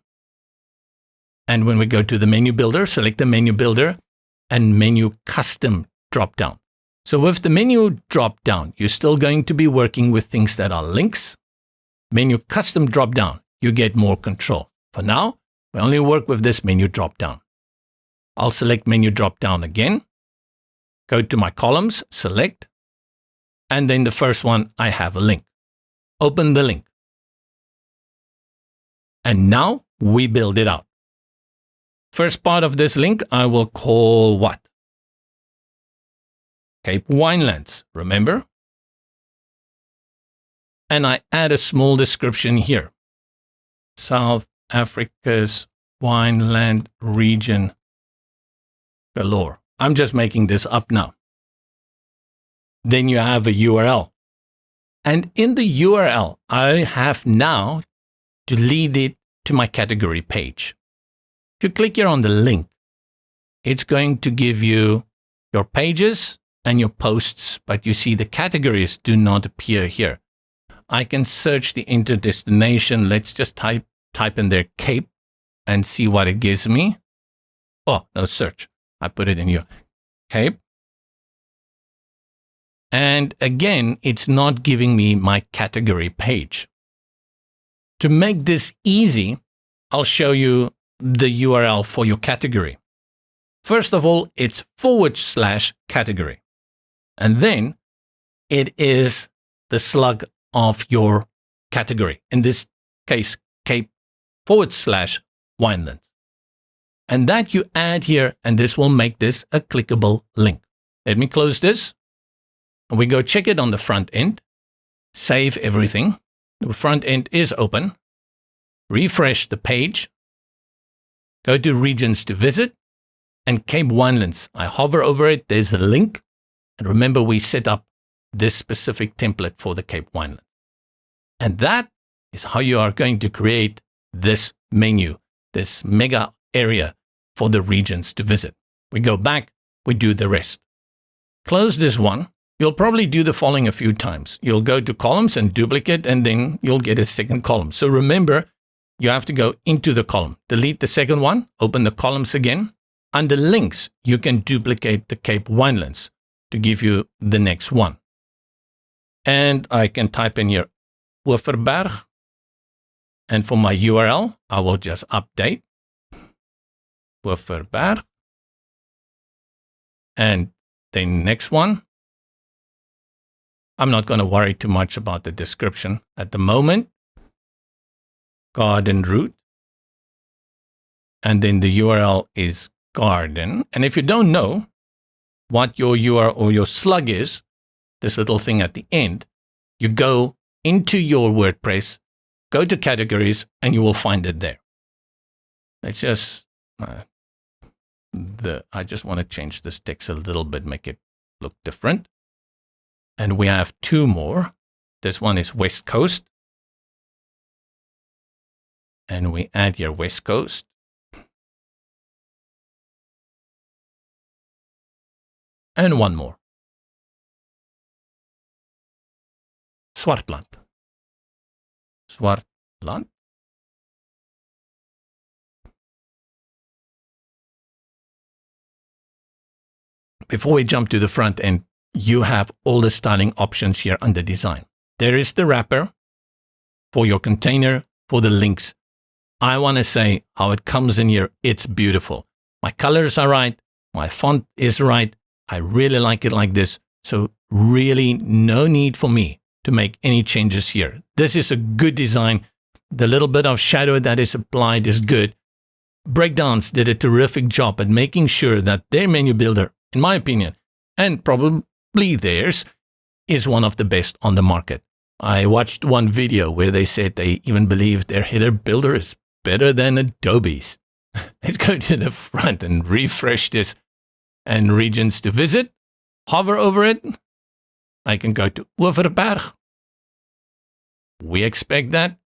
and when we go to the menu builder, select the menu builder, and menu custom drop-down. So with the menu drop-down, you're still going to be working with things that are links. Menu custom drop-down, you get more control. For now, we only work with this menu drop-down. I'll select menu drop-down again, go to my columns, select, and then the first one, I have a link. Open the link. And now we build it out. First part of this link, I will call what? Cape Winelands, remember? And I add a small description here. South Africa's wineland region galore. I'm just making this up now. Then you have a URL. And in the URL, I have now to lead it to my category page. If you click here on the link, it's going to give you your pages and your posts, but you see the categories do not appear here. I can search the enter destination. Let's just type in there Cape and see what it gives me. Oh, no, search. I put it in here. Cape. And again, it's not giving me my category page. To make this easy, I'll show you the URL for your category. First of all, it's /category. And then it is the slug of your category. In this case, Cape /Winelands. And that you add here, and this will make this a clickable link. Let me close this. We go check it on the front end, save everything. The front end is open. Refresh the page. Go to regions to visit and Cape Winelands. I hover over it. There's a link. And remember, we set up this specific template for the Cape Winelands. And that is how you are going to create this menu, this mega area for the regions to visit. We go back, we do the rest. Close this one. You'll probably do the following a few times. You'll go to columns and duplicate, and then you'll get a second column. So remember, you have to go into the column. Delete the second one, open the columns again. Under links, you can duplicate the Cape Winelands to give you the next one. And I can type in here Overberg. And for my URL, I will just update Overberg. And then next one. I'm not going to worry too much about the description at the moment. Garden route. And then the URL is garden. And if you don't know what your URL or your slug is, this little thing at the end, you go into your WordPress, go to categories, and you will find it there. Let's just, I just want to change this text a little bit, make it look different. And we have two more. This one is West Coast. And we add here West Coast. And one more. Swartland. Swartland. Before we jump to the front end, you have all the styling options here under design. There is the wrapper for your container, for the links. I want to say how it comes in here. It's beautiful. My colors are right. My font is right. I really like it like this. So really no need for me to make any changes here. This is a good design. The little bit of shadow that is applied is good. Breakdance did a terrific job at making sure that their menu builder, in my opinion, and probably theirs, is one of the best on the market. I watched one video where they said they even believe their header builder is better than Adobe's. Let's go to the front and refresh this. And regions to visit, hover over it. I can go to Overberg. We expect that.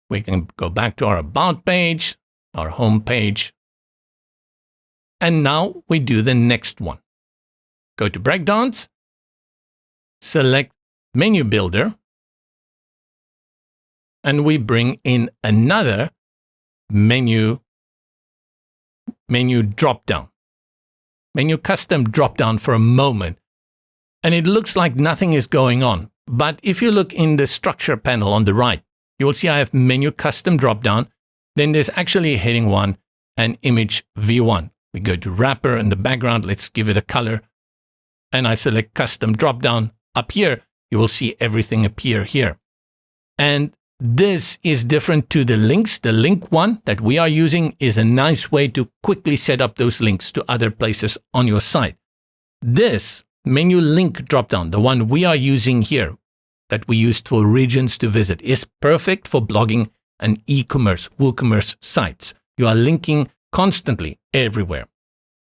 We can go back to our About page, our home page. And now we do the next one. Go to Breakdance, select Menu Builder, and we bring in another menu drop-down, menu custom drop-down for a moment. And it looks like nothing is going on. But if you look in the structure panel on the right, you will see I have menu custom drop-down. Then there's actually heading 1 and image V1. We go to wrapper in the background. Let's give it a color. And I select custom drop-down. Up here, you will see everything appear here. And this is different to the links. The link one that we are using is a nice way to quickly set up those links to other places on your site. This menu link dropdown, the one we are using here, that we used for regions to visit, is perfect for blogging and e-commerce, WooCommerce sites. You are linking constantly everywhere.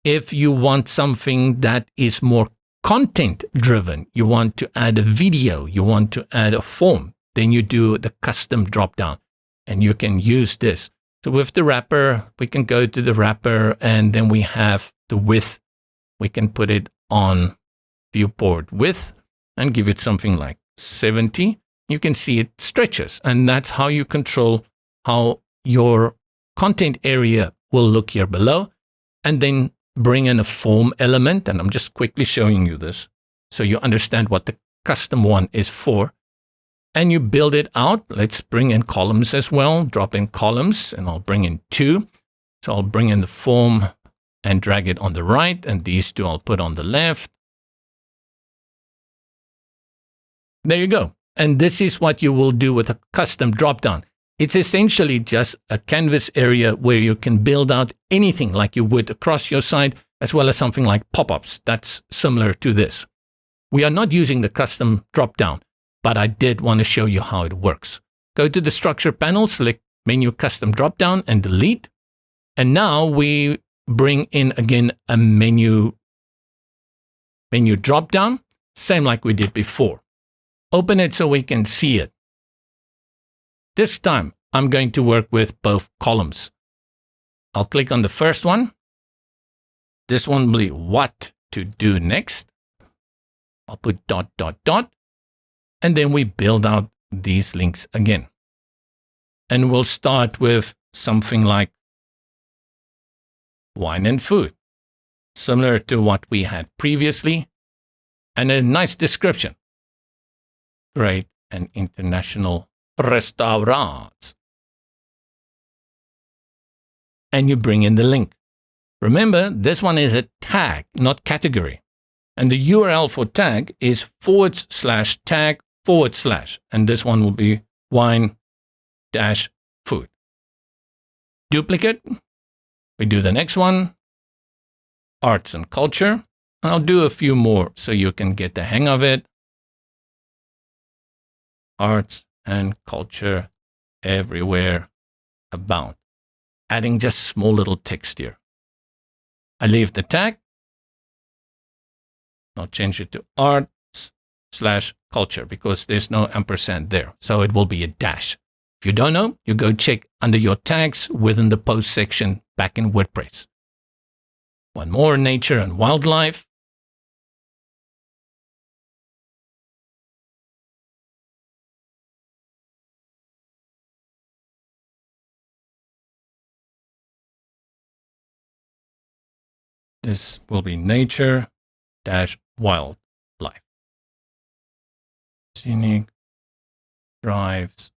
If you want something that is more content driven, you want to add a video, you want to add a form, then you do the custom dropdown and you can use this. So with the wrapper, we can go to the wrapper and then we have the width. We can put it on viewport width and give it something like 70. You can see it stretches, and that's how you control how your content area will look here below. And then bring in a form element, and I'm just quickly showing you this so you understand what the custom one is for. And you build it out. Let's bring in columns as well. Drop in columns, and I'll bring in 2. So I'll bring in the form and drag it on the right, and these 2 I'll put on the left. There you go. And this is what you will do with a custom dropdown. It's essentially just a canvas area where you can build out anything like you would across your site, as well as something like pop-ups. That's similar to this. We are not using the custom dropdown, but I did want to show you how it works. Go to the structure panel, select menu custom dropdown and delete. And now we bring in again a menu dropdown, same like we did before. Open it so we can see it. This time, I'm going to work with both columns. I'll click on the first one. This one will be what to do next. I'll put ... And then we build out these links again. And we'll start with something like wine and food, similar to what we had previously, and a nice description. Great and international restaurants. And you bring in the link. Remember, this one is a tag, not category. And the URL for tag is /tag/. And this one will be wine-food. Duplicate. We do the next one. Arts and culture. And I'll do a few more so you can get the hang of it. Arts and culture everywhere abound. Adding just small little text here. I leave the tag. I'll change it to arts /culture because there's no ampersand there. So it will be a dash. If you don't know, you go check under your tags within the post section back in WordPress. One more, nature and wildlife. This will be nature dash wildlife. Scenic drives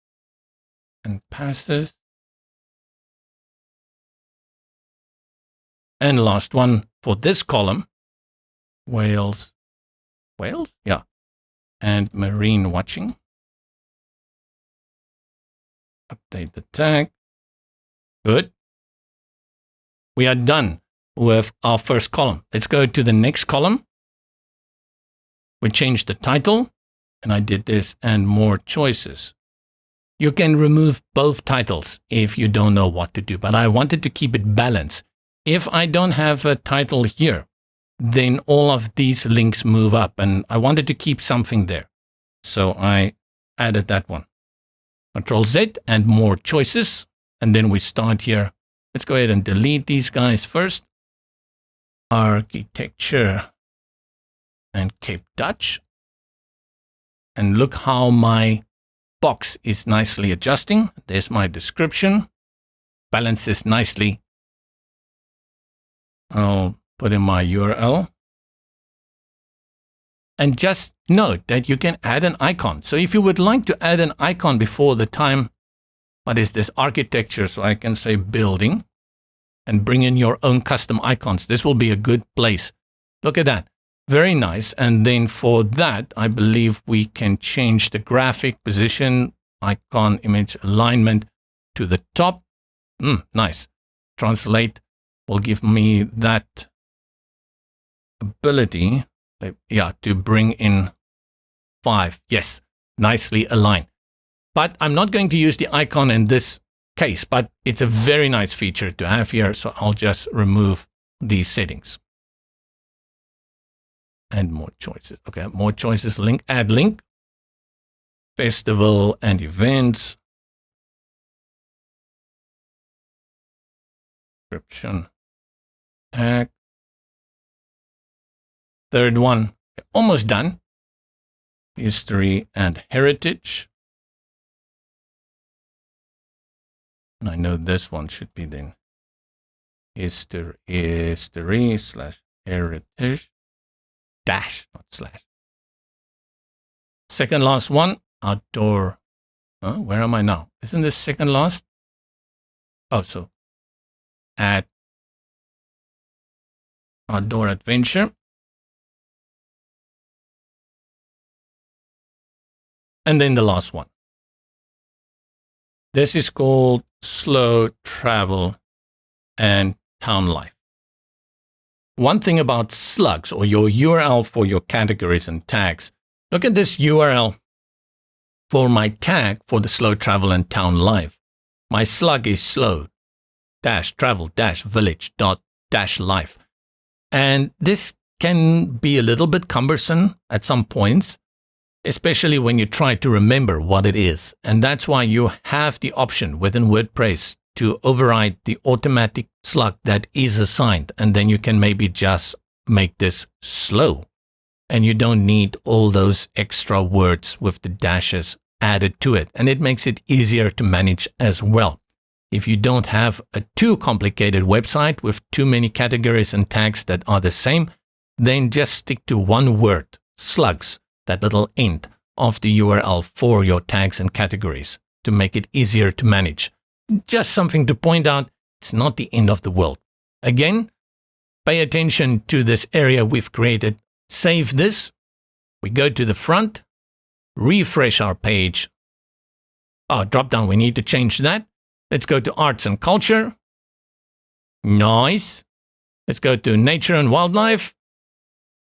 and passes. And last one for this column, whales, yeah, and marine watching. Update the tag. Good. We are done with our first column. Let's go to the next column. We changed the title, and I did this and more choices. You can remove both titles if you don't know what to do, but I wanted to keep it balanced. If I don't have a title here, then all of these links move up, and I wanted to keep something there. So I added that one. Control Z and more choices, and then we start here. Let's go ahead and delete these guys first. Architecture and Cape Dutch. And look how my box is nicely adjusting. There's my description. Balances nicely. I'll put in my URL. And just note that you can add an icon. So if you would like to add an icon before the time, what is this? Architecture. So I can say building and bring in your own custom icons. This will be a good place. Look at that. Very nice. And then for that, I believe we can change the graphic position, icon, image alignment to the top. Nice. Translate will give me that ability, to bring in 5. Yes, nicely aligned. But I'm not going to use the icon in this case, but it's a very nice feature to have here. So I'll just remove these settings. And more choices. Okay, more choices. Link, add link. Festival and events. Description. Tag. Third one, almost done. History and heritage. And I know this one should be then history slash heritage dash, not slash. Second last one, outdoor. Where am I now? Isn't this second last? Oh, so add outdoor adventure. And then the last one. This is called slow travel and town life. One thing about slugs, or your URL for your categories and tags. Look at this URL for my tag for the slow travel and town life. My slug is slow travel village life. And this can be a little bit cumbersome at some points, especially when you try to remember what it is. And that's why you have the option within WordPress to override the automatic slug that is assigned. And then you can maybe just make this slow. And you don't need all those extra words with the dashes added to it. And it makes it easier to manage as well. If you don't have a too complicated website with too many categories and tags that are the same, then just stick to one word, slugs, that little end of the URL for your tags and categories to make it easier to manage. Just something to point out, it's not the end of the world. Again, pay attention to this area we've created. Save this. We go to the front, refresh our page. Drop down, we need to change that. Let's go to arts and culture. Nice. Let's go to nature and wildlife.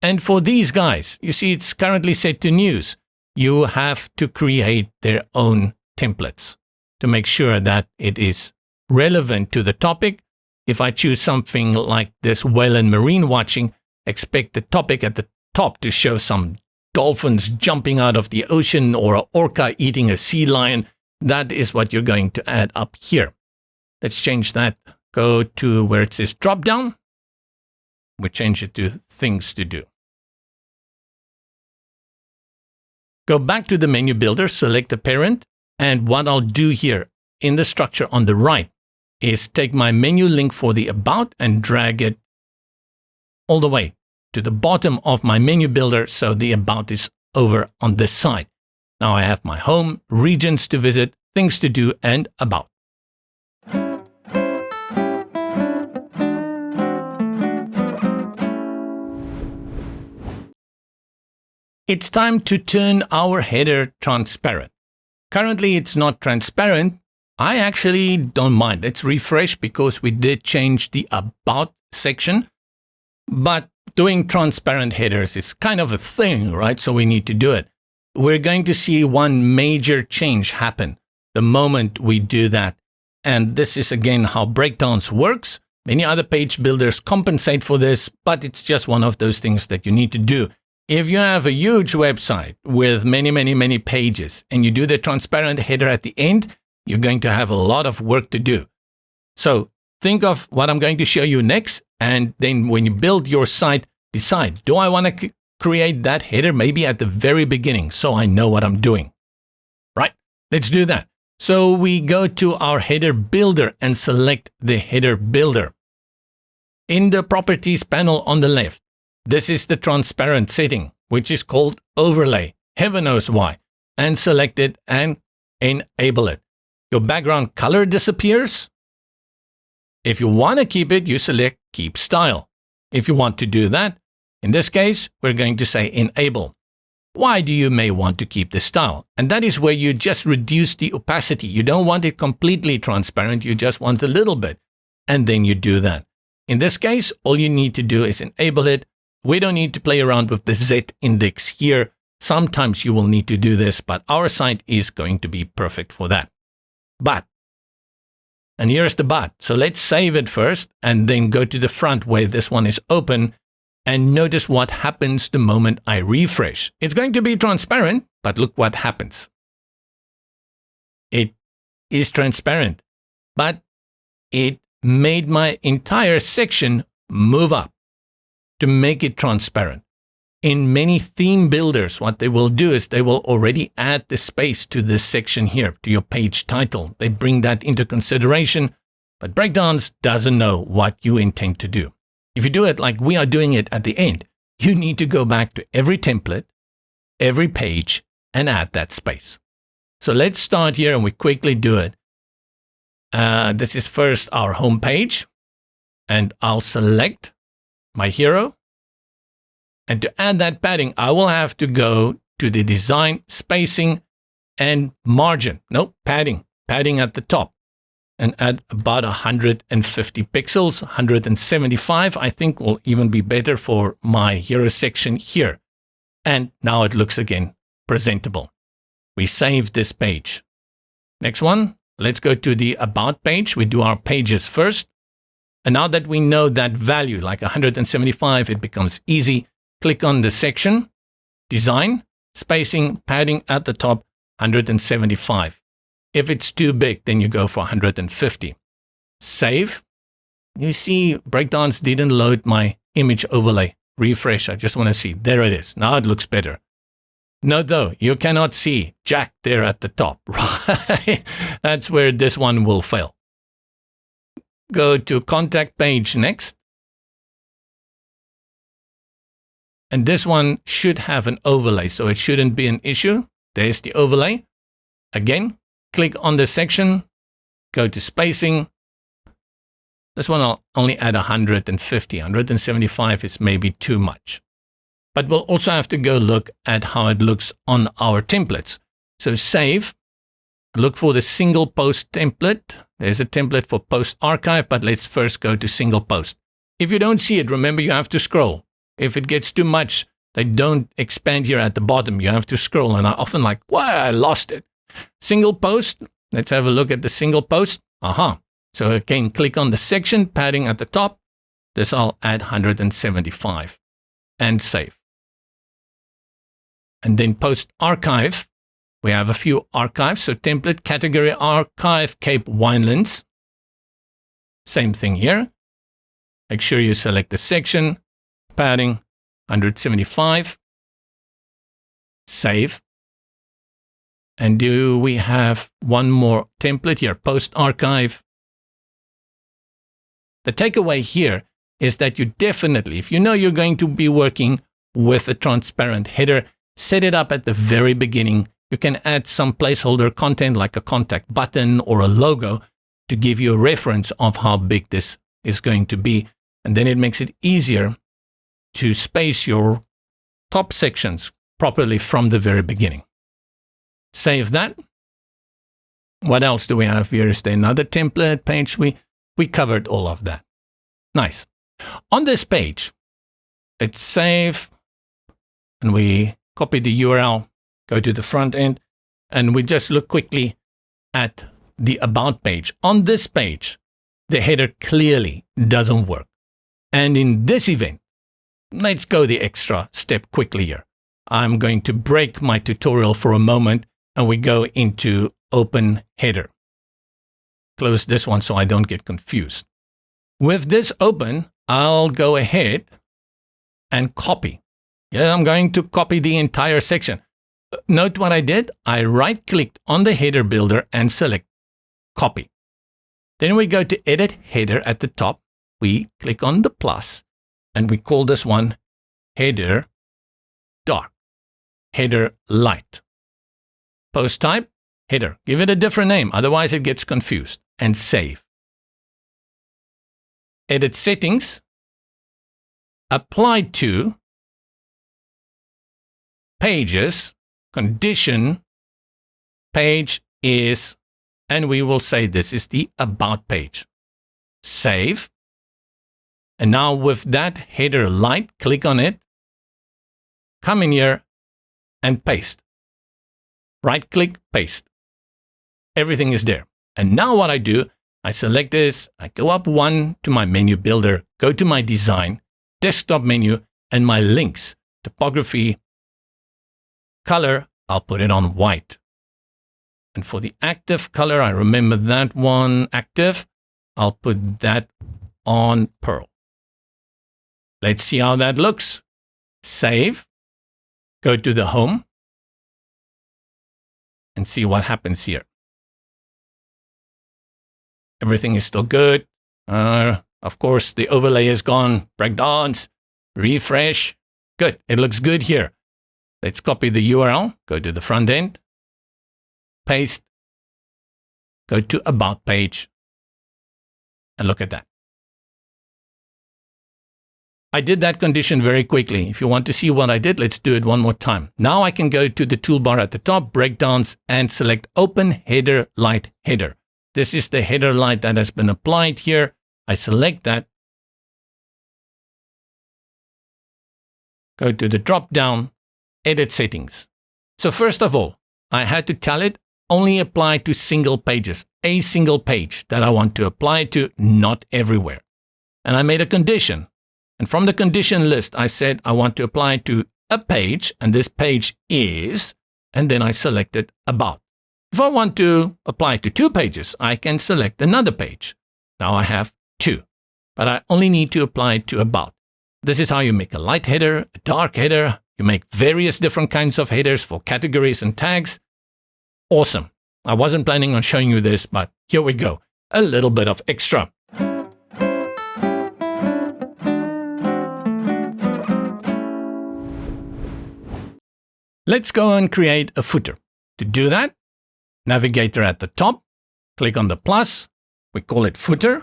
And for these guys, you see it's currently set to news. You have to create their own templates to make sure that it is relevant to the topic. If I choose something like this whale and marine watching, expect the topic at the top to show some dolphins jumping out of the ocean or an orca eating a sea lion. That is what you're going to add up here. Let's change that. Go to where it says drop down. We change it to things to do. Go back to the menu builder, select the parent. And what I'll do here in the structure on the right is take my menu link for the about and drag it all the way to the bottom of my menu builder, so the about is over on this side. Now I have my home, regions to visit, things to do, and about. It's time to turn our header transparent. Currently it's not transparent. I actually don't mind. Let's refresh because we did change the about section. But doing transparent headers is kind of a thing, right? So we need to do it. We're going to see one major change happen the moment we do that. And this is again how Breakdance works. Many other page builders compensate for this, but it's just one of those things that you need to do. If you have a huge website with many pages and you do the transparent header at the end, you're going to have a lot of work to do. So think of what I'm going to show you next. And then when you build your site, decide, do I want to create that header maybe at the very beginning so I know what I'm doing? Right, let's do that. So we go to our header builder and select the header builder. In the properties panel on the left, this is the transparent setting, which is called overlay. Heaven knows why. And select it and enable it. Your background color disappears. If you want to keep it, you select keep style. If you want to do that, in this case, we're going to say enable. Why do you may want to keep the style? And that is where you just reduce the opacity. You don't want it completely transparent. You just want a little bit. And then you do that. In this case, all you need to do is enable it. We don't need to play around with the Z index here. Sometimes you will need to do this, but our site is going to be perfect for that. But, and here's the but. So let's save it first and then go to the front where this one is open and notice what happens the moment I refresh. It's going to be transparent, but look what happens. It is transparent, but it made my entire section move up to make it transparent. In many theme builders, what they will do is they will already add the space to this section here, to your page title. They bring that into consideration, but Breakdance doesn't know what you intend to do. If you do it like we are doing it at the end, you need to go back to every template, every page, and add that space. So let's start here and we quickly do it. This is first our home page, and I'll select my hero. And to add that padding, I will have to go to the design, spacing, and margin. No, padding at the top. And add about 150 pixels, 175, I think will even be better for my hero section here. And now it looks again presentable. We save this page. Next one, let's go to the about page. We do our pages first. And now that we know that value, like 175, it becomes easy. Click on the section, design, spacing, padding at the top, 175. If it's too big, then you go for 150. Save. You see, Breakdance didn't load my image overlay. Refresh, I just want to see. There it is. Now it looks better. Note though, you cannot see Jack there at the top, right? That's where this one will fail. Go to contact page next. And this one should have an overlay, so it shouldn't be an issue. There's the overlay. Again, click on the section, go to spacing. This one I'll only add 150. 175 is maybe too much. But we'll also have to go look at how it looks on our templates. So save, look for the single post template. There's a template for post archive, but let's first go to single post. If you don't see it, remember you have to scroll. If it gets too much, they don't expand here at the bottom. You have to scroll, and I often like, why I lost it. Single post, let's have a look at the single post. So again, click on the section, padding at the top. This I'll add 175 and save. and then post archive. We have a few archives. So template, category, archive, Cape Winelands. Same thing here. Make sure you select the section, padding 175. Save. And do we have one more template here? Post archive. The takeaway here is that you definitely, if you know you're going to be working with a transparent header, set it up at the very beginning. You can add some placeholder content like a contact button or a logo to give you a reference of how big this is going to be. And then it makes it easier to space your top sections properly from the very beginning. Save that. What else do we have here? Is there another template page? We covered all of that. Nice. On this page, let's save, and we copy the URL, go to the front end, and we just look quickly at the About page. On this page, the header clearly doesn't work. And in this event, let's go the extra step quickly here. I'm going to break my tutorial for a moment, and we go into Open Header. Close this one so I don't get confused. With this open, I'll go ahead and copy. Yeah, I'm going to copy the entire section. Note what I did. I right-clicked on the header builder and select Copy. Then we go to Edit Header at the top. We click on the plus, and we call this one Header Dark, Header Light. Post type, header. Give it a different name, otherwise it gets confused. And save. Edit settings. Apply to pages. Condition. Page is, and we will say this is the About page. Save. And now with that header light, click on it. Come in here and paste. Right click, paste. Everything is there. And now what I do, I select this, I go up one to my menu builder, go to my design, desktop menu, and my links, typography, color, I'll put it on white. And for the active color, I remember that one, active, I'll put that on pearl. Let's see how that looks. Save, go to the home, and see what happens here. Everything is still good. Of course, the overlay is gone. Breakdance, refresh. Good. It looks good here. Let's copy the URL. Go to the front end. Paste. Go to About page. And look at that. I did that condition very quickly. If you want to see what I did, let's do it one more time. Now I can go to the toolbar at the top, Breakdance, and select Open Header Light Header. This is the header light that has been applied here. I select that. Go to the drop down, Edit Settings. So first of all, I had to tell it only apply to single pages, a single page that I want to apply to, not everywhere. And I made a condition. And from the condition list, I said I want to apply to a page, and this page is, and then I selected About. If I want to apply to 2 pages, I can select another page. Now I have 2, but I only need to apply to About. This is how you make a light header, a dark header. You make various different kinds of headers for categories and tags. Awesome. I wasn't planning on showing you this, but here we go. A little bit of extra. Let's go and create a footer. To do that, navigator at the top, click on the plus, we call it footer,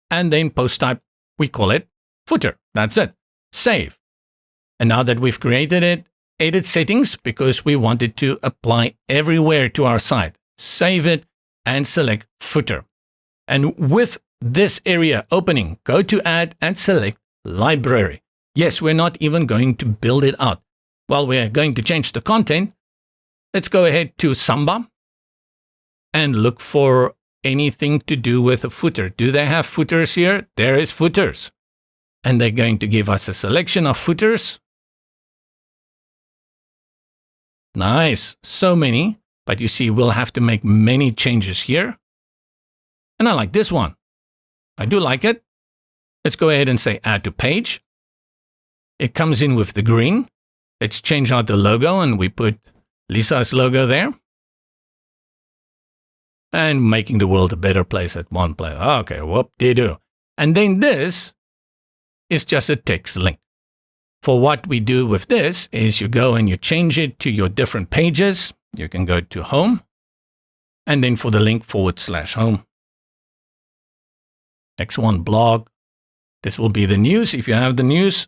and then post type, we call it footer. That's it. Save. And now that we've created it, edit settings because we want it to apply everywhere to our site. Save it and select footer. And with this area opening, go to add and select library. Yes, we're not even going to build it out. Well, we're going to change the content. Let's go ahead to Samba and look for anything to do with a footer. Do they have footers here? There is footers. And they're going to give us a selection of footers. Nice. So many. But you see, we'll have to make many changes here. And I like this one. I do like it. Let's go ahead and say add to page. It comes in with the green. Let's change out the logo and we put Lisa's logo there. And making the world a better place at one place. Okay, whoop-de-doo. And then this is just a text link. For what we do with this is you go and you change it to your different pages. You can go to home. And then for the link /home. Next one, blog. This will be the news. If you have the news,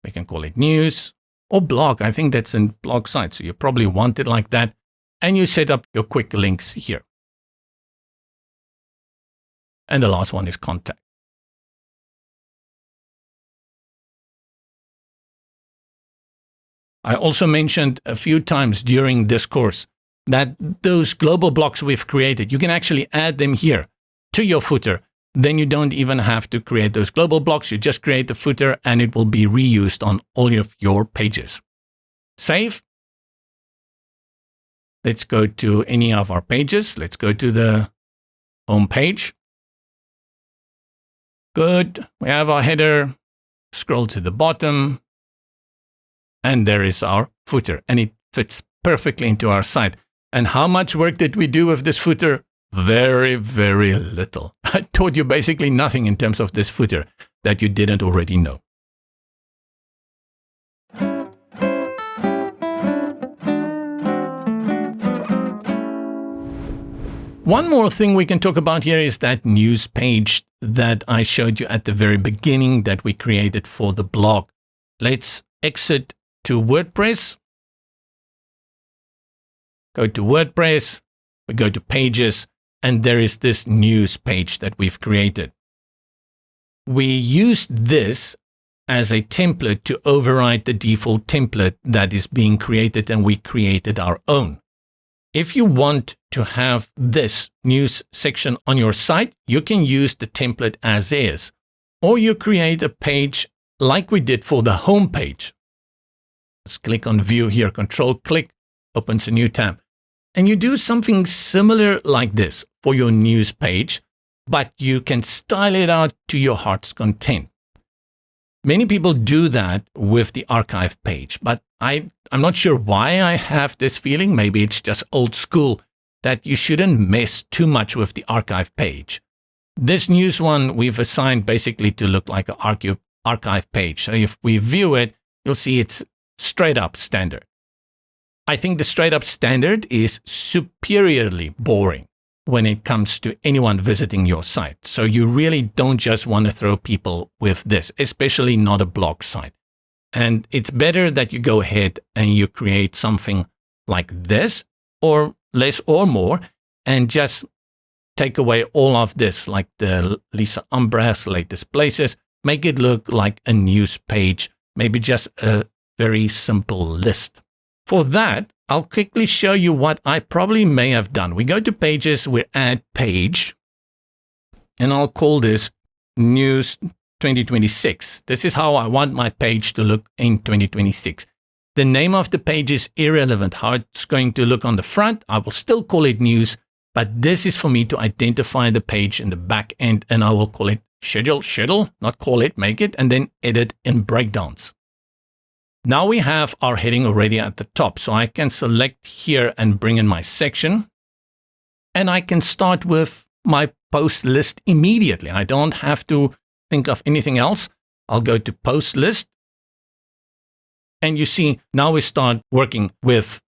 we can call it news or blog. I think that's a blog site. So you probably want it like that. And you set up your quick links here. And the last one is contact. I also mentioned a few times during this course that those global blocks we've created, you can actually add them here to your footer. Then you don't even have to create those global blocks. You just create the footer and it will be reused on all of your pages. Save. Let's go to any of our pages. Let's go to the home page. Good. We have our header. Scroll to the bottom. And there is our footer. And it fits perfectly into our site. And how much work did we do with this footer? Very, very little. I taught you basically nothing in terms of this footer that you didn't already know. One more thing we can talk about here is that news page that I showed you at the very beginning that we created for the blog. Let's exit to WordPress. Go to WordPress. We go to pages. And there is this news page that we've created. We used this as a template to override the default template that is being created, and we created our own. If you want to have this news section on your site, you can use the template as is, or you create a page like we did for the home page. Let's click on View here, Control click, opens a new tab. And you do something similar like this for your news page, but you can style it out to your heart's content. Many people do that with the archive page, but I'm not sure why I have this feeling. Maybe it's just old school that you shouldn't mess too much with the archive page. This news one we've assigned basically to look like an archive page. So if we view it, you'll see it's straight up standard. I think the straight up standard is superiorly boring when it comes to anyone visiting your site. So you really don't just want to throw people with this, especially not a blog site. And it's better that you go ahead and you create something like this, or less or more, and just take away all of this, like the Lisa Umbra's latest places, make it look like a news page, maybe just a very simple list. For that, I'll quickly show you what I probably may have done. We go to pages, we add page, and I'll call this News 2026. This is how I want my page to look in 2026. The name of the page is irrelevant. How it's going to look on the front, I will still call it news, but this is for me to identify the page in the back end, and I will call it schedule, not call it, make it, and then edit in Breakdance. Now we have our heading already at the top, so I can select here and bring in my section, and I can start with my post list immediately. I don't have to think of anything else. I'll go to post list, and you see now we start working with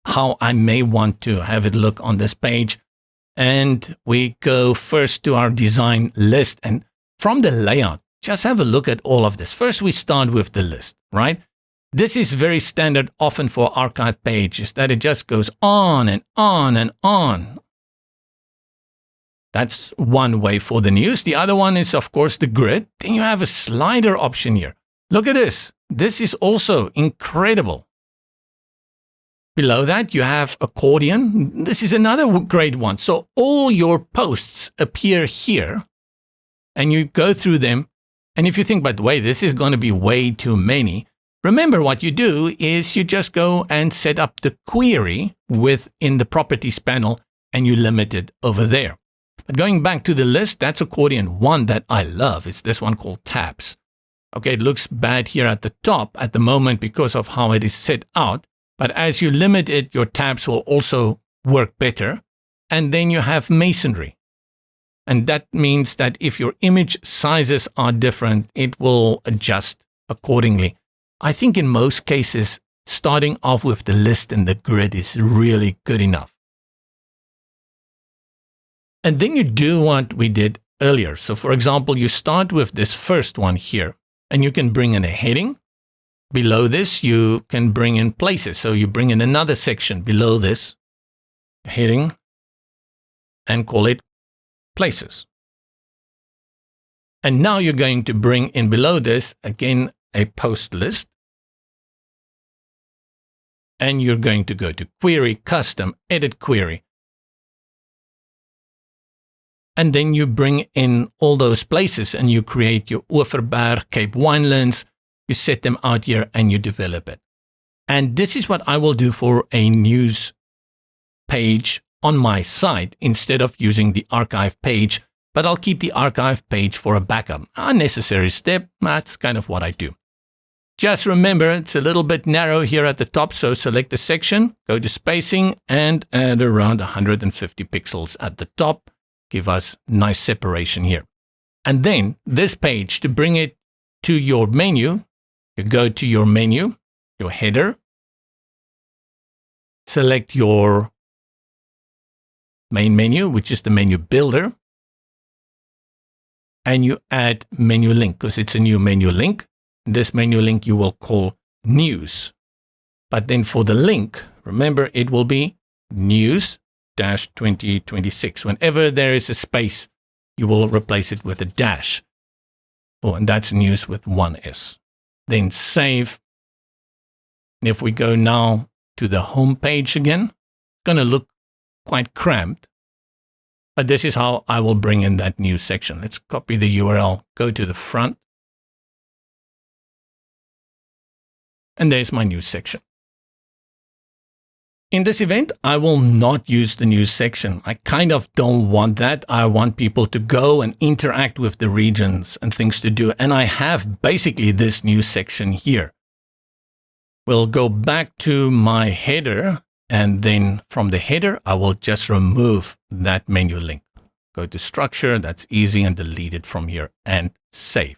how I may want to have it look on this page. And we go first to our design list, and from the layout, just have a look at all of this. First, we start with the list, right? This is very standard often for archive pages, that it just goes on and on and on. That's one way for the news. The other one is, of course, the grid. Then you have a slider option here. Look at this. This is also incredible. Below that, you have Accordion. This is another great one. So all your posts appear here, and you go through them. And if you think, but wait, this is going to be way too many, Remember, what you do is you just go and set up the query within the properties panel and you limit it over there. But going back to the list, that's Accordion. One that I love is this one called tabs. Okay, it looks bad here at the top at the moment because of how it is set out. But as you limit it, your tabs will also work better. And then you have masonry. And that means that if your image sizes are different, it will adjust accordingly. I think in most cases, starting off with the list and the grid is really good enough. And then you do what we did earlier. So for example, you start with this first one here, and you can bring in a heading. Below this, you can bring in places. So you bring in another section below this heading and call it places. And now you're going to bring in below this, again, a post list. And you're going to go to Query, Custom, Edit Query. And then you bring in all those places and you create your Overberg, Cape Winelands. You set them out here and you develop it. And this is what I will do for a news page on my site instead of using the archive page. But I'll keep the archive page for a backup. Unnecessary step, that's kind of what I do. Just remember, it's a little bit narrow here at the top, so select the section, go to spacing, and add around 150 pixels at the top. Give us nice separation here. And then this page, to bring it to your menu, you go to your menu, your header, select your main menu, which is the menu builder, and you add menu link because it's a new menu link. This menu link you will call news. But then for the link, remember it will be news-2026. Whenever there is a space, you will replace it with a dash. Oh, and that's news with one S. Then save. And if we go now to the home page again, it's going to look quite cramped. But this is how I will bring in that news section. Let's copy the URL, go to the front. And there's my news section. In this event, I will not use the news section. I kind of don't want that. I want people to go and interact with the regions and things to do. And I have basically this news section here. We'll go back to my header. And then from the header, I will just remove that menu link. Go to structure. That's easy, and delete it from here and save.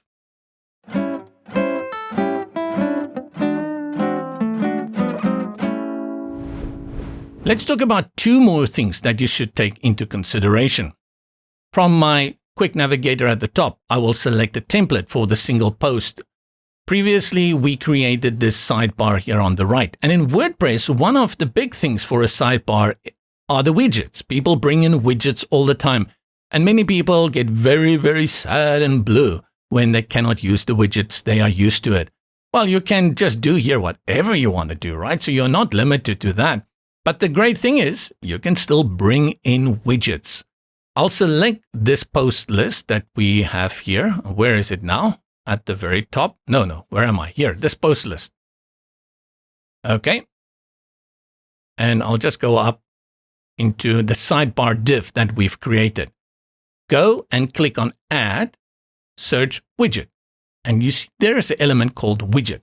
Let's talk about two more things that you should take into consideration. From my quick navigator at the top, I will select a template for the single post. Previously, we created this sidebar here on the right. And in WordPress, one of the big things for a sidebar are the widgets. People bring in widgets all the time. And many people get very, very sad and blue when they cannot use the widgets. They are used to it. Well, you can just do here whatever you want to do, right? So you're not limited to that. But the great thing is you can still bring in widgets. I'll select this post list that we have here. Where is it now? At the very top? No, where am I? Here, this post list. Okay. And I'll just go up into the sidebar div that we've created. Go and click on Add, search Widget. And you see there's an element called Widget.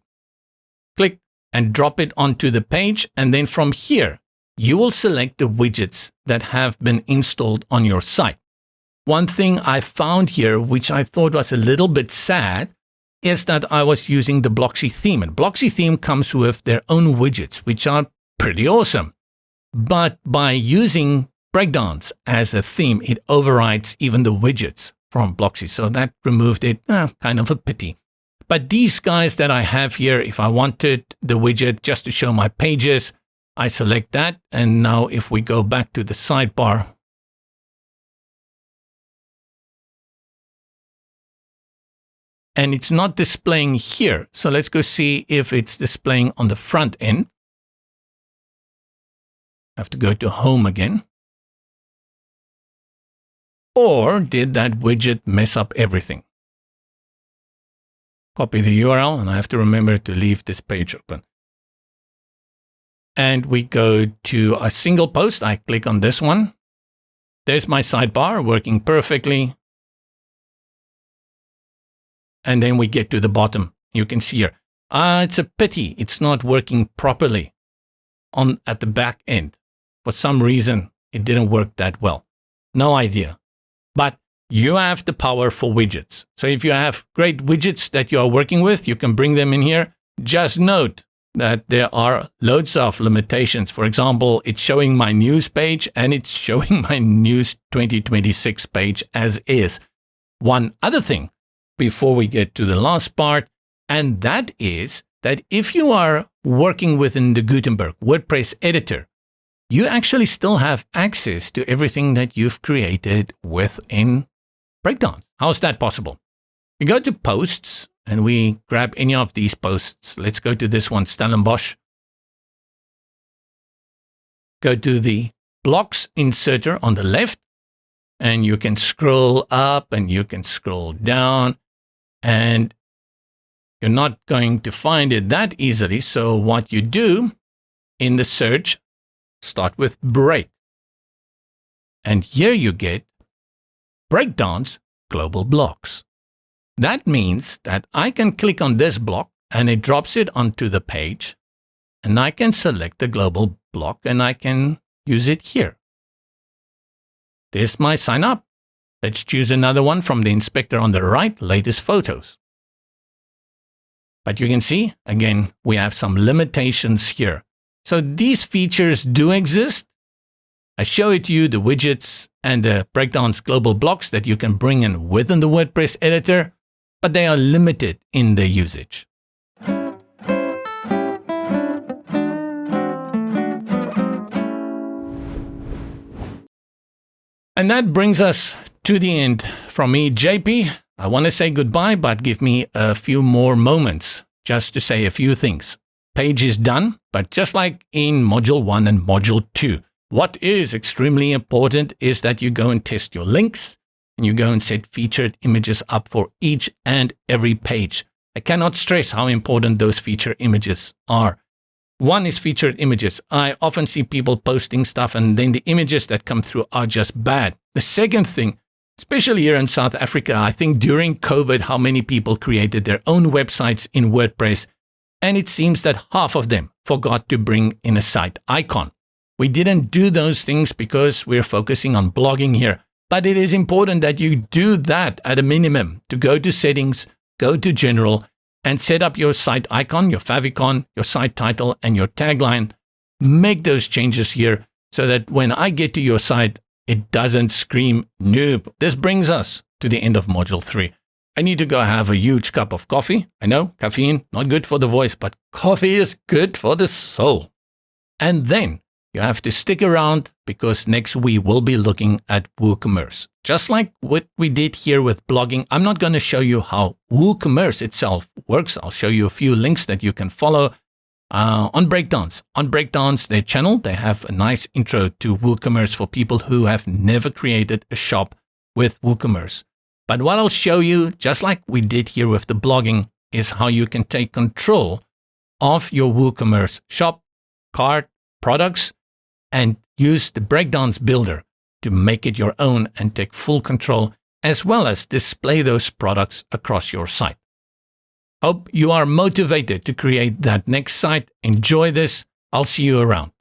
Click and drop it onto the page. And then from here, you will select the widgets that have been installed on your site. One thing I found here, which I thought was a little bit sad, is that I was using the Blocksy theme. And Blocksy theme comes with their own widgets, which are pretty awesome. But by using Breakdance as a theme, it overrides even the widgets from Blocksy. So that removed it, kind of a pity. But these guys that I have here, if I wanted the widget just to show my pages, I select that, and now if we go back to the sidebar, and it's not displaying here, so let's go see if it's displaying on the front end. I have to go to home again. Or did that widget mess up everything? copy the URL, and I have to remember to leave this page open. And we go to a single post. I click on this one. There's my sidebar working perfectly. And then we get to the bottom. You can see here. It's a pity it's not working properly at the back end. For some reason, it didn't work that well. No idea. But you have the power for widgets. So if you have great widgets that you are working with, you can bring them in here. Just note that there are loads of limitations. For example, it's showing my news page and it's showing my news 2026 page as is. One other thing before we get to the last part, and that is that if you are working within the Gutenberg WordPress editor, you actually still have access to everything that you've created within Breakdance. How's that possible? We go to posts and we grab any of these posts. Let's go to this one, Stellenbosch. Go to the blocks inserter on the left, and you can scroll up and you can scroll down, and you're not going to find it that easily. So what you do in the search, start with break. And here you get Breakdance global blocks. That means that I can click on this block and it drops it onto the page, and I can select the global block and I can use it here. There's my sign up. Let's choose another one from the inspector on the right, latest photos. But you can see, again, we have some limitations here. So these features do exist. I show it to you, the widgets and the Breakdance global blocks that you can bring in within the WordPress editor, but they are limited in their usage. And that brings us to the end from me, JP. I want to say goodbye, but give me a few more moments just to say a few things. Page is done, but just like in Module 1 and Module 2, what is extremely important is that you go and test your links and you go and set featured images up for each and every page. I cannot stress how important those featured images are. One is featured images. I often see people posting stuff and then the images that come through are just bad. The second thing, especially here in South Africa, I think during COVID, how many people created their own websites in WordPress, and it seems that half of them forgot to bring in a site icon. We didn't do those things because we're focusing on blogging here, but it is important that you do that at a minimum, to go to settings, go to general, and set up your site icon, your favicon, your site title, and your tagline. Make those changes here so that when I get to your site, it doesn't scream noob. This brings us to the end of Module 3. I need to go have a huge cup of coffee. I know, caffeine, not good for the voice, but coffee is good for the soul. And then you have to stick around because next we will be looking at WooCommerce. Just like what we did here with blogging, I'm not going to show you how WooCommerce itself works. I'll show you a few links that you can follow on Breakdance. On Breakdance, their channel, they have a nice intro to WooCommerce for people who have never created a shop with WooCommerce. But what I'll show you, just like we did here with the blogging, is how you can take control of your WooCommerce shop, cart, products, and use the Breakdance builder to make it your own and take full control, as well as display those products across your site. Hope you are motivated to create that next site. Enjoy this. I'll see you around.